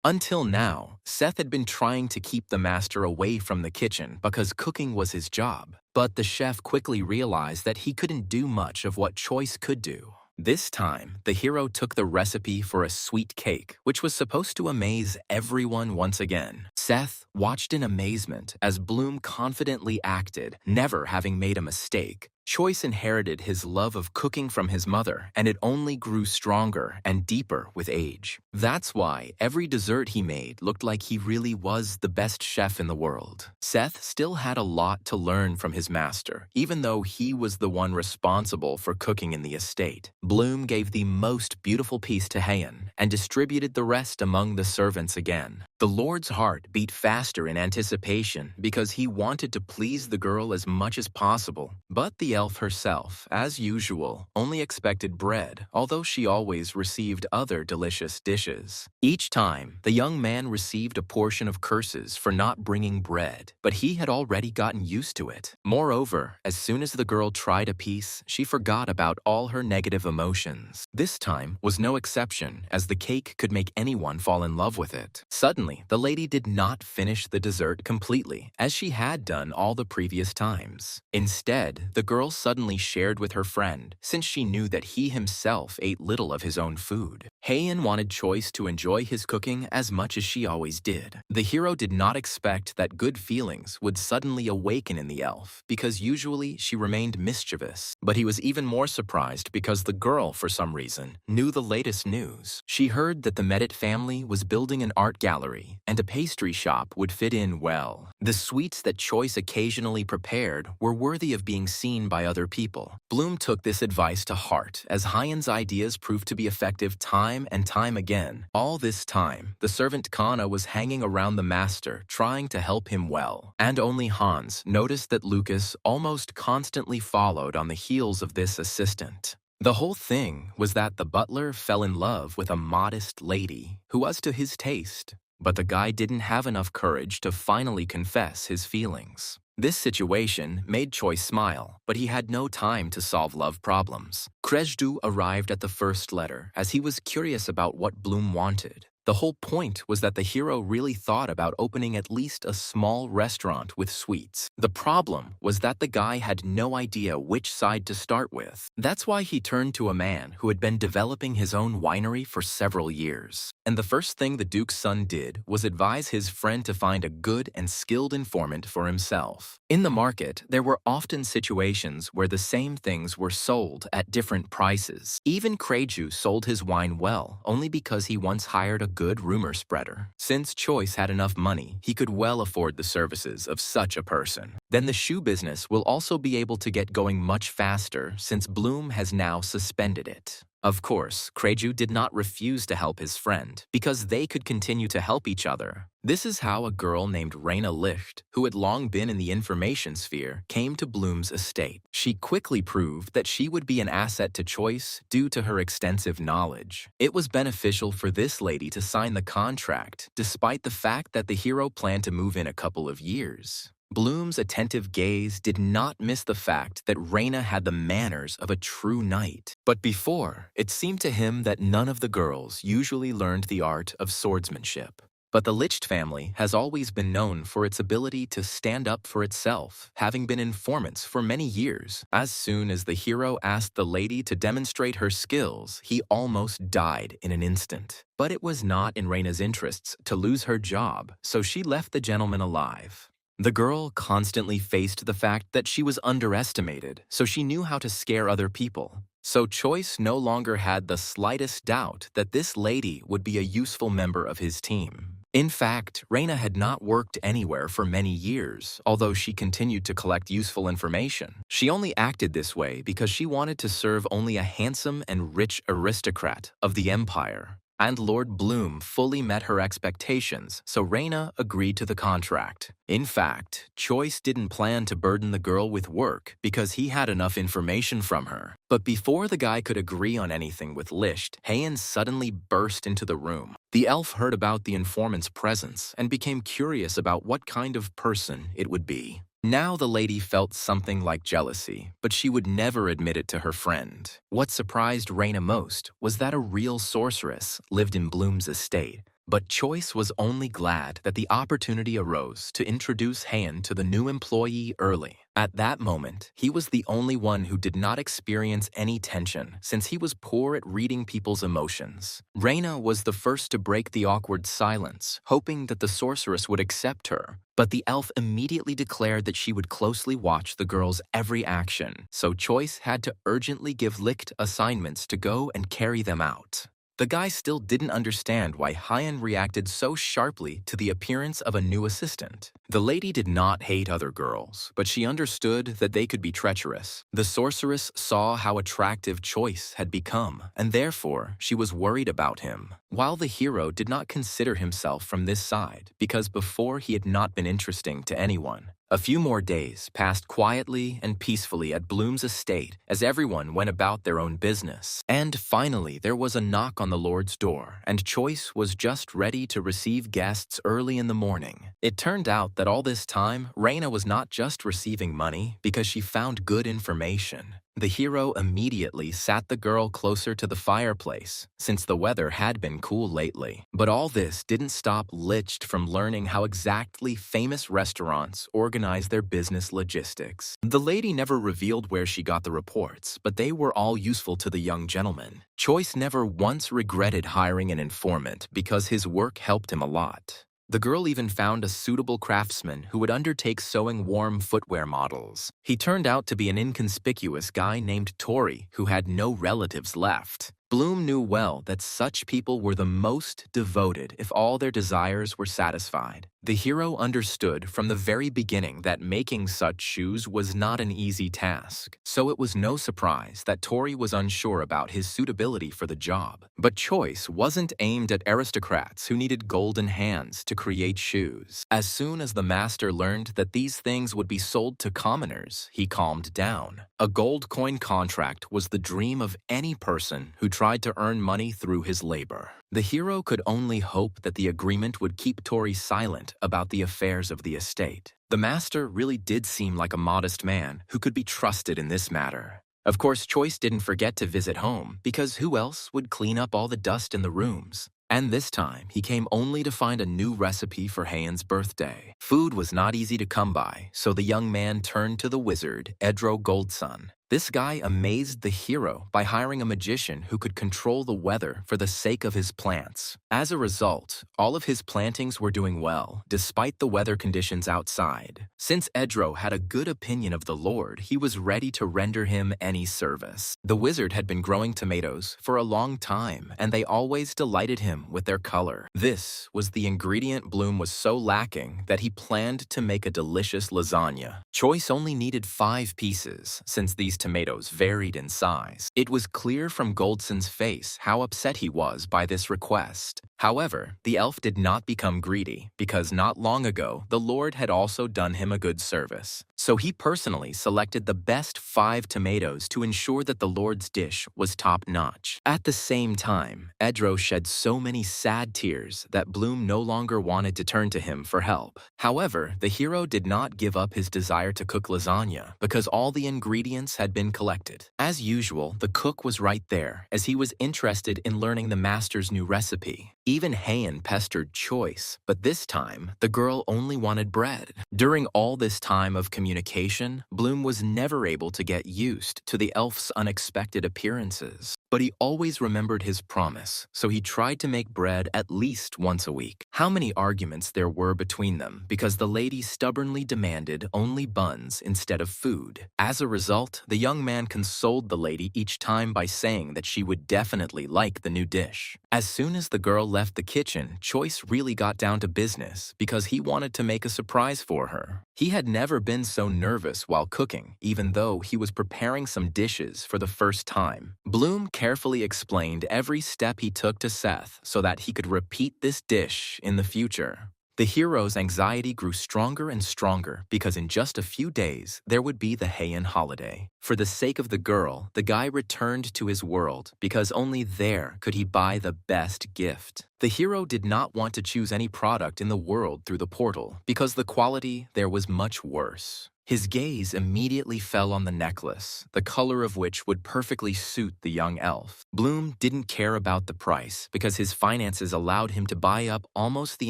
Until now, Seth had been trying to keep the master away from the kitchen because cooking was his job. But the chef quickly realized that he couldn't do much of what Choice could do. This time, the hero took the recipe for a sweet cake, which was supposed to amaze everyone once again. Seth watched in amazement as Bloom confidently acted, never having made a mistake. Choice inherited his love of cooking from his mother, and it only grew stronger and deeper with age. That's why every dessert he made looked like he really was the best chef in the world. Seth still had a lot to learn from his master, even though he was the one responsible for cooking in the estate. Bloom gave the most beautiful piece to Hyen and distributed the rest among the servants again. The Lord's heart beat faster in anticipation because he wanted to please the girl as much as possible, but the elf herself, as usual, only expected bread, although she always received other delicious dishes. Each time, the young man received a portion of curses for not bringing bread, but he had already gotten used to it. Moreover, as soon as the girl tried a piece, she forgot about all her negative emotions. This time was no exception, as the cake could make anyone fall in love with it. Suddenly, the lady did not finish the dessert completely, as she had done all the previous times. Instead, the girl suddenly shared with her friend, since she knew that he himself ate little of his own food. Heian wanted Choice to enjoy his cooking as much as she always did. The hero did not expect that good feelings would suddenly awaken in the elf, because usually she remained mischievous. But he was even more surprised because the girl, for some reason, knew the latest news. She heard that the Medit family was building an art gallery, and a pastry shop would fit in well. The sweets that Choice occasionally prepared were worthy of being seen by other people. Bloom took this advice to heart, as Hyen's ideas proved to be effective time and time again. All this time, the servant Kana was hanging around the master, trying to help him well. And only Hans noticed that Lucas almost constantly followed on the heels of this assistant. The whole thing was that the butler fell in love with a modest lady who was to his taste, but the guy didn't have enough courage to finally confess his feelings. This situation made Choice smile, but he had no time to solve love problems. Krejdu arrived at the first letter, as he was curious about what Bloom wanted. The whole point was that the hero really thought about opening at least a small restaurant with sweets. The problem was that the guy had no idea which side to start with. That's why he turned to a man who had been developing his own winery for several years. And the first thing the Duke's son did was advise his friend to find a good and skilled informant for himself. In the market, there were often situations where the same things were sold at different prices. Even Kreju sold his wine well, only because he once hired a good rumor spreader. Since Choice had enough money, he could well afford the services of such a person. Then the shoe business will also be able to get going much faster since Bloom has now suspended it. Of course, Kreju did not refuse to help his friend, because they could continue to help each other. This is how a girl named Raina Licht, who had long been in the information sphere, came to Bloom's estate. She quickly proved that she would be an asset to Choice due to her extensive knowledge. It was beneficial for this lady to sign the contract, despite the fact that the hero planned to move in a couple of years. Bloom's attentive gaze did not miss the fact that Raina had the manners of a true knight. But before, it seemed to him that none of the girls usually learned the art of swordsmanship. But the Licht family has always been known for its ability to stand up for itself, having been informants for many years. As soon as the hero asked the lady to demonstrate her skills, he almost died in an instant. But it was not in Raina's interests to lose her job, so she left the gentleman alive. The girl constantly faced the fact that she was underestimated, so she knew how to scare other people. So Choice no longer had the slightest doubt that this lady would be a useful member of his team. In fact, Raina had not worked anywhere for many years, although she continued to collect useful information. She only acted this way because she wanted to serve only a handsome and rich aristocrat of the empire. And Lord Bloom fully met her expectations, so Raina agreed to the contract. In fact, Choice didn't plan to burden the girl with work because he had enough information from her. But before the guy could agree on anything with Licht, Heian suddenly burst into the room. The elf heard about the informant's presence and became curious about what kind of person it would be. Now the lady felt something like jealousy, but she would never admit it to her friend. What surprised Raina most was that a real sorceress lived in Bloom's estate, but Choice was only glad that the opportunity arose to introduce Heian to the new employee early. At that moment, he was the only one who did not experience any tension since he was poor at reading people's emotions. Raina was the first to break the awkward silence, hoping that the sorceress would accept her. But the elf immediately declared that she would closely watch the girl's every action, so Choice had to urgently give Licht assignments to go and carry them out. The guy still didn't understand why Heian reacted so sharply to the appearance of a new assistant. The lady did not hate other girls, but she understood that they could be treacherous. The sorceress saw how attractive Choice had become, and therefore she was worried about him. While the hero did not consider himself from this side, because before he had not been interesting to anyone. A few more days passed quietly and peacefully at Bloom's estate as everyone went about their own business. And finally, there was a knock on the Lord's door, and Choice was just ready to receive guests early in the morning. It turned out that all this time, Reina was not just receiving money because she found good information. The hero immediately sat the girl closer to the fireplace, since the weather had been cool lately. But all this didn't stop Lich from learning how exactly famous restaurants organize their business logistics. The lady never revealed where she got the reports, but they were all useful to the young gentleman. Choice never once regretted hiring an informant because his work helped him a lot. The girl even found a suitable craftsman who would undertake sewing warm footwear models. He turned out to be an inconspicuous guy named Tori who had no relatives left. Bloom knew well that such people were the most devoted if all their desires were satisfied. The hero understood from the very beginning that making such shoes was not an easy task, so it was no surprise that Tori was unsure about his suitability for the job. But Choice wasn't aimed at aristocrats who needed golden hands to create shoes. As soon as the master learned that these things would be sold to commoners, he calmed down. A gold coin contract was the dream of any person who tried to earn money through his labor. The hero could only hope that the agreement would keep Tori silent about the affairs of the estate. The master really did seem like a modest man who could be trusted in this matter. Of course, Choice didn't forget to visit home, because who else would clean up all the dust in the rooms? And this time, he came only to find a new recipe for Heian's birthday. Food was not easy to come by, so the young man turned to the wizard, Edro Goldsun. This guy amazed the hero by hiring a magician who could control the weather for the sake of his plants. As a result, all of his plantings were doing well, despite the weather conditions outside. Since Edro had a good opinion of the Lord, he was ready to render him any service. The wizard had been growing tomatoes for a long time, and they always delighted him with their color. This was the ingredient Bloom was so lacking that he planned to make a delicious lasagna. Choice only needed 5 pieces, since these tomatoes varied in size. It was clear from Goldsun's face how upset he was by this request. However, the elf did not become greedy, because not long ago, the Lord had also done him a good service. So he personally selected the best 5 tomatoes to ensure that the Lord's dish was top-notch. At the same time, Edro shed so many sad tears that Bloom no longer wanted to turn to him for help. However, the hero did not give up his desire to cook lasagna, because all the ingredients had been collected. As usual, the cook was right there, as he was interested in learning the master's new recipe. Even Heian pestered Choice, but this time, the girl only wanted bread. During all this time of communication, Bloom was never able to get used to the elf's unexpected appearances. But he always remembered his promise, so he tried to make bread at least once a week. How many arguments there were between them because the lady stubbornly demanded only buns instead of food. As a result, the young man consoled the lady each time by saying that she would definitely like the new dish. As soon as the girl left the kitchen, Choice really got down to business because he wanted to make a surprise for her. He had never been so nervous while cooking, even though he was preparing some dishes for the first time. Bloom carefully explained every step he took to Seth so that he could repeat this dish in the future. The hero's anxiety grew stronger and stronger because in just a few days, there would be the Heian holiday. For the sake of the girl, the guy returned to his world because only there could he buy the best gift. The hero did not want to choose any product in the world through the portal because the quality there was much worse. His gaze immediately fell on the necklace, the color of which would perfectly suit the young elf. Bloom didn't care about the price because his finances allowed him to buy up almost the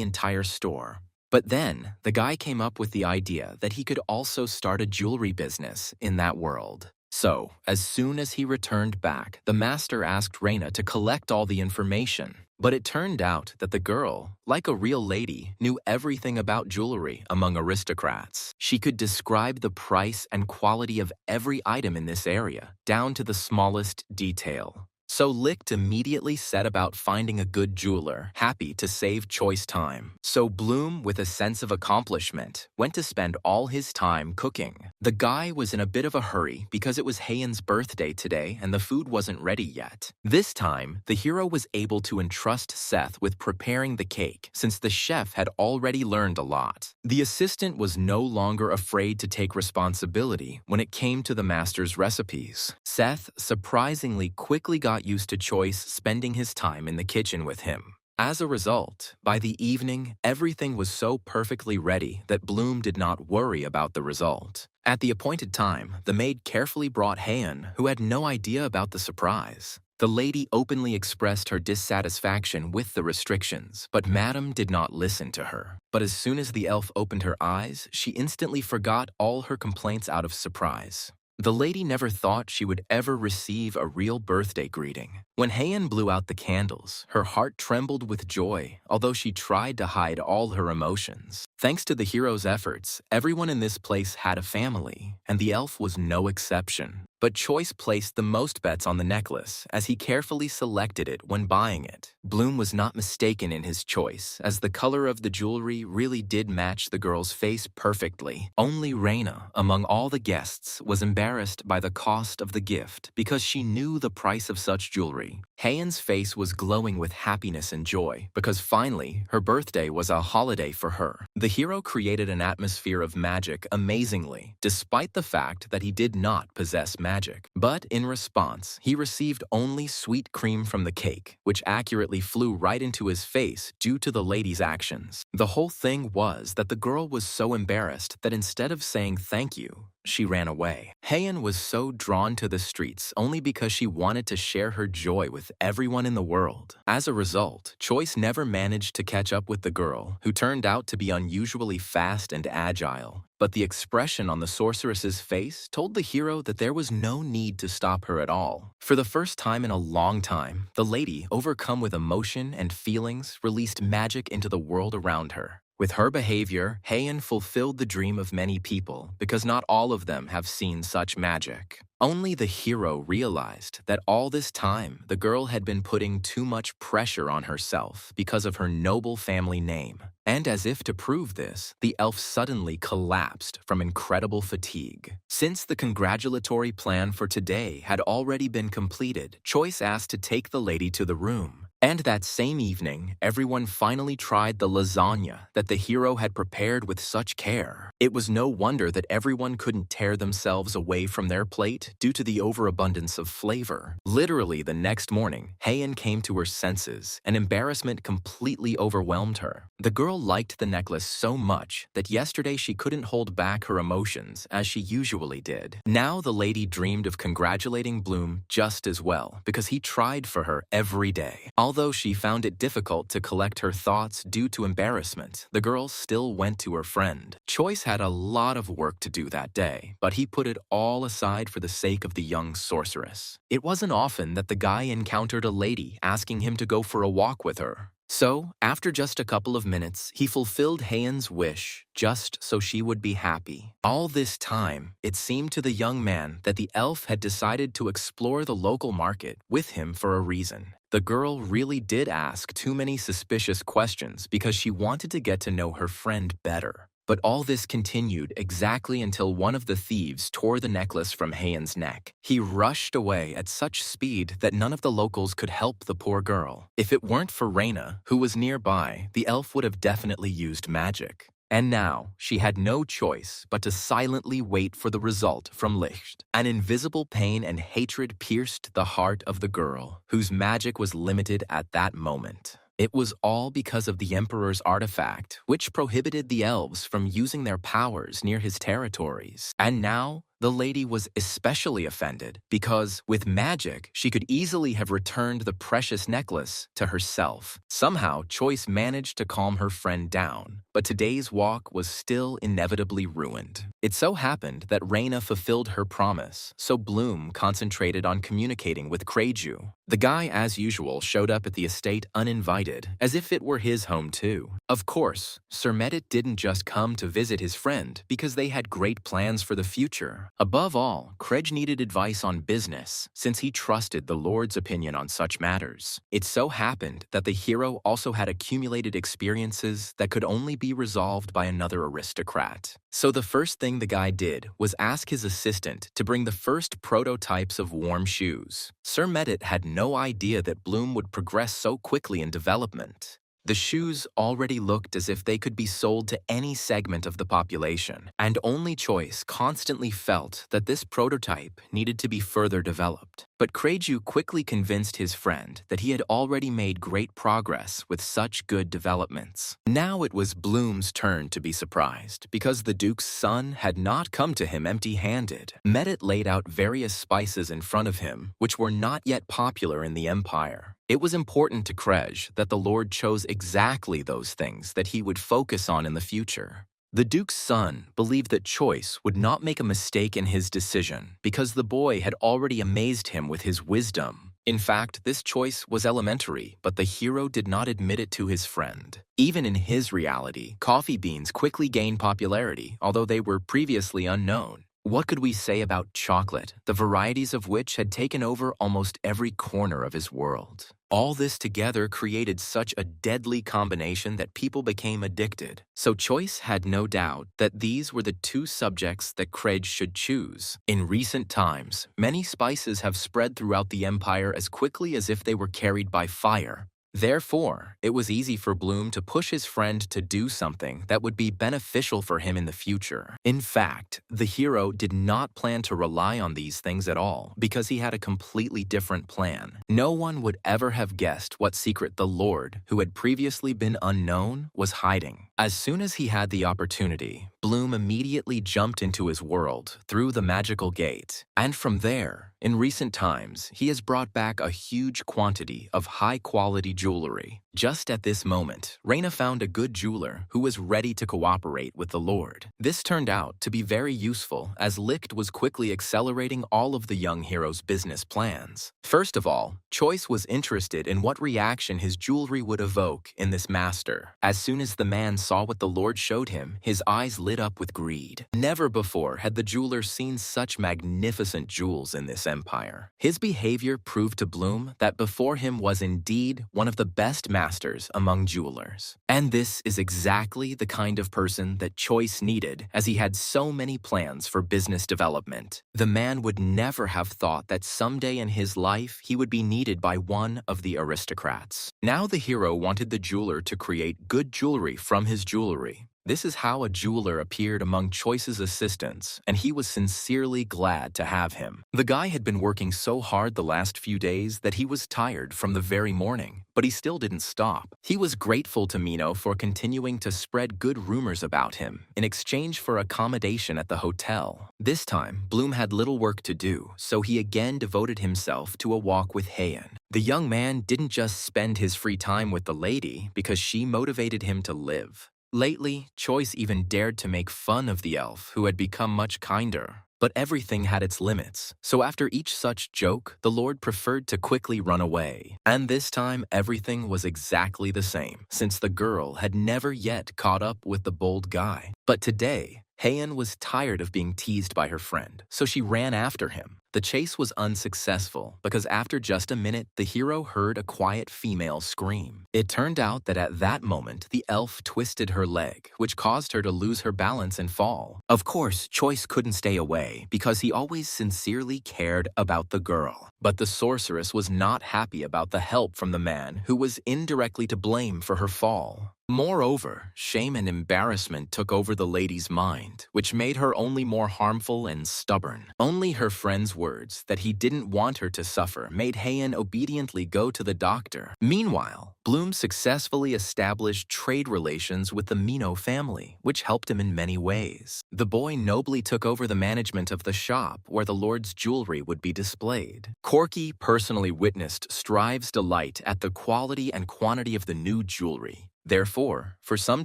entire store. But then, the guy came up with the idea that he could also start a jewelry business in that world. So, as soon as he returned back, the master asked Reina to collect all the information. But it turned out that the girl, like a real lady, knew everything about jewelry among aristocrats. She could describe the price and quality of every item in this area, down to the smallest detail. So Licht immediately set about finding a good jeweler, happy to save Choice time. So Bloom, with a sense of accomplishment, went to spend all his time cooking. The guy was in a bit of a hurry because it was Heian's birthday today and the food wasn't ready yet. This time, the hero was able to entrust Seth with preparing the cake since the chef had already learned a lot. The assistant was no longer afraid to take responsibility when it came to the master's recipes. Seth surprisingly quickly got used to Choice spending his time in the kitchen with him. As a result, by the evening, everything was so perfectly ready that Bloom did not worry about the result. At the appointed time, the maid carefully brought Heian, who had no idea about the surprise. The lady openly expressed her dissatisfaction with the restrictions, but Madame did not listen to her. But as soon as the elf opened her eyes, she instantly forgot all her complaints out of surprise. The lady never thought she would ever receive a real birthday greeting. When Heian blew out the candles, her heart trembled with joy, although she tried to hide all her emotions. Thanks to the hero's efforts, everyone in this place had a family, and the elf was no exception. But Choice placed the most bets on the necklace, as he carefully selected it when buying it. Bloom was not mistaken in his choice, as the color of the jewelry really did match the girl's face perfectly. Only Reina, among all the guests, was embarrassed by the cost of the gift because she knew the price of such jewelry. Heian's face was glowing with happiness and joy because finally, her birthday was a holiday for her. The hero created an atmosphere of magic amazingly, despite the fact that he did not possess magic. But in response, he received only sweet cream from the cake, which accurately flew right into his face due to the lady's actions. The whole thing was that the girl was so embarrassed that instead of saying thank you, she ran away. Heian was so drawn to the streets only because she wanted to share her joy with everyone in the world. As a result, Choice never managed to catch up with the girl, who turned out to be unusually fast and agile. But the expression on the sorceress's face told the hero that there was no need to stop her at all. For the first time in a long time, the lady, overcome with emotion and feelings, released magic into the world around her. With her behavior, Heian fulfilled the dream of many people because not all of them have seen such magic. Only the hero realized that all this time, the girl had been putting too much pressure on herself because of her noble family name. And as if to prove this, the elf suddenly collapsed from incredible fatigue. Since the congratulatory plan for today had already been completed, Choice asked to take the lady to the room. And that same evening, everyone finally tried the lasagna that the hero had prepared with such care. It was no wonder that everyone couldn't tear themselves away from their plate due to the overabundance of flavor. Literally the next morning, Heian came to her senses, and embarrassment completely overwhelmed her. The girl liked the necklace so much that yesterday she couldn't hold back her emotions as she usually did. Now the lady dreamed of congratulating Bloom just as well because he tried for her every day. Although she found it difficult to collect her thoughts due to embarrassment, the girl still went to her friend. Choice had a lot of work to do that day, but he put it all aside for the sake of the young sorceress. It wasn't often that the guy encountered a lady asking him to go for a walk with her. So, after just a couple of minutes, he fulfilled Heian's wish just so she would be happy. All this time, it seemed to the young man that the elf had decided to explore the local market with him for a reason. The girl really did ask too many suspicious questions because she wanted to get to know her friend better. But all this continued exactly until one of the thieves tore the necklace from Heian's neck. He rushed away at such speed that none of the locals could help the poor girl. If it weren't for Reina, who was nearby, the elf would have definitely used magic. And now, she had no choice but to silently wait for the result from Licht. An invisible pain and hatred pierced the heart of the girl, whose magic was limited at that moment. It was all because of the Emperor's artifact, which prohibited the elves from using their powers near his territories. And now, the lady was especially offended because, with magic, she could easily have returned the precious necklace to herself. Somehow, Choice managed to calm her friend down, but today's walk was still inevitably ruined. It so happened that Reina fulfilled her promise, so Bloom concentrated on communicating with Kreju. The guy, as usual, showed up at the estate uninvited, as if it were his home too. Of course, Sir Medit didn't just come to visit his friend because they had great plans for the future. future. Above all, Craig needed advice on business, since he trusted the Lord's opinion on such matters. It so happened that the hero also had accumulated experiences that could only be resolved by another aristocrat. So the first thing the guy did was ask his assistant to bring the first prototypes of warm shoes. Sir Medit had no idea that Bloom would progress so quickly in development. The shoes already looked as if they could be sold to any segment of the population, and only Choice constantly felt that this prototype needed to be further developed. But Kreju quickly convinced his friend that he had already made great progress with such good developments. Now it was Bloom's turn to be surprised, because the Duke's son had not come to him empty-handed. Medit laid out various spices in front of him, which were not yet popular in the Empire. It was important to Krej that the Lord chose exactly those things that he would focus on in the future. The Duke's son believed that Choice would not make a mistake in his decision because the boy had already amazed him with his wisdom. In fact, this choice was elementary, but the hero did not admit it to his friend. Even in his reality, coffee beans quickly gained popularity, although they were previously unknown. What could we say about chocolate, the varieties of which had taken over almost every corner of his world? All this together created such a deadly combination that people became addicted. So Choice had no doubt that these were the two subjects that Krej should choose. In recent times, many spices have spread throughout the empire as quickly as if they were carried by fire. Therefore, it was easy for Bloom to push his friend to do something that would be beneficial for him in the future. In fact, the hero did not plan to rely on these things at all because he had a completely different plan. No one would ever have guessed what secret the Lord, who had previously been unknown, was hiding. As soon as he had the opportunity, Bloom immediately jumped into his world through the magical gate. And from there, in recent times, he has brought back a huge quantity of high-quality jewelry. Just at this moment, Reina found a good jeweler who was ready to cooperate with the Lord. This turned out to be very useful as Licht was quickly accelerating all of the young hero's business plans. First of all, Choice was interested in what reaction his jewelry would evoke in this master. As soon as the man saw what the Lord showed him, his eyes lit up with greed. Never before had the jeweler seen such magnificent jewels in this empire. His behavior proved to Bloom that before him was indeed one of the best masters among jewelers. And this is exactly the kind of person that Choice needed, as he had so many plans for business development. The man would never have thought that someday in his life he would be needed by one of the aristocrats. Now the hero wanted the jeweler to create good jewelry from his jewelry. This is how a jeweler appeared among Choice's assistants, and he was sincerely glad to have him. The guy had been working so hard the last few days that he was tired from the very morning, but he still didn't stop. He was grateful to Mino for continuing to spread good rumors about him in exchange for accommodation at the hotel. This time, Bloom had little work to do, so he again devoted himself to a walk with Heian. The young man didn't just spend his free time with the lady because she motivated him to live. Lately, Choice even dared to make fun of the elf, who had become much kinder. But everything had its limits, so after each such joke, the Lord preferred to quickly run away. And this time, everything was exactly the same, since the girl had never yet caught up with the bold guy. But today, Heian was tired of being teased by her friend, so she ran after him. The chase was unsuccessful because after just a minute, the hero heard a quiet female scream. It turned out that at that moment, the elf twisted her leg, which caused her to lose her balance and fall. Of course, Choice couldn't stay away because he always sincerely cared about the girl. But the sorceress was not happy about the help from the man who was indirectly to blame for her fall. Moreover, shame and embarrassment took over the lady's mind, which made her only more harmful and stubborn. Only her friend's words that he didn't want her to suffer made Heian obediently go to the doctor. Meanwhile, Bloom successfully established trade relations with the Mino family, which helped him in many ways. The boy nobly took over the management of the shop where the Lord's jewelry would be displayed. Corky personally witnessed Strive's delight at the quality and quantity of the new jewelry. Therefore, for some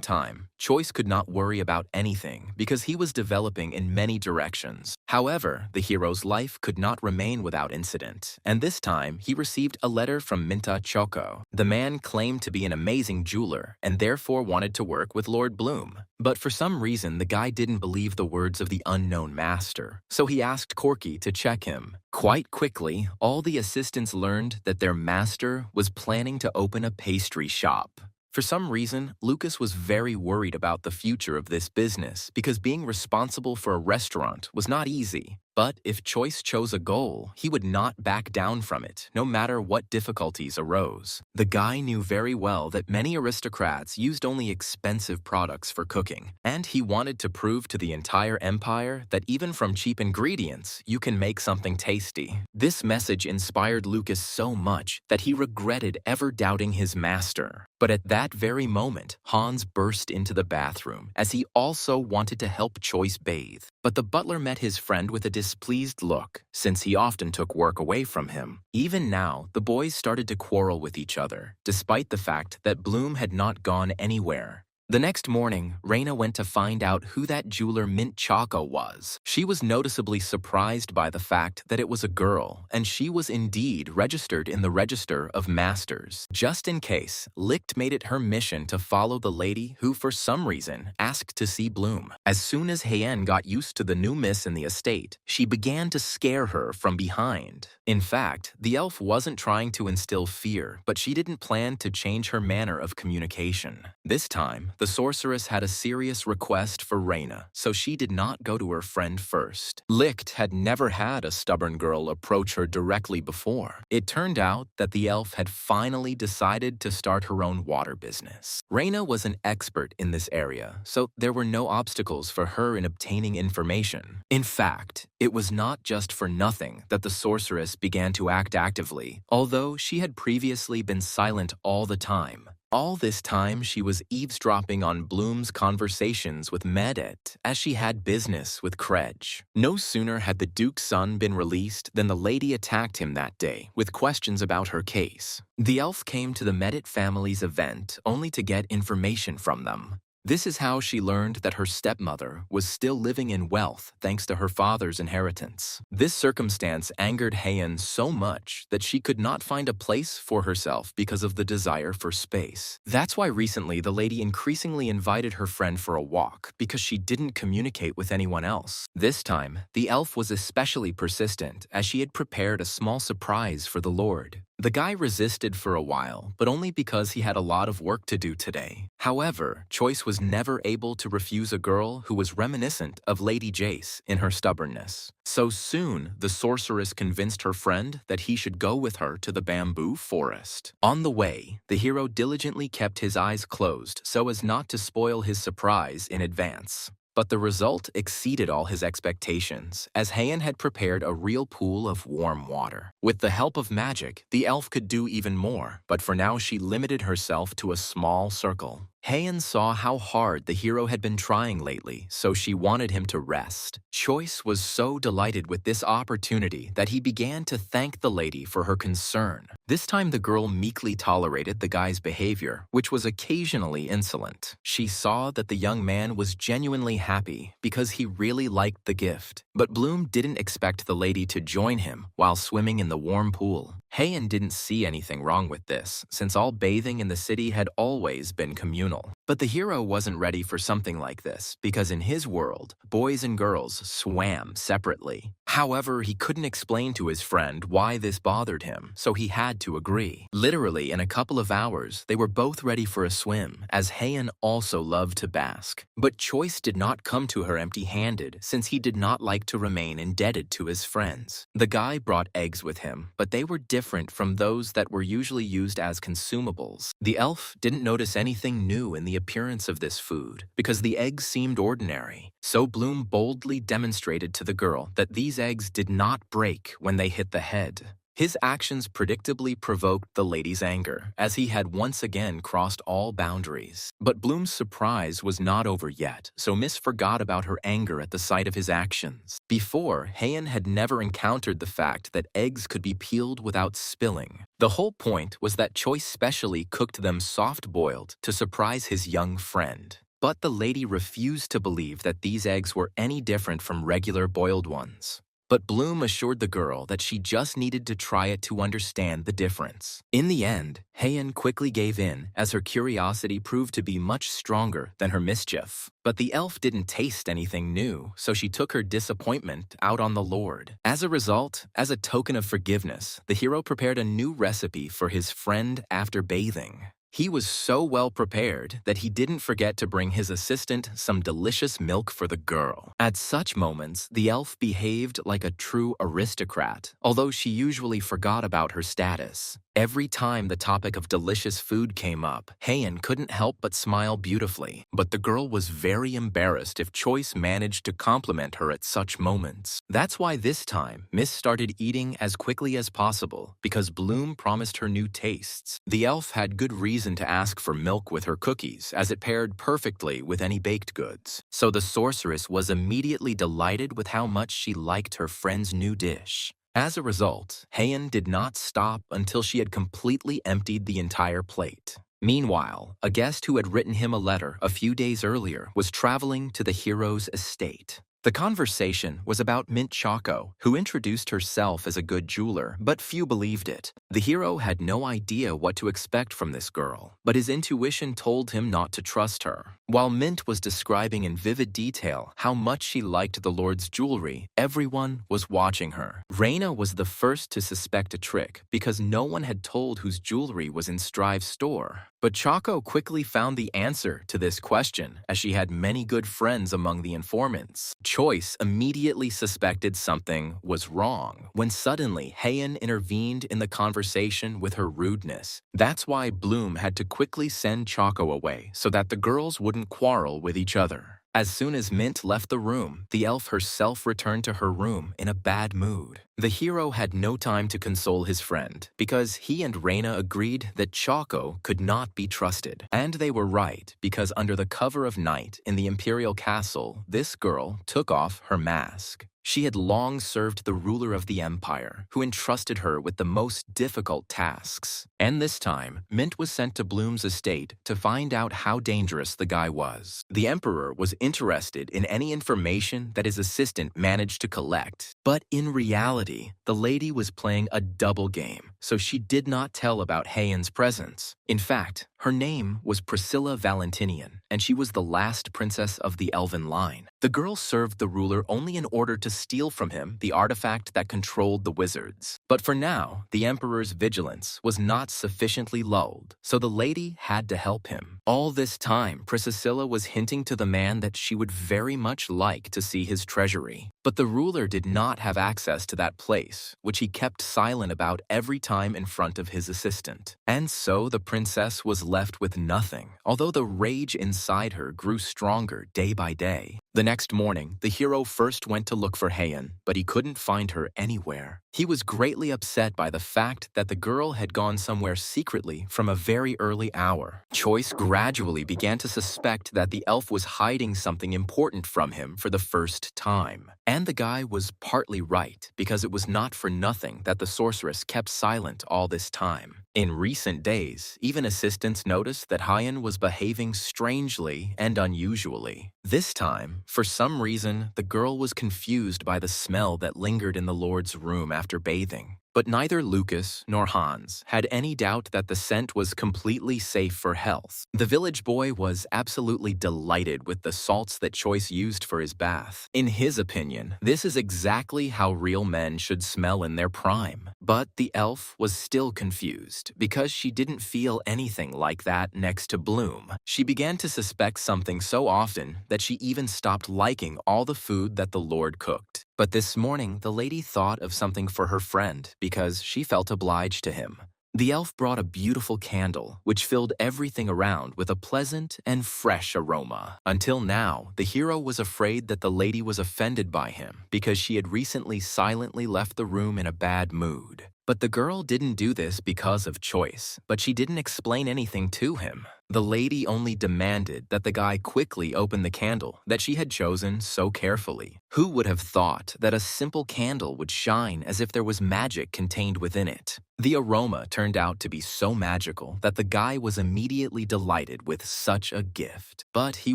time, Choice could not worry about anything because he was developing in many directions. However, the hero's life could not remain without incident, and this time he received a letter from Minta Choco. The man claimed to be an amazing jeweler and therefore wanted to work with Lord Bloom. But for some reason, the guy didn't believe the words of the unknown master, so he asked Corky to check him. Quite quickly, all the assistants learned that their master was planning to open a pastry shop. For some reason, Lucas was very worried about the future of this business because being responsible for a restaurant was not easy. But if Choice chose a goal, he would not back down from it, no matter what difficulties arose. The guy knew very well that many aristocrats used only expensive products for cooking, and he wanted to prove to the entire empire that even from cheap ingredients, you can make something tasty. This message inspired Lucas so much that he regretted ever doubting his master. But at that very moment, Hans burst into the bathroom, as he also wanted to help Choice bathe. But the butler met his friend with a displeased look, since he often took work away from him. Even now, the boys started to quarrel with each other, despite the fact that Bloom had not gone anywhere. The next morning, Reina went to find out who that jeweler Mint Choco was. She was noticeably surprised by the fact that it was a girl, and she was indeed registered in the Register of Masters. Just in case, Licht made it her mission to follow the lady who, for some reason, asked to see Bloom. As soon as Heian got used to the new miss in the estate, she began to scare her from behind. In fact, the elf wasn't trying to instill fear, but she didn't plan to change her manner of communication. This time, the sorceress had a serious request for Reina, so she did not go to her friend first. Licht had never had a stubborn girl approach her directly before. It turned out that the elf had finally decided to start her own water business. Reina was an expert in this area, so there were no obstacles for her in obtaining information. In fact, it was not just for nothing that the sorceress began to act actively, although she had previously been silent all the time. All this time, she was eavesdropping on Bloom's conversations with Medet, as she had business with Krej. No sooner had the Duke's son been released than the lady attacked him that day with questions about her case. The elf came to the Medet family's event only to get information from them. This is how she learned that her stepmother was still living in wealth thanks to her father's inheritance. This circumstance angered Heian so much that she could not find a place for herself because of the desire for space. That's why recently the lady increasingly invited her friend for a walk because she didn't communicate with anyone else. This time, the elf was especially persistent as she had prepared a small surprise for the Lord. The guy resisted for a while, but only because he had a lot of work to do today. However, Choice was never able to refuse a girl who was reminiscent of Lady Jace in her stubbornness. So soon, the sorceress convinced her friend that he should go with her to the bamboo forest. On the way, the hero diligently kept his eyes closed so as not to spoil his surprise in advance. But the result exceeded all his expectations, as Heian had prepared a real pool of warm water. With the help of magic, the elf could do even more, but for now she limited herself to a small circle. Heian saw how hard the hero had been trying lately, so she wanted him to rest. Choice was so delighted with this opportunity that he began to thank the lady for her concern. This time the girl meekly tolerated the guy's behavior, which was occasionally insolent. She saw that the young man was genuinely happy because he really liked the gift. But Bloom didn't expect the lady to join him while swimming in the warm pool. Heian didn't see anything wrong with this, since all bathing in the city had always been communal. But the hero wasn't ready for something like this, because in his world, boys and girls swam separately. However, he couldn't explain to his friend why this bothered him, so he had to agree. Literally, in a couple of hours, they were both ready for a swim, as Heian also loved to bask. But Choice did not come to her empty-handed, since he did not like to remain indebted to his friends. The guy brought eggs with him, but they were different from those that were usually used as consumables. The elf didn't notice anything new in the appearance of this food, because the eggs seemed ordinary. So Bloom boldly demonstrated to the girl that these eggs did not break when they hit the head. His actions predictably provoked the lady's anger, as he had once again crossed all boundaries. But Bloom's surprise was not over yet, so Miss forgot about her anger at the sight of his actions. Before, Heian had never encountered the fact that eggs could be peeled without spilling. The whole point was that Choice specially cooked them soft-boiled to surprise his young friend. But the lady refused to believe that these eggs were any different from regular boiled ones. But Bloom assured the girl that she just needed to try it to understand the difference. In the end, Heian quickly gave in, as her curiosity proved to be much stronger than her mischief. But the elf didn't taste anything new, so she took her disappointment out on the Lord. As a result, as a token of forgiveness, the hero prepared a new recipe for his friend after bathing. He was so well prepared that he didn't forget to bring his assistant some delicious milk for the girl. At such moments, the elf behaved like a true aristocrat, although she usually forgot about her status. Every time the topic of delicious food came up, Heian couldn't help but smile beautifully. But the girl was very embarrassed if Choice managed to compliment her at such moments. That's why this time, Miss started eating as quickly as possible, because Bloom promised her new tastes. The elf had good reason to ask for milk with her cookies, as it paired perfectly with any baked goods. So the sorceress was immediately delighted with how much she liked her friend's new dish. As a result, Heian did not stop until she had completely emptied the entire plate. Meanwhile, a guest who had written him a letter a few days earlier was traveling to the hero's estate. The conversation was about Mint Choco, who introduced herself as a good jeweler, but few believed it. The hero had no idea what to expect from this girl, but his intuition told him not to trust her. While Mint was describing in vivid detail how much she liked the Lord's jewelry, everyone was watching her. Reina was the first to suspect a trick because no one had told whose jewelry was in Strive's store. But Choco quickly found the answer to this question, as she had many good friends among the informants. Choice immediately suspected something was wrong when suddenly Heian intervened in the conversation with her rudeness. That's why Bloom had to quickly send Choco away so that the girls wouldn't quarrel with each other. As soon as Mint left the room, the elf herself returned to her room in a bad mood. The hero had no time to console his friend because he and Reina agreed that Choco could not be trusted. And they were right, because under the cover of night in the Imperial Castle, this girl took off her mask. She had long served the ruler of the empire, who entrusted her with the most difficult tasks. And this time, Mint was sent to Bloom's estate to find out how dangerous the guy was. The emperor was interested in any information that his assistant managed to collect. But in reality, the lady was playing a double game, so she did not tell about Heian's presence. In fact, her name was Priscilla Valentinian, and she was the last princess of the Elven line. The girl served the ruler only in order to steal from him the artifact that controlled the wizards. But for now, the emperor's vigilance was not sufficiently lulled, so the lady had to help him. All this time, Priscilla was hinting to the man that she would very much like to see his treasury. But the ruler did not have access to that place, which he kept silent about every time in front of his assistant. And so the princess was left with nothing, although the rage inside her grew stronger day by day. The next morning, the hero first went to look for Heian, but he couldn't find her anywhere. He was greatly upset by the fact that the girl had gone somewhere secretly from a very early hour. Choice gradually began to suspect that the elf was hiding something important from him for the first time. And the guy was partly right, because it was not for nothing that the sorceress kept silent all this time. In recent days, even assistants noticed that Heian was behaving strangely and unusually. This time, for some reason, the girl was confused by the smell that lingered in the Lord's room after bathing. But neither Lucas nor Hans had any doubt that the scent was completely safe for health. The village boy was absolutely delighted with the salts that Choice used for his bath. In his opinion, this is exactly how real men should smell in their prime. But the elf was still confused because she didn't feel anything like that next to Bloom. She began to suspect something so often that she even stopped liking all the food that the Lord cooked. But this morning, the lady thought of something for her friend because she felt obliged to him. The elf brought a beautiful candle, which filled everything around with a pleasant and fresh aroma. Until now, the hero was afraid that the lady was offended by him because she had recently silently left the room in a bad mood. But the girl didn't do this because of choice, but she didn't explain anything to him. The lady only demanded that the guy quickly open the candle that she had chosen so carefully. Who would have thought that a simple candle would shine as if there was magic contained within it? The aroma turned out to be so magical that the guy was immediately delighted with such a gift. But he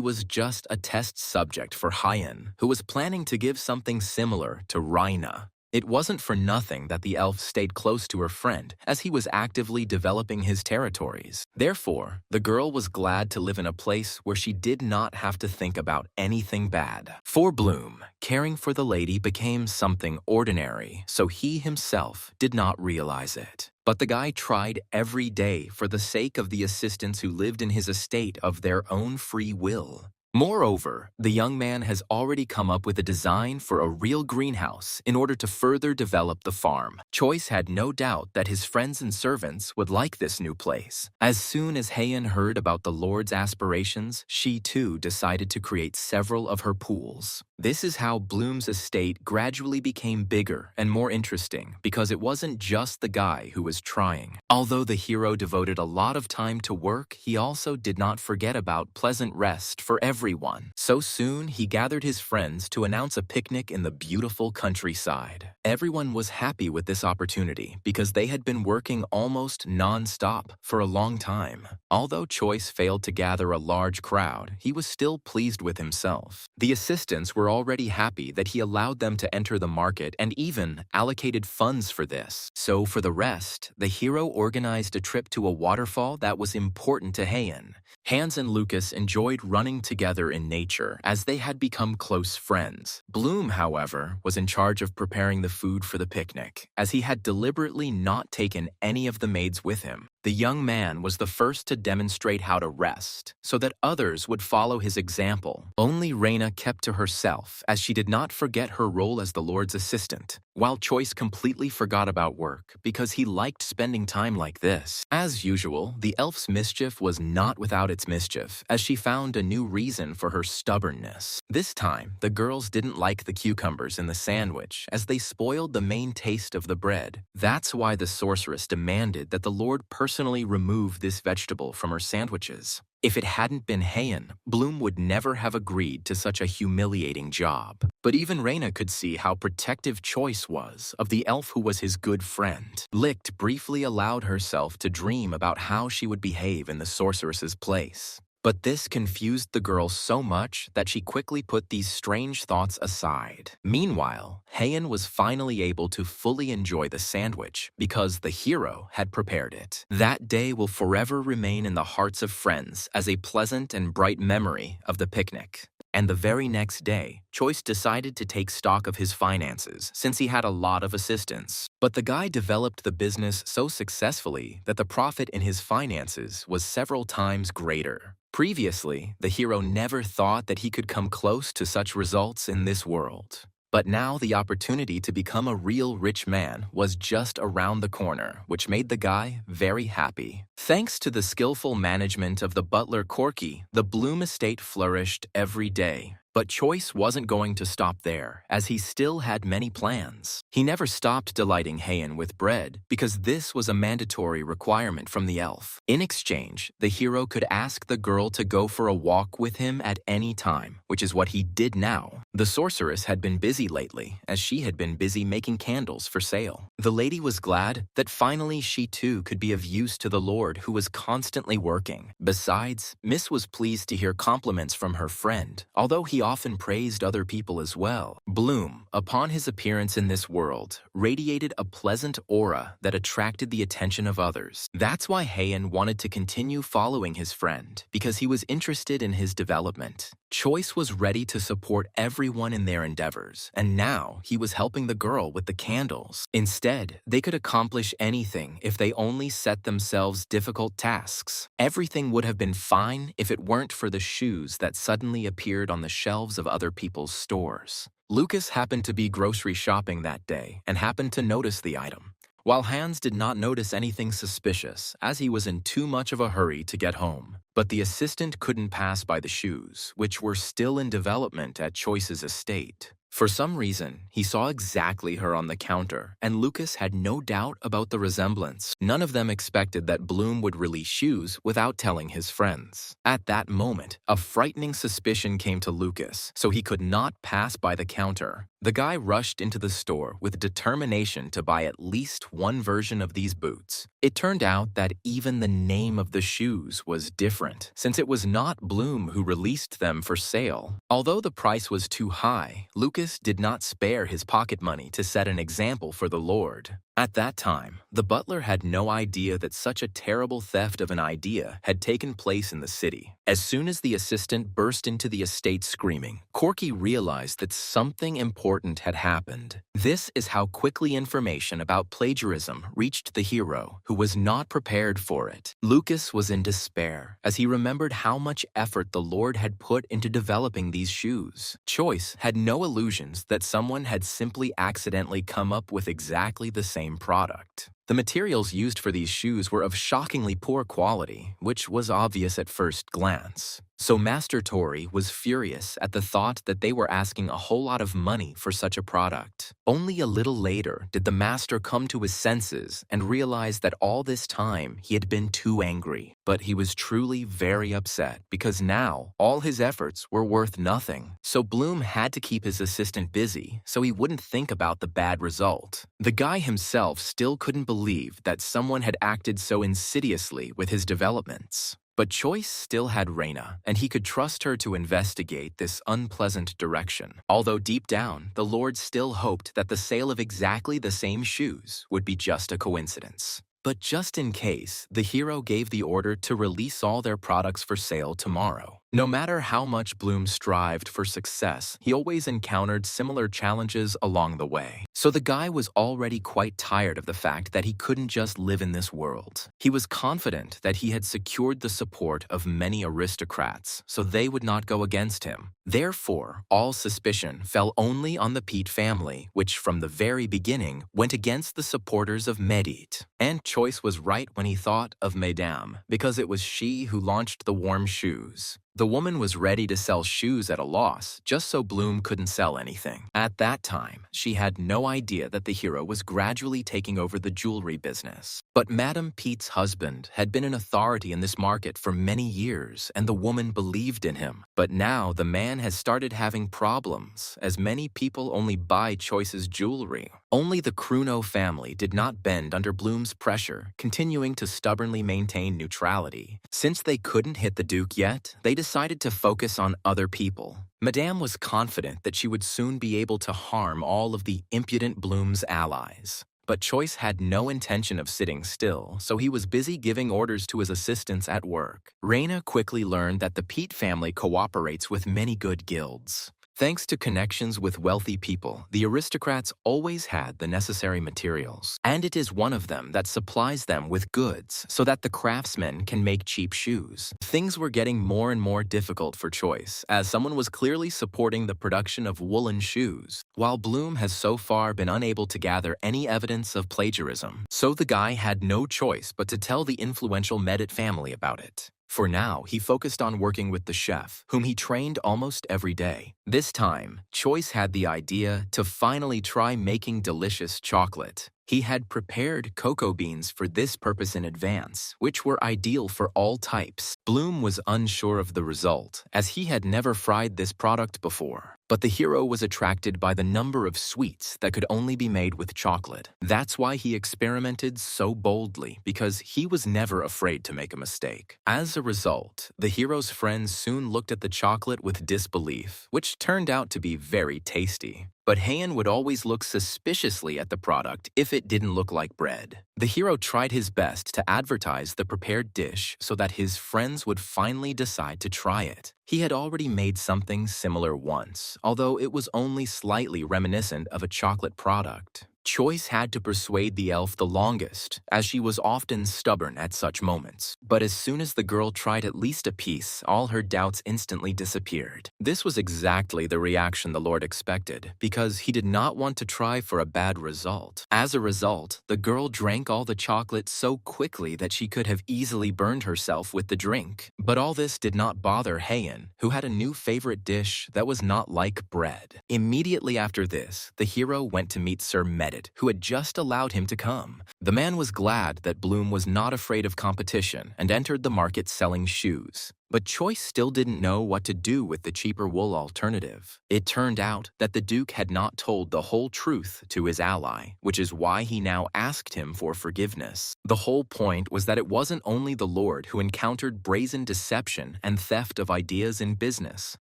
was just a test subject for Hyen, who was planning to give something similar to Raina. It wasn't for nothing that the elf stayed close to her friend, as he was actively developing his territories. Therefore, the girl was glad to live in a place where she did not have to think about anything bad. For Bloom, caring for the lady became something ordinary, so he himself did not realize it. But the guy tried every day for the sake of the assistants who lived in his estate of their own free will. Moreover, the young man has already come up with a design for a real greenhouse in order to further develop the farm. Choice had no doubt that his friends and servants would like this new place. As soon as Hyen heard about the Lord's aspirations, she too decided to create several of her pools. This is how Bloom's estate gradually became bigger and more interesting, because it wasn't just the guy who was trying. Although the hero devoted a lot of time to work, he also did not forget about pleasant rest for everyone. So soon, he gathered his friends to announce a picnic in the beautiful countryside. Everyone was happy with this opportunity because they had been working almost non-stop for a long time. Although Choice failed to gather a large crowd, he was still pleased with himself. The assistants were already happy that he allowed them to enter the market and even allocated funds for this. So for the rest, the hero organized a trip to a waterfall that was important to Hyen. Hans and Lucas enjoyed running together in nature as they had become close friends. Bloom, however, was in charge of preparing the food for the picnic, as he had deliberately not taken any of the maids with him. The young man was the first to demonstrate how to rest, so that others would follow his example. Only Raina kept to herself, as she did not forget her role as the Lord's assistant, while Choice completely forgot about work because he liked spending time like this. As usual, the elf's mischief was not without its mischief, as she found a new reason for her stubbornness. This time, the girls didn't like the cucumbers in the sandwich, as they spoiled the main taste of the bread. That's why the sorceress demanded that the Lord personally remove this vegetable from her sandwiches. If it hadn't been Hyen, Bloom would never have agreed to such a humiliating job. But even Raina could see how protective Choice was of the elf who was his good friend. Licht briefly allowed herself to dream about how she would behave in the sorceress's place. But this confused the girl so much that she quickly put these strange thoughts aside. Meanwhile, Hyen was finally able to fully enjoy the sandwich because the hero had prepared it. That day will forever remain in the hearts of friends as a pleasant and bright memory of the picnic. And the very next day, Choice decided to take stock of his finances since he had a lot of assistants. But the guy developed the business so successfully that the profit in his finances was several times greater. Previously, the hero never thought that he could come close to such results in this world. But now the opportunity to become a real rich man was just around the corner, which made the guy very happy. Thanks to the skillful management of the butler Corky, the Bloom estate flourished every day. But Choice wasn't going to stop there, as he still had many plans. He never stopped delighting Hyen with bread, because this was a mandatory requirement from the elf. In exchange, the hero could ask the girl to go for a walk with him at any time, which is what he did now. The sorceress had been busy lately, as she had been busy making candles for sale. The lady was glad that finally she too could be of use to the Lord, who was constantly working. Besides, Miss was pleased to hear compliments from her friend, although he often praised other people as well. Bloom, upon his appearance in this world, radiated a pleasant aura that attracted the attention of others. That's why Hyen wanted to continue following his friend, because he was interested in his development. Choice was ready to support everyone in their endeavors, and now he was helping the girl with the candles. Instead, they could accomplish anything if they only set themselves difficult tasks. Everything would have been fine if it weren't for the shoes that suddenly appeared on the shelves of other people's stores. Lucas happened to be grocery shopping that day and happened to notice the item, while Hans did not notice anything suspicious, as he was in too much of a hurry to get home. But the assistant couldn't pass by the shoes, which were still in development at Choice's estate. For some reason, he saw exactly her on the counter, and Lucas had no doubt about the resemblance. None of them expected that Bloom would release shoes without telling his friends. At that moment, a frightening suspicion came to Lucas, so he could not pass by the counter. The guy rushed into the store with determination to buy at least one version of these boots. It turned out that even the name of the shoes was different, since it was not Bloom who released them for sale. Although the price was too high, Lucas did not spare his pocket money to set an example for the Lord. At that time, the butler had no idea that such a terrible theft of an idea had taken place in the city. As soon as the assistant burst into the estate screaming, Corky realized that something important had happened. This is how quickly information about plagiarism reached the hero, who was not prepared for it. Lucas was in despair as he remembered how much effort the Lord had put into developing these shoes. Choice had no illusions that someone had simply accidentally come up with exactly the same product. The materials used for these shoes were of shockingly poor quality, which was obvious at first glance. So Master Tori was furious at the thought that they were asking a whole lot of money for such a product. Only a little later did the master come to his senses and realize that all this time he had been too angry. But he was truly very upset because now all his efforts were worth nothing. So Bloom had to keep his assistant busy so he wouldn't think about the bad result. The guy himself still couldn't believe that someone had acted so insidiously with his developments. But Choice still had Reina, and he could trust her to investigate this unpleasant direction. Although deep down, the Lord still hoped that the sale of exactly the same shoes would be just a coincidence. But just in case, the hero gave the order to release all their products for sale tomorrow. No matter how much Bloom strived for success, he always encountered similar challenges along the way. So the guy was already quite tired of the fact that he couldn't just live in this world. He was confident that he had secured the support of many aristocrats, so they would not go against him. Therefore, all suspicion fell only on the Pete family, which from the very beginning went against the supporters of Medit. And Choice was right when he thought of Mesdames, because it was she who launched the warm shoes. The woman was ready to sell shoes at a loss, just so Bloom couldn't sell anything. At that time, she had no idea that the hero was gradually taking over the jewelry business. But Madame Pete's husband had been an authority in this market for many years, and the woman believed in him. But now the man has started having problems, as many people only buy Choice's jewelry. Only the Kruno family did not bend under Bloom's pressure, continuing to stubbornly maintain neutrality. Since they couldn't hit the Duke yet, they decided to focus on other people. Madame was confident that she would soon be able to harm all of the impudent Bloom's allies. But Choice had no intention of sitting still, so he was busy giving orders to his assistants at work. Reina quickly learned that the Pete family cooperates with many good guilds. Thanks to connections with wealthy people, the aristocrats always had the necessary materials, and it is one of them that supplies them with goods so that the craftsmen can make cheap shoes. Things were getting more and more difficult for Choice, as someone was clearly supporting the production of woolen shoes, while Bloom has so far been unable to gather any evidence of plagiarism. So the guy had no choice but to tell the influential Medit family about it. For now, he focused on working with the chef, whom he trained almost every day. This time, Choice had the idea to finally try making delicious chocolate. He had prepared cocoa beans for this purpose in advance, which were ideal for all types. Bloom was unsure of the result, as he had never fried this product before. But the hero was attracted by the number of sweets that could only be made with chocolate. That's why he experimented so boldly, because he was never afraid to make a mistake. As a result, the hero's friends soon looked at the chocolate with disbelief, which turned out to be very tasty. But Heian would always look suspiciously at the product if it didn't look like bread. The hero tried his best to advertise the prepared dish so that his friends would finally decide to try it. He had already made something similar once, although it was only slightly reminiscent of a chocolate product. Choice had to persuade the elf the longest, as she was often stubborn at such moments. But as soon as the girl tried at least a piece, all her doubts instantly disappeared. This was exactly the reaction the Lord expected, because he did not want to try for a bad result. As a result, the girl drank all the chocolate so quickly that she could have easily burned herself with the drink. But all this did not bother Heian, who had a new favorite dish that was not like bread. Immediately after this, the hero went to meet Sir Medit, who had just allowed him to come. The man was glad that Bloom was not afraid of competition and entered the market selling shoes. But Choice still didn't know what to do with the cheaper wool alternative. It turned out that the Duke had not told the whole truth to his ally, which is why he now asked him for forgiveness. The whole point was that it wasn't only the Lord who encountered brazen deception and theft of ideas in business.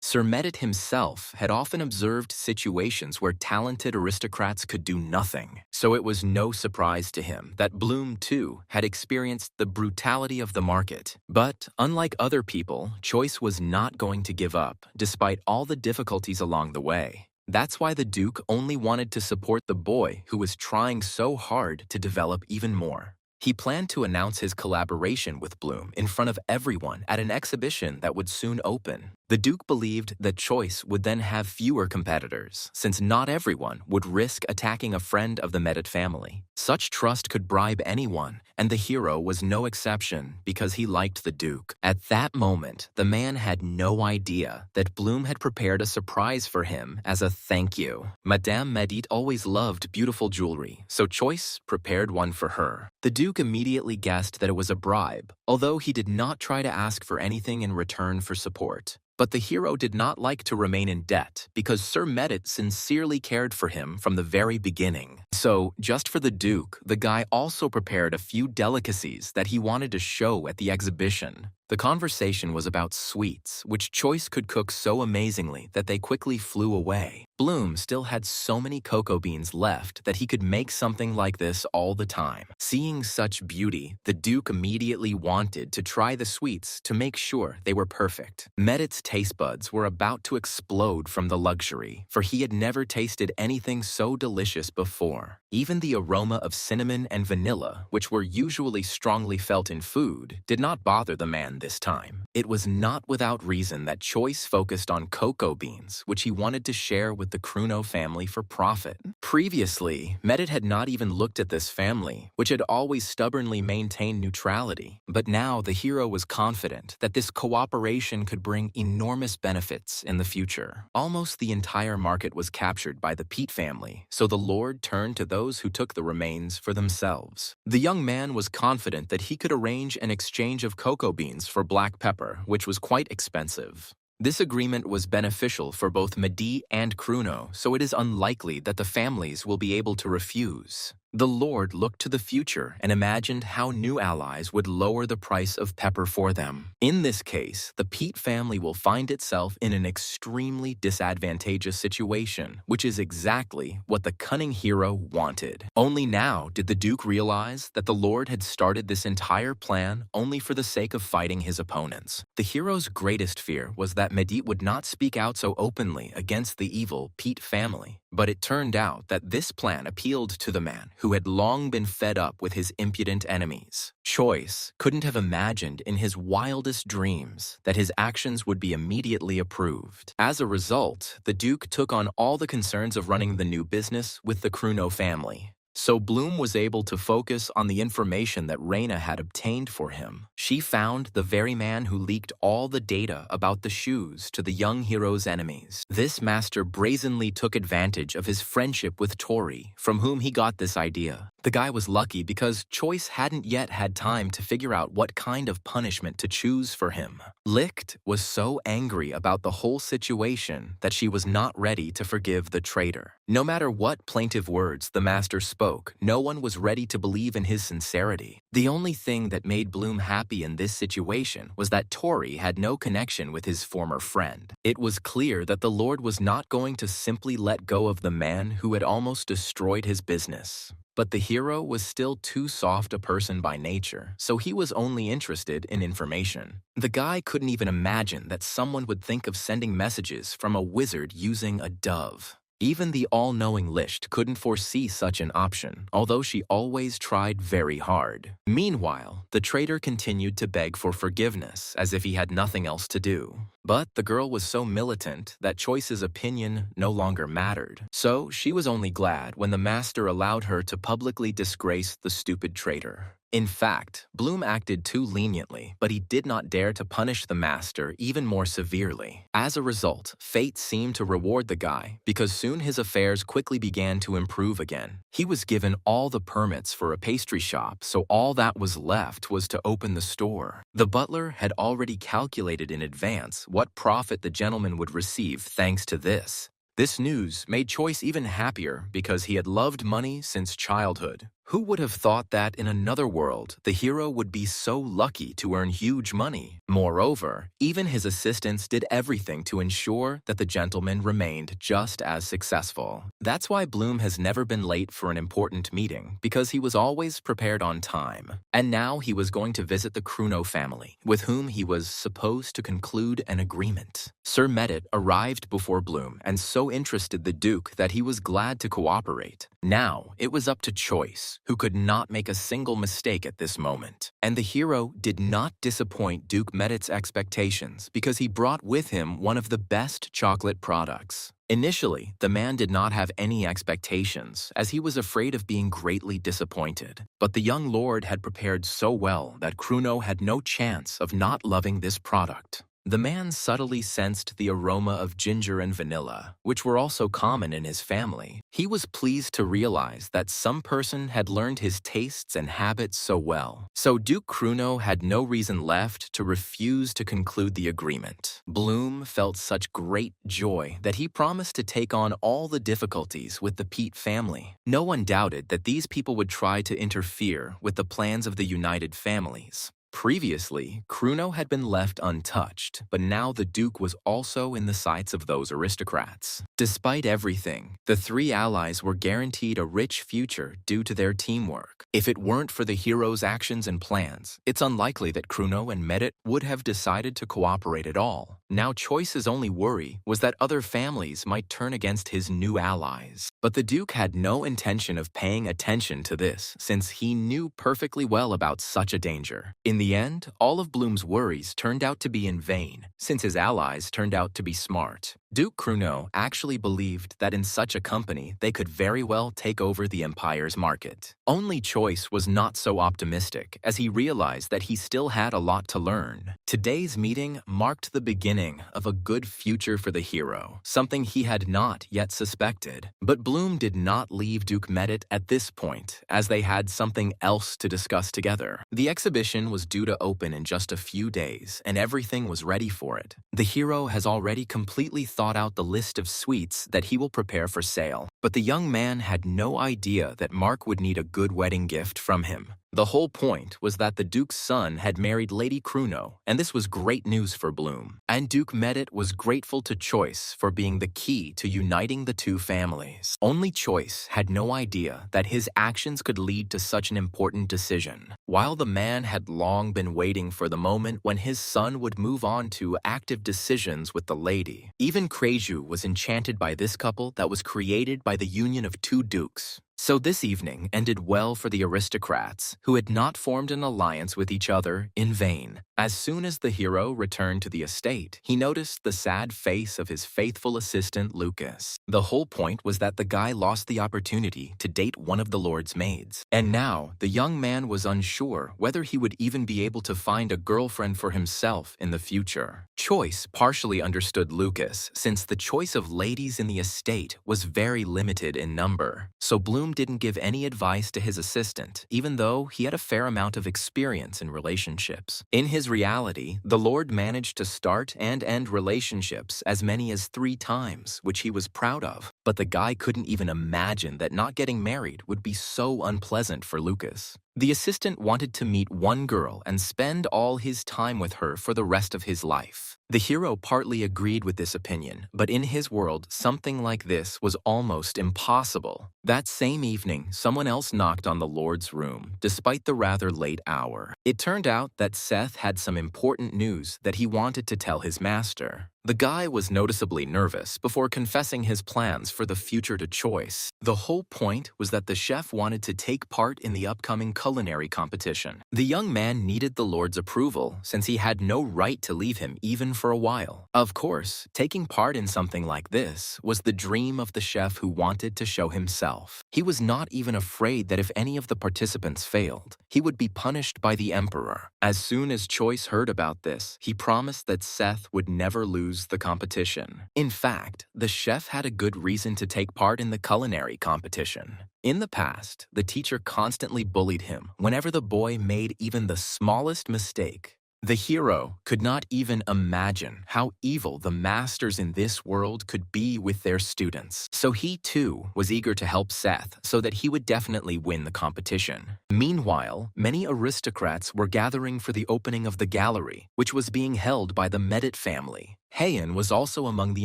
Sir Medit himself had often observed situations where talented aristocrats could do nothing. So it was no surprise to him that Bloom, too, had experienced the brutality of the market. But unlike other people, Choice was not going to give up, despite all the difficulties along the way. That's why the Duke only wanted to support the boy who was trying so hard to develop even more. He planned to announce his collaboration with Bloom in front of everyone at an exhibition that would soon open. The Duke believed that Choice would then have fewer competitors, since not everyone would risk attacking a friend of the Medit family. Such trust could bribe anyone, and the hero was no exception because he liked the Duke. At that moment, the man had no idea that Bloom had prepared a surprise for him as a thank you. Madame Medit always loved beautiful jewelry, so Choice prepared one for her. The Duke immediately guessed that it was a bribe, although he did not try to ask for anything in return for support. But the hero did not like to remain in debt because Sir Medit sincerely cared for him from the very beginning. So, just for the Duke, the guy also prepared a few delicacies that he wanted to show at the exhibition. The conversation was about sweets, which Choice could cook so amazingly that they quickly flew away. Bloom still had so many cocoa beans left that he could make something like this all the time. Seeing such beauty, the Duke immediately wanted to try the sweets to make sure they were perfect. Medit's taste buds were about to explode from the luxury, for he had never tasted anything so delicious before. Even the aroma of cinnamon and vanilla, which were usually strongly felt in food, did not bother the man this time. It was not without reason that Choice focused on cocoa beans, which he wanted to share with the Kruno family for profit. Previously, Medit had not even looked at this family, which had always stubbornly maintained neutrality. But now the hero was confident that this cooperation could bring enormous benefits in the future. Almost the entire market was captured by the Pete family, so the Lord turned to those who took the remains for themselves. The young man was confident that he could arrange an exchange of cocoa beans for black pepper, which was quite expensive. This agreement was beneficial for both Medit and Kruno, so it is unlikely that the families will be able to refuse. The Lord looked to the future and imagined how new allies would lower the price of pepper for them. In this case, the Pete family will find itself in an extremely disadvantageous situation, which is exactly what the cunning hero wanted. Only now did the Duke realize that the Lord had started this entire plan only for the sake of fighting his opponents. The hero's greatest fear was that Medit would not speak out so openly against the evil Pete family. But it turned out that this plan appealed to the man who had long been fed up with his impudent enemies. Choice couldn't have imagined in his wildest dreams that his actions would be immediately approved. As a result, the Duke took on all the concerns of running the new business with the Kruno family. So Bloom was able to focus on the information that Reina had obtained for him. She found the very man who leaked all the data about the shoes to the young hero's enemies. This master brazenly took advantage of his friendship with Tori, from whom he got this idea. The guy was lucky because Choice hadn't yet had time to figure out what kind of punishment to choose for him. Licht was so angry about the whole situation that she was not ready to forgive the traitor. No matter what plaintive words the master spoke, no one was ready to believe in his sincerity. The only thing that made Bloom happy in this situation was that Tori had no connection with his former friend. It was clear that the Lord was not going to simply let go of the man who had almost destroyed his business. But the hero was still too soft a person by nature, so he was only interested in information. The guy couldn't even imagine that someone would think of sending messages from a wizard using a dove. Even the all-knowing Lisht couldn't foresee such an option, although she always tried very hard. Meanwhile, the traitor continued to beg for forgiveness, as if he had nothing else to do. But the girl was so militant that Choice's opinion no longer mattered. So she was only glad when the master allowed her to publicly disgrace the stupid traitor. In fact, Bloom acted too leniently, but he did not dare to punish the master even more severely. As a result, fate seemed to reward the guy because soon his affairs quickly began to improve again. He was given all the permits for a pastry shop, so all that was left was to open the store. The butler had already calculated in advance what profit the gentleman would receive thanks to this. This news made Choice even happier because he had loved money since childhood. Who would have thought that in another world, the hero would be so lucky to earn huge money? Moreover, even his assistants did everything to ensure that the gentleman remained just as successful. That's why Bloom has never been late for an important meeting, because he was always prepared on time. And now he was going to visit the Kruno family, with whom he was supposed to conclude an agreement. Sir Medit arrived before Bloom and so interested the Duke that he was glad to cooperate. Now, it was up to Choice, who could not make a single mistake at this moment. And the hero did not disappoint Duke Medit's expectations because he brought with him one of the best chocolate products. Initially, the man did not have any expectations, as he was afraid of being greatly disappointed. But the young lord had prepared so well that Kruno had no chance of not loving this product. The man subtly sensed the aroma of ginger and vanilla, which were also common in his family. He was pleased to realize that some person had learned his tastes and habits so well. So Duke Kruno had no reason left to refuse to conclude the agreement. Bloom felt such great joy that he promised to take on all the difficulties with the Pete family. No one doubted that these people would try to interfere with the plans of the united families. Previously, Kruno had been left untouched, but now the Duke was also in the sights of those aristocrats. Despite everything, the three allies were guaranteed a rich future due to their teamwork. If it weren't for the hero's actions and plans, it's unlikely that Kruno and Medit would have decided to cooperate at all. Now Choice's only worry was that other families might turn against his new allies. But the Duke had no intention of paying attention to this, since he knew perfectly well about such a danger. In the end, all of Bloom's worries turned out to be in vain, since his allies turned out to be smart. Duke Kruno actually believed that in such a company they could very well take over the Empire's market. Only Choice was not so optimistic, as he realized that he still had a lot to learn. Today's meeting marked the beginning of a good future for the hero, something he had not yet suspected. But Bloom did not leave Duke Medit at this point, as they had something else to discuss together. The exhibition was due to open in just a few days, and everything was ready for it. The hero has already completely thought out the list of sweets that he will prepare for sale, but the young man had no idea that Mark would need a good wedding gift from him. The whole point was that the Duke's son had married Lady Kruno, and this was great news for Bloom. And Duke Medit was grateful to Choice for being the key to uniting the two families. Only Choice had no idea that his actions could lead to such an important decision. While the man had long been waiting for the moment when his son would move on to active decisions with the lady, even Kreju was enchanted by this couple that was created by the union of two dukes. So this evening ended well for the aristocrats, who had not formed an alliance with each other in vain. As soon as the hero returned to the estate, he noticed the sad face of his faithful assistant Lucas. The whole point was that the guy lost the opportunity to date one of the Lord's maids. And now, the young man was unsure whether he would even be able to find a girlfriend for himself in the future. Choice partially understood Lucas, since the choice of ladies in the estate was very limited in number. So Bloom didn't give any advice to his assistant, even though he had a fair amount of experience in relationships. In his reality, the Lord managed to start and end relationships as many as 3 times, which he was proud of. But the guy couldn't even imagine that not getting married would be so unpleasant for Lucas. The assistant wanted to meet one girl and spend all his time with her for the rest of his life. The hero partly agreed with this opinion, but in his world, something like this was almost impossible. That same evening, someone else knocked on the Lord's room, despite the rather late hour. It turned out that Seth had some important news that he wanted to tell his master. The guy was noticeably nervous before confessing his plans for the future to Choice. The whole point was that the chef wanted to take part in the upcoming culinary competition. The young man needed the Lord's approval since he had no right to leave him even for a while. Of course, taking part in something like this was the dream of the chef who wanted to show himself. He was not even afraid that if any of the participants failed, he would be punished by the emperor. As soon as Choice heard about this, he promised that Seth would never lose the competition. In fact, the chef had a good reason to take part in the culinary competition. In the past, the teacher constantly bullied him whenever the boy made even the smallest mistake. The hero could not even imagine how evil the masters in this world could be with their students. So he too was eager to help Seth so that he would definitely win the competition. Meanwhile, many aristocrats were gathering for the opening of the gallery, which was being held by the Medit family. Heian was also among the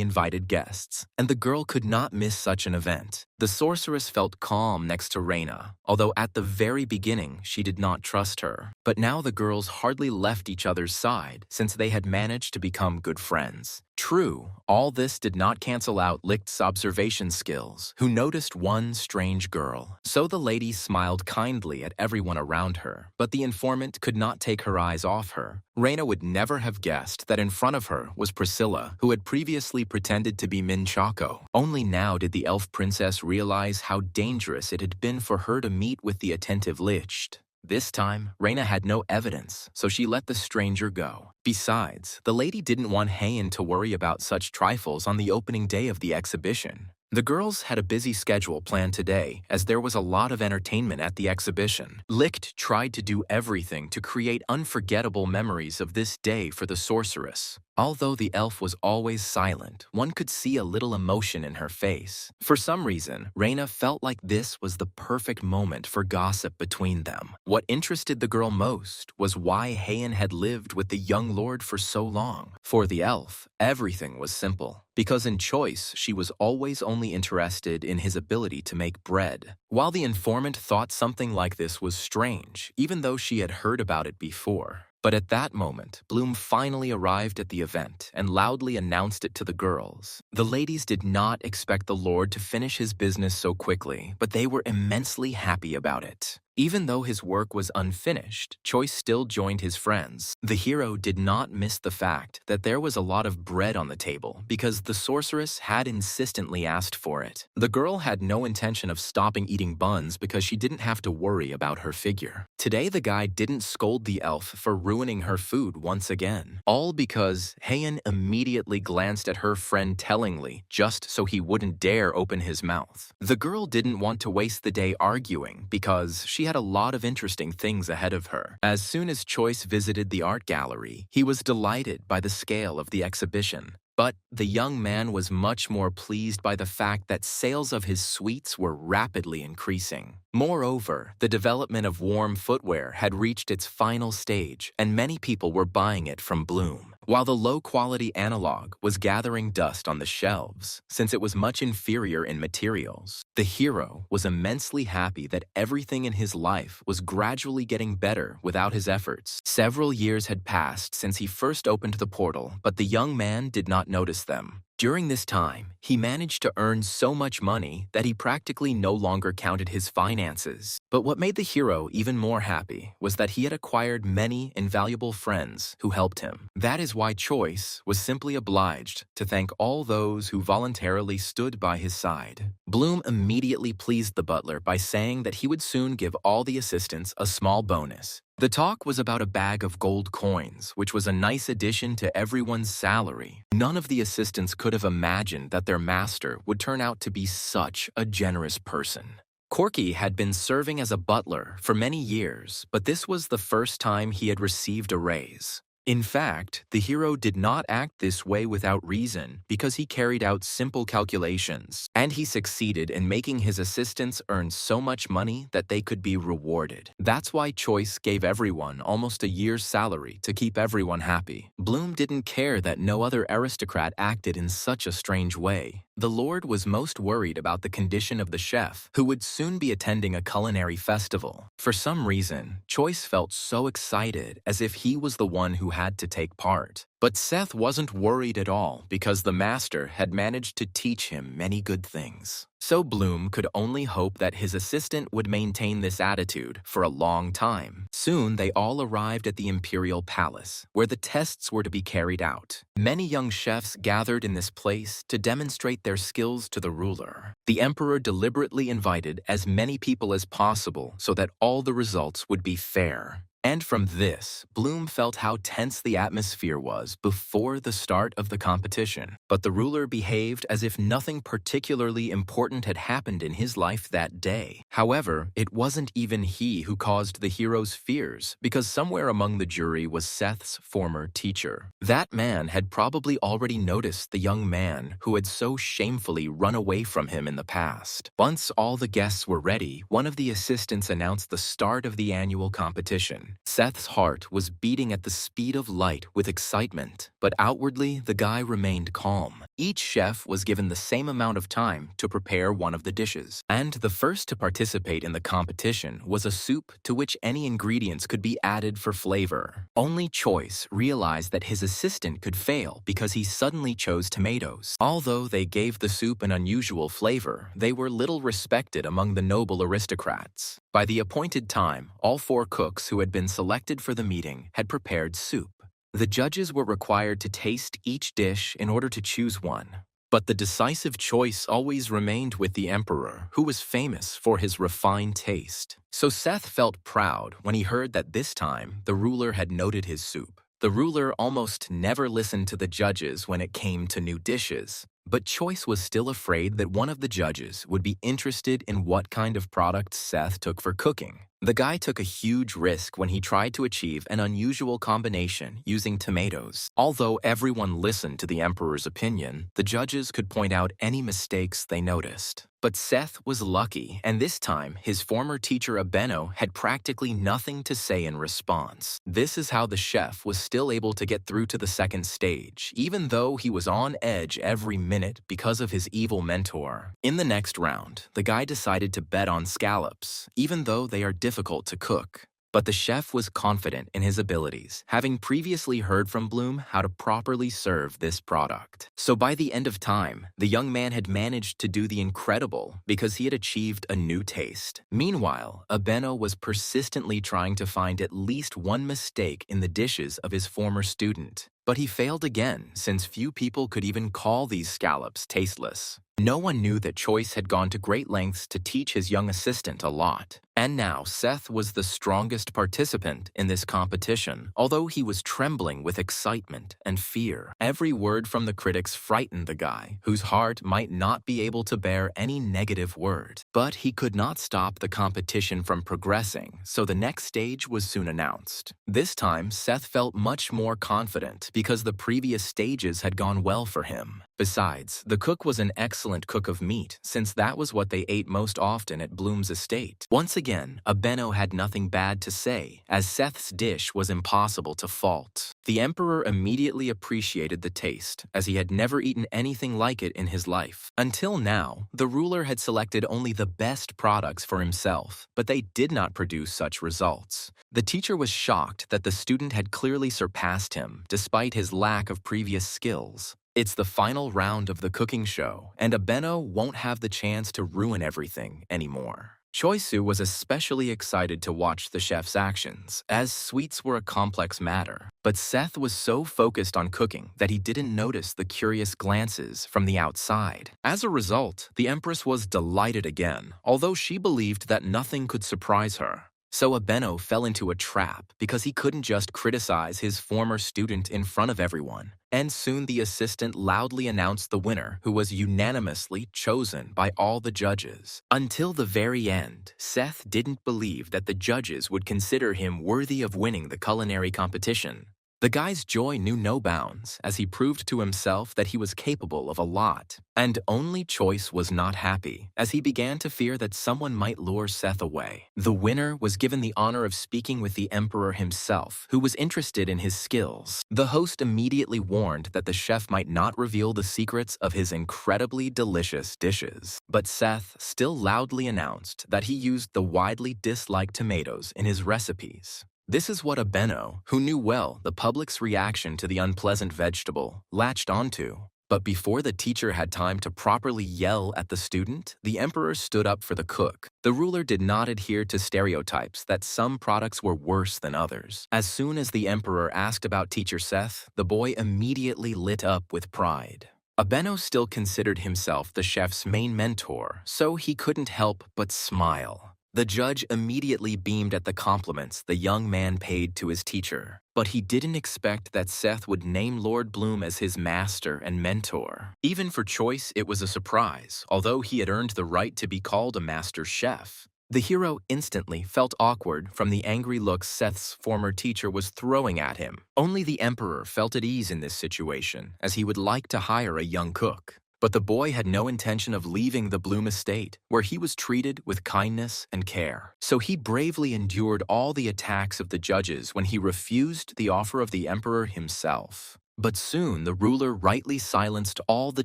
invited guests, and the girl could not miss such an event. The sorceress felt calm next to Reina, although at the very beginning she did not trust her. But now the girls hardly left each other's side since they had managed to become good friends. True, all this did not cancel out Licht's observation skills, who noticed one strange girl. So the lady smiled kindly at everyone around her, but the informant could not take her eyes off her. Reina would never have guessed that in front of her was Priscilla, who had previously pretended to be Minchako. Only now did the elf princess realize how dangerous it had been for her to meet with the attentive Licht. This time, Reina had no evidence, so she let the stranger go. Besides, the lady didn't want Heian to worry about such trifles on the opening day of the exhibition. The girls had a busy schedule planned today, as there was a lot of entertainment at the exhibition. Licht tried to do everything to create unforgettable memories of this day for the sorceress. Although the elf was always silent, one could see a little emotion in her face. For some reason, Reina felt like this was the perfect moment for gossip between them. What interested the girl most was why Heian had lived with the young lord for so long. For the elf, everything was simple, because in Choice she was always only interested in his ability to make bread. While the informant thought something like this was strange, even though she had heard about it before. But at that moment, Bloom finally arrived at the event and loudly announced it to the girls. The ladies did not expect the Lord to finish his business so quickly, but they were immensely happy about it. Even though his work was unfinished, Choice still joined his friends. The hero did not miss the fact that there was a lot of bread on the table because the sorceress had insistently asked for it. The girl had no intention of stopping eating buns because she didn't have to worry about her figure. Today the guy didn't scold the elf for ruining her food once again, all because Heian immediately glanced at her friend tellingly just so he wouldn't dare open his mouth. The girl didn't want to waste the day arguing because she had a lot of interesting things ahead of her. As soon as Choice visited the art gallery, he was delighted by the scale of the exhibition. But the young man was much more pleased by the fact that sales of his sweets were rapidly increasing. Moreover, the development of warm footwear had reached its final stage, and many people were buying it from Bloom. While the low-quality analog was gathering dust on the shelves, since it was much inferior in materials, the hero was immensely happy that everything in his life was gradually getting better without his efforts. Several years had passed since he first opened the portal, but the young man did not notice them. During this time, he managed to earn so much money that he practically no longer counted his finances. But what made the hero even more happy was that he had acquired many invaluable friends who helped him. That is why Choice was simply obliged to thank all those who voluntarily stood by his side. Bloom immediately pleased the butler by saying that he would soon give all the assistants a small bonus. The talk was about a bag of gold coins, which was a nice addition to everyone's salary. None of the assistants could have imagined that their master would turn out to be such a generous person. Corky had been serving as a butler for many years, but this was the first time he had received a raise. In fact, the hero did not act this way without reason because he carried out simple calculations, and he succeeded in making his assistants earn so much money that they could be rewarded. That's why Choice gave everyone almost a year's salary to keep everyone happy. Bloom didn't care that no other aristocrat acted in such a strange way. The Lord was most worried about the condition of the chef, who would soon be attending a culinary festival. For some reason, Choice felt so excited, as if he was the one who had to take part. But Seth wasn't worried at all because the master had managed to teach him many good things. So Bloom could only hope that his assistant would maintain this attitude for a long time. Soon they all arrived at the imperial palace, where the tests were to be carried out. Many young chefs gathered in this place to demonstrate their skills to the ruler. The emperor deliberately invited as many people as possible so that all the results would be fair. And from this, Bloom felt how tense the atmosphere was before the start of the competition. But the ruler behaved as if nothing particularly important had happened in his life that day. However, it wasn't even he who caused the hero's fears, because somewhere among the jury was Seth's former teacher. That man had probably already noticed the young man who had so shamefully run away from him in the past. Once all the guests were ready, one of the assistants announced the start of the annual competition. Seth's heart was beating at the speed of light with excitement, but outwardly the guy remained calm. Each chef was given the same amount of time to prepare one of the dishes, and the first to participate in the competition was a soup to which any ingredients could be added for flavor. Only Choice realized that his assistant could fail because he suddenly chose tomatoes. Although they gave the soup an unusual flavor, they were little respected among the noble aristocrats. By the appointed time, all 4 cooks who had been selected for the meeting had prepared soup. The judges were required to taste each dish in order to choose one. But the decisive choice always remained with the emperor, who was famous for his refined taste. So Seth felt proud when he heard that this time the ruler had noted his soup. The ruler almost never listened to the judges when it came to new dishes. But Choice was still afraid that one of the judges would be interested in what kind of products Seth took for cooking. The guy took a huge risk when he tried to achieve an unusual combination using tomatoes. Although everyone listened to the emperor's opinion, the judges could point out any mistakes they noticed. But Seth was lucky, and this time his former teacher Abeno had practically nothing to say in response. This is how the chef was still able to get through to the second stage, even though he was on edge every minute because of his evil mentor. In the next round, the guy decided to bet on scallops, even though they are difficult to cook. But the chef was confident in his abilities, having previously heard from Bloom how to properly serve this product. So by the end of time, the young man had managed to do the incredible because he had achieved a new taste. Meanwhile, Abeno was persistently trying to find at least one mistake in the dishes of his former student. But he failed again, since few people could even call these scallops tasteless. No one knew that Choice had gone to great lengths to teach his young assistant a lot. And now Seth was the strongest participant in this competition, although he was trembling with excitement and fear. Every word from the critics frightened the guy, whose heart might not be able to bear any negative word. But he could not stop the competition from progressing, so the next stage was soon announced. This time, Seth felt much more confident because the previous stages had gone well for him. Besides, the cook was an excellent cook of meat, since that was what they ate most often at Bloom's estate. Once again, Abeno had nothing bad to say, as Seth's dish was impossible to fault. The emperor immediately appreciated the taste, as he had never eaten anything like it in his life. Until now, the ruler had selected only the best products for himself, but they did not produce such results. The teacher was shocked that the student had clearly surpassed him, despite his lack of previous skills. It's the final round of the cooking show, and Abeno won't have the chance to ruin everything anymore. Choisu was especially excited to watch the chef's actions, as sweets were a complex matter. But Seth was so focused on cooking that he didn't notice the curious glances from the outside. As a result, the Empress was delighted again, although she believed that nothing could surprise her. So Abeno fell into a trap because he couldn't just criticize his former student in front of everyone. And soon the assistant loudly announced the winner, who was unanimously chosen by all the judges. Until the very end, Seth didn't believe that the judges would consider him worthy of winning the culinary competition. The guy's joy knew no bounds as he proved to himself that he was capable of a lot. And only Choice was not happy as he began to fear that someone might lure Seth away. The winner was given the honor of speaking with the Emperor himself, who was interested in his skills. The host immediately warned that the chef might not reveal the secrets of his incredibly delicious dishes. But Seth still loudly announced that he used the widely disliked tomatoes in his recipes. This is what Abeno, who knew well the public's reaction to the unpleasant vegetable, latched onto. But before the teacher had time to properly yell at the student, the emperor stood up for the cook. The ruler did not adhere to stereotypes that some products were worse than others. As soon as the emperor asked about teacher Seth, the boy immediately lit up with pride. Abeno still considered himself the chef's main mentor, so he couldn't help but smile. The judge immediately beamed at the compliments the young man paid to his teacher, but he didn't expect that Seth would name Lord Bloom as his master and mentor. Even for Choice, it was a surprise, although he had earned the right to be called a master chef. The hero instantly felt awkward from the angry looks Seth's former teacher was throwing at him. Only the emperor felt at ease in this situation, as he would like to hire a young cook. But the boy had no intention of leaving the Bloom estate, where he was treated with kindness and care. So he bravely endured all the attacks of the judges when he refused the offer of the emperor himself. But soon the ruler rightly silenced all the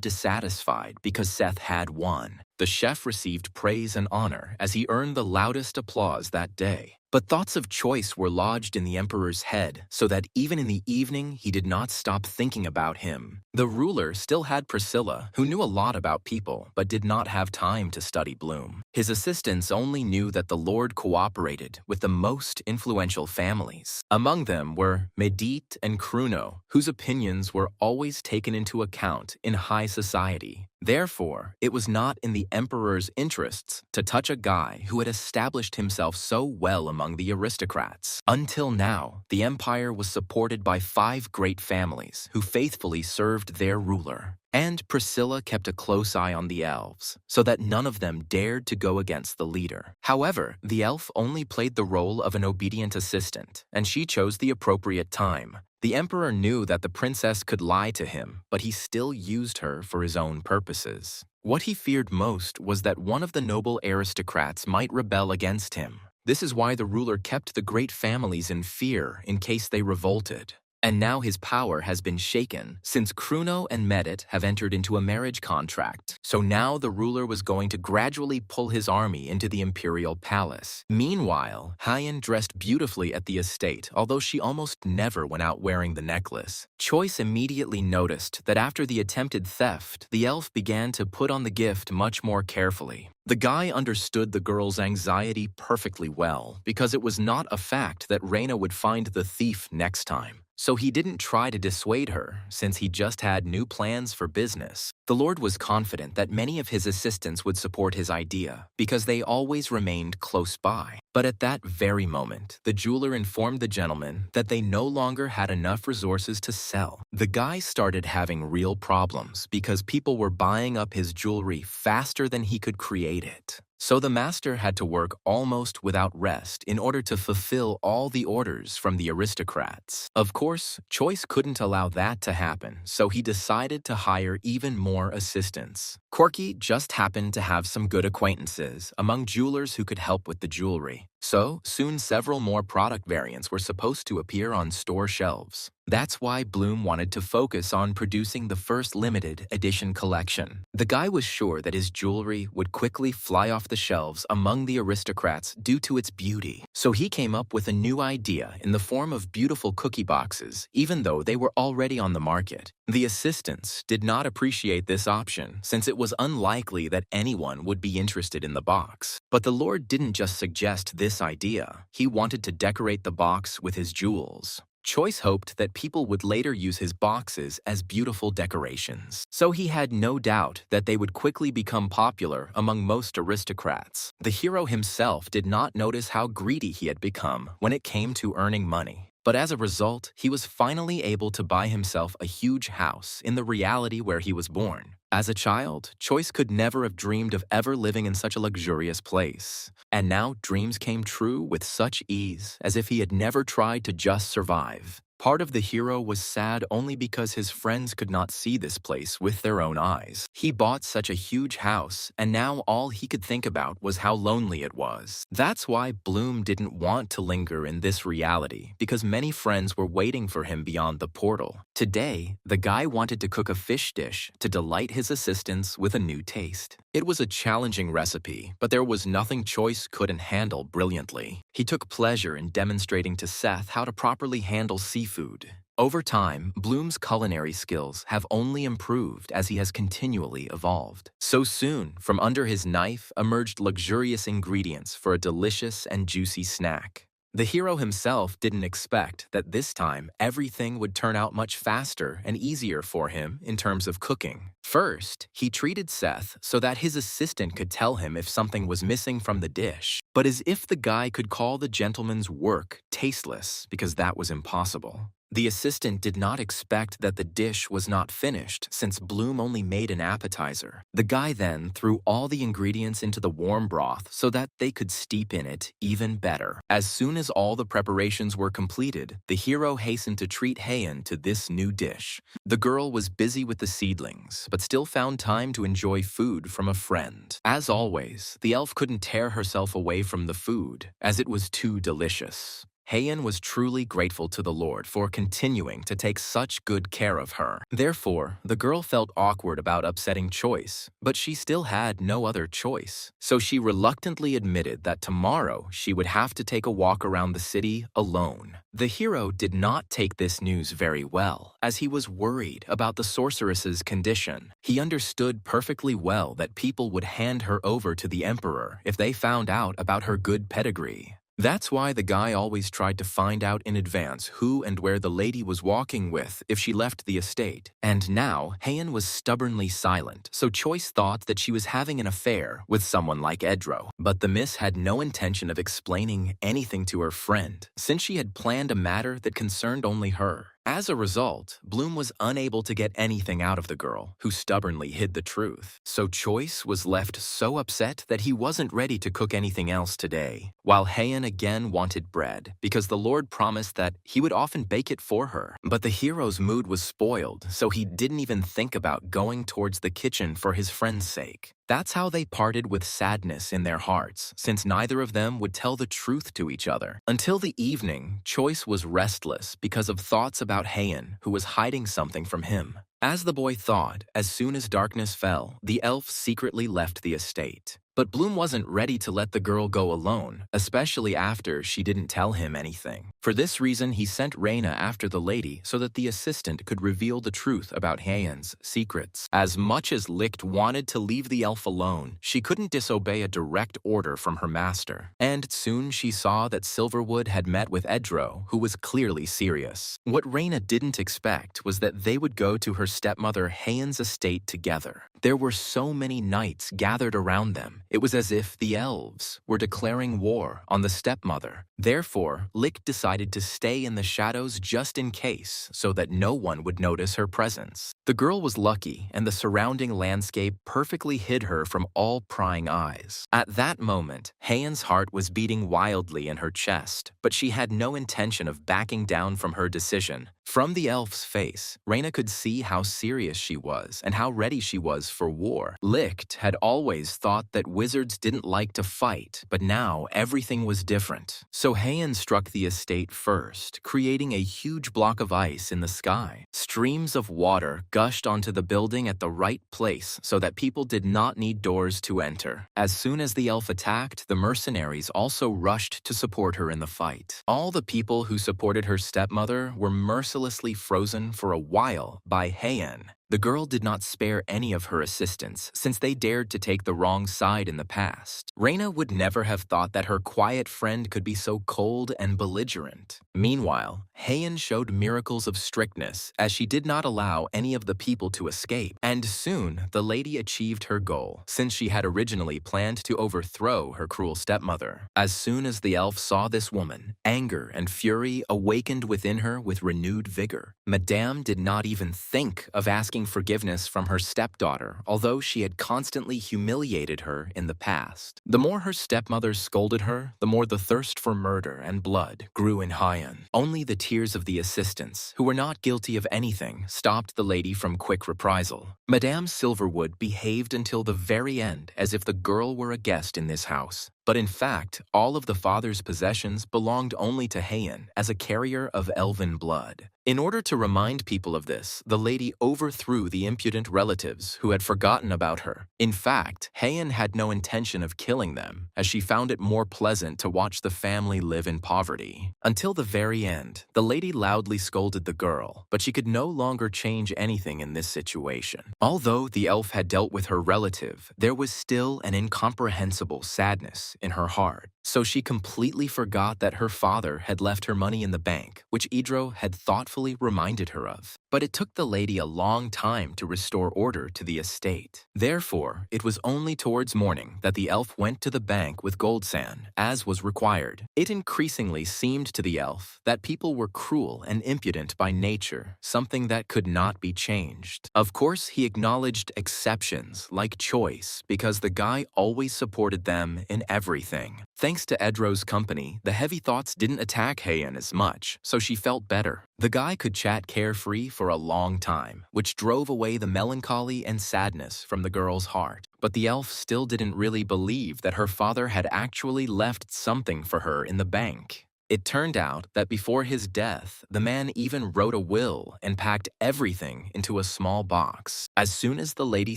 dissatisfied because Seth had won. The chef received praise and honor as he earned the loudest applause that day. But thoughts of Choice were lodged in the emperor's head, so that even in the evening he did not stop thinking about him. The ruler still had Priscilla, who knew a lot about people, but did not have time to study Bloom. His assistants only knew that the lord cooperated with the most influential families. Among them were Medit and Kruno, whose opinions were always taken into account in high society. Therefore, it was not in the emperor's interests to touch a guy who had established himself so well among the aristocrats. Until now, the empire was supported by 5 great families who faithfully served their ruler. And Priscilla kept a close eye on the elves, so that none of them dared to go against the leader. However, the elf only played the role of an obedient assistant, and she chose the appropriate time. The emperor knew that the princess could lie to him, but he still used her for his own purposes. What he feared most was that one of the noble aristocrats might rebel against him. This is why the ruler kept the great families in fear in case they revolted. And now his power has been shaken, since Kruno and Medit have entered into a marriage contract. So now the ruler was going to gradually pull his army into the imperial palace. Meanwhile, Hyen dressed beautifully at the estate, although she almost never went out wearing the necklace. Choice immediately noticed that after the attempted theft, the elf began to put on the gift much more carefully. The guy understood the girl's anxiety perfectly well, because it was not a fact that Reina would find the thief next time. So he didn't try to dissuade her, since he just had new plans for business. The Lord was confident that many of his assistants would support his idea, because they always remained close by. But at that very moment, the jeweler informed the gentleman that they no longer had enough resources to sell. The guy started having real problems because people were buying up his jewelry faster than he could create it. So the master had to work almost without rest in order to fulfill all the orders from the aristocrats. Of course, Choice couldn't allow that to happen, so he decided to hire even more assistants. Corky just happened to have some good acquaintances among jewelers who could help with the jewelry. So soon several more product variants were supposed to appear on store shelves. That's why Bloom wanted to focus on producing the first limited edition collection. The guy was sure that his jewelry would quickly fly off the shelves among the aristocrats due to its beauty. So he came up with a new idea in the form of beautiful cookie boxes, even though they were already on the market. The assistants did not appreciate this option, since it was unlikely that anyone would be interested in the box. But the Lord didn't just suggest this idea. He wanted to decorate the box with his jewels. Choice hoped that people would later use his boxes as beautiful decorations, so he had no doubt that they would quickly become popular among most aristocrats. The hero himself did not notice how greedy he had become when it came to earning money. But as a result, he was finally able to buy himself a huge house in the reality where he was born. As a child, Choice could never have dreamed of ever living in such a luxurious place. And now dreams came true with such ease, as if he had never tried to just survive. Part of the hero was sad only because his friends could not see this place with their own eyes. He bought such a huge house, and now all he could think about was how lonely it was. That's why Bloom didn't want to linger in this reality, because many friends were waiting for him beyond the portal. Today, the guy wanted to cook a fish dish to delight his assistants with a new taste. It was a challenging recipe, but there was nothing Choice couldn't handle brilliantly. He took pleasure in demonstrating to Seth how to properly handle seafood. Over time, Bloom's culinary skills have only improved as he has continually evolved. So soon, from under his knife emerged luxurious ingredients for a delicious and juicy snack. The hero himself didn't expect that this time everything would turn out much faster and easier for him in terms of cooking. First, he treated Seth so that his assistant could tell him if something was missing from the dish, but as if the guy could call the gentleman's work tasteless, because that was impossible. The assistant did not expect that the dish was not finished since Bloom only made an appetizer. The guy then threw all the ingredients into the warm broth so that they could steep in it even better. As soon as all the preparations were completed, the hero hastened to treat Heian to this new dish. The girl was busy with the seedlings, but still found time to enjoy food from a friend. As always, the elf couldn't tear herself away from the food, as it was too delicious. Heian was truly grateful to the Lord for continuing to take such good care of her. Therefore, the girl felt awkward about upsetting Choice, but she still had no other choice. So she reluctantly admitted that tomorrow she would have to take a walk around the city alone. The hero did not take this news very well, as he was worried about the sorceress's condition. He understood perfectly well that people would hand her over to the emperor if they found out about her good pedigree. That's why the guy always tried to find out in advance who and where the lady was walking with if she left the estate. And now, Heian was stubbornly silent, so Choice thought that she was having an affair with someone like Enro. But the miss had no intention of explaining anything to her friend, since she had planned a matter that concerned only her. As a result, Bloom was unable to get anything out of the girl, who stubbornly hid the truth. So Choice was left so upset that he wasn't ready to cook anything else today, while Heian again wanted bread, because the Lord promised that he would often bake it for her. But the hero's mood was spoiled, so he didn't even think about going towards the kitchen for his friend's sake. That's how they parted with sadness in their hearts, since neither of them would tell the truth to each other. Until the evening, Choice was restless because of thoughts about Heian, who was hiding something from him. As the boy thought, as soon as darkness fell, the elf secretly left the estate. But Bloom wasn't ready to let the girl go alone, especially after she didn't tell him anything. For this reason, he sent Reina after the lady so that the assistant could reveal the truth about Heian's secrets. As much as Licht wanted to leave the elf alone, she couldn't disobey a direct order from her master. And soon she saw that Silverwood had met with Enro, who was clearly serious. What Reina didn't expect was that they would go to her stepmother Heian's estate together. There were so many knights gathered around them. It was as if the elves were declaring war on the stepmother. Therefore, Licht decided to stay in the shadows just in case, so that no one would notice her presence. The girl was lucky, and the surrounding landscape perfectly hid her from all prying eyes. At that moment, Heian's heart was beating wildly in her chest, but she had no intention of backing down from her decision. From the elf's face, Reina could see how serious she was and how ready she was for war. Licht had always thought that wizards didn't like to fight, but now everything was different. So Heian struck the estate first, creating a huge block of ice in the sky. Streams of water gushed onto the building at the right place so that people did not need doors to enter. As soon as the elf attacked, the mercenaries also rushed to support her in the fight. All the people who supported her stepmother were mercilessly frozen for a while by Heian. The girl did not spare any of her assistants, since they dared to take the wrong side in the past. Reina would never have thought that her quiet friend could be so cold and belligerent. Meanwhile, Heian showed miracles of strictness, as she did not allow any of the people to escape. And soon, the lady achieved her goal, since she had originally planned to overthrow her cruel stepmother. As soon as the elf saw this woman, anger and fury awakened within her with renewed vigor. Madame did not even think of asking seeking forgiveness from her stepdaughter, although she had constantly humiliated her in the past. The more her stepmother scolded her, the more the thirst for murder and blood grew in Hyeon. Only the tears of the assistants, who were not guilty of anything, stopped the lady from quick reprisal. Madame Silverwood behaved until the very end as if the girl were a guest in this house. But in fact, all of the father's possessions belonged only to Hyeon as a carrier of elven blood. In order to remind people of this, the lady overthrew the impudent relatives who had forgotten about her. In fact, Hyeon had no intention of killing them, as she found it more pleasant to watch the family live in poverty. Until the very end, the lady loudly scolded the girl, but she could no longer change anything in this situation. Although the elf had dealt with her relative, there was still an incomprehensible sadness in her heart. So she completely forgot that her father had left her money in the bank, which Idro had thoughtfully reminded her of. But it took the lady a long time to restore order to the estate. Therefore, it was only towards morning that the elf went to the bank with gold sand, as was required. It increasingly seemed to the elf that people were cruel and impudent by nature, something that could not be changed. Of course, he acknowledged exceptions like Choice, because the guy always supported them in everything. Thanks to Edro's company, the heavy thoughts didn't attack Hyeon as much, so she felt better. The guy could chat carefree for a long time, which drove away the melancholy and sadness from the girl's heart. But the elf still didn't really believe that her father had actually left something for her in the bank. It turned out that before his death, the man even wrote a will and packed everything into a small box. As soon as the lady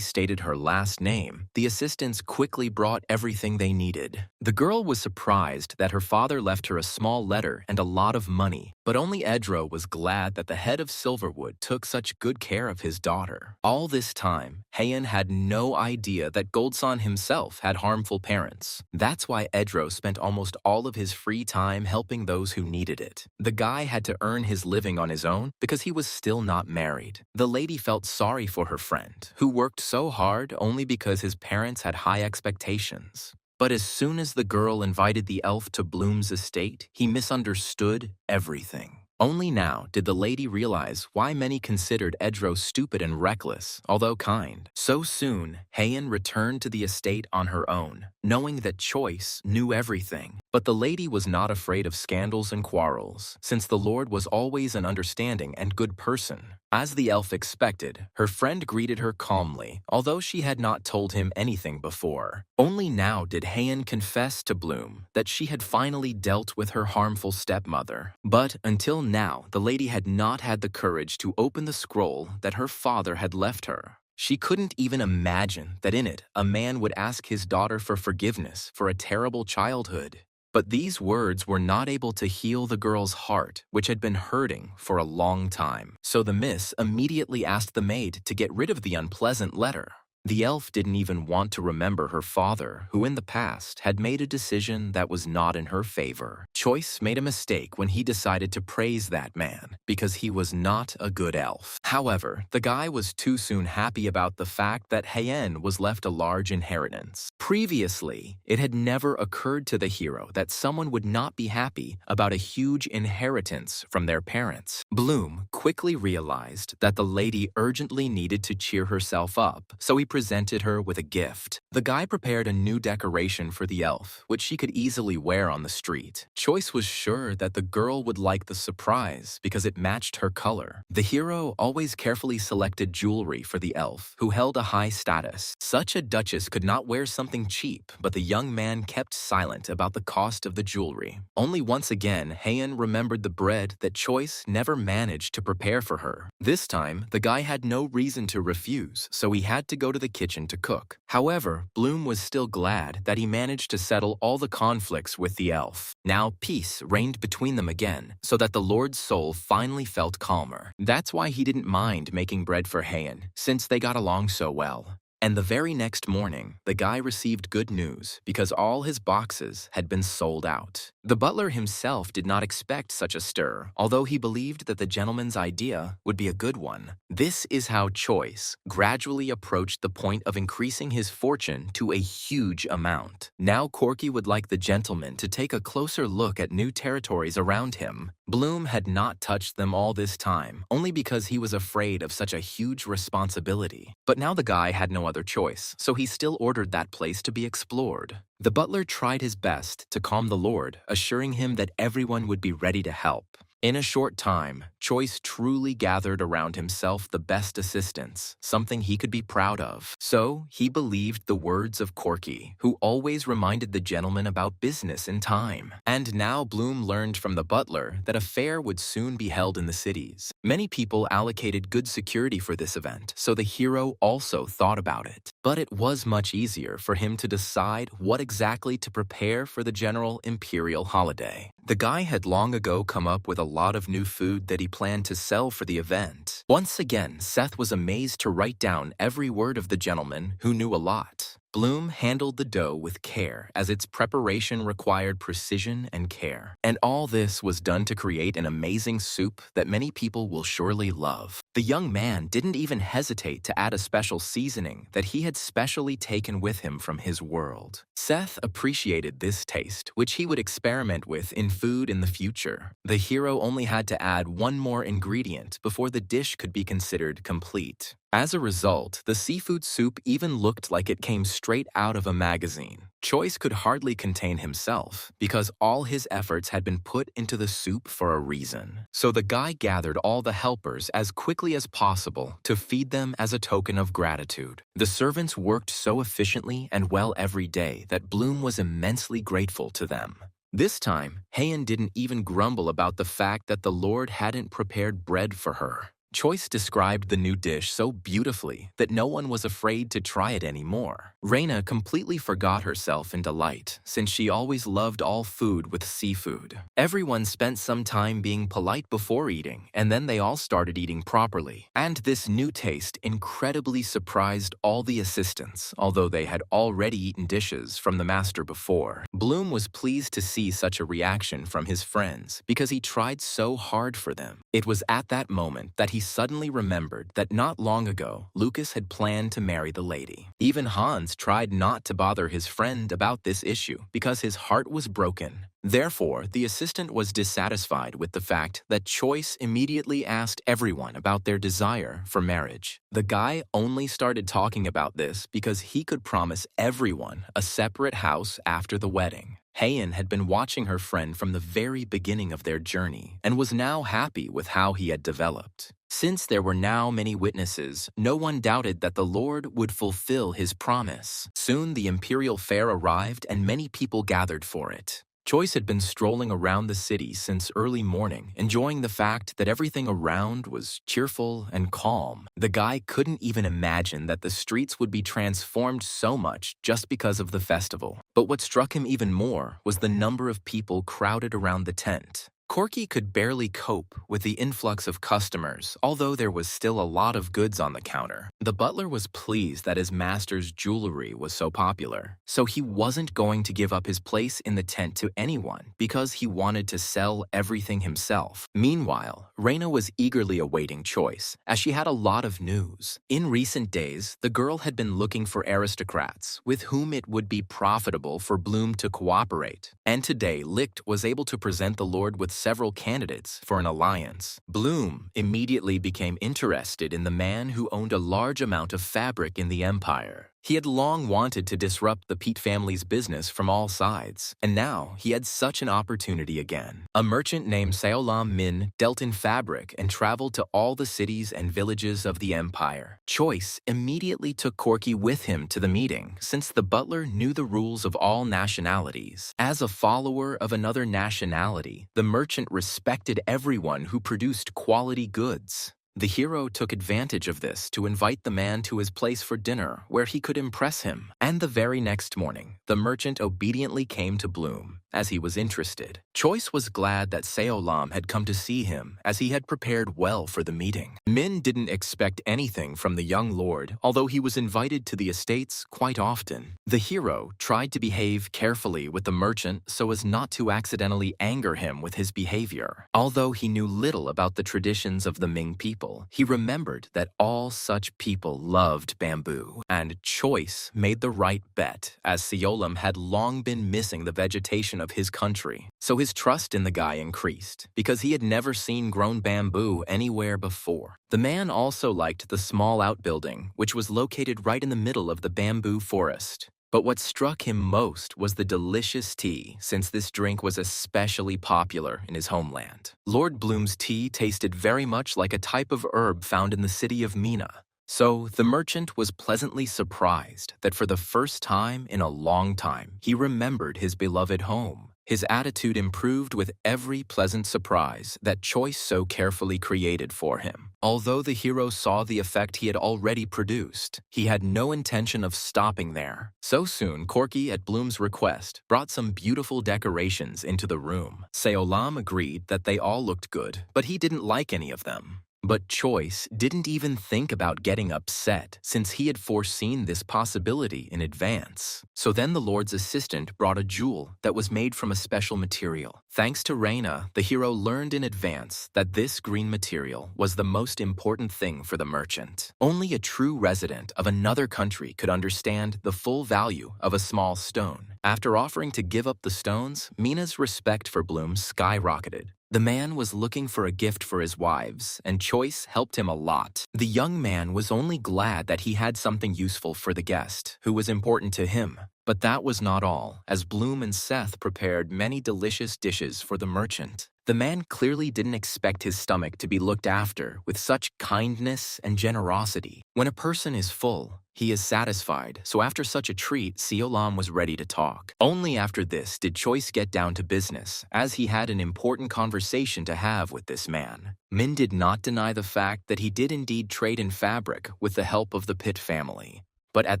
stated her last name, the assistants quickly brought everything they needed. The girl was surprised that her father left her a small letter and a lot of money, but only Edro was glad that the head of Silverwood took such good care of his daughter. All this time, Hyeon had no idea that Goldson himself had harmful parents. That's why Edro spent almost all of his free time helping those who needed it. The guy had to earn his living on his own because he was still not married. The lady felt sorry for her friend, who worked so hard only because his parents had high expectations. But as soon as the girl invited the elf to Bloom's estate, he misunderstood everything. Only now did the lady realize why many considered Edro stupid and reckless, although kind. So soon, Hyeon returned to the estate on her own, knowing that Choice knew everything. But the lady was not afraid of scandals and quarrels, since the Lord was always an understanding and good person. As the elf expected, her friend greeted her calmly, although she had not told him anything before. Only now did Hyeon confess to Bloom that she had finally dealt with her harmful stepmother. But until now, the lady had not had the courage to open the scroll that her father had left her. She couldn't even imagine that in it, a man would ask his daughter for forgiveness for a terrible childhood. But these words were not able to heal the girl's heart, which had been hurting for a long time. So the miss immediately asked the maid to get rid of the unpleasant letter. The elf didn't even want to remember her father, who in the past had made a decision that was not in her favor. Choice made a mistake when he decided to praise that man, because he was not a good elf. However, the guy was too soon happy about the fact that Hyeon was left a large inheritance. Previously, it had never occurred to the hero that someone would not be happy about a huge inheritance from their parents. Bloom quickly realized that the lady urgently needed to cheer herself up, so he presented her with a gift. The guy prepared a new decoration for the elf, which she could easily wear on the street. Choice was sure that the girl would like the surprise because it matched her color. The hero always carefully selected jewelry for the elf, who held a high status. Such a duchess could not wear something cheap, but the young man kept silent about the cost of the jewelry. Only once again, Hyeon remembered the bread that Choice never managed to prepare for her. This time, the guy had no reason to refuse, so he had to go to the kitchen to cook. However, Bloom was still glad that he managed to settle all the conflicts with the elf. Now peace reigned between them again, so that the Lord's soul finally felt calmer. That's why he didn't mind making bread for Hyeon, since they got along so well. And the very next morning, the guy received good news because all his boxes had been sold out. The butler himself did not expect such a stir, although he believed that the gentleman's idea would be a good one. This is how Choice gradually approached the point of increasing his fortune to a huge amount. Now Corky would like the gentleman to take a closer look at new territories around him. Bloom had not touched them all this time, only because he was afraid of such a huge responsibility. But now the guy had no other choice, so he still ordered that place to be explored. The butler tried his best to calm the lord, assuring him that everyone would be ready to help. In a short time, Choice truly gathered around himself the best assistants, something he could be proud of. So, he believed the words of Corky, who always reminded the gentleman about business in time. And now Bloom learned from the butler that a fair would soon be held in the cities. Many people allocated good security for this event, so the hero also thought about it. But it was much easier for him to decide what exactly to prepare for the general imperial holiday. The guy had long ago come up with a lot of new food that he planned to sell for the event. Once again, Seth was amazed to write down every word of the gentleman who knew a lot. Bloom handled the dough with care, as its preparation required precision and care. And all this was done to create an amazing soup that many people will surely love. The young man didn't even hesitate to add a special seasoning that he had specially taken with him from his world. Seth appreciated this taste, which he would experiment with in food in the future. The hero only had to add one more ingredient before the dish could be considered complete. As a result, the seafood soup even looked like it came straight out of a magazine. Choice could hardly contain himself, because all his efforts had been put into the soup for a reason. So the guy gathered all the helpers as quickly as possible to feed them as a token of gratitude. The servants worked so efficiently and well every day that Bloom was immensely grateful to them. This time, Heian didn't even grumble about the fact that the Lord hadn't prepared bread for her. Choice described the new dish so beautifully that no one was afraid to try it anymore. Reina completely forgot herself in delight, since she always loved all food with seafood. Everyone spent some time being polite before eating, and then they all started eating properly. And this new taste incredibly surprised all the assistants, although they had already eaten dishes from the master before. Bloom was pleased to see such a reaction from his friends, because he tried so hard for them. It was at that moment that he suddenly remembered that not long ago, Lucas had planned to marry the lady. Even Hans tried not to bother his friend about this issue because his heart was broken. Therefore, the assistant was dissatisfied with the fact that Choice immediately asked everyone about their desire for marriage. The guy only started talking about this because he could promise everyone a separate house after the wedding. Heian had been watching her friend from the very beginning of their journey and was now happy with how he had developed. Since there were now many witnesses, no one doubted that the Lord would fulfill his promise. Soon the imperial fair arrived and many people gathered for it. Choice had been strolling around the city since early morning, enjoying the fact that everything around was cheerful and calm. The guy couldn't even imagine that the streets would be transformed so much just because of the festival. But what struck him even more was the number of people crowded around the tent. Corky could barely cope with the influx of customers, although there was still a lot of goods on the counter. The butler was pleased that his master's jewelry was so popular, so he wasn't going to give up his place in the tent to anyone because he wanted to sell everything himself. Meanwhile, Reina was eagerly awaiting Choice, as she had a lot of news. In recent days, the girl had been looking for aristocrats with whom it would be profitable for Bloom to cooperate, and today Licht was able to present the Lord with several candidates for an alliance. Bloom immediately became interested in the man who owned a large amount of fabric in the empire. He had long wanted to disrupt the Pete family's business from all sides, and now he had such an opportunity again. A merchant named Seolam Min dealt in fabric and traveled to all the cities and villages of the empire. Choice immediately took Corky with him to the meeting, since the butler knew the rules of all nationalities. As a follower of another nationality, the merchant respected everyone who produced quality goods. The hero took advantage of this to invite the man to his place for dinner where he could impress him. And the very next morning, the merchant obediently came to Bloom, as he was interested. Choice was glad that Seolam had come to see him, as he had prepared well for the meeting. Min didn't expect anything from the young lord, although he was invited to the estates quite often. The hero tried to behave carefully with the merchant so as not to accidentally anger him with his behavior. Although he knew little about the traditions of the Ming people, he remembered that all such people loved bamboo. And Choice made the right bet, as Seolam had long been missing the vegetation of his country. So his trust in the guy increased, because he had never seen grown bamboo anywhere before. The man also liked the small outbuilding, which was located right in the middle of the bamboo forest. But what struck him most was the delicious tea, since this drink was especially popular in his homeland. Lord Bloom's tea tasted very much like a type of herb found in the city of Mina. So the merchant was pleasantly surprised that for the first time in a long time, he remembered his beloved home. His attitude improved with every pleasant surprise that Choice so carefully created for him. Although the hero saw the effect he had already produced, he had no intention of stopping there. So soon, Corky, at Bloom's request, brought some beautiful decorations into the room. Seolam agreed that they all looked good, but he didn't like any of them. But Choice didn't even think about getting upset, since he had foreseen this possibility in advance. So then the Lord's assistant brought a jewel that was made from a special material. Thanks to Reina, the hero learned in advance that this green material was the most important thing for the merchant. Only a true resident of another country could understand the full value of a small stone. After offering to give up the stones, Mina's respect for Bloom skyrocketed. The man was looking for a gift for his wives, and Choice helped him a lot. The young man was only glad that he had something useful for the guest, who was important to him. But that was not all, as Bloom and Seth prepared many delicious dishes for the merchant. The man clearly didn't expect his stomach to be looked after with such kindness and generosity. When a person is full, he is satisfied, so after such a treat, Seolam was ready to talk. Only after this did Choice get down to business, as he had an important conversation to have with this man. Min did not deny the fact that he did indeed trade in fabric with the help of the Pitt family. But at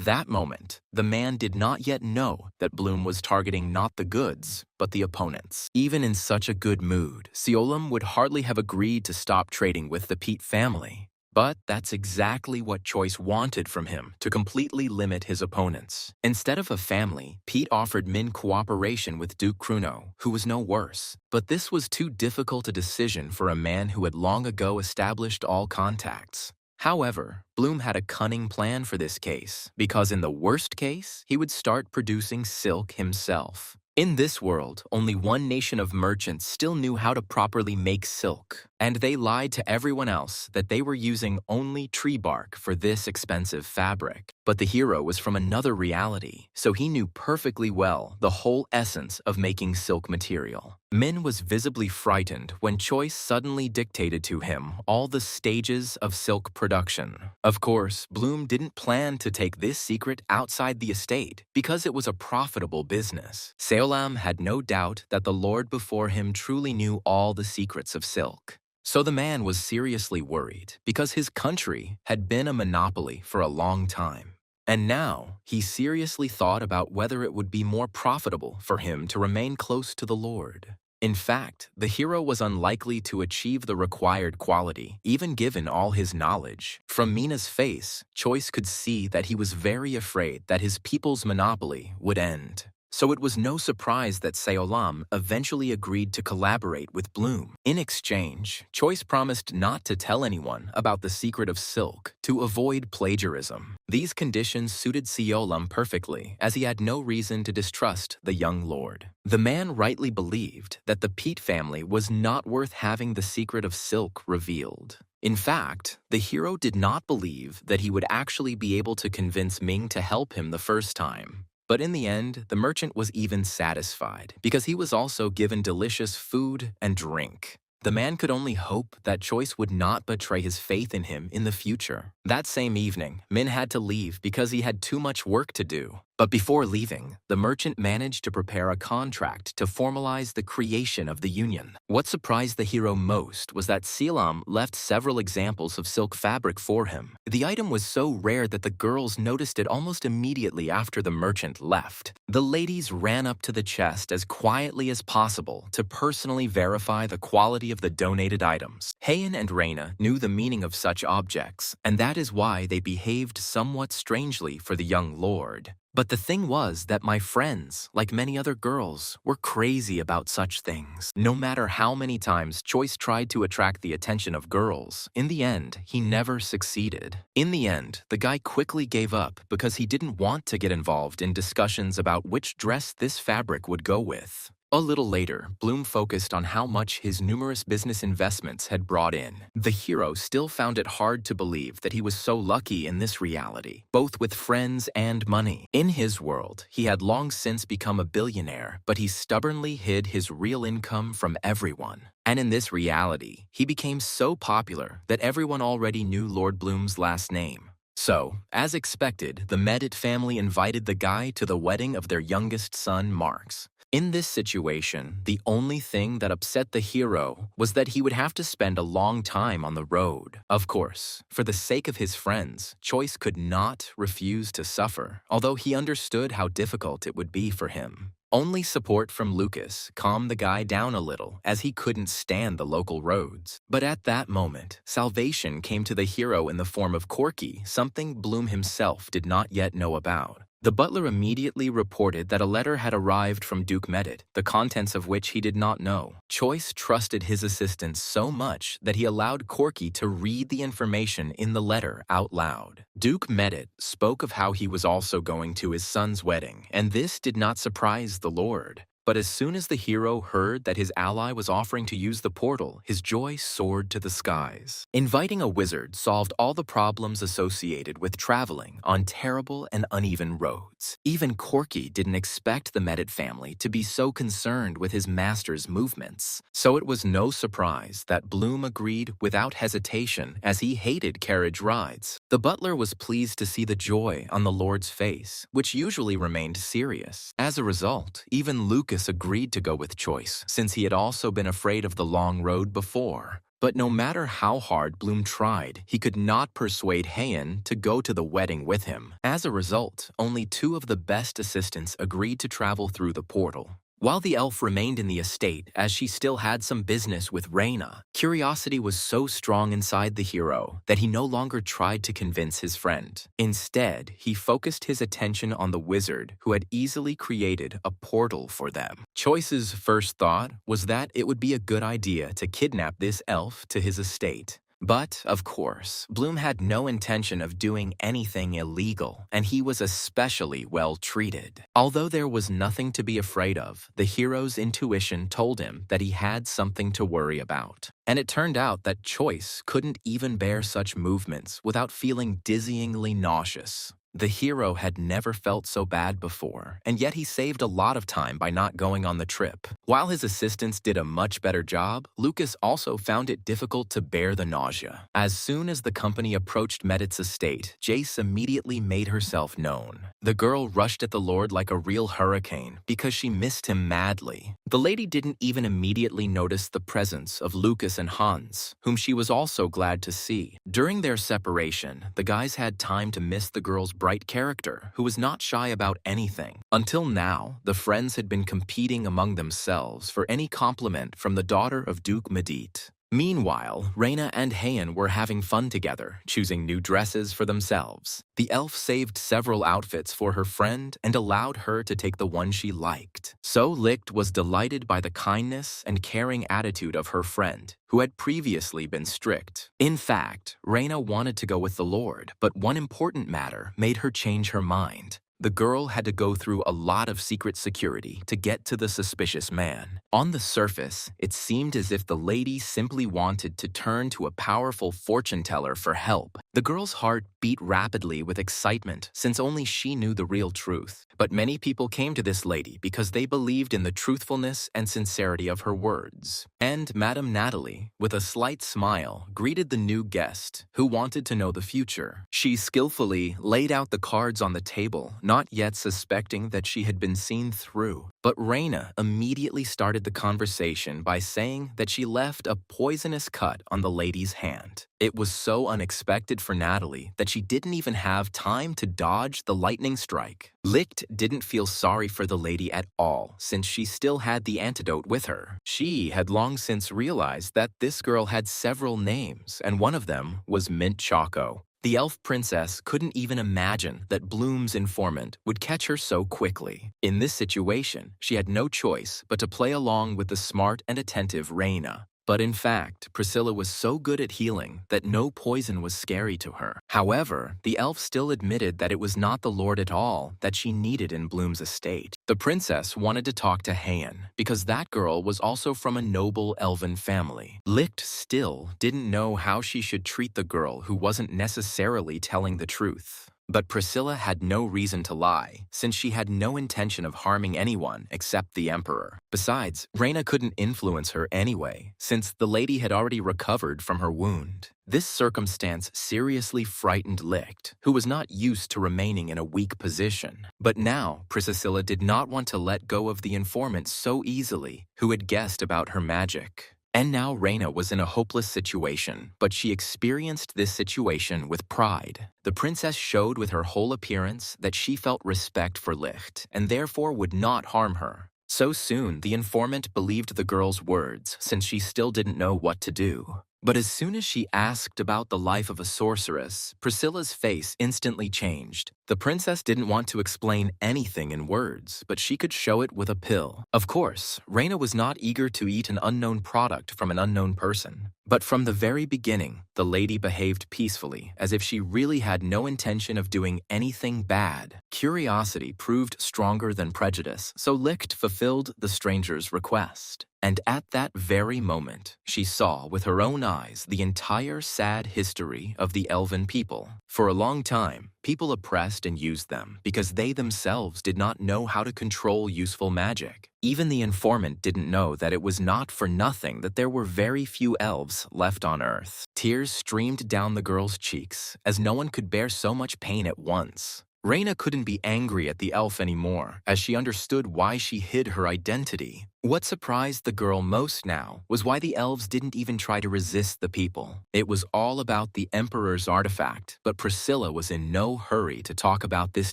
that moment, the man did not yet know that Bloom was targeting not the goods, but the opponents. Even in such a good mood, Seolam would hardly have agreed to stop trading with the Pitt family. But that's exactly what Choice wanted from him, to completely limit his opponents. Instead of a family, Pete offered Min cooperation with Duke Kruno, who was no worse. But this was too difficult a decision for a man who had long ago established all contacts. However, Bloom had a cunning plan for this case, because in the worst case, he would start producing silk himself. In this world, only one nation of merchants still knew how to properly make silk, and they lied to everyone else that they were using only tree bark for this expensive fabric. But the hero was from another reality, so he knew perfectly well the whole essence of making silk material. Min was visibly frightened when Choice suddenly dictated to him all the stages of silk production. Of course, Bloom didn't plan to take this secret outside the estate because it was a profitable business. Seolam had no doubt that the lord before him truly knew all the secrets of silk. So the man was seriously worried because his country had been a monopoly for a long time. And now, he seriously thought about whether it would be more profitable for him to remain close to the Lord. In fact, the hero was unlikely to achieve the required quality, even given all his knowledge. From Mina's face, Choice could see that he was very afraid that his people's monopoly would end. So it was no surprise that Seolam eventually agreed to collaborate with Bloom. In exchange, Choice promised not to tell anyone about the secret of silk to avoid plagiarism. These conditions suited Seolam perfectly, as he had no reason to distrust the young lord. The man rightly believed that the Pete family was not worth having the secret of silk revealed. In fact, the hero did not believe that he would actually be able to convince Ming to help him the first time. But in the end, the merchant was even satisfied, because he was also given delicious food and drink. The man could only hope that Choice would not betray his faith in him in the future. That same evening, Min had to leave because he had too much work to do. But before leaving, the merchant managed to prepare a contract to formalize the creation of the union. What surprised the hero most was that Selam left several examples of silk fabric for him. The item was so rare that the girls noticed it almost immediately after the merchant left. The ladies ran up to the chest as quietly as possible to personally verify the quality of the donated items. Heian and Reina knew the meaning of such objects, and that is why they behaved somewhat strangely for the young lord. But the thing was that my friends, like many other girls, were crazy about such things. No matter how many times Choice tried to attract the attention of girls, in the end, he never succeeded. In the end, the guy quickly gave up because he didn't want to get involved in discussions about which dress this fabric would go with. A little later, Bloom focused on how much his numerous business investments had brought in. The hero still found it hard to believe that he was so lucky in this reality, both with friends and money. In his world, he had long since become a billionaire, but he stubbornly hid his real income from everyone. And in this reality, he became so popular that everyone already knew Lord Bloom's last name. So, as expected, the Medit family invited the guy to the wedding of their youngest son, Marx. In this situation, the only thing that upset the hero was that he would have to spend a long time on the road. Of course, for the sake of his friends, Choice could not refuse to suffer, although he understood how difficult it would be for him. Only support from Lucas calmed the guy down a little, as he couldn't stand the local roads. But at that moment, salvation came to the hero in the form of Corky, something Bloom himself did not yet know about. The butler immediately reported that a letter had arrived from Duke Medit, the contents of which he did not know. Choice trusted his assistant so much that he allowed Corky to read the information in the letter out loud. Duke Medit spoke of how he was also going to his son's wedding, and this did not surprise the Lord. But as soon as the hero heard that his ally was offering to use the portal, his joy soared to the skies. Inviting a wizard solved all the problems associated with traveling on terrible and uneven roads. Even Corky didn't expect the Medit family to be so concerned with his master's movements. So it was no surprise that Bloom agreed without hesitation, as he hated carriage rides. The butler was pleased to see the joy on the Lord's face, which usually remained serious. As a result, even Lucas agreed to go with Choice, since he had also been afraid of the long road before. But no matter how hard Bloom tried, he could not persuade Heian to go to the wedding with him. As a result, only 2 of the best assistants agreed to travel through the portal. While the elf remained in the estate, as she still had some business with Reina, curiosity was so strong inside the hero that he no longer tried to convince his friend. Instead, he focused his attention on the wizard who had easily created a portal for them. Choice's first thought was that it would be a good idea to kidnap this elf to his estate. But, of course, Bloom had no intention of doing anything illegal, and he was especially well treated. Although there was nothing to be afraid of, the hero's intuition told him that he had something to worry about. And it turned out that Choice couldn't even bear such movements without feeling dizzyingly nauseous. The hero had never felt so bad before, and yet he saved a lot of time by not going on the trip. While his assistants did a much better job, Lucas also found it difficult to bear the nausea. As soon as the company approached Medit's estate, Jace immediately made herself known. The girl rushed at the Lord like a real hurricane because she missed him madly. The lady didn't even immediately notice the presence of Lucas and Hans, whom she was also glad to see. During their separation, the guys had time to miss the girl's bright character, who was not shy about anything. Until now, the friends had been competing among themselves for any compliment from the daughter of Duke Medit. Meanwhile, Reina and Heian were having fun together, choosing new dresses for themselves. The elf saved several outfits for her friend and allowed her to take the one she liked. So Licht was delighted by the kindness and caring attitude of her friend, who had previously been strict. In fact, Reina wanted to go with the Lord, but one important matter made her change her mind. The girl had to go through a lot of secret security to get to the suspicious man. On the surface, it seemed as if the lady simply wanted to turn to a powerful fortune teller for help. The girl's heart beat rapidly with excitement, since only she knew the real truth. But many people came to this lady because they believed in the truthfulness and sincerity of her words. And Madame Natalie, with a slight smile, greeted the new guest, who wanted to know the future. She skillfully laid out the cards on the table, not yet suspecting that she had been seen through. But Reina immediately started the conversation by saying that she left a poisonous cut on the lady's hand. It was so unexpected for Natalie that she didn't even have time to dodge the lightning strike. Licht didn't feel sorry for the lady at all, since she still had the antidote with her. She had long since realized that this girl had several names, and one of them was Mint Choco. The elf princess couldn't even imagine that Bloom's informant would catch her so quickly. In this situation, she had no choice but to play along with the smart and attentive Reina. But in fact, Priscilla was so good at healing that no poison was scary to her. However, the elf still admitted that it was not the lord at all that she needed in Bloom's estate. The princess wanted to talk to Hayan because that girl was also from a noble elven family. Licht still didn't know how she should treat the girl who wasn't necessarily telling the truth. But Priscilla had no reason to lie, since she had no intention of harming anyone except the emperor. Besides, Reina couldn't influence her anyway, since the lady had already recovered from her wound. This circumstance seriously frightened Licht, who was not used to remaining in a weak position. But now, Priscilla did not want to let go of the informant so easily, who had guessed about her magic. And now Reina was in a hopeless situation, but she experienced this situation with pride. The princess showed with her whole appearance that she felt respect for Licht, and therefore would not harm her. So soon, the informant believed the girl's words, since she still didn't know what to do. But as soon as she asked about the life of a sorceress, Priscilla's face instantly changed. The princess didn't want to explain anything in words, but she could show it with a pill. Of course, Reina was not eager to eat an unknown product from an unknown person. But from the very beginning, the lady behaved peacefully, as if she really had no intention of doing anything bad. Curiosity proved stronger than prejudice, so Licht fulfilled the stranger's request. And at that very moment, she saw with her own eyes the entire sad history of the elven people. For a long time, people oppressed and used them because they themselves did not know how to control useful magic. Even the informant didn't know that it was not for nothing that there were very few elves left on Earth. Tears streamed down the girl's cheeks, as no one could bear so much pain at once. Reina couldn't be angry at the elf anymore, as she understood why she hid her identity. What surprised the girl most now was why the elves didn't even try to resist the people. It was all about the emperor's artifact, but Priscilla was in no hurry to talk about this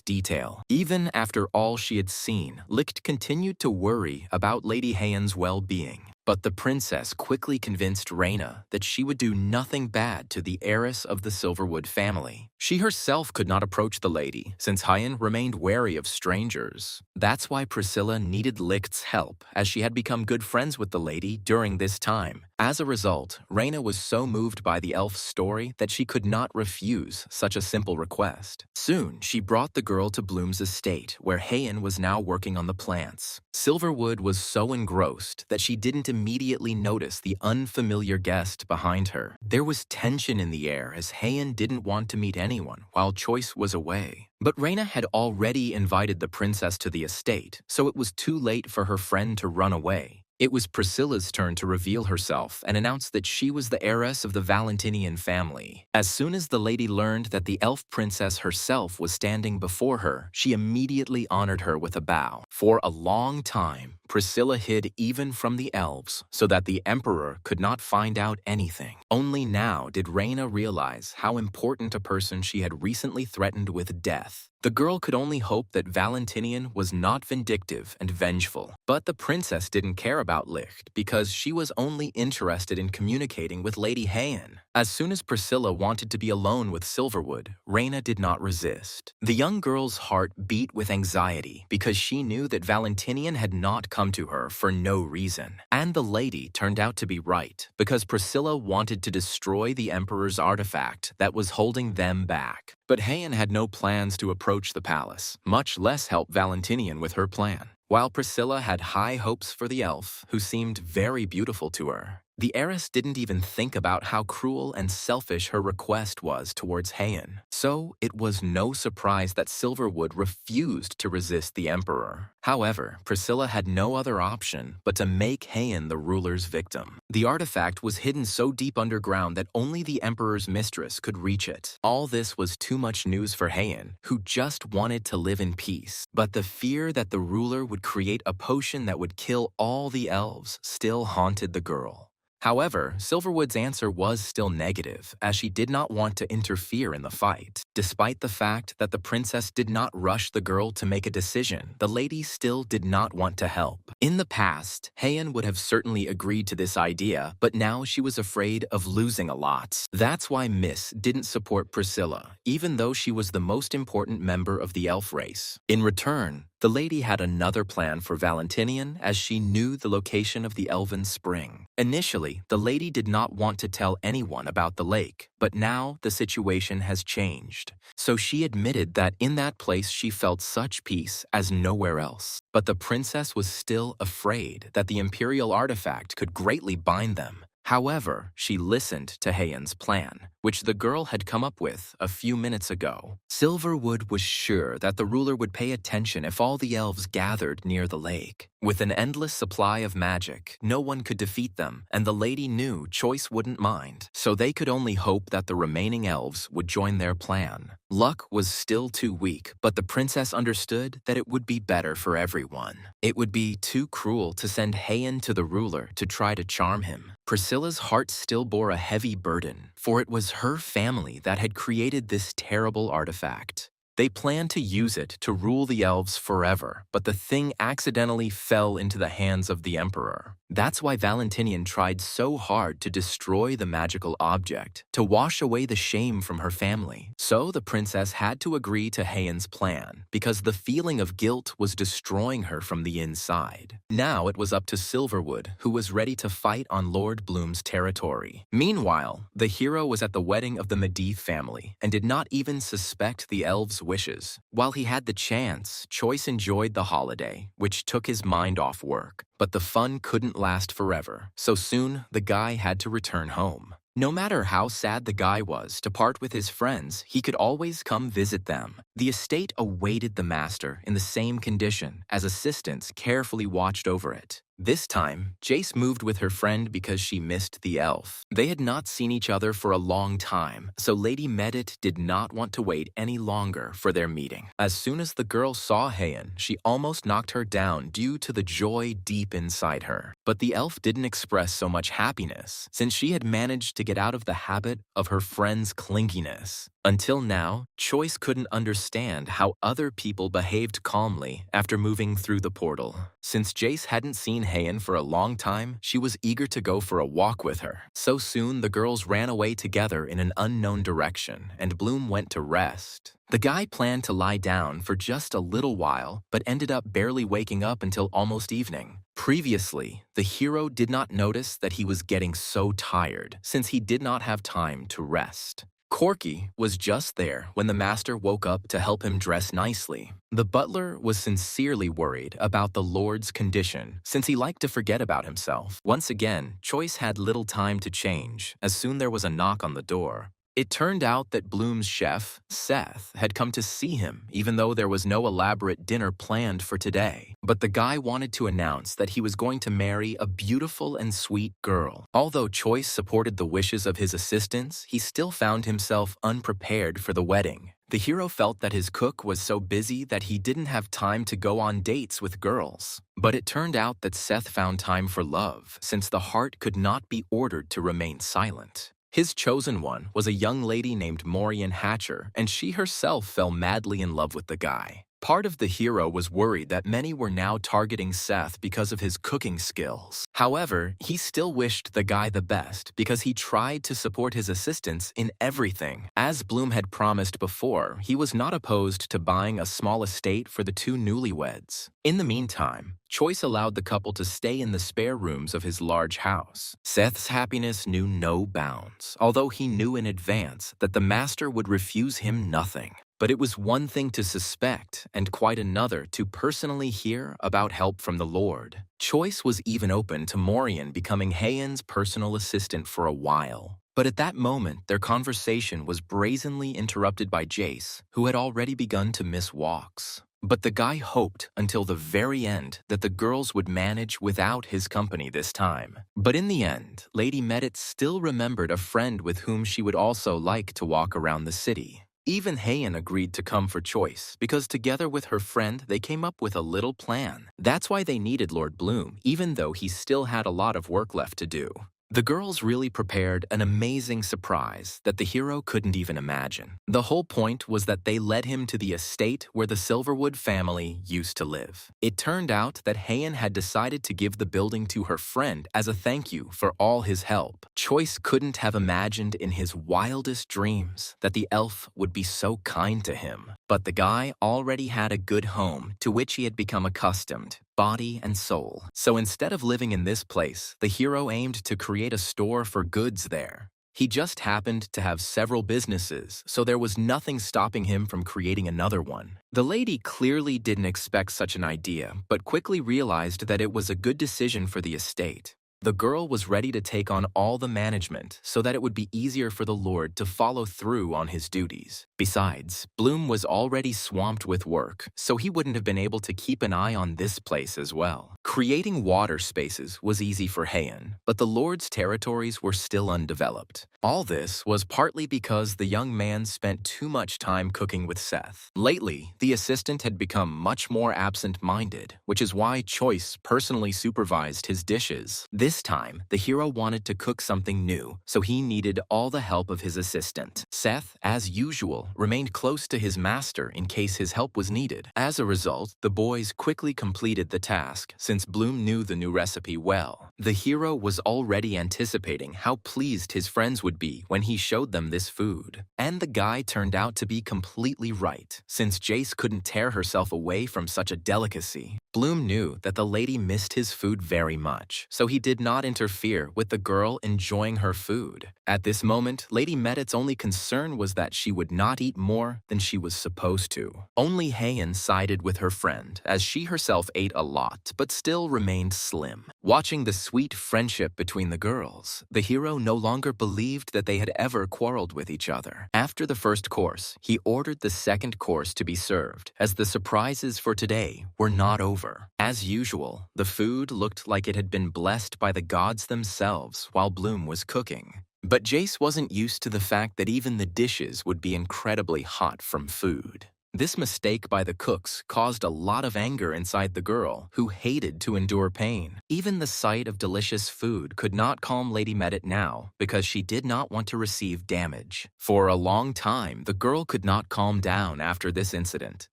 detail. Even after all she had seen, Licht continued to worry about Lady Hayan's well-being. But the princess quickly convinced Reina that she would do nothing bad to the heiress of the Silverwood family. She herself could not approach the lady, since Hayan remained wary of strangers. That's why Priscilla needed Licht's help, as she had become good friends with the lady during this time. As a result, Reina was so moved by the elf's story that she could not refuse such a simple request. Soon, she brought the girl to Bloom's estate, where Hayan was now working on the plants. Silverwood was so engrossed that she didn't immediately notice the unfamiliar guest behind her. There was tension in the air as Hayan didn't want to meet anyone while Choice was away. But Reina had already invited the princess to the estate, so it was too late for her friend to run away. It was Priscilla's turn to reveal herself and announce that she was the heiress of the Valentinian family. As soon as the lady learned that the elf princess herself was standing before her, she immediately honored her with a bow. For a long time, Priscilla hid even from the elves so that the emperor could not find out anything. Only now did Reina realize how important a person she had recently threatened with death. The girl could only hope that Valentinian was not vindictive and vengeful. But the princess didn't care about Licht because she was only interested in communicating with Lady Hayan. As soon as Priscilla wanted to be alone with Silverwood, Reina did not resist. The young girl's heart beat with anxiety because she knew that Valentinian had not come to her for no reason. And the lady turned out to be right, because Priscilla wanted to destroy the Emperor's artifact that was holding them back. But Hayan had no plans to approach the palace, much less help Valentinian with her plan. While Priscilla had high hopes for the elf, who seemed very beautiful to her, The heiress didn't even think about how cruel and selfish her request was towards Heian, so it was no surprise that Silverwood refused to resist the emperor. However, Priscilla had no other option but to make Heian the ruler's victim. The artifact was hidden so deep underground that only the emperor's mistress could reach it. All this was too much news for Heian, who just wanted to live in peace. But the fear that the ruler would create a potion that would kill all the elves still haunted the girl. However, Silverwood's answer was still negative, as she did not want to interfere in the fight. Despite the fact that the princess did not rush the girl to make a decision, the lady still did not want to help. In the past, Heian would have certainly agreed to this idea, but now she was afraid of losing a lot. That's why Miss didn't support Priscilla, even though she was the most important member of the elf race. In return, the lady had another plan for Valentinian, as she knew the location of the elven spring. Initially, the lady did not want to tell anyone about the lake, but now the situation has changed. So she admitted that in that place she felt such peace as nowhere else. But the princess was still afraid that the imperial artifact could greatly bind them. However, she listened to Heian's plan, which the girl had come up with a few minutes ago. Silverwood was sure that the ruler would pay attention if all the elves gathered near the lake. With an endless supply of magic, no one could defeat them, and the lady knew Choice wouldn't mind, so they could only hope that the remaining elves would join their plan. Luck was still too weak, but the princess understood that it would be better for everyone. It would be too cruel to send Heian to the ruler to try to charm him. Priscilla's heart still bore a heavy burden, for it was her family that had created this terrible artifact. They planned to use it to rule the elves forever, but the thing accidentally fell into the hands of the emperor. That's why Valentinian tried so hard to destroy the magical object, to wash away the shame from her family. So the princess had to agree to Heian's plan, because the feeling of guilt was destroying her from the inside. Now it was up to Silverwood, who was ready to fight on Lord Bloom's territory. Meanwhile, the hero was at the wedding of the Medivh family, and did not even suspect the elves' wishes. While he had the chance, Choice enjoyed the holiday, which took his mind off work. But the fun couldn't last forever, so soon the guy had to return home. No matter how sad the guy was to part with his friends, he could always come visit them. The estate awaited the master in the same condition, as assistants carefully watched over it. This time, Jace moved with her friend because she missed the elf. They had not seen each other for a long time, so Lady Medit did not want to wait any longer for their meeting. As soon as the girl saw Heian, she almost knocked her down due to the joy deep inside her. But the elf didn't express so much happiness, since she had managed to get out of the habit of her friend's clinginess. Until now, Choice couldn't understand how other people behaved calmly after moving through the portal. Since Jace hadn't seen Heian for a long time, she was eager to go for a walk with her. So soon, the girls ran away together in an unknown direction, and Bloom went to rest. The guy planned to lie down for just a little while, but ended up barely waking up until almost evening. Previously, the hero did not notice that he was getting so tired, since he did not have time to rest. Corky was just there when the master woke up to help him dress nicely. The butler was sincerely worried about the Lord's condition, since he liked to forget about himself. Once again, Choice had little time to change, as soon there was a knock on the door. It turned out that Bloom's chef, Seth, had come to see him, even though there was no elaborate dinner planned for today. But the guy wanted to announce that he was going to marry a beautiful and sweet girl. Although Choice supported the wishes of his assistants, he still found himself unprepared for the wedding. The hero felt that his cook was so busy that he didn't have time to go on dates with girls. But it turned out that Seth found time for love, since the heart could not be ordered to remain silent. His chosen one was a young lady named Morian Hatcher, and she herself fell madly in love with the guy. Part of the hero was worried that many were now targeting Seth because of his cooking skills. However, he still wished the guy the best because he tried to support his assistants in everything. As Bloom had promised before, he was not opposed to buying a small estate for the two newlyweds. In the meantime, Choice allowed the couple to stay in the spare rooms of his large house. Seth's happiness knew no bounds, although he knew in advance that the master would refuse him nothing. But it was one thing to suspect and quite another to personally hear about help from the Lord. Choice was even open to Morian becoming Heian's personal assistant for a while. But at that moment, their conversation was brazenly interrupted by Jace, who had already begun to miss walks. But the guy hoped until the very end that the girls would manage without his company this time. But in the end, Lady Medit still remembered a friend with whom she would also like to walk around the city. Even Heian agreed to come for Choice because together with her friend they came up with a little plan. That's why they needed Lord Bloom, even though he still had a lot of work left to do. The girls really prepared an amazing surprise that the hero couldn't even imagine. The whole point was that they led him to the estate where the Silverwood family used to live. It turned out that Heian had decided to give the building to her friend as a thank you for all his help. Choice couldn't have imagined in his wildest dreams that the elf would be so kind to him. But the guy already had a good home to which he had become accustomed, body and soul. So instead of living in this place, the hero aimed to create a store for goods there. He just happened to have several businesses, so there was nothing stopping him from creating another one. The lady clearly didn't expect such an idea, but quickly realized that it was a good decision for the estate. The girl was ready to take on all the management so that it would be easier for the Lord to follow through on his duties. Besides, Bloom was already swamped with work, so he wouldn't have been able to keep an eye on this place as well. Creating water spaces was easy for Heian, but the Lord's territories were still undeveloped. All this was partly because the young man spent too much time cooking with Seth. Lately, the assistant had become much more absent-minded, which is why Choice personally supervised his dishes. This time, the hero wanted to cook something new, so he needed all the help of his assistant. Seth, as usual, remained close to his master in case his help was needed. As a result, the boys quickly completed the task since Bloom knew the new recipe well. The hero was already anticipating how pleased his friends would be when he showed them this food. And the guy turned out to be completely right, since Jace couldn't tear herself away from such a delicacy. Bloom knew that the lady missed his food very much, so he did not interfere with the girl enjoying her food. At this moment, Lady Medit's only concern was that she would not eat more than she was supposed to. Only Heian sided with her friend, as she herself ate a lot, but still remained slim. Watching the sweet friendship between the girls, the hero no longer believed that they had ever quarreled with each other. After the first course, he ordered the second course to be served, as the surprises for today were not over. As usual, the food looked like it had been blessed by the gods themselves while Bloom was cooking. But Jace wasn't used to the fact that even the dishes would be incredibly hot from food. This mistake by the cooks caused a lot of anger inside the girl, who hated to endure pain. Even the sight of delicious food could not calm Lady Medit now, because she did not want to receive damage. For a long time, the girl could not calm down after this incident,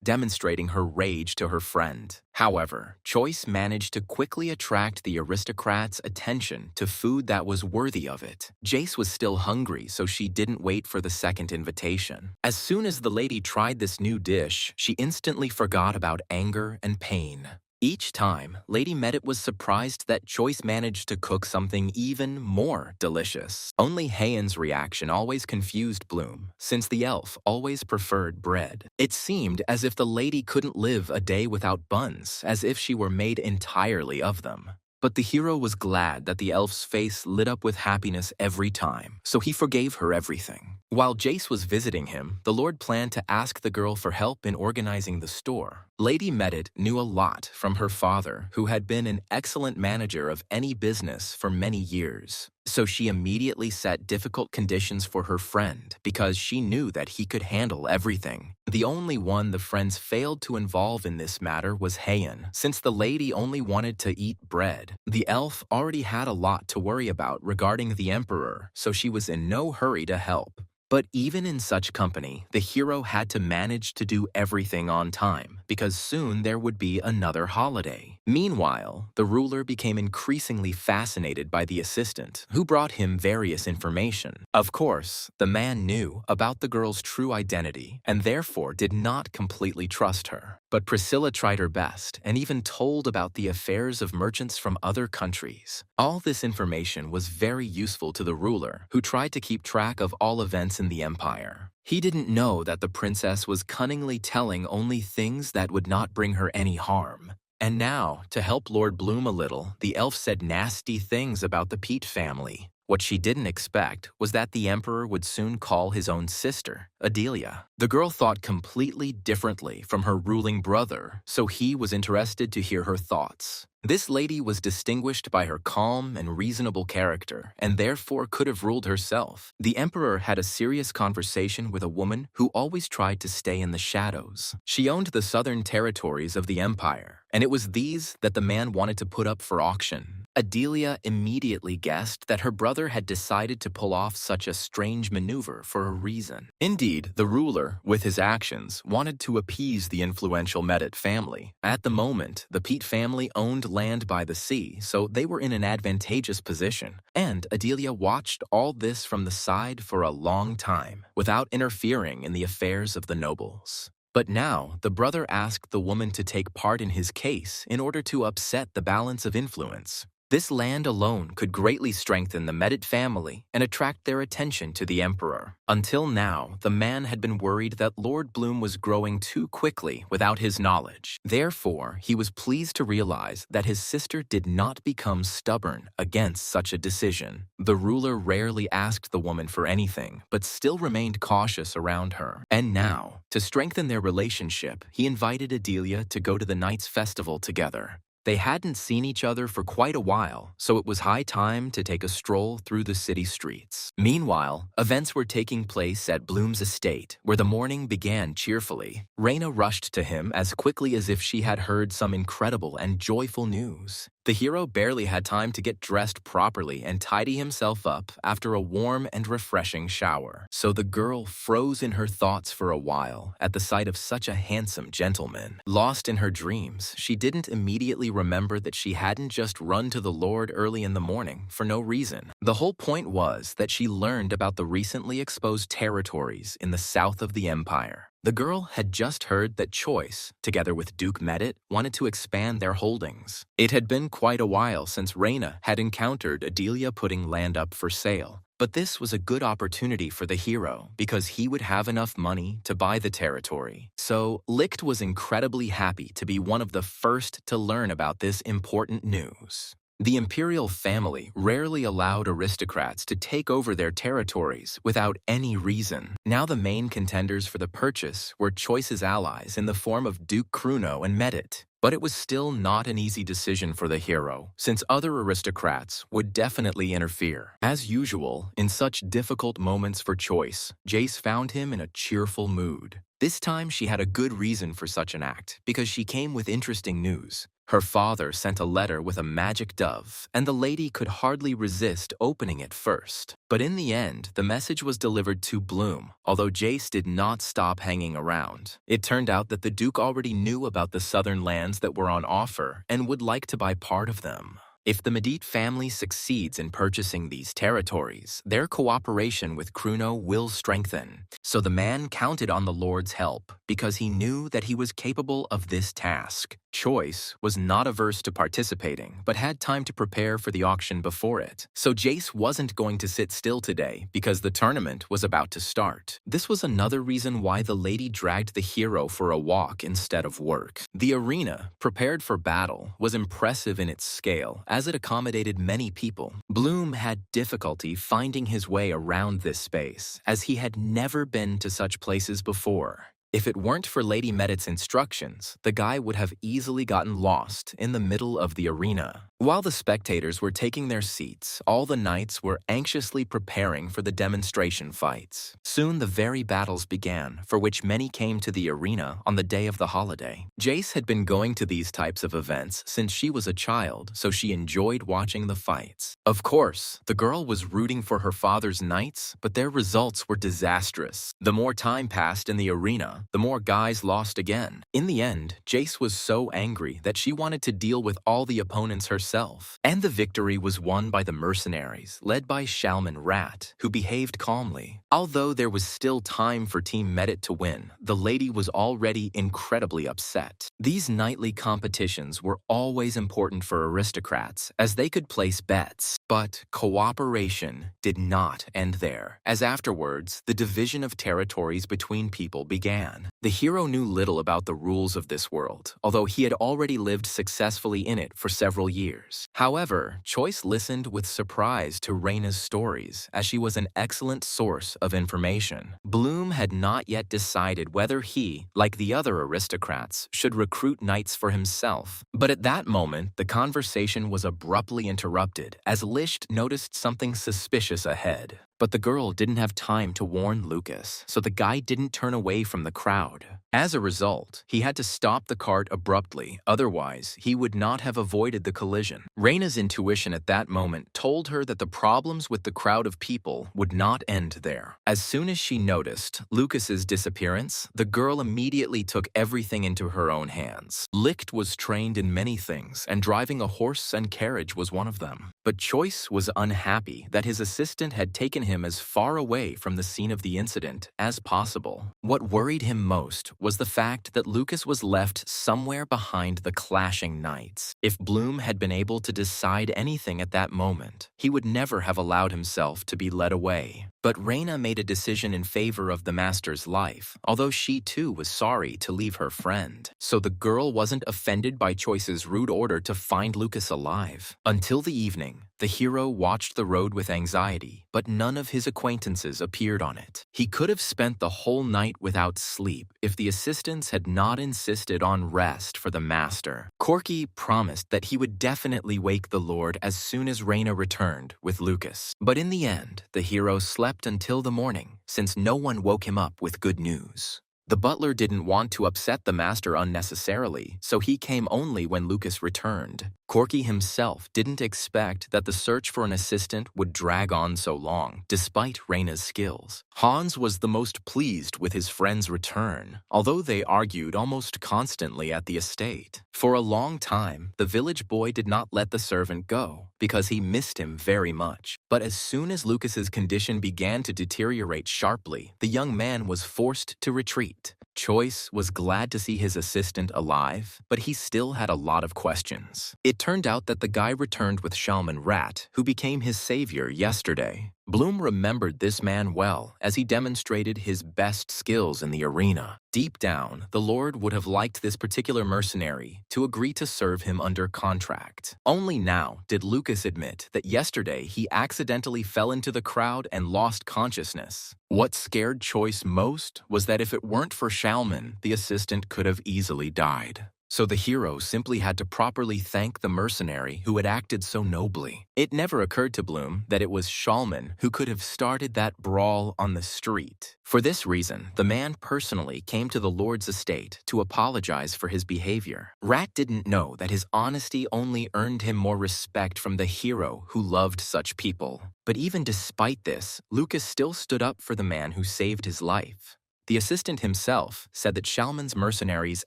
demonstrating her rage to her friend. However, Choice managed to quickly attract the aristocrats' attention to food that was worthy of it. Jace was still hungry, so she didn't wait for the second invitation. As soon as the lady tried this new dish, she instantly forgot about anger and pain. Each time, Lady Medit was surprised that Choice managed to cook something even more delicious. Only Heian's reaction always confused Bloom, since the elf always preferred bread. It seemed as if the lady couldn't live a day without buns, as if she were made entirely of them. But the hero was glad that the elf's face lit up with happiness every time, so he forgave her everything. While Jace was visiting him, the Lord planned to ask the girl for help in organizing the store. Lady Medit knew a lot from her father, who had been an excellent manager of any business for many years. So she immediately set difficult conditions for her friend because she knew that he could handle everything. The only one the friends failed to involve in this matter was Heian, since the lady only wanted to eat bread. The elf already had a lot to worry about regarding the emperor, so she was in no hurry to help. But even in such company, the hero had to manage to do everything on time, because soon there would be another holiday. Meanwhile, the ruler became increasingly fascinated by the assistant, who brought him various information. Of course, the man knew about the girl's true identity, and therefore did not completely trust her. But Priscilla tried her best, and even told about the affairs of merchants from other countries. All this information was very useful to the ruler, who tried to keep track of all events in the empire. He didn't know that the princess was cunningly telling only things that would not bring her any harm. And now, to help Lord Bloom a little, the elf said nasty things about the Peat family. What she didn't expect was that the emperor would soon call his own sister, Adelia. The girl thought completely differently from her ruling brother, so he was interested to hear her thoughts. This lady was distinguished by her calm and reasonable character, and therefore could have ruled herself. The emperor had a serious conversation with a woman who always tried to stay in the shadows. She owned the southern territories of the empire, and it was these that the man wanted to put up for auction. Adelia immediately guessed that her brother had decided to pull off such a strange maneuver for a reason. Indeed, the ruler, with his actions, wanted to appease the influential Medit family. At the moment, the Peat family owned land by the sea, so they were in an advantageous position, and Adelia watched all this from the side for a long time, without interfering in the affairs of the nobles. But now, the brother asked the woman to take part in his case in order to upset the balance of influence. This land alone could greatly strengthen the Medit family and attract their attention to the emperor. Until now, the man had been worried that Lord Bloom was growing too quickly without his knowledge. Therefore, he was pleased to realize that his sister did not become stubborn against such a decision. The ruler rarely asked the woman for anything, but still remained cautious around her. And now, to strengthen their relationship, he invited Adelia to go to the Knights' Festival together. They hadn't seen each other for quite a while, so it was high time to take a stroll through the city streets. Meanwhile, events were taking place at Bloom's estate, where the morning began cheerfully. Raina rushed to him as quickly as if she had heard some incredible and joyful news. The hero barely had time to get dressed properly and tidy himself up after a warm and refreshing shower. So the girl froze in her thoughts for a while at the sight of such a handsome gentleman. Lost in her dreams, she didn't immediately remember that she hadn't just run to the Lord early in the morning for no reason. The whole point was that she learned about the recently exposed territories in the south of the empire. The girl had just heard that Choice, together with Duke Medit, wanted to expand their holdings. It had been quite a while since Raina had encountered Adelia putting land up for sale. But this was a good opportunity for the hero because he would have enough money to buy the territory. So Licht was incredibly happy to be one of the first to learn about this important news. The imperial family rarely allowed aristocrats to take over their territories without any reason. Now the main contenders for the purchase were Choice's allies in the form of Duke Kruno and Medit. But it was still not an easy decision for the hero, since other aristocrats would definitely interfere. As usual, in such difficult moments for Choice, Jace found him in a cheerful mood. This time she had a good reason for such an act, because she came with interesting news. Her father sent a letter with a magic dove, and the lady could hardly resist opening it first. But in the end, the message was delivered to Bloom, although Jace did not stop hanging around. It turned out that the Duke already knew about the southern lands that were on offer and would like to buy part of them. If the Medit family succeeds in purchasing these territories, their cooperation with Kruno will strengthen. So the man counted on the Lord's help because he knew that he was capable of this task. Choice was not averse to participating, but had time to prepare for the auction before it. So Jace wasn't going to sit still today because the tournament was about to start. This was another reason why the lady dragged the hero for a walk instead of work. The arena, prepared for battle, was impressive in its scale, as it accommodated many people. Bloom had difficulty finding his way around this space, as he had never been to such places before. If it weren't for Lady Medit's instructions, the guy would have easily gotten lost in the middle of the arena. While the spectators were taking their seats, all the knights were anxiously preparing for the demonstration fights. Soon the very battles began, for which many came to the arena on the day of the holiday. Jace had been going to these types of events since she was a child, so she enjoyed watching the fights. Of course, the girl was rooting for her father's knights, but their results were disastrous. The more time passed in the arena, arena, the more guys lost again. In the end, Jace was so angry that she wanted to deal with all the opponents herself. And the victory was won by the mercenaries, led by Shaman Rat, who behaved calmly. Although there was still time for Team Medit to win, the lady was already incredibly upset. These nightly competitions were always important for aristocrats, as they could place bets. But cooperation did not end there, as afterwards, the division of territories between people began. The hero knew little about the rules of this world, although he had already lived successfully in it for several years. However, Choice listened with surprise to Reina's stories, as she was an excellent source of information. Bloom had not yet decided whether he, like the other aristocrats, should recruit knights for himself. But at that moment, the conversation was abruptly interrupted, as Lisht noticed something suspicious ahead. But the girl didn't have time to warn Lucas, so the guy didn't turn away from the crowd. As a result, he had to stop the cart abruptly, otherwise he would not have avoided the collision. Reina's intuition at that moment told her that the problems with the crowd of people would not end there. As soon as she noticed Lucas's disappearance, the girl immediately took everything into her own hands. Licht was trained in many things, and driving a horse and carriage was one of them. But Choice was unhappy that his assistant had taken him as far away from the scene of the incident as possible. What worried him most was the fact that Lucas was left somewhere behind the clashing knights. If Bloom had been able to decide anything at that moment, he would never have allowed himself to be led away. But Reina made a decision in favor of the master's life, although she too was sorry to leave her friend. So the girl wasn't offended by Choice's rude order to find Lucas alive. Until the evening, the hero watched the road with anxiety, but none of his acquaintances appeared on it. He could have spent the whole night without sleep if the assistants had not insisted on rest for the master. Corky promised that he would definitely wake the Lord as soon as Reina returned with Lucas. But in the end, the hero slept until the morning, since no one woke him up with good news. The butler didn't want to upset the master unnecessarily, so he came only when Lucas returned. Corky himself didn't expect that the search for an assistant would drag on so long, despite Reina's skills. Hans was the most pleased with his friend's return, although they argued almost constantly at the estate. For a long time, the village boy did not let the servant go, because he missed him very much. But as soon as Lucas's condition began to deteriorate sharply, the young man was forced to retreat. Choice was glad to see his assistant alive, but he still had a lot of questions. It turned out that the guy returned with Shaman Rat, who became his savior yesterday. Bloom remembered this man well, as he demonstrated his best skills in the arena. Deep down, the Lord would have liked this particular mercenary to agree to serve him under contract. Only now did Lucas admit that yesterday he accidentally fell into the crowd and lost consciousness. What scared Choice most was that if it weren't for Shaman, the assistant could have easily died. So the hero simply had to properly thank the mercenary who had acted so nobly. It never occurred to Bloom that it was Shaman who could have started that brawl on the street. For this reason, the man personally came to the Lord's estate to apologize for his behavior. Rat didn't know that his honesty only earned him more respect from the hero who loved such people. But even despite this, Lucas still stood up for the man who saved his life. The assistant himself said that Shalman's mercenaries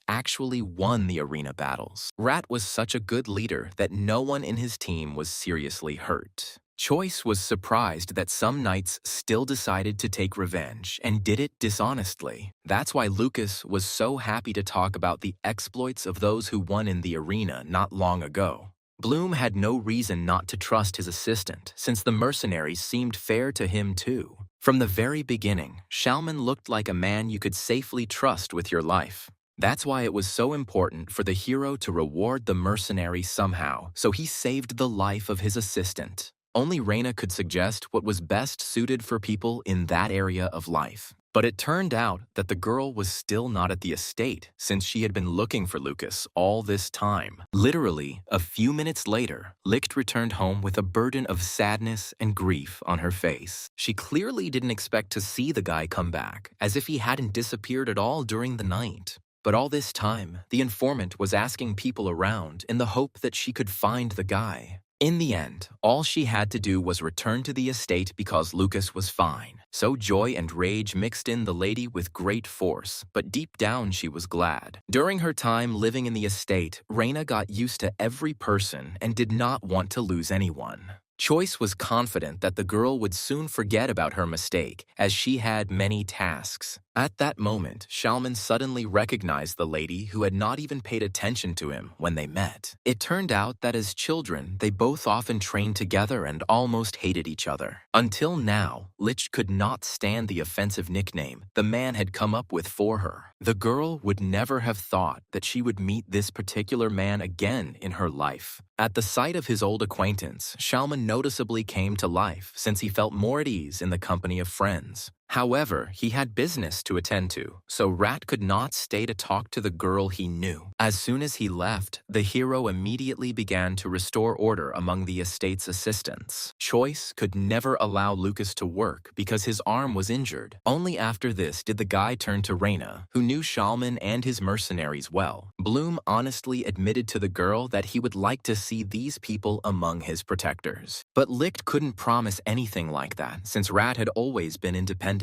actually won the arena battles. Rat was such a good leader that no one in his team was seriously hurt. Choice was surprised that some knights still decided to take revenge and did it dishonestly. That's why Lucas was so happy to talk about the exploits of those who won in the arena not long ago. Bloom had no reason not to trust his assistant, since the mercenaries seemed fair to him too. From the very beginning, Shalman looked like a man you could safely trust with your life. That's why it was so important for the hero to reward the mercenary somehow, so he saved the life of his assistant. Only Reina could suggest what was best suited for people in that area of life. But it turned out that the girl was still not at the estate, since she had been looking for Lucas all this time. Literally, a few minutes later, Licht returned home with a burden of sadness and grief on her face. She clearly didn't expect to see the guy come back, as if he hadn't disappeared at all during the night. But all this time, the informant was asking people around in the hope that she could find the guy. In the end, all she had to do was return to the estate because Lucas was fine. So joy and rage mixed in the lady with great force, but deep down she was glad. During her time living in the estate, Reina got used to every person and did not want to lose anyone. Choice was confident that the girl would soon forget about her mistake, as she had many tasks. At that moment, Shalman suddenly recognized the lady who had not even paid attention to him when they met. It turned out that as children, they both often trained together and almost hated each other. Until now, Lich could not stand the offensive nickname the man had come up with for her. The girl would never have thought that she would meet this particular man again in her life. At the sight of his old acquaintance, Shalman noticeably came to life since he felt more at ease in the company of friends. However, he had business to attend to, so Rat could not stay to talk to the girl he knew. As soon as he left, the hero immediately began to restore order among the estate's assistants. Choice could never allow Lucas to work because his arm was injured. Only after this did the guy turn to Reina, who knew Shalman and his mercenaries well. Bloom honestly admitted to the girl that he would like to see these people among his protectors. But Licht couldn't promise anything like that since Rat had always been independent.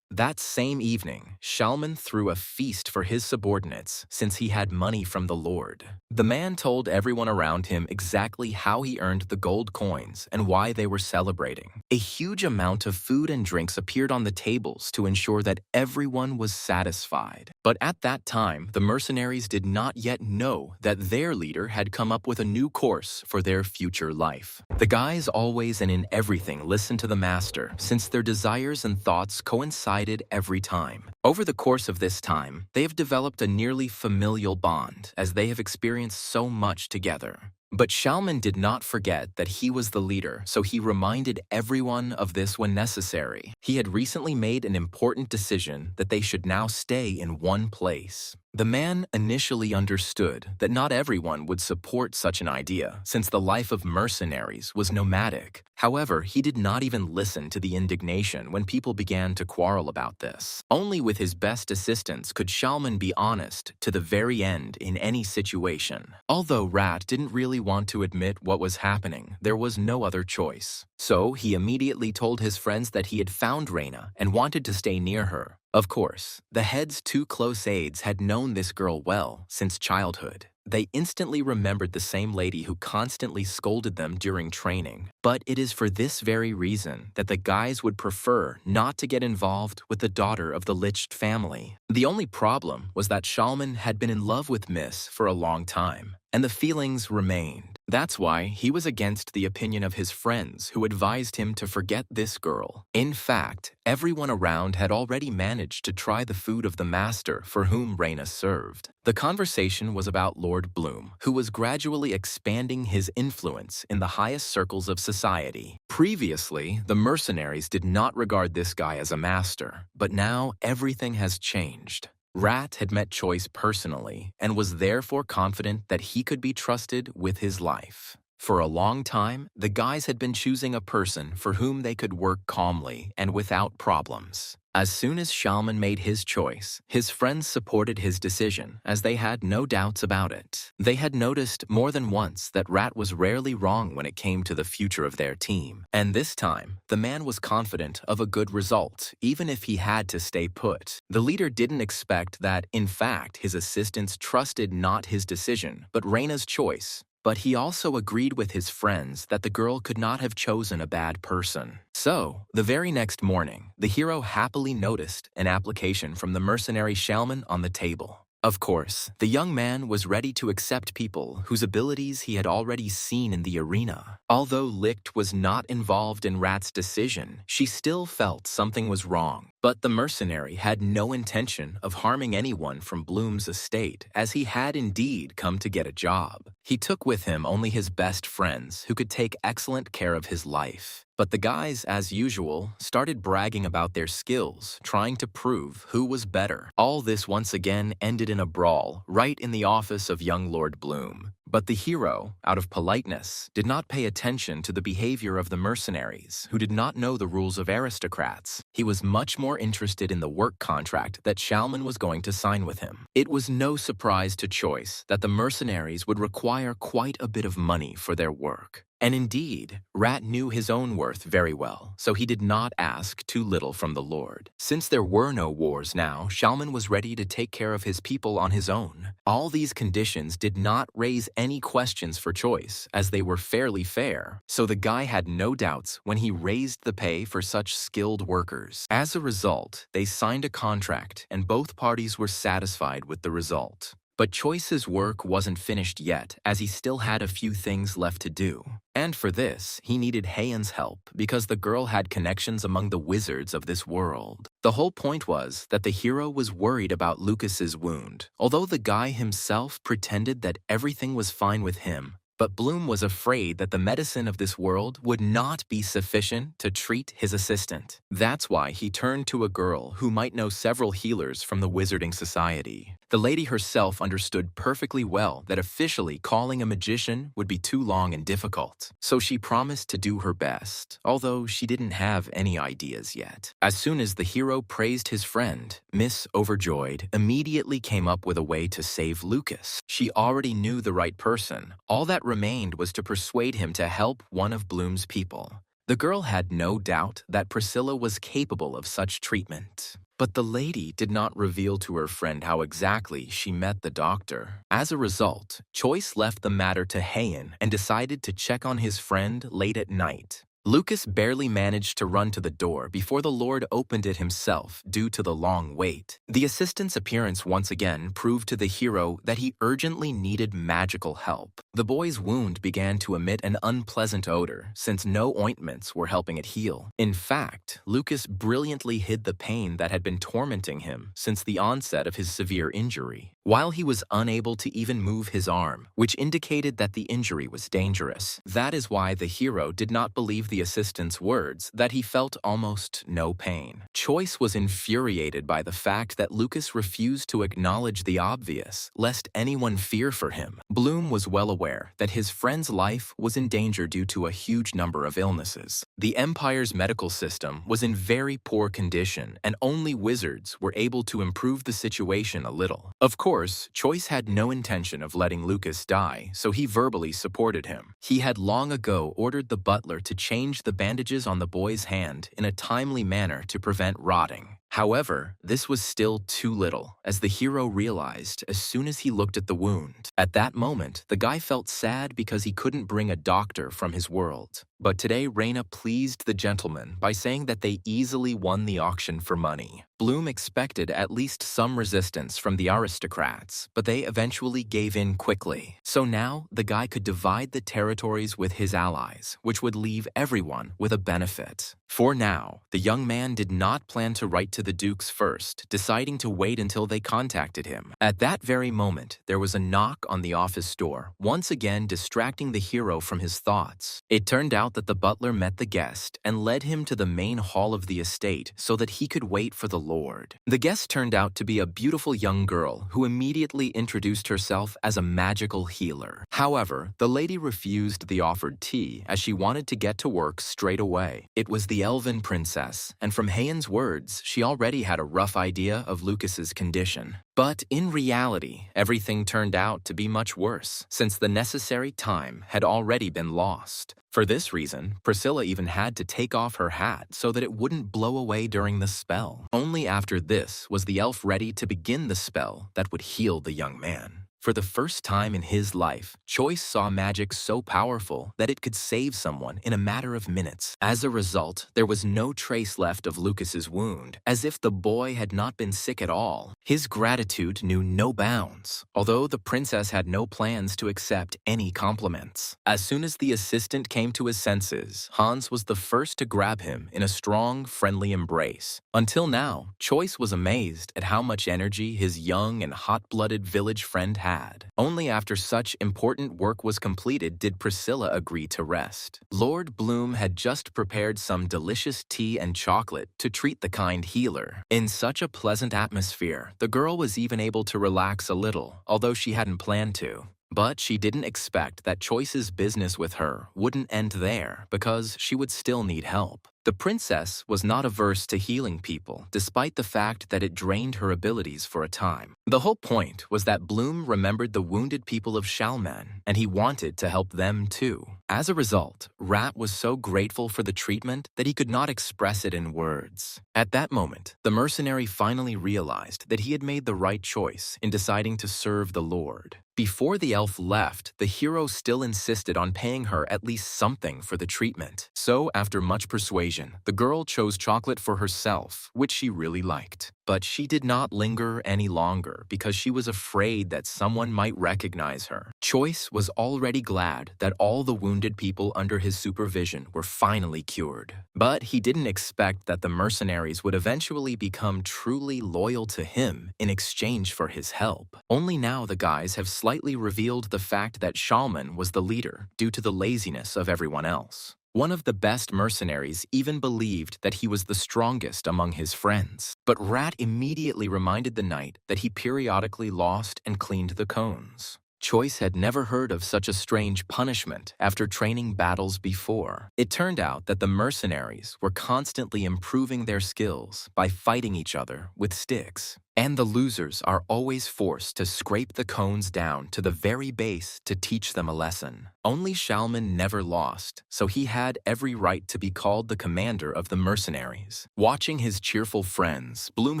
That same evening, Shalman threw a feast for his subordinates since he had money from the Lord. The man told everyone around him exactly how he earned the gold coins and why they were celebrating. A huge amount of food and drinks appeared on the tables to ensure that everyone was satisfied. But at that time, the mercenaries did not yet know that their leader had come up with a new course for their future life. The guys always and in everything listened to the master since their desires and thoughts coincided every time. Over the course of this time, they have developed a nearly familial bond as they have experienced so much together. But Shalman did not forget that he was the leader, so he reminded everyone of this when necessary. He had recently made an important decision that they should now stay in one place. The man initially understood that not everyone would support such an idea, since the life of mercenaries was nomadic. However, he did not even listen to the indignation when people began to quarrel about this. Only with his best assistants could Shalman be honest to the very end in any situation. Although Rat didn't really want to admit what was happening, there was no other choice. So he immediately told his friends that he had found Reina and wanted to stay near her. Of course, the head's two close aides had known this girl well since childhood. They instantly remembered the same lady who constantly scolded them during training. But it is for this very reason that the guys would prefer not to get involved with the daughter of the Liched family. The only problem was that Shalman had been in love with Miss for a long time, and the feelings remained. That's why he was against the opinion of his friends who advised him to forget this girl. In fact, everyone around had already managed to try the food of the master for whom Reina served. The conversation was about Lord Bloom, who was gradually expanding his influence in the highest circles of society. Previously, the mercenaries did not regard this guy as a master, but now everything has changed. Rat had met Choice personally and was therefore confident that he could be trusted with his life. For a long time, the guys had been choosing a person for whom they could work calmly and without problems. As soon as Shalman made his choice, his friends supported his decision as they had no doubts about it. They had noticed more than once that Rat was rarely wrong when it came to the future of their team. And this time, the man was confident of a good result, even if he had to stay put. The leader didn't expect that, in fact, his assistants trusted not his decision, but Reina's choice. But he also agreed with his friends that the girl could not have chosen a bad person. So, the very next morning, the hero happily noticed an application from the mercenary Shalman on the table. Of course, the young man was ready to accept people whose abilities he had already seen in the arena. Although Licht was not involved in Rat's decision, she still felt something was wrong. But the mercenary had no intention of harming anyone from Bloom's estate, as he had indeed come to get a job. He took with him only his best friends who could take excellent care of his life. But the guys, as usual, started bragging about their skills, trying to prove who was better. All this once again ended in a brawl, right in the office of young Lord Bloom. But the hero, out of politeness, did not pay attention to the behavior of the mercenaries, who did not know the rules of aristocrats. He was much more interested in the work contract that Shalman was going to sign with him. It was no surprise to Choice that the mercenaries would require quite a bit of money for their work. And indeed, Rat knew his own worth very well, so he did not ask too little from the Lord. Since there were no wars now, Shalman was ready to take care of his people on his own. All these conditions did not raise any questions for Choice, as they were fairly fair, so the guy had no doubts when he raised the pay for such skilled workers. As a result, they signed a contract, and both parties were satisfied with the result. But Choice's work wasn't finished yet, as he still had a few things left to do. And for this, he needed Heian's help because the girl had connections among the wizards of this world. The whole point was that the hero was worried about Lucas's wound, although the guy himself pretended that everything was fine with him. But Bloom was afraid that the medicine of this world would not be sufficient to treat his assistant. That's why he turned to a girl who might know several healers from the Wizarding Society. The lady herself understood perfectly well that officially calling a magician would be too long and difficult, so she promised to do her best, although she didn't have any ideas yet. As soon as the hero praised his friend, Miss Overjoyed immediately came up with a way to save Lucas. She already knew the right person. All that remained was to persuade him to help one of Bloom's people. The girl had no doubt that Priscilla was capable of such treatment. But the lady did not reveal to her friend how exactly she met the doctor. As a result, Choice left the matter to Heian and decided to check on his friend late at night. Lucas barely managed to run to the door before the Lord opened it himself due to the long wait. The assistant's appearance once again proved to the hero that he urgently needed magical help. The boy's wound began to emit an unpleasant odor since no ointments were helping it heal. In fact, Lucas brilliantly hid the pain that had been tormenting him since the onset of his severe injury. While he was unable to even move his arm, which indicated that the injury was dangerous. That is why the hero did not believe the assistant's words that he felt almost no pain. Choice was infuriated by the fact that Lucas refused to acknowledge the obvious, lest anyone fear for him. Bloom was well aware that his friend's life was in danger due to a huge number of illnesses. The Empire's medical system was in very poor condition, and only wizards were able to improve the situation a little. Of course, Choice had no intention of letting Lucas die, so he verbally supported him. He had long ago ordered the butler to change the bandages on the boy's hand in a timely manner to prevent rotting. However, this was still too little, as the hero realized as soon as he looked at the wound. At that moment, the guy felt sad because he couldn't bring a doctor from his world. But today, Reina pleased the gentleman by saying that they easily won the auction for money. Bloom expected at least some resistance from the aristocrats, but they eventually gave in quickly. So now, the guy could divide the territories with his allies, which would leave everyone with a benefit. For now, the young man did not plan to write to the dukes first, deciding to wait until they contacted him. At that very moment, there was a knock on the office door, once again distracting the hero from his thoughts. It turned out that the butler met the guest and led him to the main hall of the estate so that he could wait for the Lord. The guest turned out to be a beautiful young girl who immediately introduced herself as a magical healer. However, the lady refused the offered tea as she wanted to get to work straight away. It was the elven princess, and from Heian's words, she already had a rough idea of Lucas's condition. But in reality, everything turned out to be much worse, since the necessary time had already been lost. For this reason, Priscilla even had to take off her hat so that it wouldn't blow away during the spell. Only after this was the elf ready to begin the spell that would heal the young man. For the first time in his life, Choice saw magic so powerful that it could save someone in a matter of minutes. As a result, there was no trace left of Lucas's wound, as if the boy had not been sick at all. His gratitude knew no bounds, although the princess had no plans to accept any compliments. As soon as the assistant came to his senses, Hans was the first to grab him in a strong, friendly embrace. Until now, Choice was amazed at how much energy his young and hot-blooded village friend had. Only after such important work was completed did Priscilla agree to rest. Lord Bloom had just prepared some delicious tea and chocolate to treat the kind healer. In such a pleasant atmosphere, the girl was even able to relax a little, although she hadn't planned to. But she didn't expect that Choice's business with her wouldn't end there because she would still need help. The princess was not averse to healing people, despite the fact that it drained her abilities for a time. The whole point was that Bloom remembered the wounded people of Shalman, and he wanted to help them too. As a result, Rat was so grateful for the treatment that he could not express it in words. At that moment, the mercenary finally realized that he had made the right choice in deciding to serve the Lord. Before the elf left, the hero still insisted on paying her at least something for the treatment. So, after much persuasion, the girl chose chocolate for herself, which she really liked. But she did not linger any longer because she was afraid that someone might recognize her. Choice was already glad that all the wounded people under his supervision were finally cured. But he didn't expect that the mercenaries would eventually become truly loyal to him in exchange for his help. Only now the guys have slightly revealed the fact that Shalman was the leader due to the laziness of everyone else. One of the best mercenaries even believed that he was the strongest among his friends. But Rat immediately reminded the knight that he periodically lost and cleaned the cones. Choice had never heard of such a strange punishment after training battles before. It turned out that the mercenaries were constantly improving their skills by fighting each other with sticks. And the losers are always forced to scrape the cones down to the very base to teach them a lesson. Only Shalman never lost, so he had every right to be called the commander of the mercenaries. Watching his cheerful friends, Bloom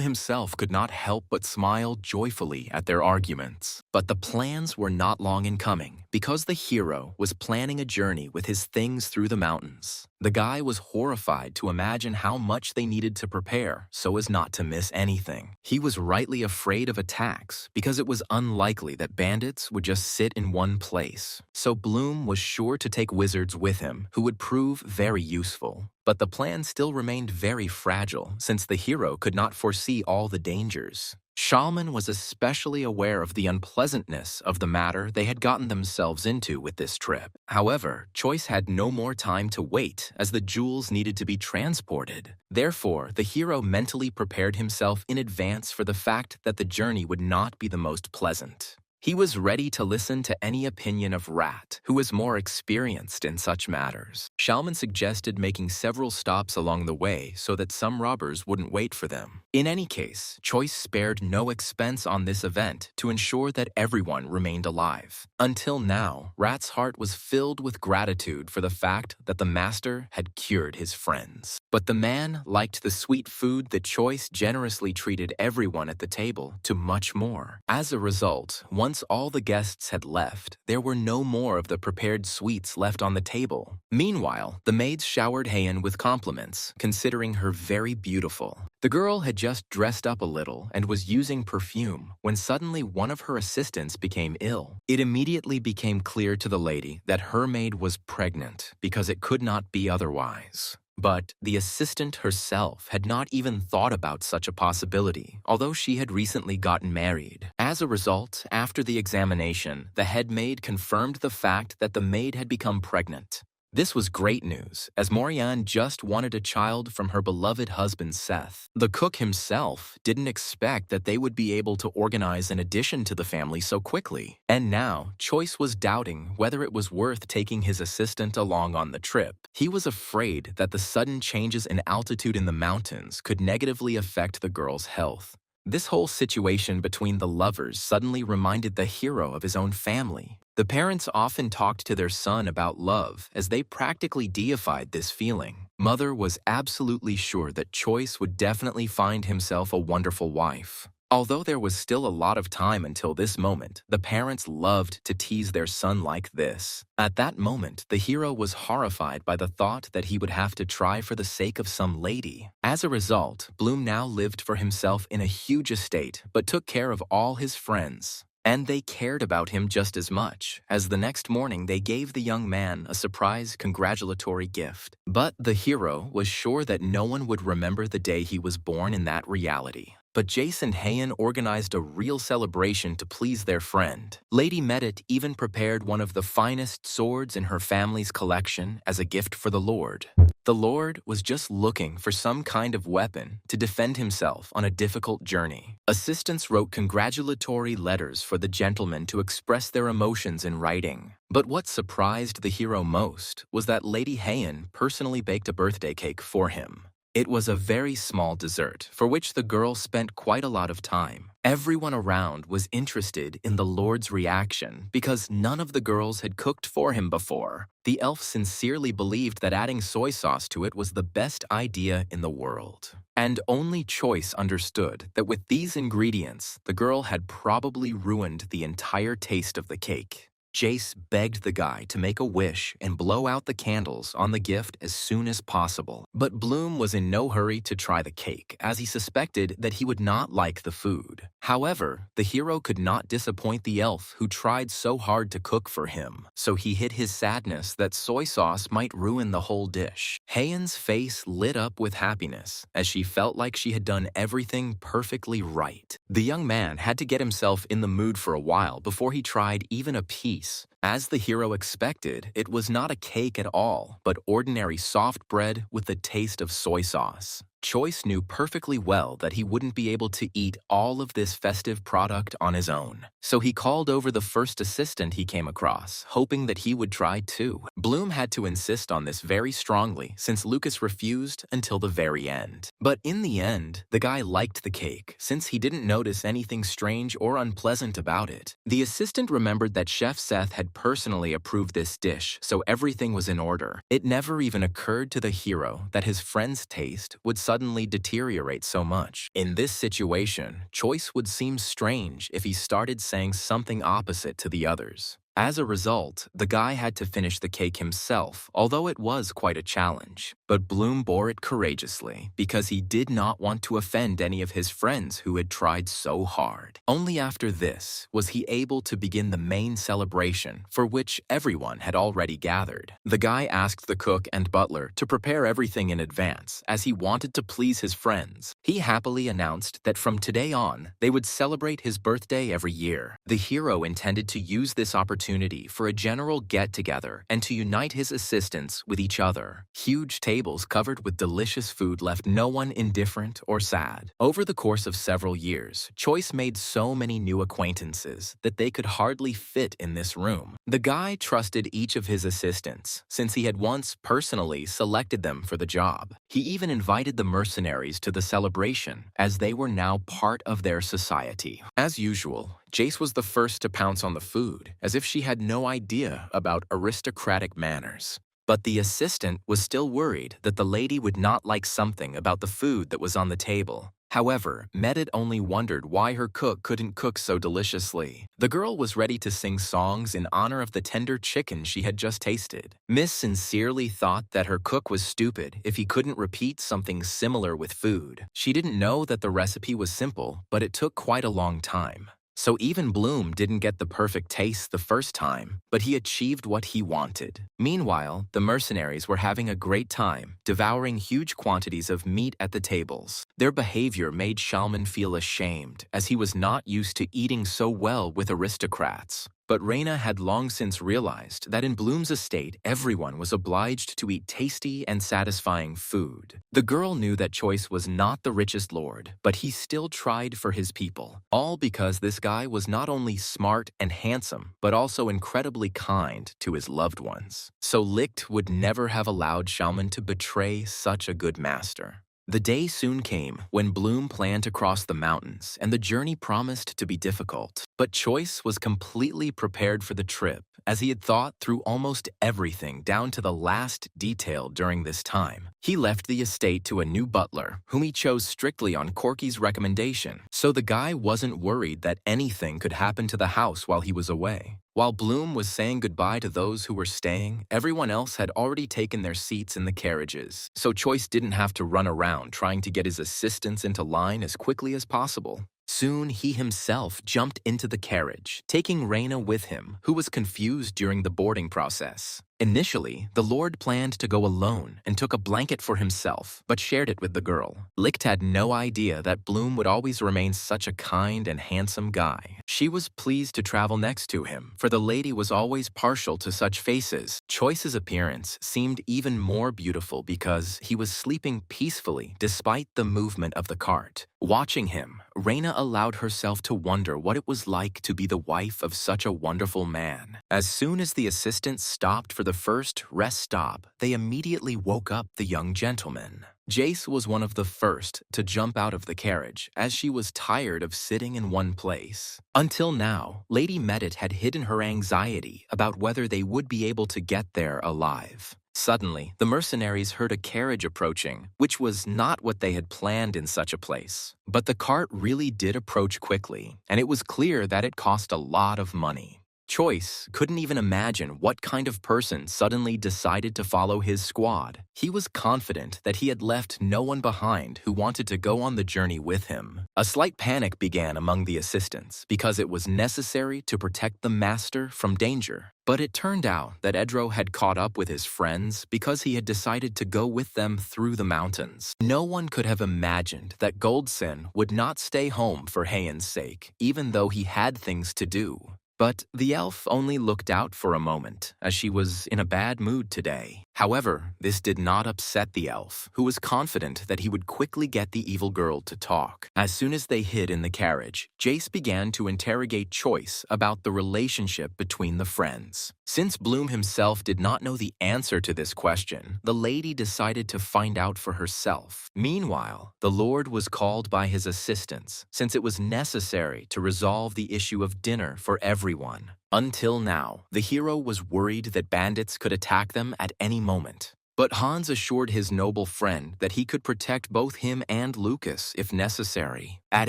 himself could not help but smile joyfully at their arguments. But the plans were not long in coming, because the hero was planning a journey with his things through the mountains. The guy was horrified to imagine how much they needed to prepare so as not to miss anything. He was rightly afraid of attacks because it was unlikely that bandits would just sit in one place. So Bloom was sure to take wizards with him who would prove very useful. But the plan still remained very fragile since the hero could not foresee all the dangers. Shalman was especially aware of the unpleasantness of the matter they had gotten themselves into with this trip. However, Choice had no more time to wait as the jewels needed to be transported. Therefore, the hero mentally prepared himself in advance for the fact that the journey would not be the most pleasant. He was ready to listen to any opinion of Rat, who was more experienced in such matters. Shalman suggested making several stops along the way so that some robbers wouldn't wait for them. In any case, Choice spared no expense on this event to ensure that everyone remained alive. Until now, Rat's heart was filled with gratitude for the fact that the master had cured his friends. But the man liked the sweet food that Choice generously treated everyone at the table to much more. As a result, once all the guests had left, there were no more of the prepared sweets left on the table. Meanwhile, the maids showered Heian with compliments, considering her very beautiful. The girl had just dressed up a little and was using perfume when suddenly one of her assistants became ill. It immediately became clear to the lady that her maid was pregnant because it could not be otherwise. But the assistant herself had not even thought about such a possibility, although she had recently gotten married. As a result, after the examination, the head maid confirmed the fact that the maid had become pregnant. This was great news, as Morianne just wanted a child from her beloved husband Seth. The cook himself didn't expect that they would be able to organize an addition to the family so quickly. And now, Choice was doubting whether it was worth taking his assistant along on the trip. He was afraid that the sudden changes in altitude in the mountains could negatively affect the girl's health. This whole situation between the lovers suddenly reminded the hero of his own family. The parents often talked to their son about love as they practically deified this feeling. Mother was absolutely sure that Choice would definitely find himself a wonderful wife. Although there was still a lot of time until this moment, the parents loved to tease their son like this. At that moment, the hero was horrified by the thought that he would have to try for the sake of some lady. As a result, Bloom now lived for himself in a huge estate, but took care of all his friends. And they cared about him just as much, as the next morning they gave the young man a surprise congratulatory gift. But the hero was sure that no one would remember the day he was born in that reality. But Jace and Heian organized a real celebration to please their friend. Lady Medit even prepared one of the finest swords in her family's collection as a gift for the Lord. The Lord was just looking for some kind of weapon to defend himself on a difficult journey. Assistants wrote congratulatory letters for the gentleman to express their emotions in writing. But what surprised the hero most was that Lady Heian personally baked a birthday cake for him. It was a very small dessert for which the girl spent quite a lot of time. Everyone around was interested in the Lord's reaction because none of the girls had cooked for him before. The elf sincerely believed that adding soy sauce to it was the best idea in the world. And only Choice understood that with these ingredients, the girl had probably ruined the entire taste of the cake. Jace begged the guy to make a wish and blow out the candles on the gift as soon as possible. But Bloom was in no hurry to try the cake, as he suspected that he would not like the food. However, the hero could not disappoint the elf who tried so hard to cook for him, so he hid his sadness that soy sauce might ruin the whole dish. Heian's face lit up with happiness as she felt like she had done everything perfectly right. The young man had to get himself in the mood for a while before he tried even a piece. As the hero expected, it was not a cake at all, but ordinary soft bread with the taste of soy sauce. Choice knew perfectly well that he wouldn't be able to eat all of this festive product on his own. So he called over the first assistant he came across, hoping that he would try too. Bloom had to insist on this very strongly since Lucas refused until the very end. But in the end, the guy liked the cake since he didn't notice anything strange or unpleasant about it. The assistant remembered that Chef Seth had personally approved this dish, so everything was in order. It never even occurred to the hero that his friend's taste would suddenly deteriorate so much. In this situation, Choice would seem strange if he started saying something opposite to the others. As a result, the guy had to finish the cake himself, although it was quite a challenge. But Bloom bore it courageously because he did not want to offend any of his friends who had tried so hard. Only after this was he able to begin the main celebration for which everyone had already gathered. The guy asked the cook and butler to prepare everything in advance as he wanted to please his friends. He happily announced that from today on, they would celebrate his birthday every year. The hero intended to use this opportunity for a general get-together and to unite his assistants with each other. Huge tables covered with delicious food left no one indifferent or sad. Over the course of several years, Choice made so many new acquaintances that they could hardly fit in this room. The guy trusted each of his assistants since he had once personally selected them for the job. He even invited the mercenaries to the celebration as they were now part of their society. As usual, Jace was the first to pounce on the food, as if she had no idea about aristocratic manners. But the assistant was still worried that the lady would not like something about the food that was on the table. However, Medit only wondered why her cook couldn't cook so deliciously. The girl was ready to sing songs in honor of the tender chicken she had just tasted. Miss sincerely thought that her cook was stupid if he couldn't repeat something similar with food. She didn't know that the recipe was simple, but it took quite a long time. So even Bloom didn't get the perfect taste the first time, but he achieved what he wanted. Meanwhile, the mercenaries were having a great time, devouring huge quantities of meat at the tables. Their behavior made Shalman feel ashamed, as he was not used to eating so well with aristocrats. But Reina had long since realized that in Bloom's estate, everyone was obliged to eat tasty and satisfying food. The girl knew that Choice was not the richest lord, but he still tried for his people. All because this guy was not only smart and handsome, but also incredibly kind to his loved ones. So Licht would never have allowed Shalman to betray such a good master. The day soon came when Bloom planned to cross the mountains, and the journey promised to be difficult. But Choice was completely prepared for the trip, as he had thought through almost everything down to the last detail during this time. He left the estate to a new butler, whom he chose strictly on Corky's recommendation, so the guy wasn't worried that anything could happen to the house while he was away. While Bloom was saying goodbye to those who were staying, everyone else had already taken their seats in the carriages, so Choice didn't have to run around trying to get his assistants into line as quickly as possible. Soon he himself jumped into the carriage, taking Reina with him, who was confused during the boarding process. Initially, the Lord planned to go alone and took a blanket for himself, but shared it with the girl. Licht had no idea that Bloom would always remain such a kind and handsome guy. She was pleased to travel next to him, for the lady was always partial to such faces. Choice's appearance seemed even more beautiful because he was sleeping peacefully despite the movement of the cart. Watching him, Reina allowed herself to wonder what it was like to be the wife of such a wonderful man. As soon as the assistants stopped for the first rest stop, they immediately woke up the young gentleman. Jace was one of the first to jump out of the carriage, as she was tired of sitting in one place. Until now, Lady Medit had hidden her anxiety about whether they would be able to get there alive. Suddenly, the mercenaries heard a carriage approaching, which was not what they had planned in such a place. But the cart really did approach quickly, and it was clear that it cost a lot of money. Choice couldn't even imagine what kind of person suddenly decided to follow his squad. He was confident that he had left no one behind who wanted to go on the journey with him. A slight panic began among the assistants because it was necessary to protect the master from danger. But it turned out that Enro had caught up with his friends because he had decided to go with them through the mountains. No one could have imagined that Goldson would not stay home for Heian's sake, even though he had things to do. But the elf only looked out for a moment, as she was in a bad mood today. However, this did not upset the elf, who was confident that he would quickly get the evil girl to talk. As soon as they hid in the carriage, Jace began to interrogate Choice about the relationship between the friends. Since Bloom himself did not know the answer to this question, the lady decided to find out for herself. Meanwhile, the Lord was called by his assistants, since it was necessary to resolve the issue of dinner for everyone. Until now, the hero was worried that bandits could attack them at any moment. But Hans assured his noble friend that he could protect both him and Lucas if necessary. At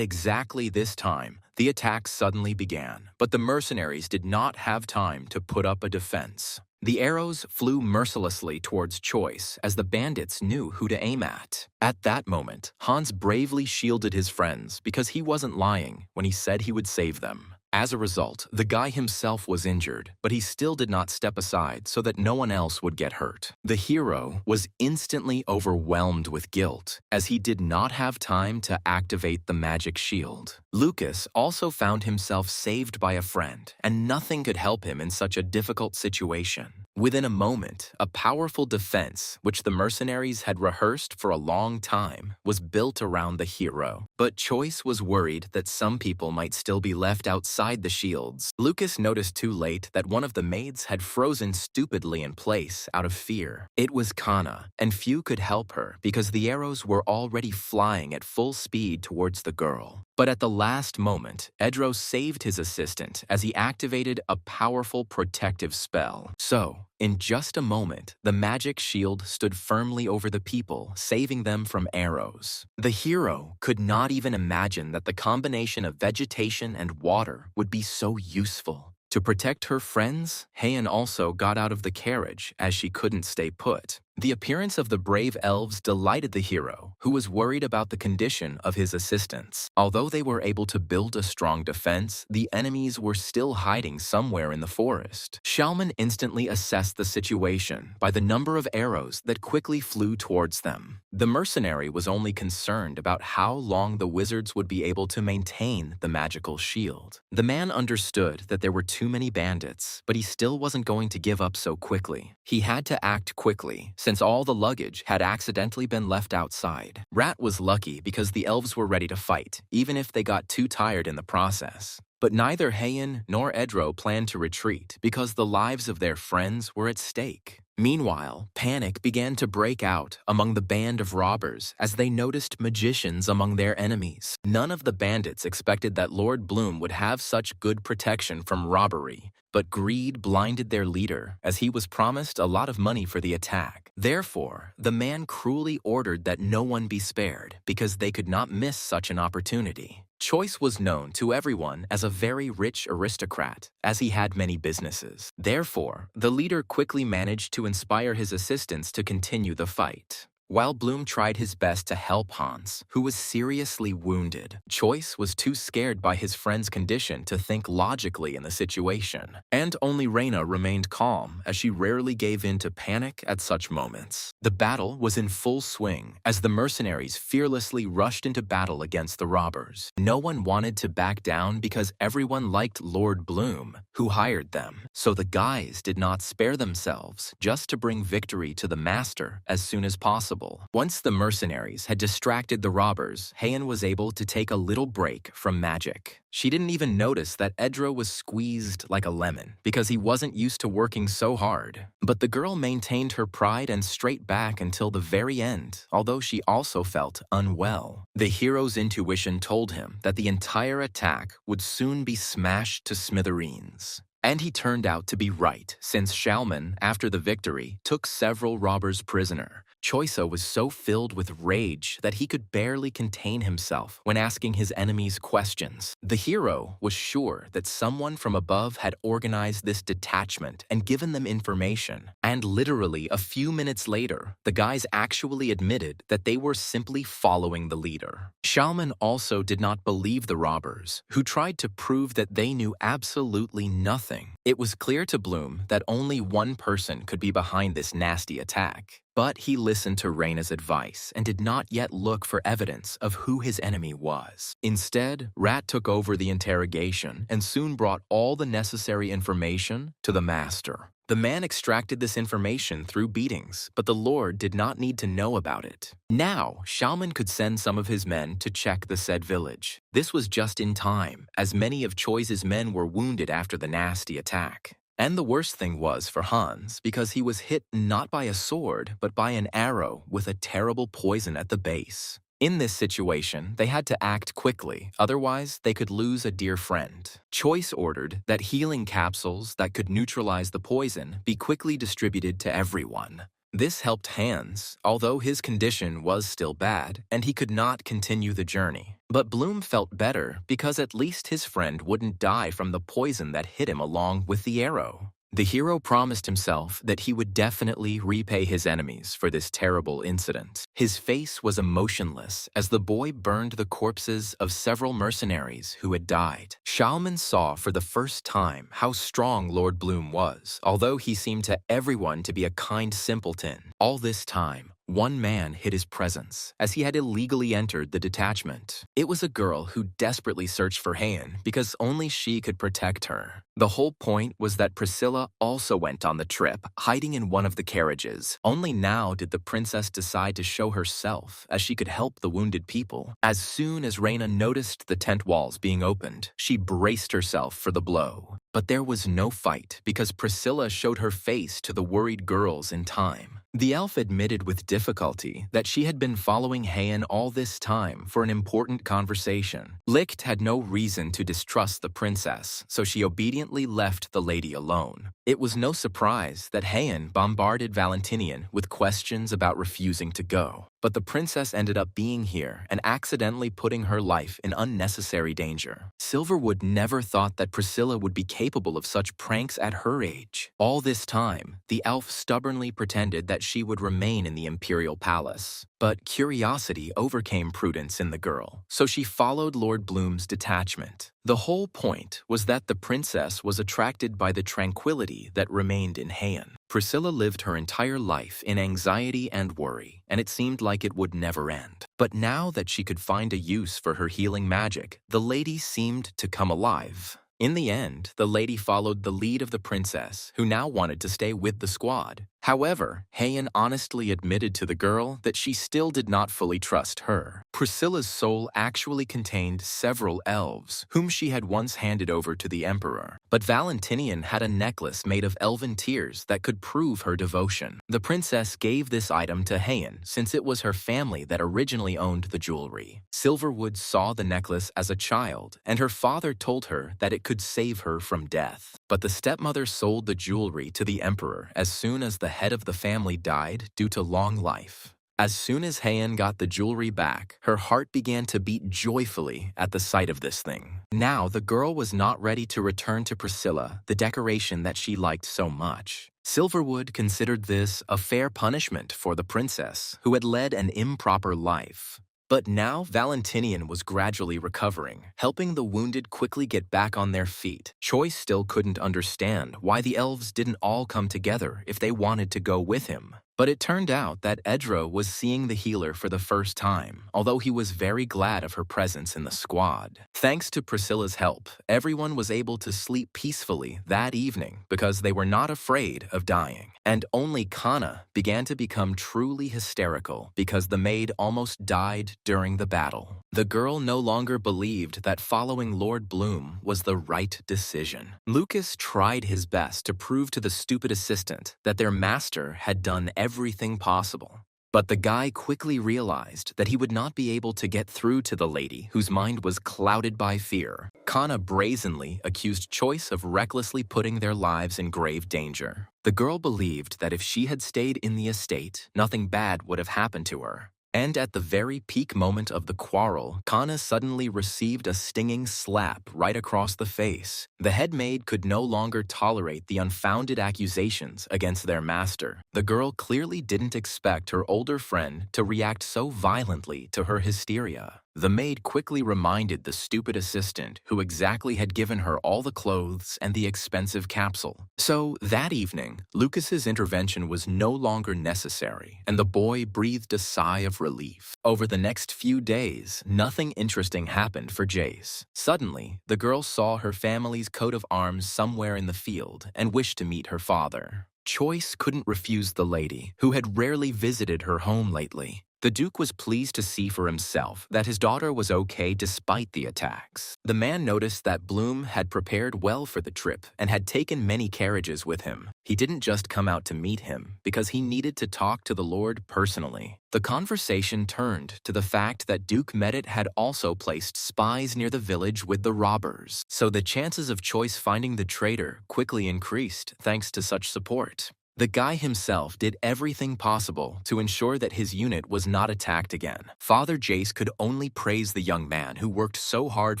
exactly this time, the attack suddenly began, but the mercenaries did not have time to put up a defense. The arrows flew mercilessly towards Choice as the bandits knew who to aim at. At that moment, Hans bravely shielded his friends because he wasn't lying when he said he would save them. As a result, the guy himself was injured, but he still did not step aside so that no one else would get hurt. The hero was instantly overwhelmed with guilt, as he did not have time to activate the magic shield. Lucas also found himself saved by a friend, and nothing could help him in such a difficult situation. Within a moment, a powerful defense, which the mercenaries had rehearsed for a long time, was built around the hero. But Choice was worried that some people might still be left outside the shields. Lucas noticed too late that one of the maids had frozen stupidly in place out of fear. It was Kana, and few could help her because the arrows were already flying at full speed towards the girl. But at the last moment, Enro saved his assistant as he activated a powerful protective spell. So, in just a moment, the magic shield stood firmly over the people, saving them from arrows. The hero could not even imagine that the combination of vegetation and water would be so useful. To protect her friends, Heian also got out of the carriage as she couldn't stay put. The appearance of the brave elves delighted the hero, who was worried about the condition of his assistants. Although they were able to build a strong defense, the enemies were still hiding somewhere in the forest. Shalman instantly assessed the situation by the number of arrows that quickly flew towards them. The mercenary was only concerned about how long the wizards would be able to maintain the magical shield. The man understood that there were too many bandits, but he still wasn't going to give up so quickly. He had to act quickly, since all the luggage had accidentally been left outside. Rat was lucky because the elves were ready to fight, even if they got too tired in the process. But neither Heian nor Enro planned to retreat because the lives of their friends were at stake. Meanwhile, panic began to break out among the band of robbers as they noticed magicians among their enemies. None of the bandits expected that Lord Bloom would have such good protection from robbery, but greed blinded their leader as he was promised a lot of money for the attack. Therefore, the man cruelly ordered that no one be spared because they could not miss such an opportunity. Choice was known to everyone as a very rich aristocrat, as he had many businesses. Therefore, the leader quickly managed to inspire his assistants to continue the fight. While Bloom tried his best to help Hans, who was seriously wounded, Choice was too scared by his friend's condition to think logically in the situation. And only Reina remained calm, as she rarely gave in to panic at such moments. The battle was in full swing as the mercenaries fearlessly rushed into battle against the robbers. No one wanted to back down because everyone liked Lord Bloom, who hired them. So the guys did not spare themselves just to bring victory to the master as soon as possible. Once the mercenaries had distracted the robbers, Heian was able to take a little break from magic. She didn't even notice that Enro was squeezed like a lemon because he wasn't used to working so hard. But the girl maintained her pride and straight back until the very end, although she also felt unwell. The hero's intuition told him that the entire attack would soon be smashed to smithereens. And he turned out to be right, since Xiaoman, after the victory, took several robbers prisoner. Choiso was so filled with rage that he could barely contain himself when asking his enemies questions. The hero was sure that someone from above had organized this detachment and given them information. And literally a few minutes later, the guys actually admitted that they were simply following the leader. Xiaoman also did not believe the robbers, who tried to prove that they knew absolutely nothing. It was clear to Bloom that only one person could be behind this nasty attack. But he listened to Reina's advice and did not yet look for evidence of who his enemy was. Instead, Rat took over the interrogation and soon brought all the necessary information to the master. The man extracted this information through beatings, but the Lord did not need to know about it. Now, Xiaoman could send some of his men to check the said village. This was just in time, as many of Choi's men were wounded after the nasty attack. And the worst thing was for Hans, because he was hit not by a sword, but by an arrow with a terrible poison at the base. In this situation, they had to act quickly, otherwise they could lose a dear friend. Choice ordered that healing capsules that could neutralize the poison be quickly distributed to everyone. This helped Hans, although his condition was still bad, and he could not continue the journey. But Bloom felt better because at least his friend wouldn't die from the poison that hit him along with the arrow. The hero promised himself that he would definitely repay his enemies for this terrible incident. His face was emotionless as the boy burned the corpses of several mercenaries who had died. Xiaoman saw for the first time how strong Lord Bloom was, although he seemed to everyone to be a kind simpleton. All this time, one man hid his presence, as he had illegally entered the detachment. It was a girl who desperately searched for Heian because only she could protect her. The whole point was that Priscilla also went on the trip, hiding in one of the carriages. Only now did the princess decide to show herself, as she could help the wounded people. As soon as Reina noticed the tent walls being opened, she braced herself for the blow. But there was no fight because Priscilla showed her face to the worried girls in time. The elf admitted with difficulty that she had been following Heian all this time for an important conversation. Licht had no reason to distrust the princess, so she obediently left the lady alone. It was no surprise that Heian bombarded Valentinian with questions about refusing to go. But the princess ended up being here and accidentally putting her life in unnecessary danger. Silverwood never thought that Priscilla would be capable of such pranks at her age. All this time, the elf stubbornly pretended that she would remain in the imperial palace. But curiosity overcame prudence in the girl, so she followed Lord Bloom's detachment. The whole point was that the princess was attracted by the tranquility that remained in Heian. Priscilla lived her entire life in anxiety and worry, and it seemed like it would never end. But now that she could find a use for her healing magic, the lady seemed to come alive. In the end, the lady followed the lead of the princess, who now wanted to stay with the squad. However, Heian honestly admitted to the girl that she still did not fully trust her. Priscilla's soul actually contained several elves, whom she had once handed over to the emperor. But Valentinian had a necklace made of elven tears that could prove her devotion. The princess gave this item to Heian since it was her family that originally owned the jewelry. Silverwood saw the necklace as a child, and her father told her that it could save her from death. But the stepmother sold the jewelry to the emperor as soon as the head of the family died due to long life. As soon as Heian got the jewelry back, her heart began to beat joyfully at the sight of this thing. Now the girl was not ready to return to Priscilla, the decoration that she liked so much. Silverwood considered this a fair punishment for the princess, who had led an improper life. But now Valentinian was gradually recovering, helping the wounded quickly get back on their feet. Choice still couldn't understand why the elves didn't all come together if they wanted to go with him. But it turned out that Enro was seeing the healer for the first time, although he was very glad of her presence in the squad. Thanks to Priscilla's help, everyone was able to sleep peacefully that evening because they were not afraid of dying. And only Kana began to become truly hysterical because the maid almost died during the battle. The girl no longer believed that following Lord Bloom was the right decision. Lucas tried his best to prove to the stupid assistant that their master had done everything possible. But the guy quickly realized that he would not be able to get through to the lady whose mind was clouded by fear. Kana brazenly accused Choice of recklessly putting their lives in grave danger. The girl believed that if she had stayed in the estate, nothing bad would have happened to her. And at the very peak moment of the quarrel, Kana suddenly received a stinging slap right across the face. The head maid could no longer tolerate the unfounded accusations against their master. The girl clearly didn't expect her older friend to react so violently to her hysteria. The maid quickly reminded the stupid assistant who exactly had given her all the clothes and the expensive capsule. So that evening, Lucas's intervention was no longer necessary, and the boy breathed a sigh of relief. Over the next few days, nothing interesting happened for Jace. Suddenly, the girl saw her family's coat of arms somewhere in the field and wished to meet her father. Choice couldn't refuse the lady, who had rarely visited her home lately. The Duke was pleased to see for himself that his daughter was okay despite the attacks. The man noticed that Bloom had prepared well for the trip and had taken many carriages with him. He didn't just come out to meet him because he needed to talk to the Lord personally. The conversation turned to the fact that Duke Medit had also placed spies near the village with the robbers, so the chances of Choice finding the traitor quickly increased thanks to such support. The guy himself did everything possible to ensure that his unit was not attacked again. Father Jace could only praise the young man who worked so hard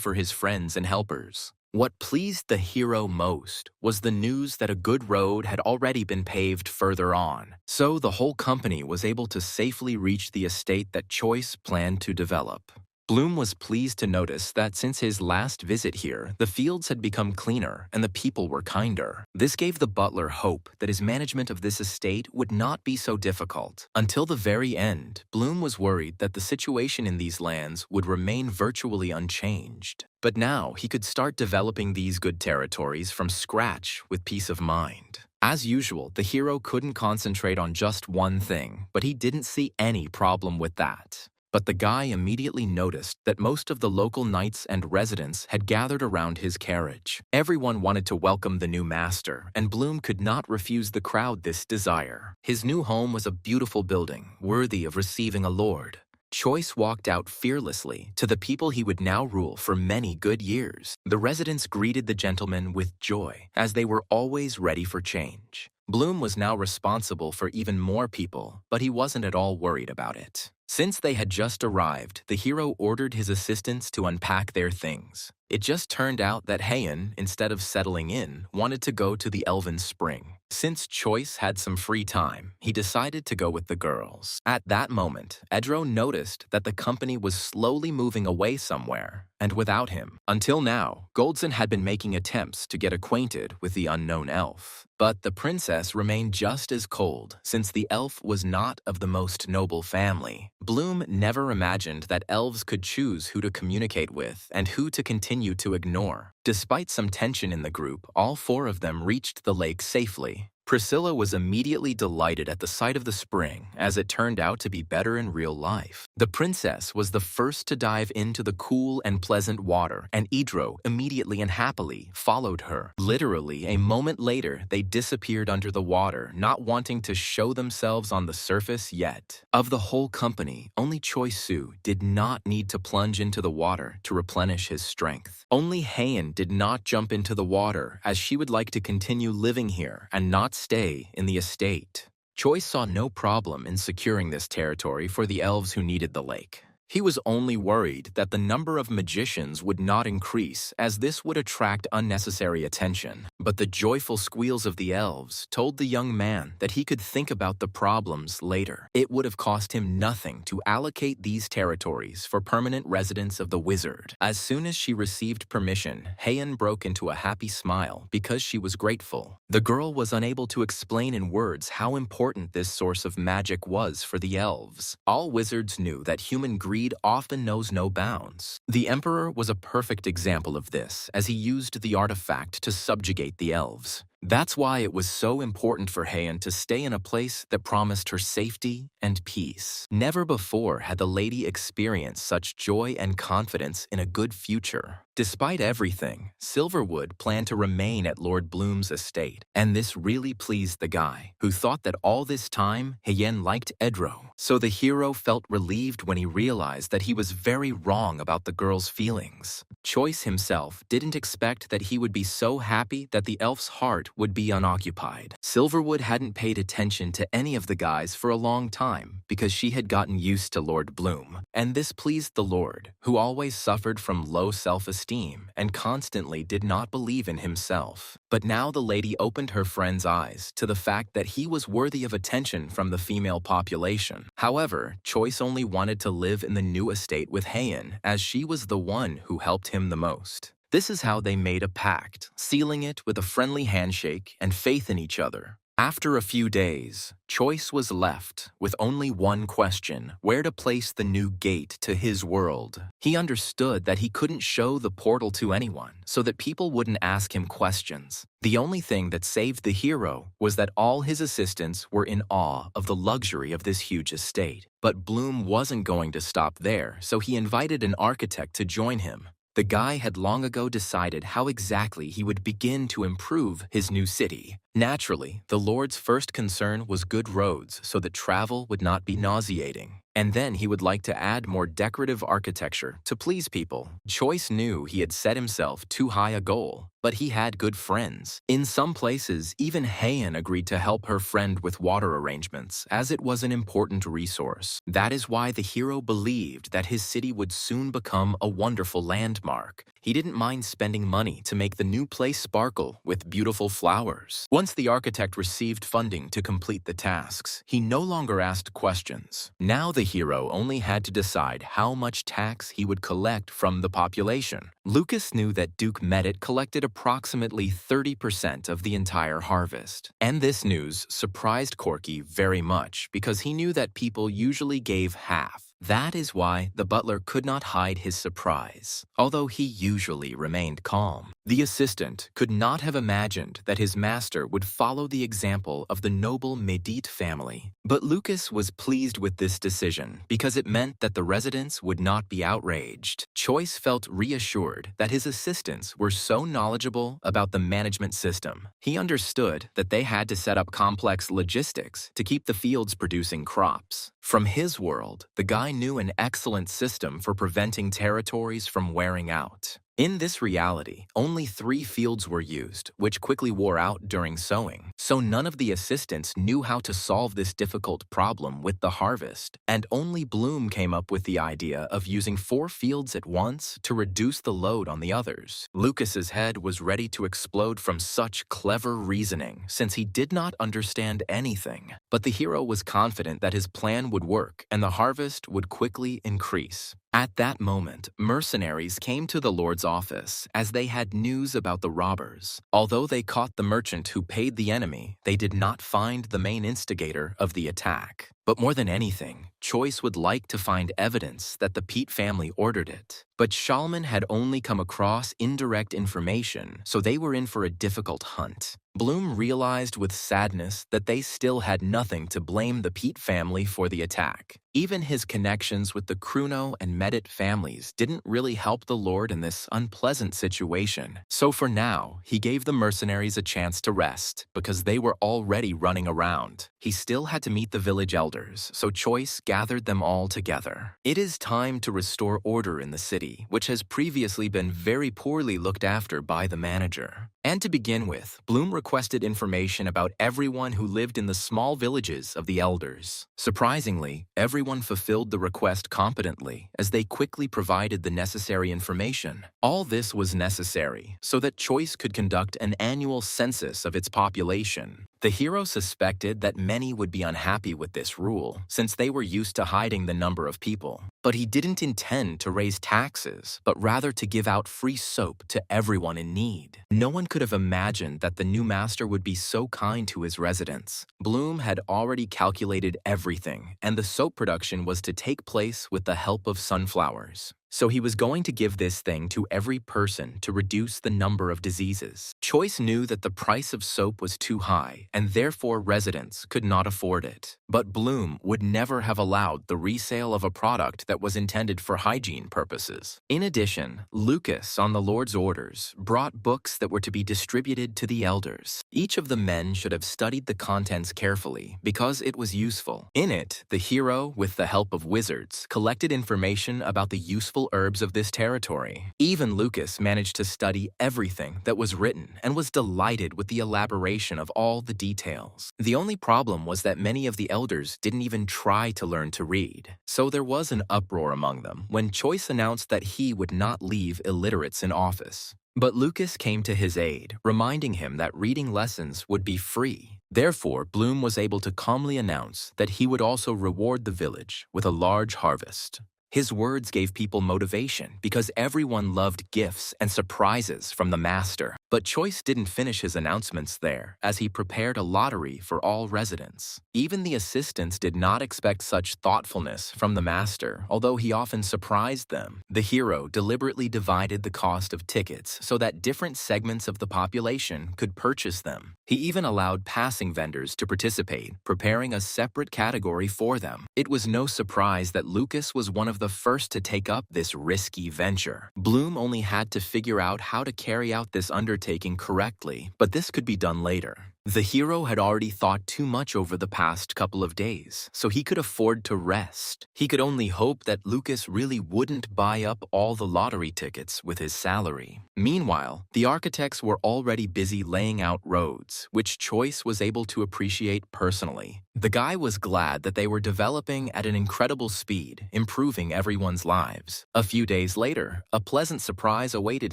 for his friends and helpers. What pleased the hero most was the news that a good road had already been paved further on, so the whole company was able to safely reach the estate that Choice planned to develop. Bloom was pleased to notice that since his last visit here, the fields had become cleaner and the people were kinder. This gave the butler hope that his management of this estate would not be so difficult. Until the very end, Bloom was worried that the situation in these lands would remain virtually unchanged. But now he could start developing these good territories from scratch with peace of mind. As usual, the hero couldn't concentrate on just one thing, but he didn't see any problem with that. But the guy immediately noticed that most of the local knights and residents had gathered around his carriage. Everyone wanted to welcome the new master, and Bloom could not refuse the crowd this desire. His new home was a beautiful building, worthy of receiving a lord. Choice walked out fearlessly to the people he would now rule for many good years. The residents greeted the gentleman with joy, as they were always ready for change. Bloom was now responsible for even more people, but he wasn't at all worried about it. Since they had just arrived, the hero ordered his assistants to unpack their things. It just turned out that Heian, instead of settling in, wanted to go to the Elven Spring. Since Choice had some free time, he decided to go with the girls. At that moment, Edro noticed that the company was slowly moving away somewhere, and without him. Until now, Goldson had been making attempts to get acquainted with the unknown elf. But the princess remained just as cold, since the elf was not of the most noble family. Bloom never imagined that elves could choose who to communicate with and who to continue to ignore. Despite some tension in the group, all four of them reached the lake safely. Priscilla was immediately delighted at the sight of the spring, as it turned out to be better in real life. The princess was the first to dive into the cool and pleasant water, and Idro immediately and happily followed her. Literally, a moment later, they disappeared under the water, not wanting to show themselves on the surface yet. Of the whole company, only Choi Soo did not need to plunge into the water to replenish his strength. Only Heian did not jump into the water, as she would like to continue living here and not stay in the estate. Choi saw no problem in securing this territory for the elves who needed the lake. He was only worried that the number of magicians would not increase, as this would attract unnecessary attention. But the joyful squeals of the elves told the young man that he could think about the problems later. It would have cost him nothing to allocate these territories for permanent residence of the wizard. As soon as she received permission, Heian broke into a happy smile because she was grateful. The girl was unable to explain in words how important this source of magic was for the elves. All wizards knew that human greed often knows no bounds. The Emperor was a perfect example of this, as he used the artifact to subjugate the elves. That's why it was so important for Heian to stay in a place that promised her safety and peace. Never before had the lady experienced such joy and confidence in a good future. Despite everything, Silverwood planned to remain at Lord Bloom's estate, and this really pleased the guy, who thought that all this time Heian liked Enro. So the hero felt relieved when he realized that he was very wrong about the girl's feelings. Choice himself didn't expect that he would be so happy that the elf's heart would be unoccupied. Silverwood hadn't paid attention to any of the guys for a long time because she had gotten used to Lord Bloom, and this pleased the Lord, who always suffered from low self-esteem and constantly did not believe in himself. But now the lady opened her friend's eyes to the fact that he was worthy of attention from the female population. However, Choice only wanted to live in the new estate with Heian, as she was the one who helped him the most. This is how they made a pact, sealing it with a friendly handshake and faith in each other. After a few days, Choice was left with only one question: where to place the new gate to his world. He understood that he couldn't show the portal to anyone, so that people wouldn't ask him questions. The only thing that saved the hero was that all his assistants were in awe of the luxury of this huge estate. But Bloom wasn't going to stop there, so he invited an architect to join him. The guy had long ago decided how exactly he would begin to improve his new city. Naturally, the Lord's first concern was good roads so that travel would not be nauseating. And then he would like to add more decorative architecture to please people. Choice knew he had set himself too high a goal, but he had good friends. In some places, even Heian agreed to help her friend with water arrangements, as it was an important resource. That is why the hero believed that his city would soon become a wonderful landmark. He didn't mind spending money to make the new place sparkle with beautiful flowers. Once the architect received funding to complete the tasks, he no longer asked questions. Now the hero only had to decide how much tax he would collect from the population. Lucas knew that Duke Medit collected approximately 30% of the entire harvest. And this news surprised Corky very much because he knew that people usually gave half. That is why the butler could not hide his surprise, although he usually remained calm. The assistant could not have imagined that his master would follow the example of the noble Medit family. But Lucas was pleased with this decision because it meant that the residents would not be outraged. Choice felt reassured that his assistants were so knowledgeable about the management system. He understood that they had to set up complex logistics to keep the fields producing crops. From his world, the guy knew an excellent system for preventing territories from wearing out. In this reality, only 3 fields were used, which quickly wore out during sowing. So none of the assistants knew how to solve this difficult problem with the harvest, and only Bloom came up with the idea of using 4 fields at once to reduce the load on the others. Lucas's head was ready to explode from such clever reasoning, since he did not understand anything. But the hero was confident that his plan would work and the harvest would quickly increase. At that moment, mercenaries came to the Lord's office as they had news about the robbers. Although they caught the merchant who paid the enemy, they did not find the main instigator of the attack. But more than anything, Choice would like to find evidence that the Pete family ordered it. But Shalman had only come across indirect information, so they were in for a difficult hunt. Bloom realized with sadness that they still had nothing to blame the Pete family for the attack. Even his connections with the Kruno and Medit families didn't really help the Lord in this unpleasant situation. So for now, he gave the mercenaries a chance to rest, because they were already running around. He still had to meet the village elders elders, so Choice gathered them all together. It is time to restore order in the city, which has previously been very poorly looked after by the manager. And to begin with, Bloom requested information about everyone who lived in the small villages of the elders. Surprisingly, everyone fulfilled the request competently, as they quickly provided the necessary information. All this was necessary so that Choice could conduct an annual census of its population. The hero suspected that many would be unhappy with this rule, since they were used to hiding the number of people. But he didn't intend to raise taxes, but rather to give out free soap to everyone in need. No one could have imagined that the new master would be so kind to his residents. Bloom had already calculated everything, and the soap production was to take place with the help of sunflowers. So he was going to give this thing to every person to reduce the number of diseases. Choice knew that the price of soap was too high, and therefore residents could not afford it. But Bloom would never have allowed the resale of a product that was intended for hygiene purposes. In addition, Lucas, on the Lord's orders, brought books that were to be distributed to the elders. Each of the men should have studied the contents carefully because it was useful. In it, the hero, with the help of wizards, collected information about the useful herbs of this territory. Even Lucas managed to study everything that was written and was delighted with the elaboration of all the details. The only problem was that many of the elders didn't even try to learn to read. So there was an uproar among them when Choice announced that he would not leave illiterates in office. But Lucas came to his aid, reminding him that reading lessons would be free. Therefore, Bloom was able to calmly announce that he would also reward the village with a large harvest. His words gave people motivation because everyone loved gifts and surprises from the master. But Choice didn't finish his announcements there, as he prepared a lottery for all residents. Even the assistants did not expect such thoughtfulness from the master, although he often surprised them. The hero deliberately divided the cost of tickets so that different segments of the population could purchase them. He even allowed passing vendors to participate, preparing a separate category for them. It was no surprise that Lucas was one of the first to take up this risky venture. Bloom only had to figure out how to carry out this undertaking correctly, but this could be done later. The hero had already thought too much over the past couple of days, so he could afford to rest. He could only hope that Lucas really wouldn't buy up all the lottery tickets with his salary. Meanwhile, the architects were already busy laying out roads, which Choice was able to appreciate personally. The guy was glad that they were developing at an incredible speed, improving everyone's lives. A few days later, a pleasant surprise awaited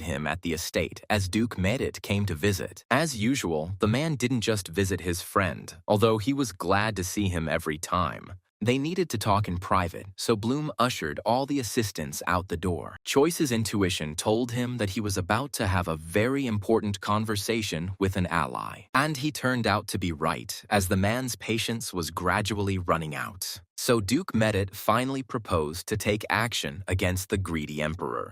him at the estate as Duke Merit came to visit. As usual, the man didn't just visit his friend, although he was glad to see him every time. They needed to talk in private, so Bloom ushered all the assistants out the door. Choice's intuition told him that he was about to have a very important conversation with an ally. And he turned out to be right, as the man's patience was gradually running out. So Duke Merit finally proposed to take action against the greedy emperor.